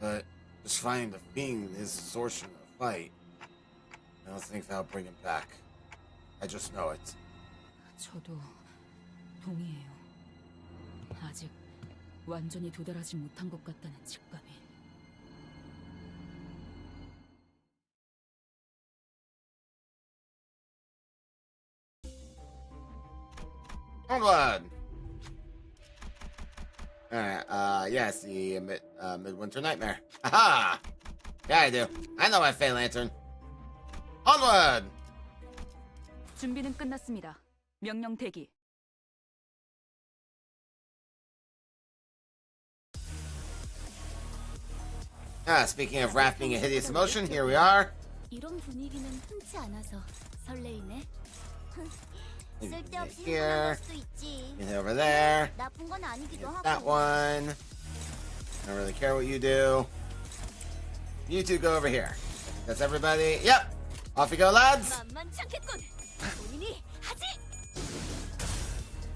But just finding the fiend is a source of the fight. I don't think that'll bring him back. I just know it. 저도 동의해요. 아직 완전히 도달하지 못한 것 같다는 직감이. Onward! Alright, yes, the Midwinter Nightmare. Aha! Yeah, I do. I know my Fey Lantern. Onward! 준비는 끝났습니다. 명령 대기. Speaking of wrath being a hideous emotion, here we are. 이런 분위기는 흔치 않아서 설레이네. 쓸데없이 Here. 흥분할 수 있지. Get over there. 나쁜 건 아니기도 하고. That one. Don't really care what you do. You two go over here. That's everybody. Yep. Off you go, lads. 만만찮겠군. 본인이 하지.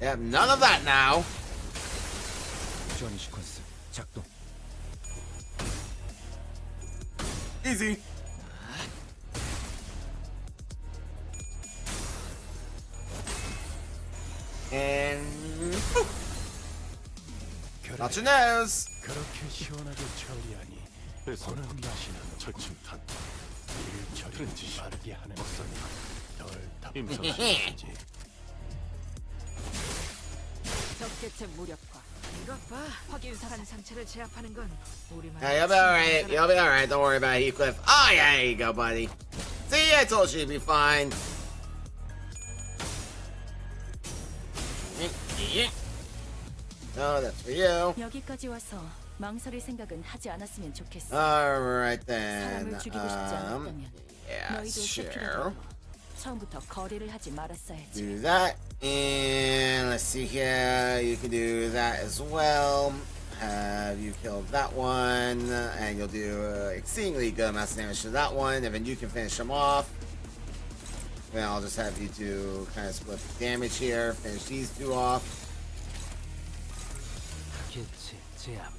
Yep, none of that now. 지원 시퀀스 작동. Easy. And not your nose. 그렇게 시원하게 처리하니 보는 맛이 나는 철침탄 일 처리를 빠르게 하는 것은 덜 임상 답답하지. 적개체 무력화. 이것 봐. 확인사한 상체를 제압하는 건 우리만. Hey, you'll be alright. You'll be alright. Don't worry about Heathcliff. Oh, yeah, there you go, buddy. See, I told you you'd be fine. Oh, that's for you. 여기까지 와서 망설일 생각은 하지 않았으면 좋겠어. Alright then. 사람을 죽이고 싶지 않았다면 Yeah, 너희도 sure. 세피로 처음부터 거래를 하지 말았어야지. Do that. And let's see here. You can do that as well. Have you killed that one? And you'll do exceedingly good amounts of damage to that one. And then you can finish them off. Then I'll just have you two kind of split the damage here. Finish these two off. 개체 제압.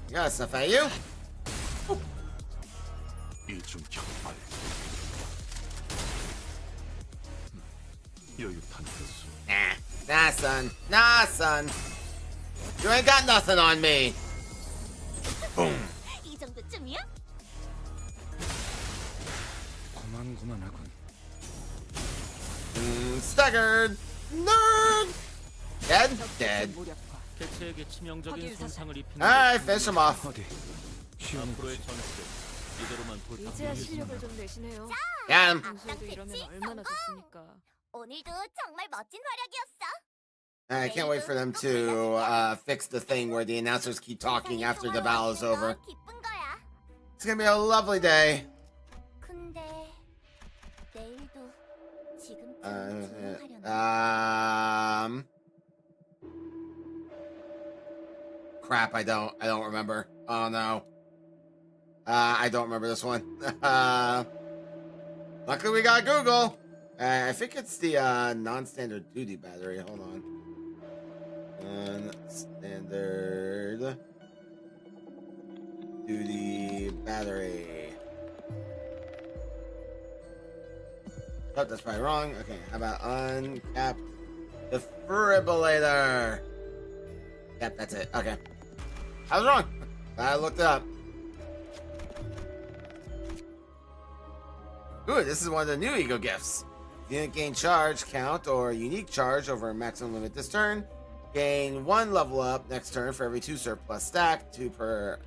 You got stuff at you. 이중 격발. 여유탄 흡수. Nah, son. Nah, son. You ain't got nothing on me. Boom. 이 정도쯤이야? 고만고만하군. Staggered. Nerd. Dead. Dead. 개체에게 치명적인 손상을 입히는 Alright, finish him off. 앞으로의 전투 이대로만 이제야 돌파하면 실력을 좀 내시네요. Got him. 평소에도 이러면 얼마나 좋습니까? 오늘도 정말 멋진 활약이었어. I can't wait for them to fix the thing where the announcers keep talking after the battle is over. 기쁜 거야. It's gonna be a lovely day. 근데 내일도 지금쯤 Crap, I don't remember. Oh no. I don't remember this one. Luckily we got Google. I think it's the non-standard duty battery. Hold on. Non-standard duty battery. Oh, that's probably wrong. Okay, how about uncap defibrillator? Yep, that's it. Okay. I was wrong. I looked it up. Ooh, this is one of the new Ego gifts. You didn't gain charge count or unique charge over a maximum limit this turn. Gain 1 level up next turn for every 2 surplus stack. 2 per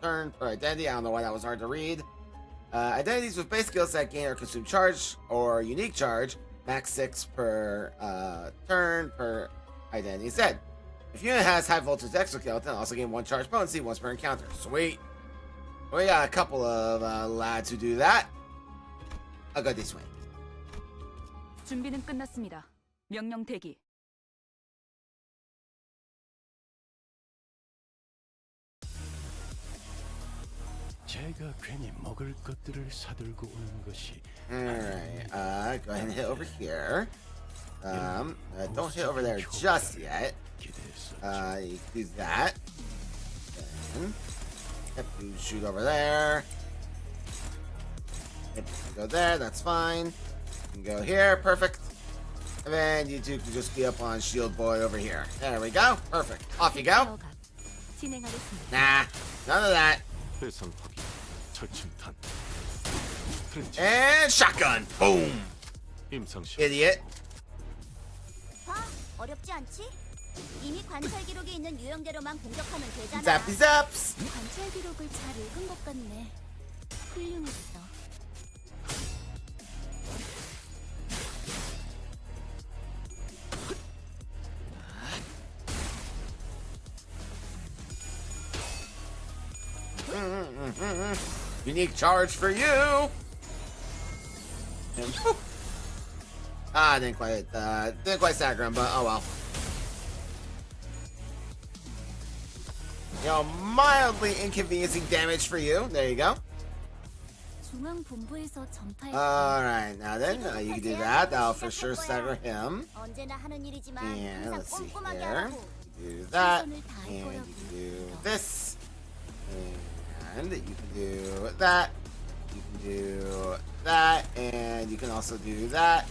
turn per identity. I don't know why that was hard to read. Identities with base skills that gain or consume charge or unique charge. Max 6 per turn per identity instead. If your unit has high voltage exoskeleton, also gain 1 charge potency once per encounter. Sweet. We got a couple of lads who do that. I'll go this way. 준비는 끝났습니다. 명령 대기. 제가 괜히 먹을 것들을 사들고 오는 것이. Alright, go ahead and hit over here. Don't hit over there just yet. You can do that. Then, yep, you shoot over there. Yep, you go there, that's fine. You can go here, perfect. And then you two can just be up on Shield Boy over here. There we go, perfect. Off you go. Nah, none of that. 대상 확인. 철침탄. And shotgun. Boom. 임상시. Idiot. 봐, 어렵지 않지? 이미 관찰 기록에 있는 유형대로만 공격하면 되잖아. Zappy zaps. 관찰 기록을 잘 읽은 것 같네. 훌륭했어. Unique charge for you. And whoop. Didn't quite stagger him, but oh well. You know, mildly inconveniencing damage for you. There you go. 중앙본부에서 전파해. Alright, now then, you can do that. That'll for sure stagger him. 언제나 하는 일이지만 And 항상 let's see 꼼꼼하게 here. 하라고. You do that. And you can do this. And you can do that. You can do that. And you can also do that.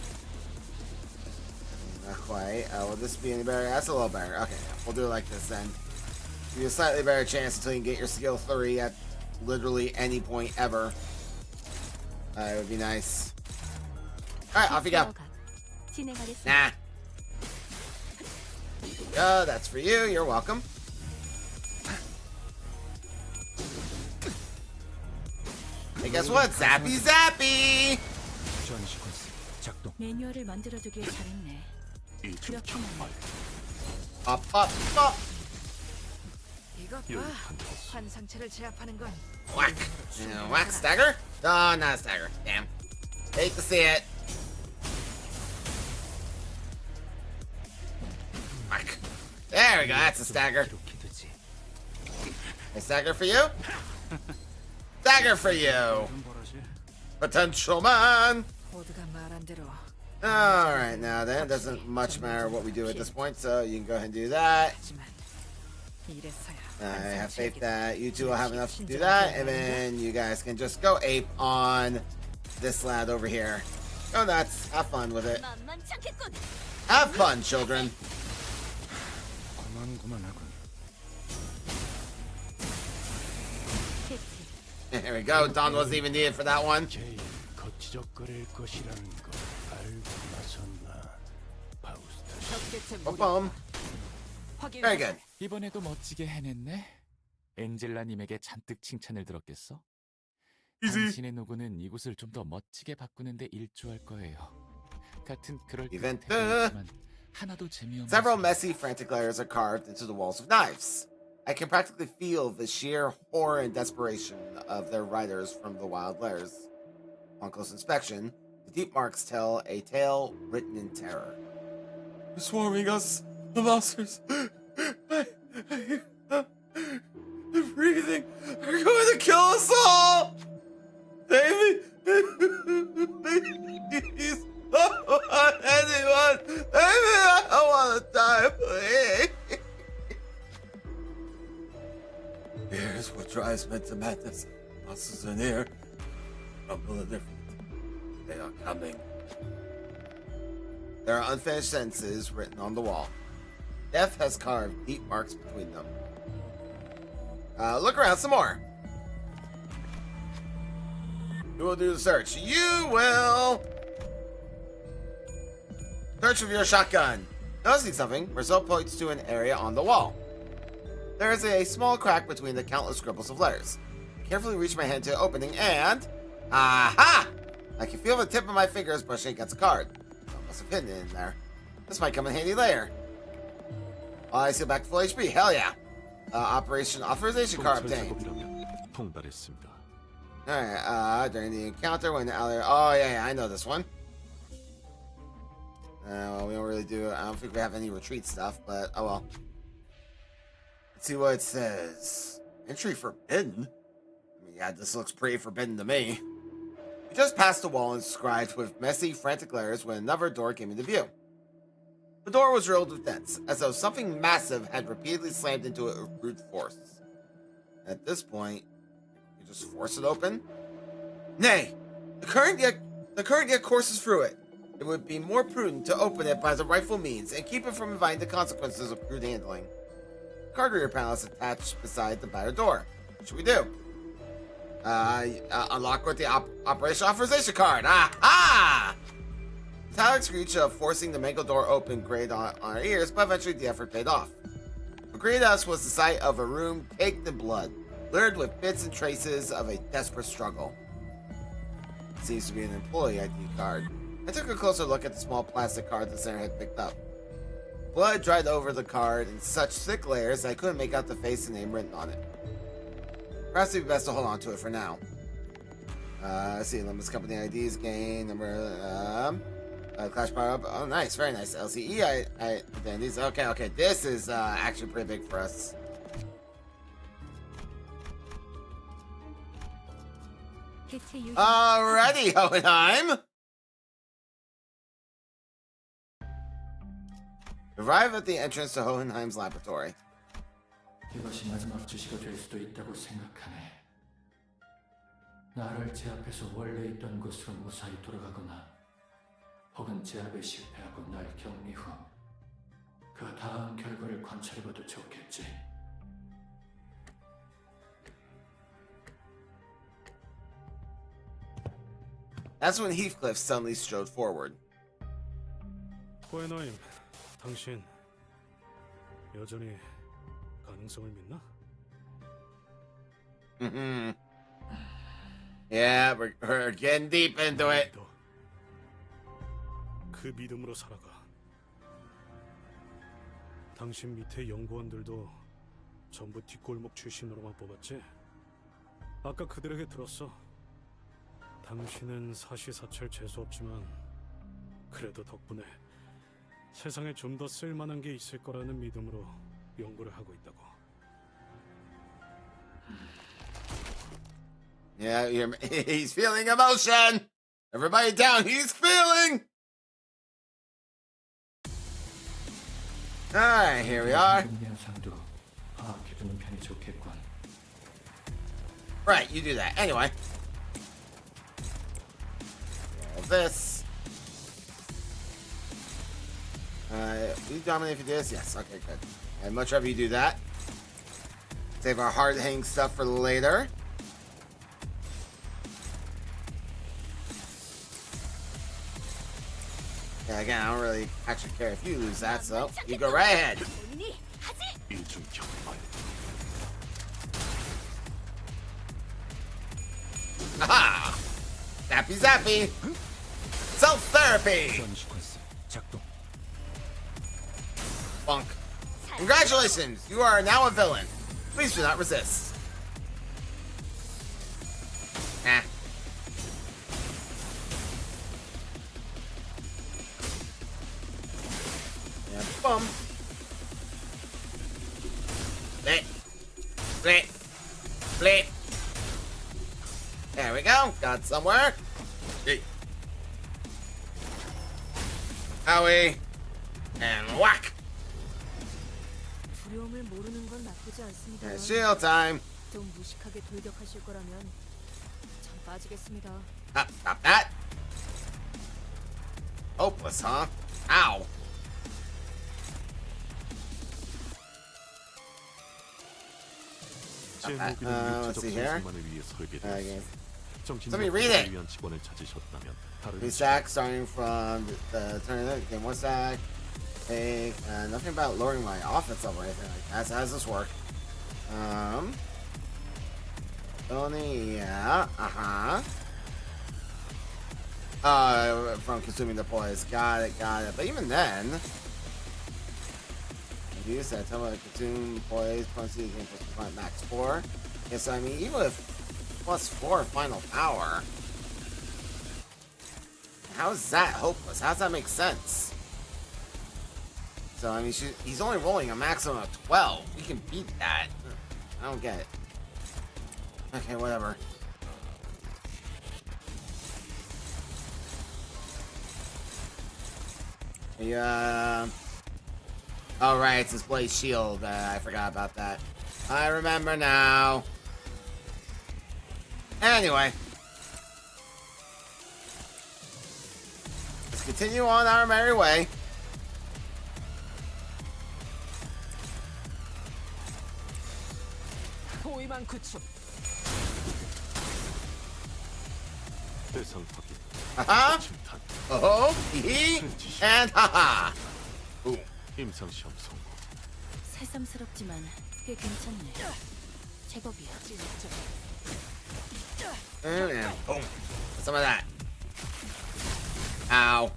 Not quite. Will this be any better? That's a little better. Okay, we'll do it like this then. Give you a slightly better chance until you can get your skill 3 at literally any point ever. It would be nice. Alright, off you go. 진행하겠습니다. Nah. Oh, that's for you. You're welcome. Hey, guess what? Zappy Zappy! 매뉴얼을 만들어두길 잘했네. 그렇구나. Up, up, up. 이것 봐. 환상체를 제압하는 건 Whack. Whack stagger? Oh, not a stagger. Damn. Hate to see it. Whack. There we go. That's a stagger. A stagger for you? Stagger for you. Potential man. 모두가 말한 대로 Alright, now then, it doesn't much matter what we do at this point, so you can go ahead and do that. I have faith that you two will have enough to do that, and then you guys can just go ape on this lad over here. Go nuts. Have fun with it. Have fun, children. There we go. Dawn wasn't even needed for that one. 거치적거릴 것이라는 거 알고 나섰나, 파우스타. Boom. Very good. 이번에도 멋지게 해냈네. 엔젤라님에게 잔뜩 칭찬을 들었겠어? 당신의 노고는 이곳을 좀 더 멋지게 바꾸는데 일조할 거예요. 같은 그럴 Event. 하나도 재미없는 Several messy, frantic letters are carved into the walls of knives. I can practically feel the sheer horror and desperation of their writers from the wild letters. On close inspection, the deep marks tell a tale written in terror. They're swarming us, the monsters. They're breathing. They're going to kill us all. Baby, please, don't want anyone. Baby, I don't want to die, please. Here's what drives men to madness. Monsters are near. Rumble and different. They are coming. There are unfinished sentences written on the wall. Death has carved deep marks between them. Look around some more. Who will do the search? You will! Search with your shotgun. Noticing something, Marcel points to an area on the wall. There is a small crack between the countless scribbles of letters. I carefully reach my hand to the opening and... Aha! I can feel the tip of my fingers brushing against a card. I must have hidden it in there. This might come in handy later. I seal back to full HP. Hell yeah. Operation authorization card obtained. 통달했습니다. Alright, during the encounter when the ally... Oh, yeah, I know this one. Well, we don't really do... I don't think we have any retreat stuff, but oh well. Let's see what it says. Entry forbidden? I mean, yeah, this looks pretty forbidden to me. We just passed the wall inscribed with messy, frantic letters when another door came into view. The door was riddled with dents, as though something massive had repeatedly slammed into it with brute force. At this point, you just force it open? Nay! The current yet courses through it. It would be more prudent to open it by the rightful means and keep it from inviting the consequences of crude handling. The card reader panel is attached beside the battered door. What should we do? Unlock with the operation authorization card. Aha! The metallic screech of forcing the mangled door open grated on our ears, but eventually the effort paid off. What greeted us was the sight of a room caked in blood, littered with bits and traces of a desperate struggle. It seems to be an employee ID card. I took a closer look at the small plastic card the center had picked up. Blood dried over the card in such thick layers that I couldn't make out the face and name written on it. Perhaps it'd be best to hold on to it for now. Let's see, Limbus company IDs, gain, number, Clash power up. Oh, nice, very nice. LCE identities. Okay, this is actually pretty big for us. Alrighty, Hohenheim! Arrive at the entrance to Hohenheim's laboratory. 이것이 마지막 지시가 될 수도 있다고 생각하네. 나를 제압해서 원래 있던 곳으로 무사히 돌아가거나 혹은 제압에 실패하고 날 격리 후 그 다음 결과를 관찰해봐도 좋겠지. That's when Heathcliff suddenly strode forward. 코에너임, 당신 여전히 가능성을 믿나? Yeah, we're getting deep into it. 그 믿음으로 살아가. 당신 밑에 연구원들도 전부 뒷골목 출신으로만 뽑았지? 아까 그들에게 들었어. 당신은 사시사철 재수 없지만 그래도 덕분에 세상에 좀 더 쓸만한 게 있을 거라는 믿음으로 연구를 하고 있다고. Yeah, he's feeling emotion. Everybody down, he's feeling. All right, here we are. Right, you do that. Anyway. All this. You dominate if you do this? Yes, okay, good. I'd much rather you do that. Save our hard-hitting stuff for later. Yeah, again, I don't really actually care if you lose that, so you go right ahead. Aha! Zappy zappy! Self-therapy! Bunk. Congratulations! You are now a villain. Please do not resist. Eh. Yeah, bum. Split. Split. Split. There we go. Got somewhere. Hey. Howie. And whack. 두려움을 모르는 건 나쁘지 않습니다. Yeah, shield time. 좀 무식하게 돌격하실 거라면 전 빠지겠습니다. Stop that. Hopeless, huh? Ow. Let's see here. Let me read it. 3 stacks starting from the tournament. Get 1 stack. Take nothing about lowering my offense level or anything like that. So how does this work? Only, yeah, from consuming the poise. Got it. But even then, you said tell me to consume poise, plus you can plus max 4. Yeah, so I mean, even with +4 final power, how is that hopeless? How does that make sense? So I mean, he's only rolling a maximum of 12. We can beat that. I don't get it. Okay, whatever. Yeah. Oh right, it's his blaze shield. I forgot about that. I remember now. Anyway, let's continue on our merry way. 포위만 구축. Haha. Oh, hee, and haha. Boom. 임상시험 성공. 새삼스럽지만 꽤 괜찮네. 제법이야. And boom. Some of that. Ow.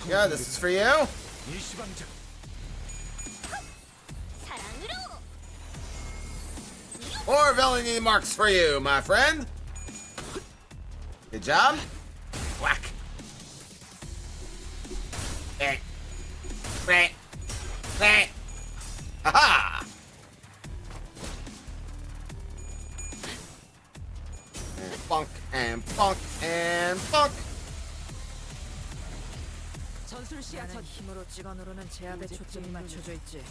Yeah, this is for you. More villainy marks for you, my friend. Good job. Whack. Eh. Eh. Eh. Aha. And funk and funk and funk. 전술 시야처 힘으로 찍어 누르는 제압에 초점이 맞춰져 있지.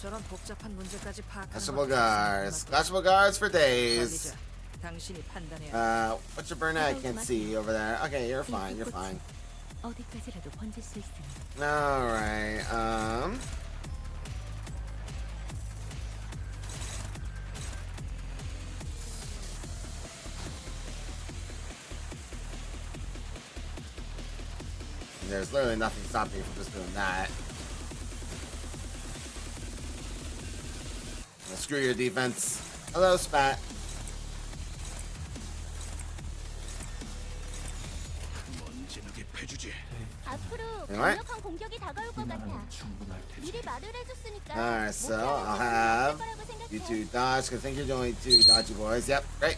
저런 복잡한 문제까지 파악하는 Flashable guards. Flashable guards for days. 당신이 판단해야. What's your burn? I can't see over there. Okay, you're fine. You're fine. 어디까지라도 번질 수 있으니. All right. there's literally nothing stopping you from just doing that. Well, screw your defense. Hello, Spat. Anyway. Alright, so I'll have you two dodge, because I think you're doing two dodgy boys. Yep, great.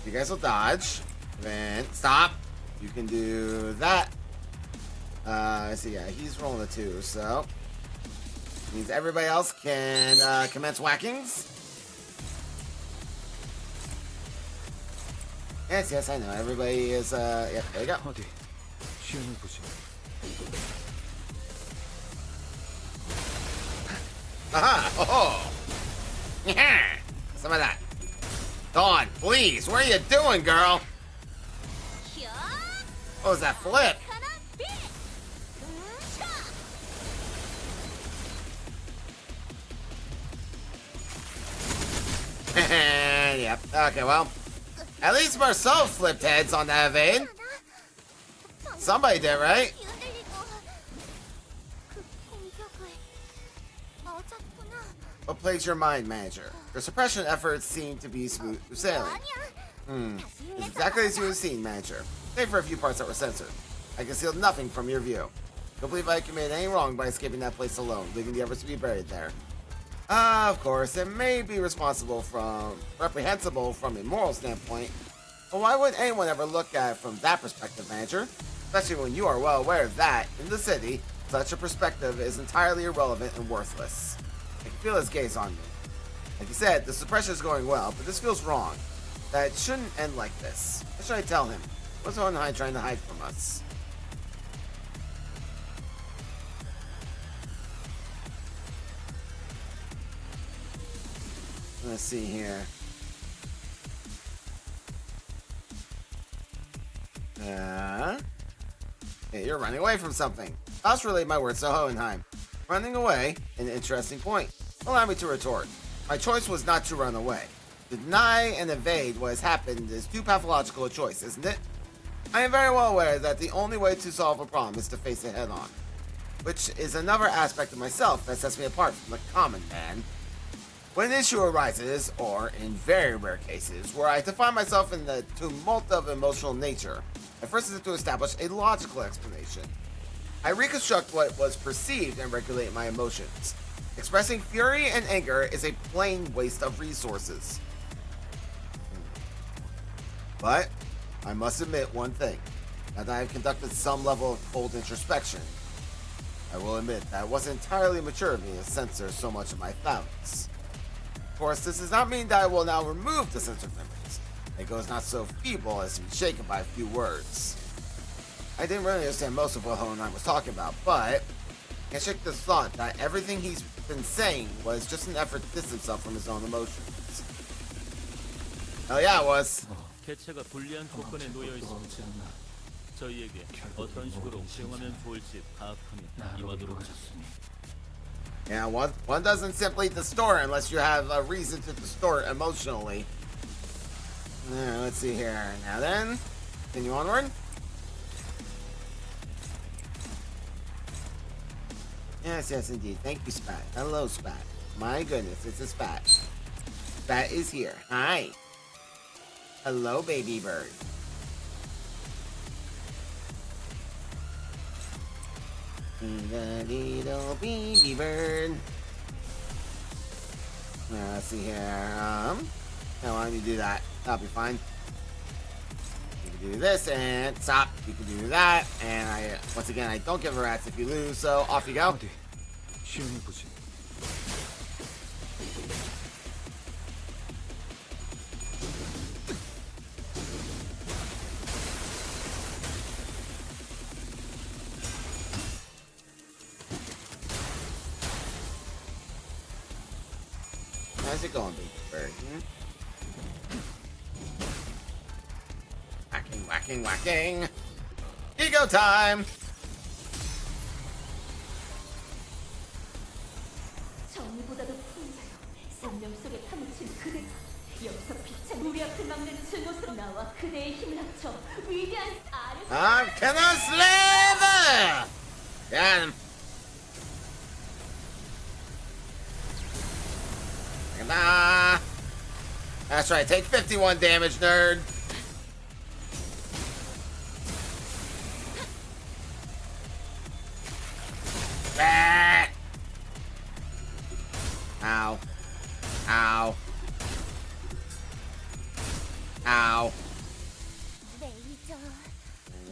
You guys will dodge. Then stop. You can do that. So yeah, he's rolling a 2, so means everybody else can commence whackings. Yes, I know. Everybody is yeah, there you go. Aha! Oh! Yeah! Some of that. Dawn, please, what are you doing, girl? What was that flip? Yep. Okay, well, at least Marceau flipped heads on that evade. Somebody did, right? What plagues your mind, manager? Your suppression efforts seem to be smooth sailing. It's exactly as you have seen, manager. Save for a few parts that were censored. I concealed nothing from your view. Don't believe I committed any wrong by escaping that place alone, leaving the others to be buried there. Of course, it may be reprehensible from a moral standpoint, but why would anyone ever look at it from that perspective, manager? Especially when you are well aware that, in the city, such a perspective is entirely irrelevant and worthless. I can feel his gaze on me. Like you said, the suppression is going well, but this feels wrong. That it shouldn't end like this. What should I tell him? What's Hohenheim trying to hide from us? Let's see here. Hey, you're running away from something. I'll relay my words to Hohenheim. Running away? An interesting point. Allow me to retort. My choice was not to run away. To deny and evade what has happened is too pathological a choice, isn't it? I am very well aware that the only way to solve a problem is to face it head on. Which is another aspect of myself that sets me apart from the common man. When an issue arises, or in very rare cases, where I find myself in the tumult of emotional nature, I first have to establish a logical explanation. I reconstruct what was perceived and regulate my emotions. Expressing fury and anger is a plain waste of resources. But I must admit one thing. Now that I have conducted some level of cold introspection, I will admit that it wasn't entirely mature of me to censor so much of my thoughts. Of course, this does not mean that I will now remove the censored memories. It goes not so feeble as to be shaken by a few words. I didn't really understand most of what Hohenheim was talking about, but I shake the thought that everything he's been saying was just an effort to distance himself from his own emotions. Hell yeah, it was. 개체가 불리한 조건에 놓여 있습니다. 저희에게 어떤 식으로 사용하면 좋을지 파악하며 임하도록 하셨습니다. Yeah, one doesn't simply distort unless you have a reason to distort emotionally. Let's see here. Now then, continue onward. Yes, indeed. Thank you, Spat. Hello, Spat. My goodness, it's a Spat. Spat is here. Hi. Hello, baby bird. The little baby bird. Let's see here. Now why don't you do that? That'll be fine. You can do this and stop. You can do that, and once again I don't give a rat's if you lose. So off you go. How's it going, baby bird? Whacking. Ego time! 정의보다도 풍자요. 생명 속에 파묻힌 그대. 여기서 빛은 우리 앞을 막는 증오스러운 나와 그대의 힘을 합쳐 위대한 아름. Can I slay Got him. Nah. That's right. Take 51 damage, nerd. Ah. Ow. Ow. Ow.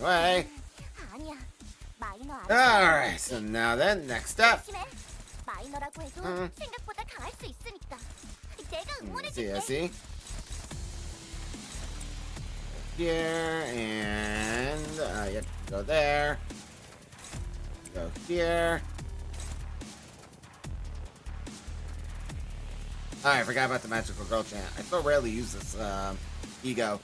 Anyway. 아니야. 마이너 아니야. Alright, so now then, next up. 조심해. 마이너라고 해도 생각보다 강할 수 있으니까. 내가 I 응원해줄게. see. Here, and, yep, go there. Go here. Alright, I forgot about the magical girl chant. I so rarely use this, ego.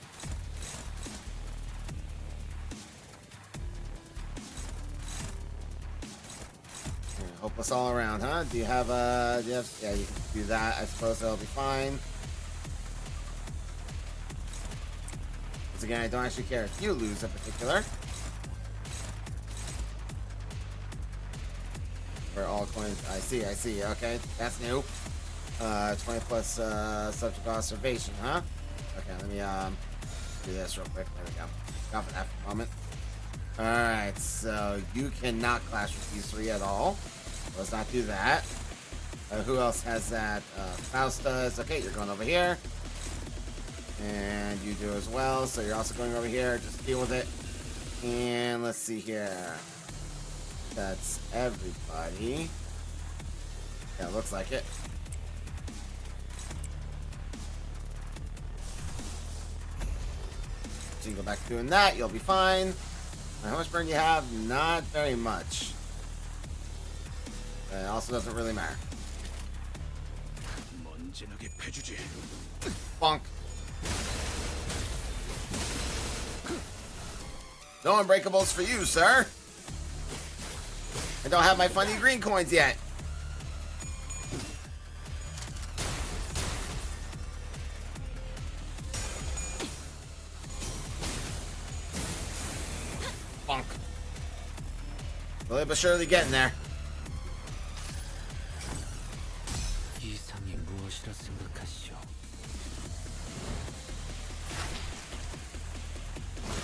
Hopeless all around, huh? Do you have, yeah, you can do that. I suppose that'll be fine. Once again, I don't actually care if you lose in particular. For all coins, I see, okay, that's new. 20 plus, subject observation, huh? Okay, let me, do this real quick. There we go. Stop it after a moment. Alright, so you cannot clash with these three at all. Let's not do that. Who else has that? Faust does. Okay, you're going over here. And you do as well. So you're also going over here. Just deal with it. And let's see here. That's everybody. Yeah, looks like it. So you can go back to doing that. You'll be fine. How much burn do you have? Not very much. It also doesn't really matter. Bonk. No unbreakables for you, sir. I don't have my funny green coins yet. Bonk. Slowly but surely getting there. 이상이 무엇이라 생각하시오?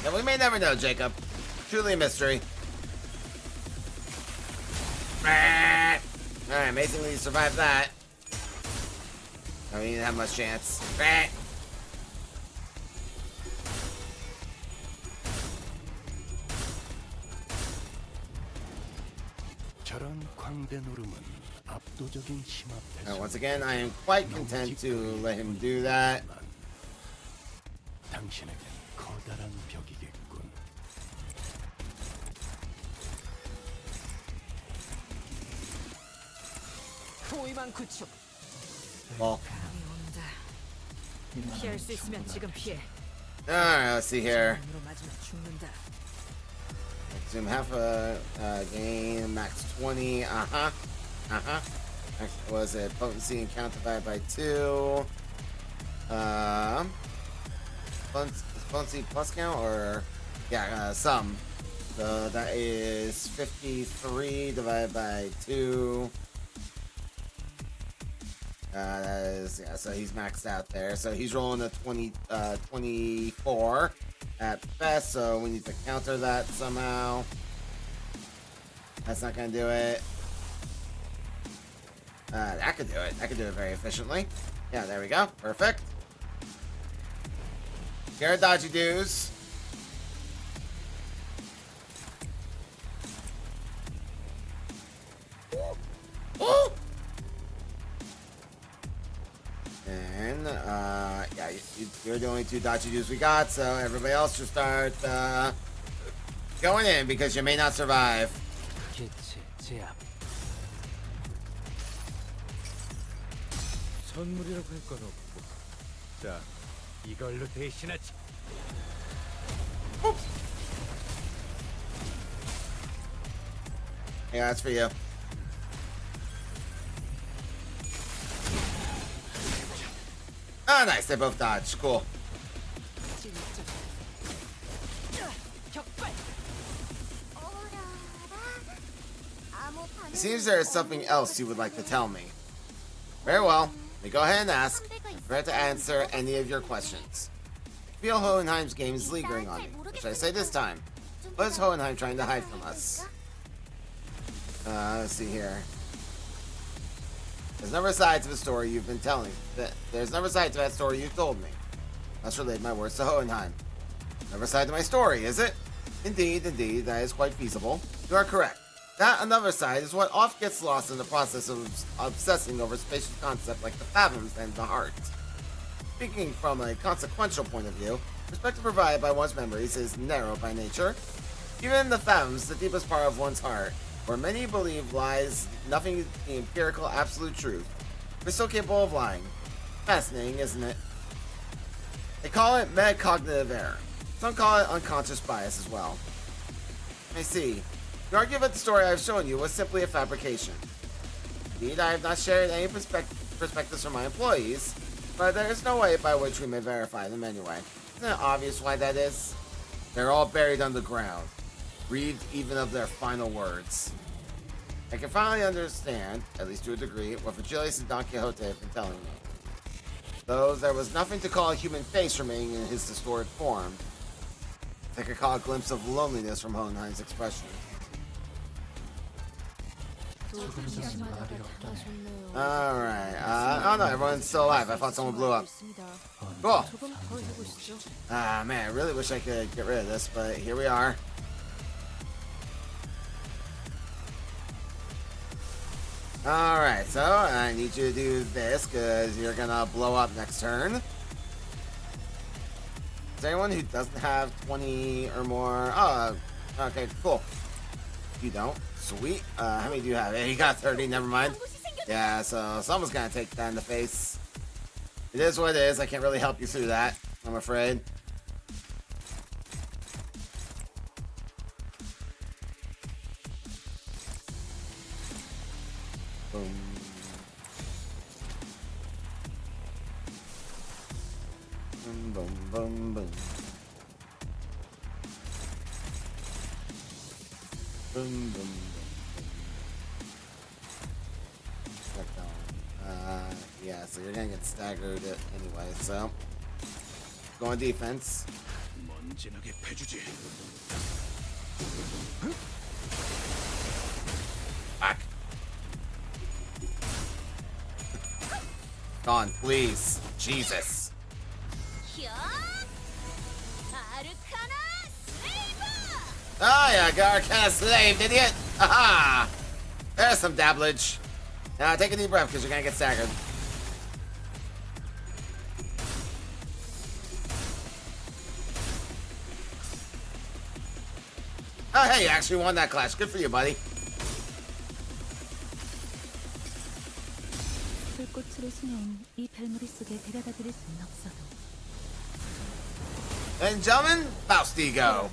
Yeah, we may never know, Jacob. Truly a mystery. Alright, amazingly you survived that. I mean, you didn't have much chance. 저런 광대 노름은 압도적인 힘 앞에서 Once again, I am quite content to let him do that. 당신에겐 커다란 벽이겠군. 포위망 구축. Well, 감이 온다. 피할 수 있으면 지금 피해. alright, let's see here. 으로 맞으면 죽는다. Consume half a gain, max 20. Was it potency and count divided by 2? Potency plus count or yeah, sum. So that is 53 divided by 2. That is, yeah, so he's maxed out there. So he's rolling a 24 at best, so we need to counter that somehow. That's not gonna do it. That could do it. That could do it very efficiently. Yeah, there we go. Perfect. Here are dodgy doos. And, yeah, you're the only two dodgy doos we got, so everybody else should start, going in because you may not survive. 개체 제압. 선물이라고 할 건 없고. 자, 이걸로 대신하지. Yeah, that's for you. Oh, nice. They both dodged. Cool. It seems there is something else you would like to tell me. Very well. Let me go ahead and ask. I'm prepared to answer any of your questions. I feel Hohenheim's game is lingering on me. What should I say this time? What is Hohenheim trying to hide from us? Let's see here. There's never a side to the story you've been telling. There's never a side to that story you told me. Let's relate my words to Hohenheim. Never a side to my story, is it? Indeed, that is quite feasible. You are correct. That another side is what often gets lost in the process of obsessing over spacious concepts like the fathoms and the heart. Speaking from a consequential point of view, perspective provided by one's memories is narrow by nature. Even in the fathoms, the deepest part of one's heart, where many believe lies nothing but the empirical absolute truth, we're still capable of lying. Fascinating, isn't it? They call it metacognitive error. Some call it unconscious bias as well. I see. You argue that the story I've shown you was simply a fabrication. Indeed, I have not shared any perspectives from my employees, but there is no way by which we may verify them anyway. Isn't it obvious why that is? They're all buried underground, breathed even of their final words. I can finally understand, at least to a degree, what Virgilius and Don Quixote have been telling me. Though there was nothing to call a human face remaining in his distorted form, I could call a glimpse of loneliness from Hohenheim's expression. Alright, oh no, everyone's still alive. I thought someone blew up. Cool. Ah, man, I really wish I could get rid of this, but here we are. Alright, so I need you to do this, because you're gonna blow up next turn. Is there anyone who doesn't have 20 or more? Oh, okay, cool. You don't? Sweet. How many do you have? Yeah, you got 30, never mind. Yeah, so someone's gonna take that in the face. It is what it is. I can't really help you through that, I'm afraid. Boom. Boom, boom, boom, boom. Boom, boom, boom. Yeah, so you're gonna get staggered anyway, so go on defense. Back. Gone, please. Jesus. Oh yeah, got Arcana Slave, idiot! Aha! There's some dabblage. Now take a deep breath because you're gonna get staggered. Oh hey, you actually won that clash. Good for you, buddy. 불꽃으로 수놓은 이 별무리 속에 데려다 드릴 수는 없어도. And gentlemen, Faustigo.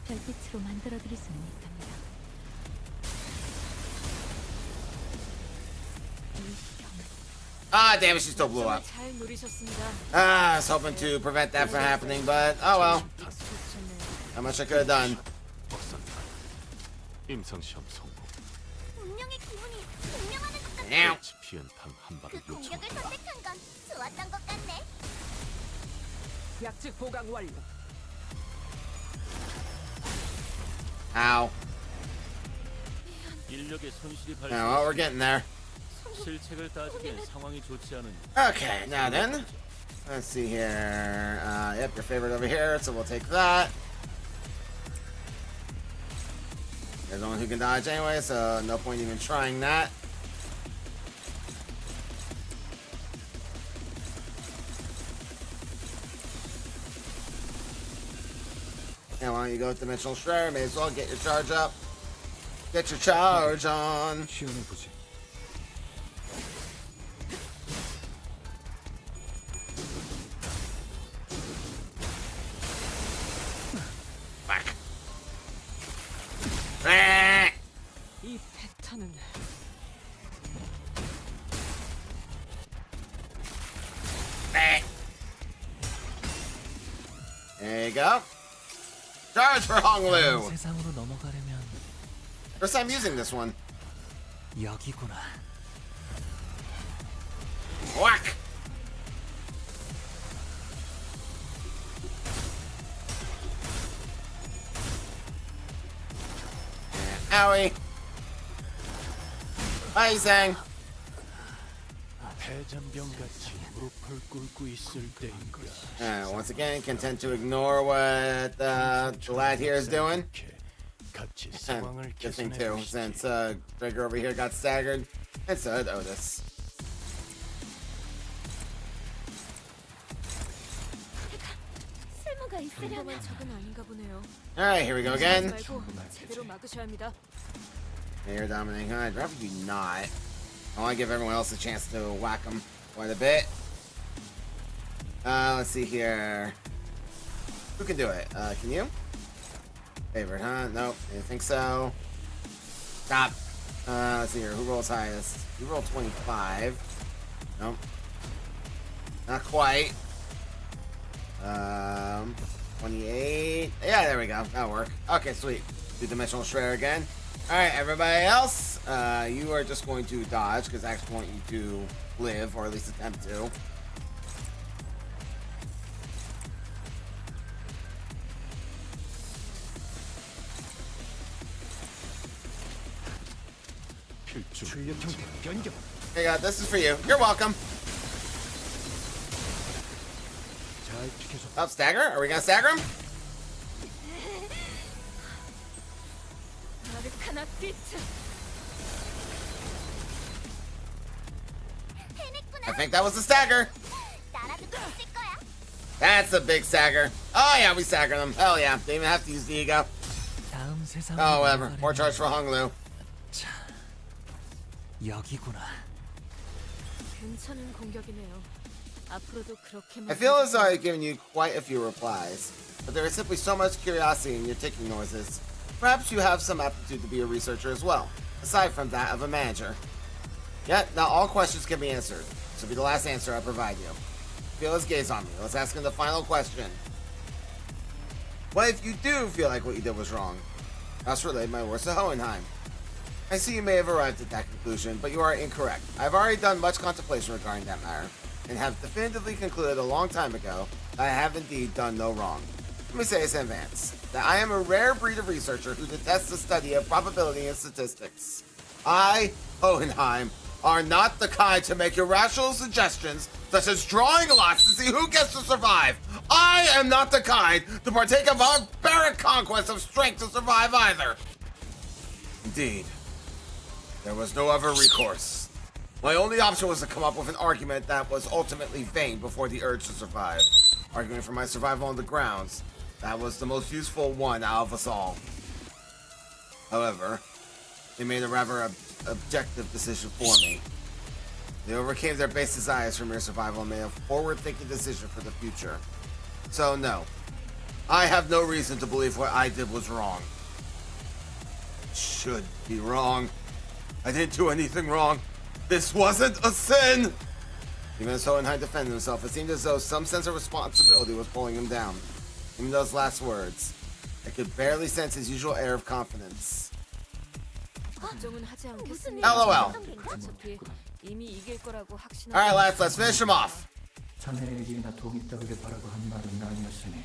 별빛으로 만들어 드릴 수는 있답니다. Ah, damn it, she still blew up. Ah, I was hoping to prevent that from happening, but oh well. How much I could have done. 임상시험 성공. 운명의 기운이 분명하는 것 같아. Now. 피은 탕한 발을 그 공격을 선택한 건 좋았던 것 같네. 약측 보강 완료. Ow. 인력의 손실이 Oh, well, we're getting there. 실책을 따지기엔 상황이 좋지 않은. Okay, now then. Let's see here. Yep, your favorite over here, so we'll take that. There's no one who can dodge anyway, so no point even trying that. And why don't you go with Dimensional Shredder? May as well get your charge up. Get your charge on. Back. 이 패턴은 There you go. Charge for Honglu. 세상으로 넘어가려면 First time using this one. 여기구나. Whack! Owie. What are you saying? 해잔병같이 무릎을 꿇고 있을 때인가. Once again, content to ignore what the lad here is doing. 같이 상황을 Good thing 개선해 too, 보시지. since Gregor over here got staggered, and so did Otis. 쓸모가 있으려면 평범한 적은 아닌가 보네요. Alright, here we go again. 말고 제대로 막으셔야 합니다. You're dominating. I'd rather you not. I want to give everyone else a chance to whack them quite a bit. Let's see here. Who can do it? Can you? Favorite, huh? Nope. Didn't think so. Stop. Let's see here. Who rolls highest? You rolled 25. Nope. Not quite. 28. Yeah, there we go. That'll work. Okay, sweet. Do Dimensional Shredder again. Alright, everybody else, you are just going to dodge, because I actually want you to live, or at least attempt to. Hey, God, this is for you. You're welcome. Up, stagger? Are we gonna stagger him? I think that was the stagger. That's a big stagger. Oh yeah, we staggered him. Hell yeah. Didn't even have to use the ego. Oh, whatever. More charge for Hong Lu. 여기구나. 괜찮은 공격이네요. 앞으로도 그렇게 I feel as though I've given you quite a few replies, but there is simply so much curiosity in your ticking noises. Perhaps you have some aptitude to be a researcher as well, aside from that of a manager. Yet, not all questions can be answered. This will be the last answer I provide you. Feel his gaze on me. Let's ask him the final question. What if you do feel like what you did was wrong? I must relay my words to Hohenheim. I see you may have arrived at that conclusion, but you are incorrect. I've already done much contemplation regarding that matter, and have definitively concluded a long time ago that I have indeed done no wrong. Let me say this in advance, that I am a rare breed of researcher who detests the study of probability and statistics. I, Hohenheim, are not the kind to make irrational suggestions, such as drawing lots to see who gets to survive. I am not the kind to partake of barbaric conquest of strength to survive either. Indeed, there was no other recourse. My only option was to come up with an argument that was ultimately vain before the urge to survive. Arguing for my survival on the grounds. That was the most useful one out of us all. However, they made a rather objective decision for me. They overcame their base desires for mere survival and made a forward-thinking decision for the future. So no, I have no reason to believe what I did was wrong. It should be wrong. I didn't do anything wrong. This wasn't a sin! Even as Hohenheim defended himself, it seemed as though some sense of responsibility was pulling him down. Even those last words, I could barely sense his usual air of confidence. 걱정은 하지 않겠습니다. LOL. 어차피 이미 이길 거라고 확신하고. Alright, lads, let's finish him off. 자네에게나 도움이 따르길 바라고 한 말은 아니었으니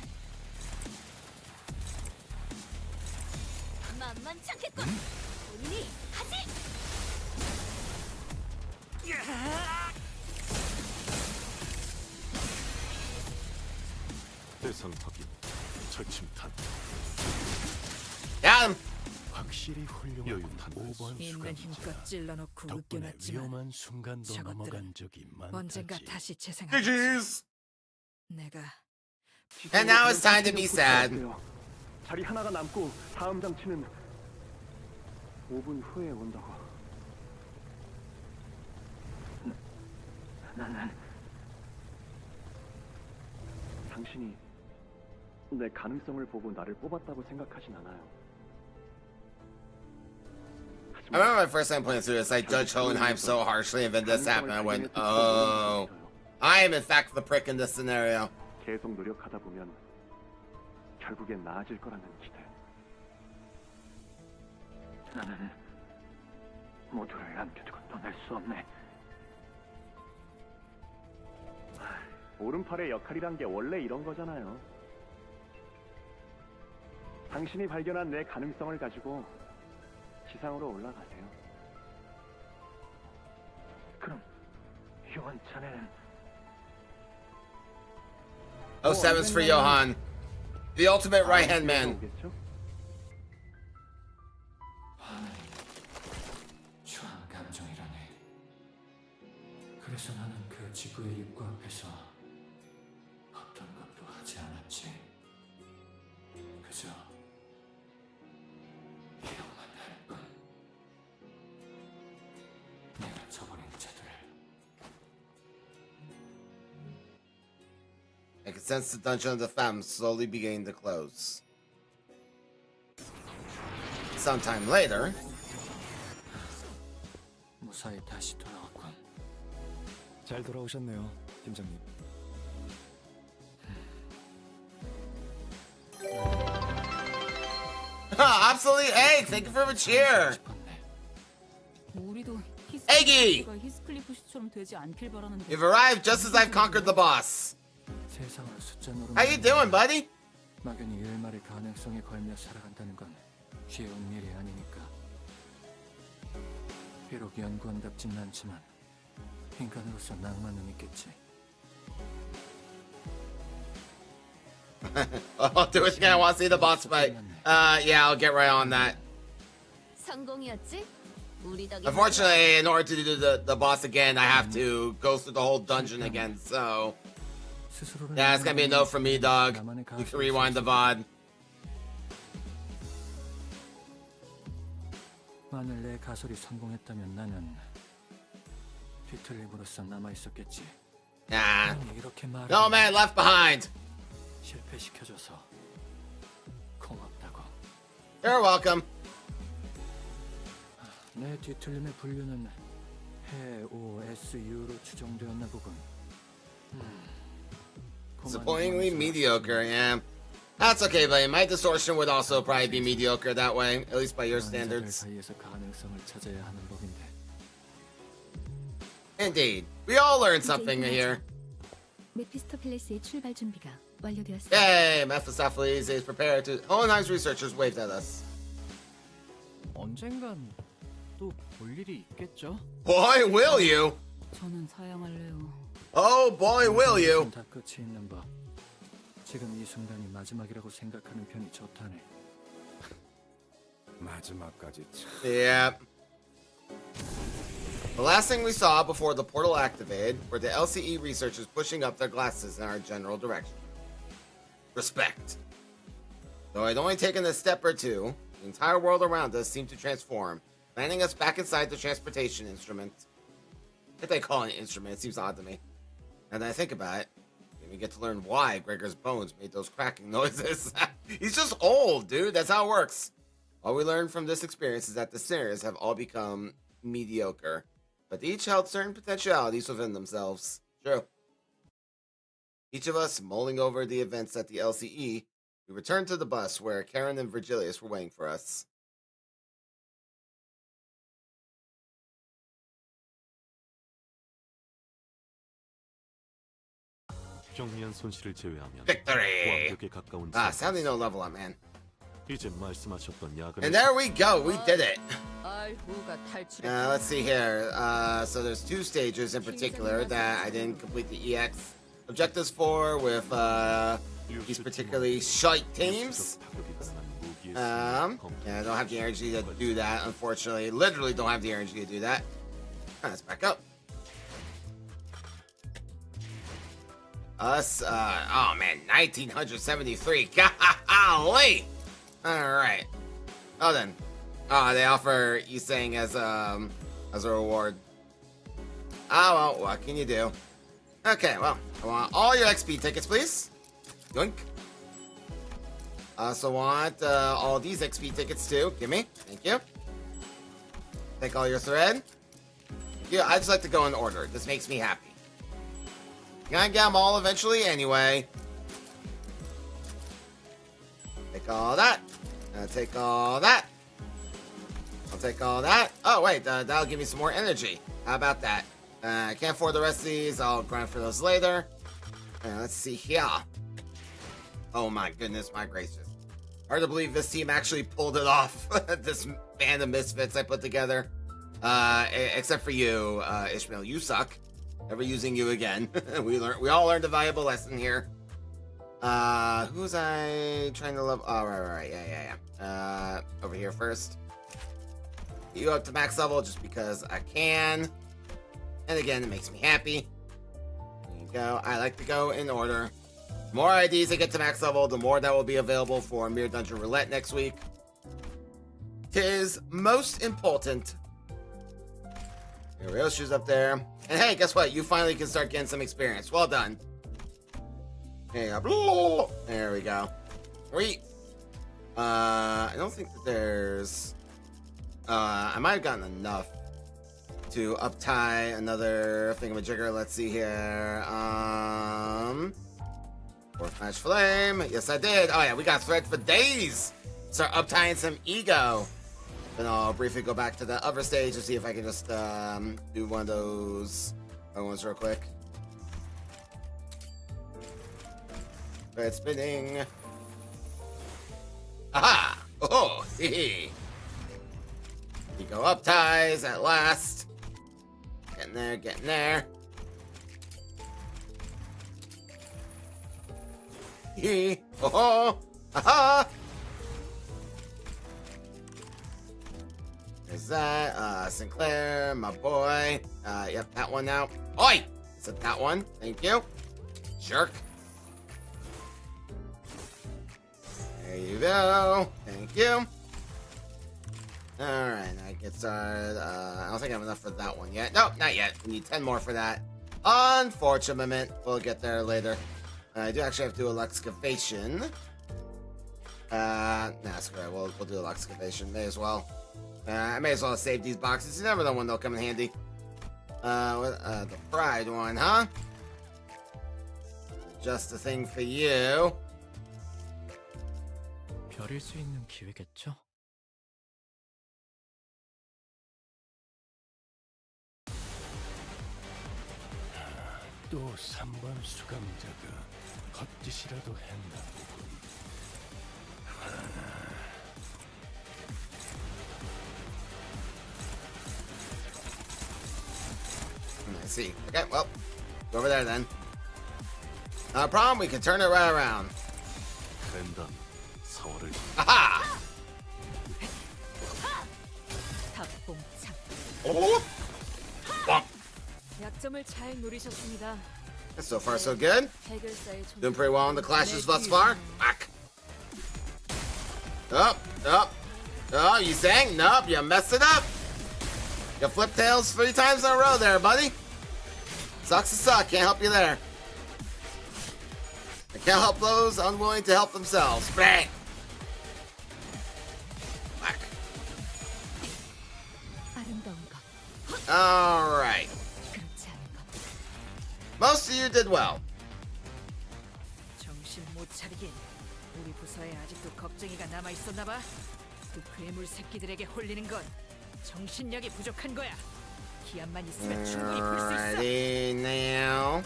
만만치 않겠군. 본인이 하지. 대상 확인. 처침탄. Got him. 확실히 훌륭한 5번 있는 힘껏 찔러놓고 덕분에 웃겨놨지만 위험한 순간도 넘어간 적이 언젠가 많다지. 다시 재생하겠지. GG's. 내가 And now it's time to be sad. 자리 하나가 남고 다음 장치는 5분 후에 온다고. 나는 당신이 내 가능성을 보고 나를 뽑았다고 생각하진 않아요. I remember my first time playing through this, I judged Hohenheim so harshly, and then this happened, I went, oh, I am in fact the prick in this scenario. 계속 노력하다 보면 결국엔 나아질 거라는 기대. 나는 모두를 남겨두고 떠날 수 없네. 오른팔의 역할이란 게 원래 이런 거잖아요. 당신이 발견한 내 가능성을 가지고 지상으로 올라가세요. 그럼 요한 자네는 Oh, seven's for Johan. The ultimate right-hand man. 추한 감정이라네. 그래서 나는 그 지구의 입구 앞에서 어떤 것도 하지 않았지. 그저 이러만 할 뿐. 내가 저버린 자들을 I can sense the dungeon of the femmes slowly beginning to close. Sometime later. 무사히 다시 돌아왔군. 잘 돌아오셨네요, 팀장님. Obsolete egg. Thank you for the cheer. 우리도 애기! 히스클리프시처럼 되지 않길 바라는데. You've arrived just as I've conquered the boss. 세상을 숫자 노름. How you doing, buddy? 막연히 일말의 가능성에 걸며 살아간다는 건 쉬운 일이 아니니까. 비록 연구원답진 않지만 인간으로서 낭만은 있겠지. Oh, do it again. I want to see the boss fight. Yeah, I'll get right on that. 성공이었지? 우리 덕에 Unfortunately, in order to do the boss again, I have to go through the whole dungeon again. So, yeah, it's gonna be a no from me, dog. You can rewind the VOD. 만일 내 가설이 성공했다면 나는 뒤틀림으로써 남아 있었겠지. Nah. 이렇게 말해. No man left behind. 실패시켜줘서 고맙다고. You're welcome. 내 뒤틀림의 분류는 해오SU로 추정되었나 보군. Disappointingly mediocre, yeah. That's okay, buddy. My distortion would also probably be mediocre that way, at least by your standards. 사이에서 가능성을 찾아야 하는 법인데. Indeed. We all learned something here. 메피스토펠레스의 출발 준비가 완료되었습니다. Yay! Mephistopheles is prepared to... Hohenheim's researchers waved at us. 언젠간 또 볼 일이 있겠죠? Boy, will you! 저는 사양할래요. Oh boy, will you! 다 끝이 있는 법. 지금 이 순간이 마지막이라고 생각하는 편이 좋다네. 마지막까지 참. Yep. The last thing we saw before the portal activated were the LCE researchers pushing up their glasses in our general direction. Respect. Though I'd only taken a step or two, the entire world around us seemed to transform, landing us back inside the transportation instrument. If they call it an instrument, it seems odd to me. Now that I think about it, we get to learn why Gregor's bones made those cracking noises. He's just old, dude. That's how it works. All we learned from this experience is that the sinners have all become mediocre, but they each held certain potentialities within themselves. True. Each of us mulling over the events at the LCE, we returned to the bus where Karen and Virgilius were waiting for us. 경미한 손실을 제외하면 Victory! 완벽에 가까운 Sadly no level up, man. 이제 말씀하셨던 야근. And there we go, we did it. 알후가 탈출했. Let's see here. So there's two stages in particular that I didn't complete the EX objectives for with these particularly shite teams. Yeah, I don't have the energy to do that, unfortunately. Literally don't have the energy to do that. Let's back up. Us, oh man, 1973. Golly! Alright. Oh then. Oh, they offer Yisang as a reward. Oh well, what can you do? Okay, well, I want all your XP tickets, please. Yoink. I also want all these XP tickets too. Give me. Thank you. Take all your thread. Yeah, I just like to go in order. This makes me happy. Gonna get them all eventually anyway. Take all that. Take all that. I'll take all that. Oh, wait, that'll give me some more energy. How about that? I can't afford the rest of these. I'll grind for those later. Let's see here. Oh my goodness, my gracious. Hard to believe this team actually pulled it off. This band of misfits I put together. Except for you, Ishmael. You suck. Never using you again. We all learned a valuable lesson here. Who was I trying to level? Oh, right. Yeah. Over here first. You up to max level just because I can. And again, it makes me happy. There you go. I like to go in order. The more IDs I get to max level, the more that will be available for Mere Dungeon Roulette next week. 'Tis most important. Here, shoes up there. And hey, guess what? You finally can start getting some experience. Well done. There you go. There we go. Sweet. I don't think that there's... I might have gotten enough to up-tie another thingamajigger. Let's see here. Fourth match flame. Yes, I did. Oh, yeah, we got thread for days. Start up-tying some ego. Then I'll briefly go back to the other stage to see if I can just do one of those other ones real quick. Thread spinning. Aha! Oh, hee. Ego up ties at last. Getting there. Hee. Oh, aha! There's that. Sinclair, my boy. Yep, that one now. Oi! Is it that one? Thank you. Jerk. There you go. Thank you. Alright, I get started. I don't think I have enough for that one yet. Nope, not yet. We need 10 more for that. Unfortunate. We'll get there later. I do actually have to do a Luxcavation. Nah, screw it. We'll do a Luxcavation. May as well. I may as well save these boxes. You never know when they'll come in handy. The Pride one, huh? Just a thing for you. 별일 수 있는 기회겠죠? 또 3번 수감자가 헛짓이라도 했나 보군. I see. Okay, well, go over there then. Not a problem, we can turn it right around. Aha! 약점을 잘 노리셨습니다. So far, so good. Doing pretty well on the clashes thus far. Whack. Oh, you sang? Nope, you messed it up. You flipped tails 3 times in a row there, buddy. Sucks to suck, can't help you there. I can't help those unwilling to help themselves. Bang! Whack. Alright. Most of you did well. 정신 못 차리긴. 우리 부서에 아직도 겁쟁이가 남아 있었나 봐. 그 괴물 새끼들에게 홀리는 건 정신력이 부족한 거야. 기합만 있으면 충분히 풀 수 있어. Alrighty now.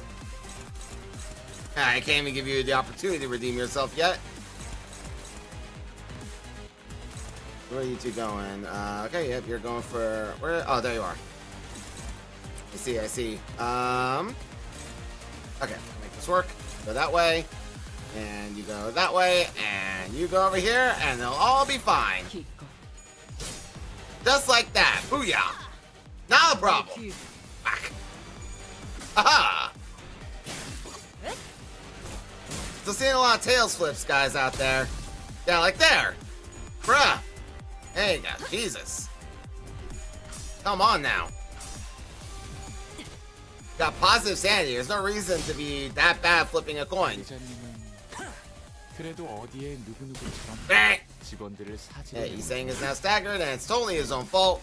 I can't even give you the opportunity to redeem yourself yet. Where are you two going? Okay, yep, you're going for where? Oh, there you are. I see. Okay, make this work. Go that way, and you go that way, and you go over here, and they'll all be fine. Just like that. Booyah! Not a problem. Back. Aha! Still seeing a lot of tails flips, guys, out there. Yeah, like there. Bruh. There you go. Jesus. Come on now. Got positive sanity. There's no reason to be that bad flipping a coin. 그래도 어디에 누구누구처럼 직원들을 사지. Yeah, he's saying is now staggered, and it's totally his own fault.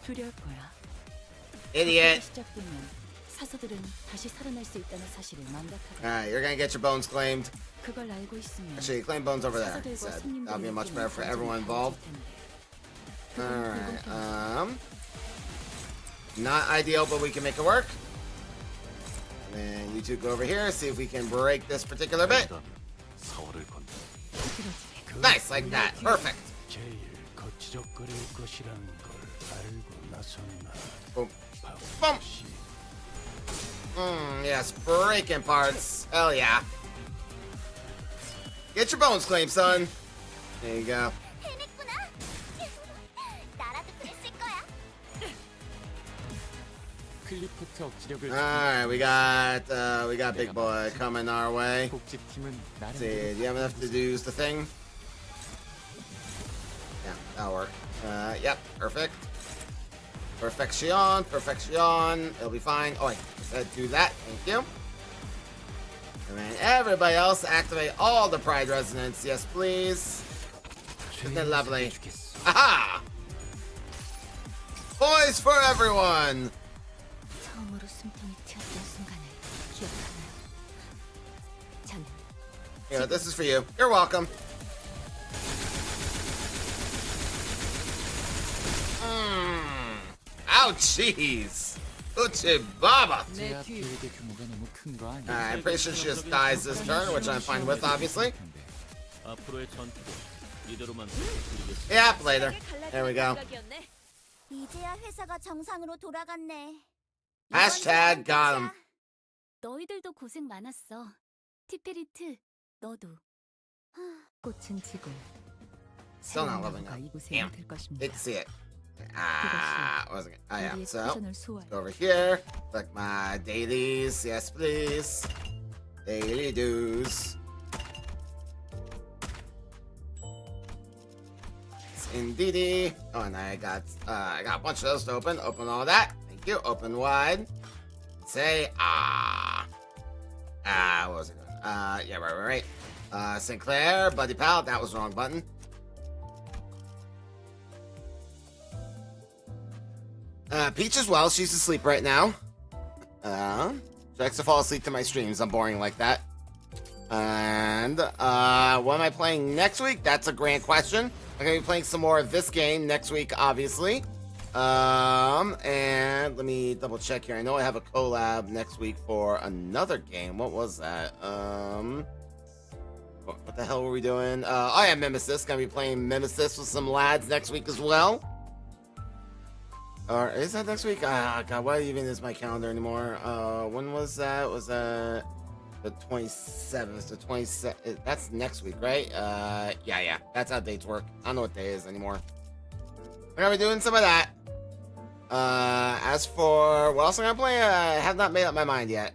두려울 거야. Idiot. 시작되면 사서들은 다시 살아날 수 있다는 사실을 망각하고. Alright, you're gonna get your bones claimed. 그걸 알고 있으면 Actually, claim bones over there. 사서들과 Said. 손님들의 That'll be much 의견이 better for 완전히 everyone involved. 달라질 텐데. Alright, not ideal, but we can make it work. And then you two go over here, see if we can break this particular bit. Nice, like that. Perfect. 제일 거치적거릴 것이라는 걸 알고 나섰나. Boom. Boom. Yes, breaking parts. Hell yeah. Get your bones claimed, son. There you go. 클리프트 억지력을 Alright, we got big boy coming our way. Let's see, do you have enough to do the thing? Yeah, that'll work. Yep, perfect. Perfection. It'll be fine. Oh, wait, do that. Thank you. And then everybody else, activate all the Pride resonance. Yes, please. Isn't that lovely? Aha! Boys for everyone! 처음으로 숨통이 튀었던 순간을 기억하나요? 저는 Yeah, this is for you. You're welcome. Ouchies! Uchi Baba! 제압 계획의 규모가 너무 큰 거 아니야? I'm pretty sure she just dies this turn, which I'm fine with, obviously. 앞으로의 전투도 이대로만 부탁드리겠습니다. Yep, later. There we go. 이제야 회사가 정상으로 돌아갔네. Hashtag got him. 너희들도 고생 많았어. 티페리트, 너도. 꽃은 지고 Still not loving it. Damn. Hate to see it. Wasn't it? Yeah. So, go over here. Collect my dailies. Yes, please. Daily dues. Indeedy. Oh, and I got a bunch of those to open. Open all that. Thank you. Open wide. Say what was it doing? Yeah, right. Sinclair, Buddy Pal. That was the wrong button. Peach as well. She's asleep right now. She likes to fall asleep to my streams. I'm boring like that. And what am I playing next week? That's a grand question. I'm gonna be playing some more of this game next week, obviously. And let me double check here. I know I have a collab next week for another game. What was that? What the hell were we doing? Oh yeah, Mimesis. Gonna be playing Mimesis with some lads next week as well. Or is that next week? God, what even is my calendar anymore? When was that? Was that the 27th? The 27th? That's next week, right? Yeah. That's how dates work. I don't know what day is anymore. We're gonna be doing some of that. As for what else I'm gonna play, I have not made up my mind yet.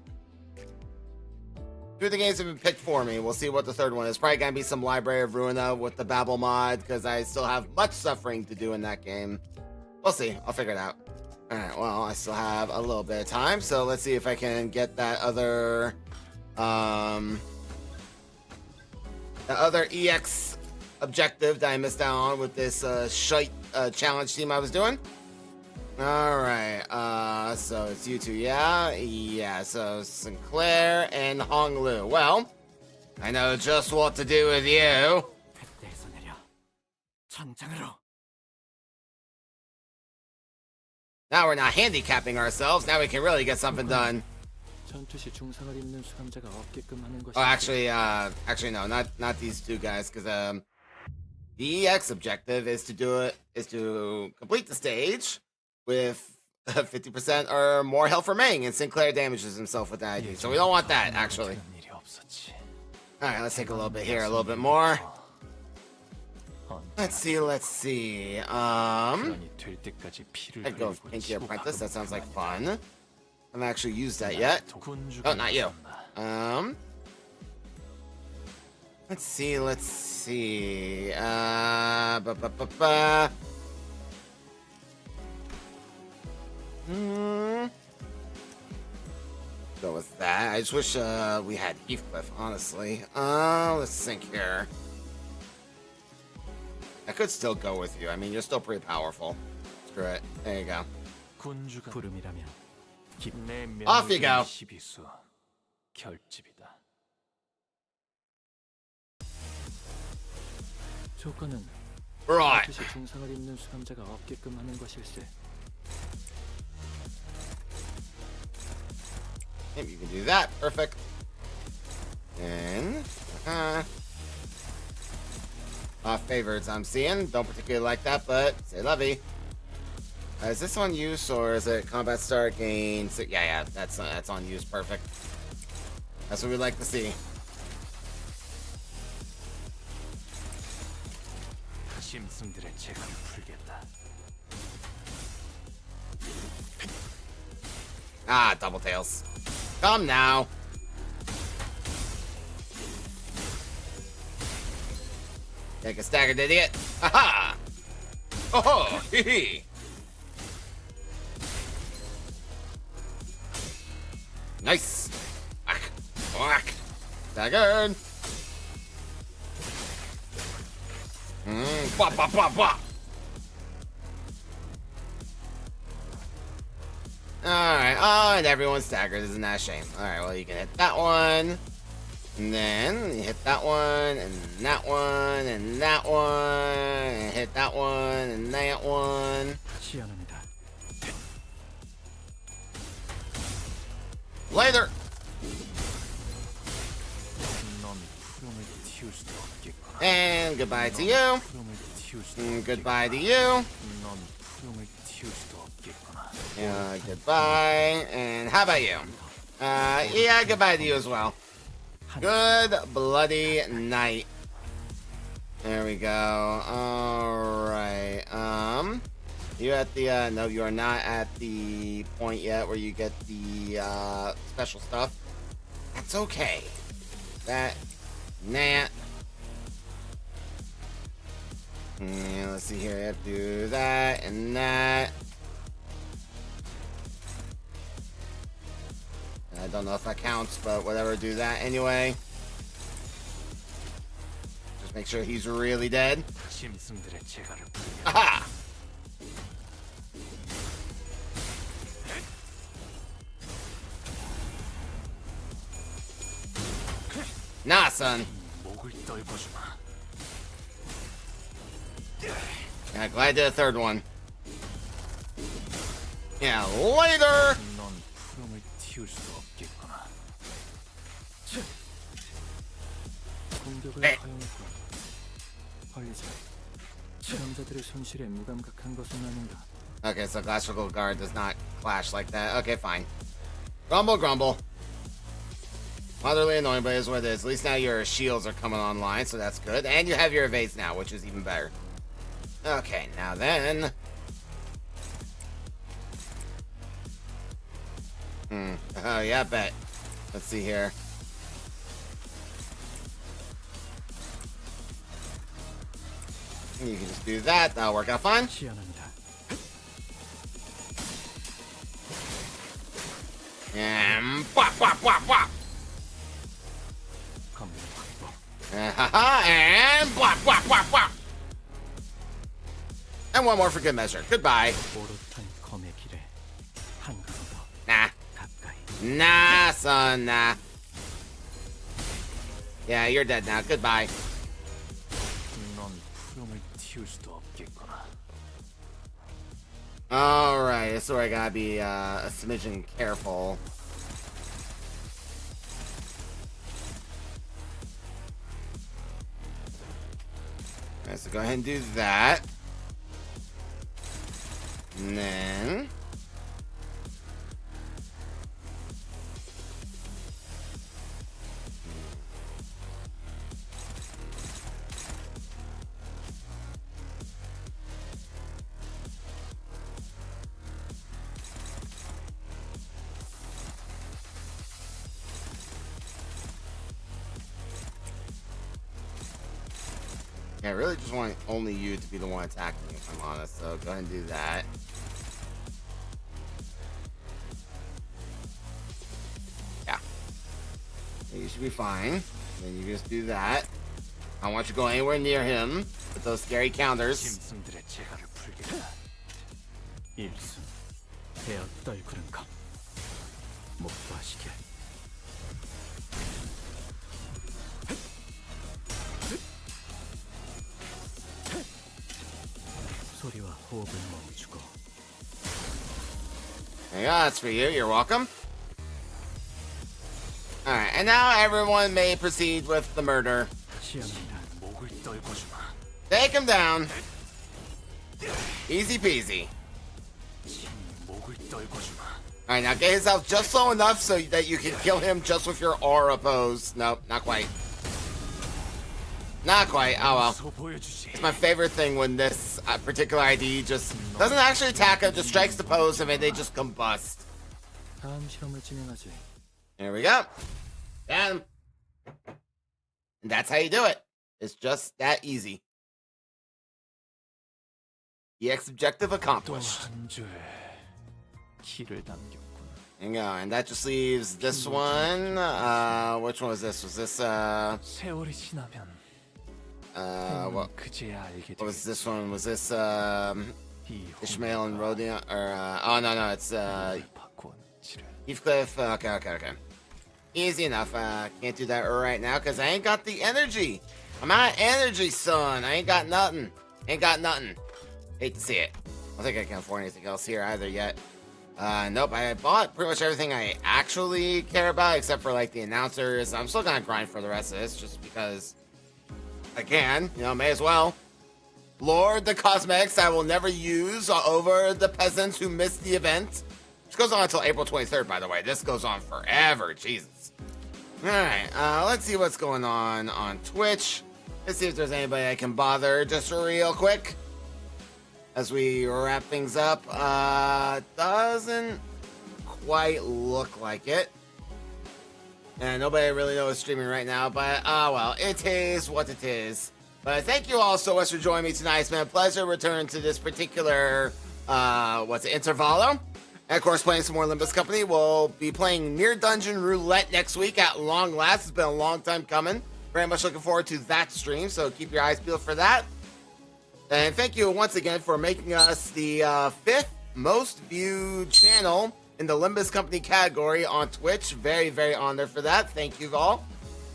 Two of the games have been picked for me. We'll see what the third one is. Probably gonna be some Library of Ruina with the Babel mod, because I still have much suffering to do in that game. We'll see. I'll figure it out. Alright, well, I still have a little bit of time, so let's see if I can get that other EX objective that I missed out on with this shite challenge team I was doing. Alright, so it's you two, yeah? Yeah, so Sinclair and Hong Lu. Well, I know just what to do with you. Now we're not handicapping ourselves. Now we can really get something done. 전투 시 중상을 입는 수감자가 없게끔 하는 것이. Oh, actually, no, not these two guys, because the EX objective is to complete the stage with 50% or more health remaining, and Sinclair damages himself with that ID, so we don't want that, actually. All right, let's take a little bit here, a little bit more. Let's see. I'd go Pinky Apprentice. That sounds like fun. I haven't actually used that yet. Oh, not you. Let's see. Go with that. I just wish we had Heathcliff, honestly. Let's think here. I could still go with you. I mean, you're still pretty powerful. Screw it. There you go. Off you go. 시비수 결집이다. 조건은 Right. 반드시 중상을 입는 수감자가 없게끔 하는 것일세. Yep, you can do that. Perfect. And favorites I'm seeing. Don't particularly like that, but say lovey. Is this on use or is it combat start gain? So, yeah, that's on use. Perfect. That's what we like to see. 짐승들의 재갈을 풀겠다. Ah, double tails. Come now. Take a staggered idiot. Aha! Oh, hee hee. Nice. Whack. Whack. Staggered. Bop, bop, bop, bop. Alright, oh, and everyone's staggered. Isn't that a shame? Alright, well, you can hit that one. And then you hit that one, and that one, and that one, and hit that one, and that one. Later! And goodbye to you. And goodbye to you. Goodbye. And how about you? Yeah, goodbye to you as well. Good bloody night. There we go. Alright. You at the no, you are not at the point yet where you get the special stuff. That's okay. That yeah, let's see here. I have to do that and that. I don't know if that counts, but whatever, do that anyway. Just make sure he's really dead. Aha! Nah, son. Yeah, glad I did a third one. Yeah, later! 공격을 허용했고 관리자 수감자들의 손실에 무감각한 것은 아닌가. Okay, so Glacial Guard does not clash like that. Okay, fine. Grumble, grumble. Motherly annoying, but it is what it is. At least now your shields are coming online, so that's good. And you have your evades now, which is even better. Okay, now then. Oh, yeah, I bet. Let's see here. You can just do that. That'll work out fine. And bop, bop, bop, bop. And bop, bop, bop, bop. And one more for good measure. Goodbye. Nah. Nah, son, nah. Yeah, you're dead now. Goodbye. Alright, this is where I gotta be a smidgen careful. Alright, so go ahead and do that. And then I really just want only you to be the one attacking, if I'm honest, so go ahead and do that. Yeah. You should be fine. Then you just do that. I don't want you to go anywhere near him with those scary counters. 목도하시길. 소리와 호흡을 멈추고. There you go, that's for you. You're welcome. Alright, and now everyone may proceed with the murder. Take him down. Easy peasy. Alright, now get yourself just low enough so that you can kill him just with your aura pose. Nope, not quite. Not quite. Oh well. It's my favorite thing when this particular ID just doesn't actually attack him, just strikes the pose and they just combust. 다음 실험을 진행하지. There we go. And that's how you do it. It's just that easy. EX objective accomplished. There you go. And that just leaves this one. Which one was this? Was this what was this one? Was this Ishmael and Rodion? Or oh no, it's Heathcliff. Okay. Easy enough. Can't do that right now because I ain't got the energy. I'm out of energy, son. I ain't got nothing. Hate to see it. I don't think I can afford anything else here either yet. Nope, I bought pretty much everything I actually care about except for like the announcers. I'm still gonna grind for the rest of this just because I can. You know, may as well. Lord, the cosmetics I will never use over the peasants who missed the event. This goes on until April 23rd, by the way. This goes on forever. Jesus. Alright, let's see what's going on Twitch. Let's see if there's anybody I can bother just real quick as we wrap things up. Doesn't quite look like it. And nobody really knows is streaming right now, but well, it is what it is. But thank you all so much for joining me tonight. It's been a pleasure to return to this particular intervalo. And of course, playing some more Limbus Company. We'll be playing Near Dungeon Roulette next week at long last. It's been a long time coming. Very much looking forward to that stream, so keep your eyes peeled for that. And thank you once again for making us the 5th most viewed channel in the Limbus Company category on Twitch. Very, very honored for that. Thank you all.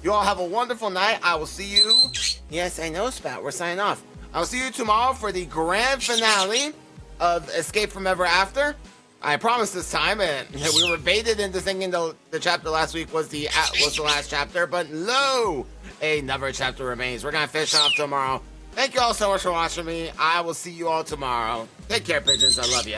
You all have a wonderful night. I will see you. Yes, I know, Spat. We're signing off. I will see you tomorrow for the grand finale of Escape from Ever After. I promise this time, and we were baited into thinking the chapter last week was the last chapter, but no, another chapter remains. We're gonna finish off tomorrow. Thank you all so much for watching me. I will see you all tomorrow. Take care, pigeons. I love you.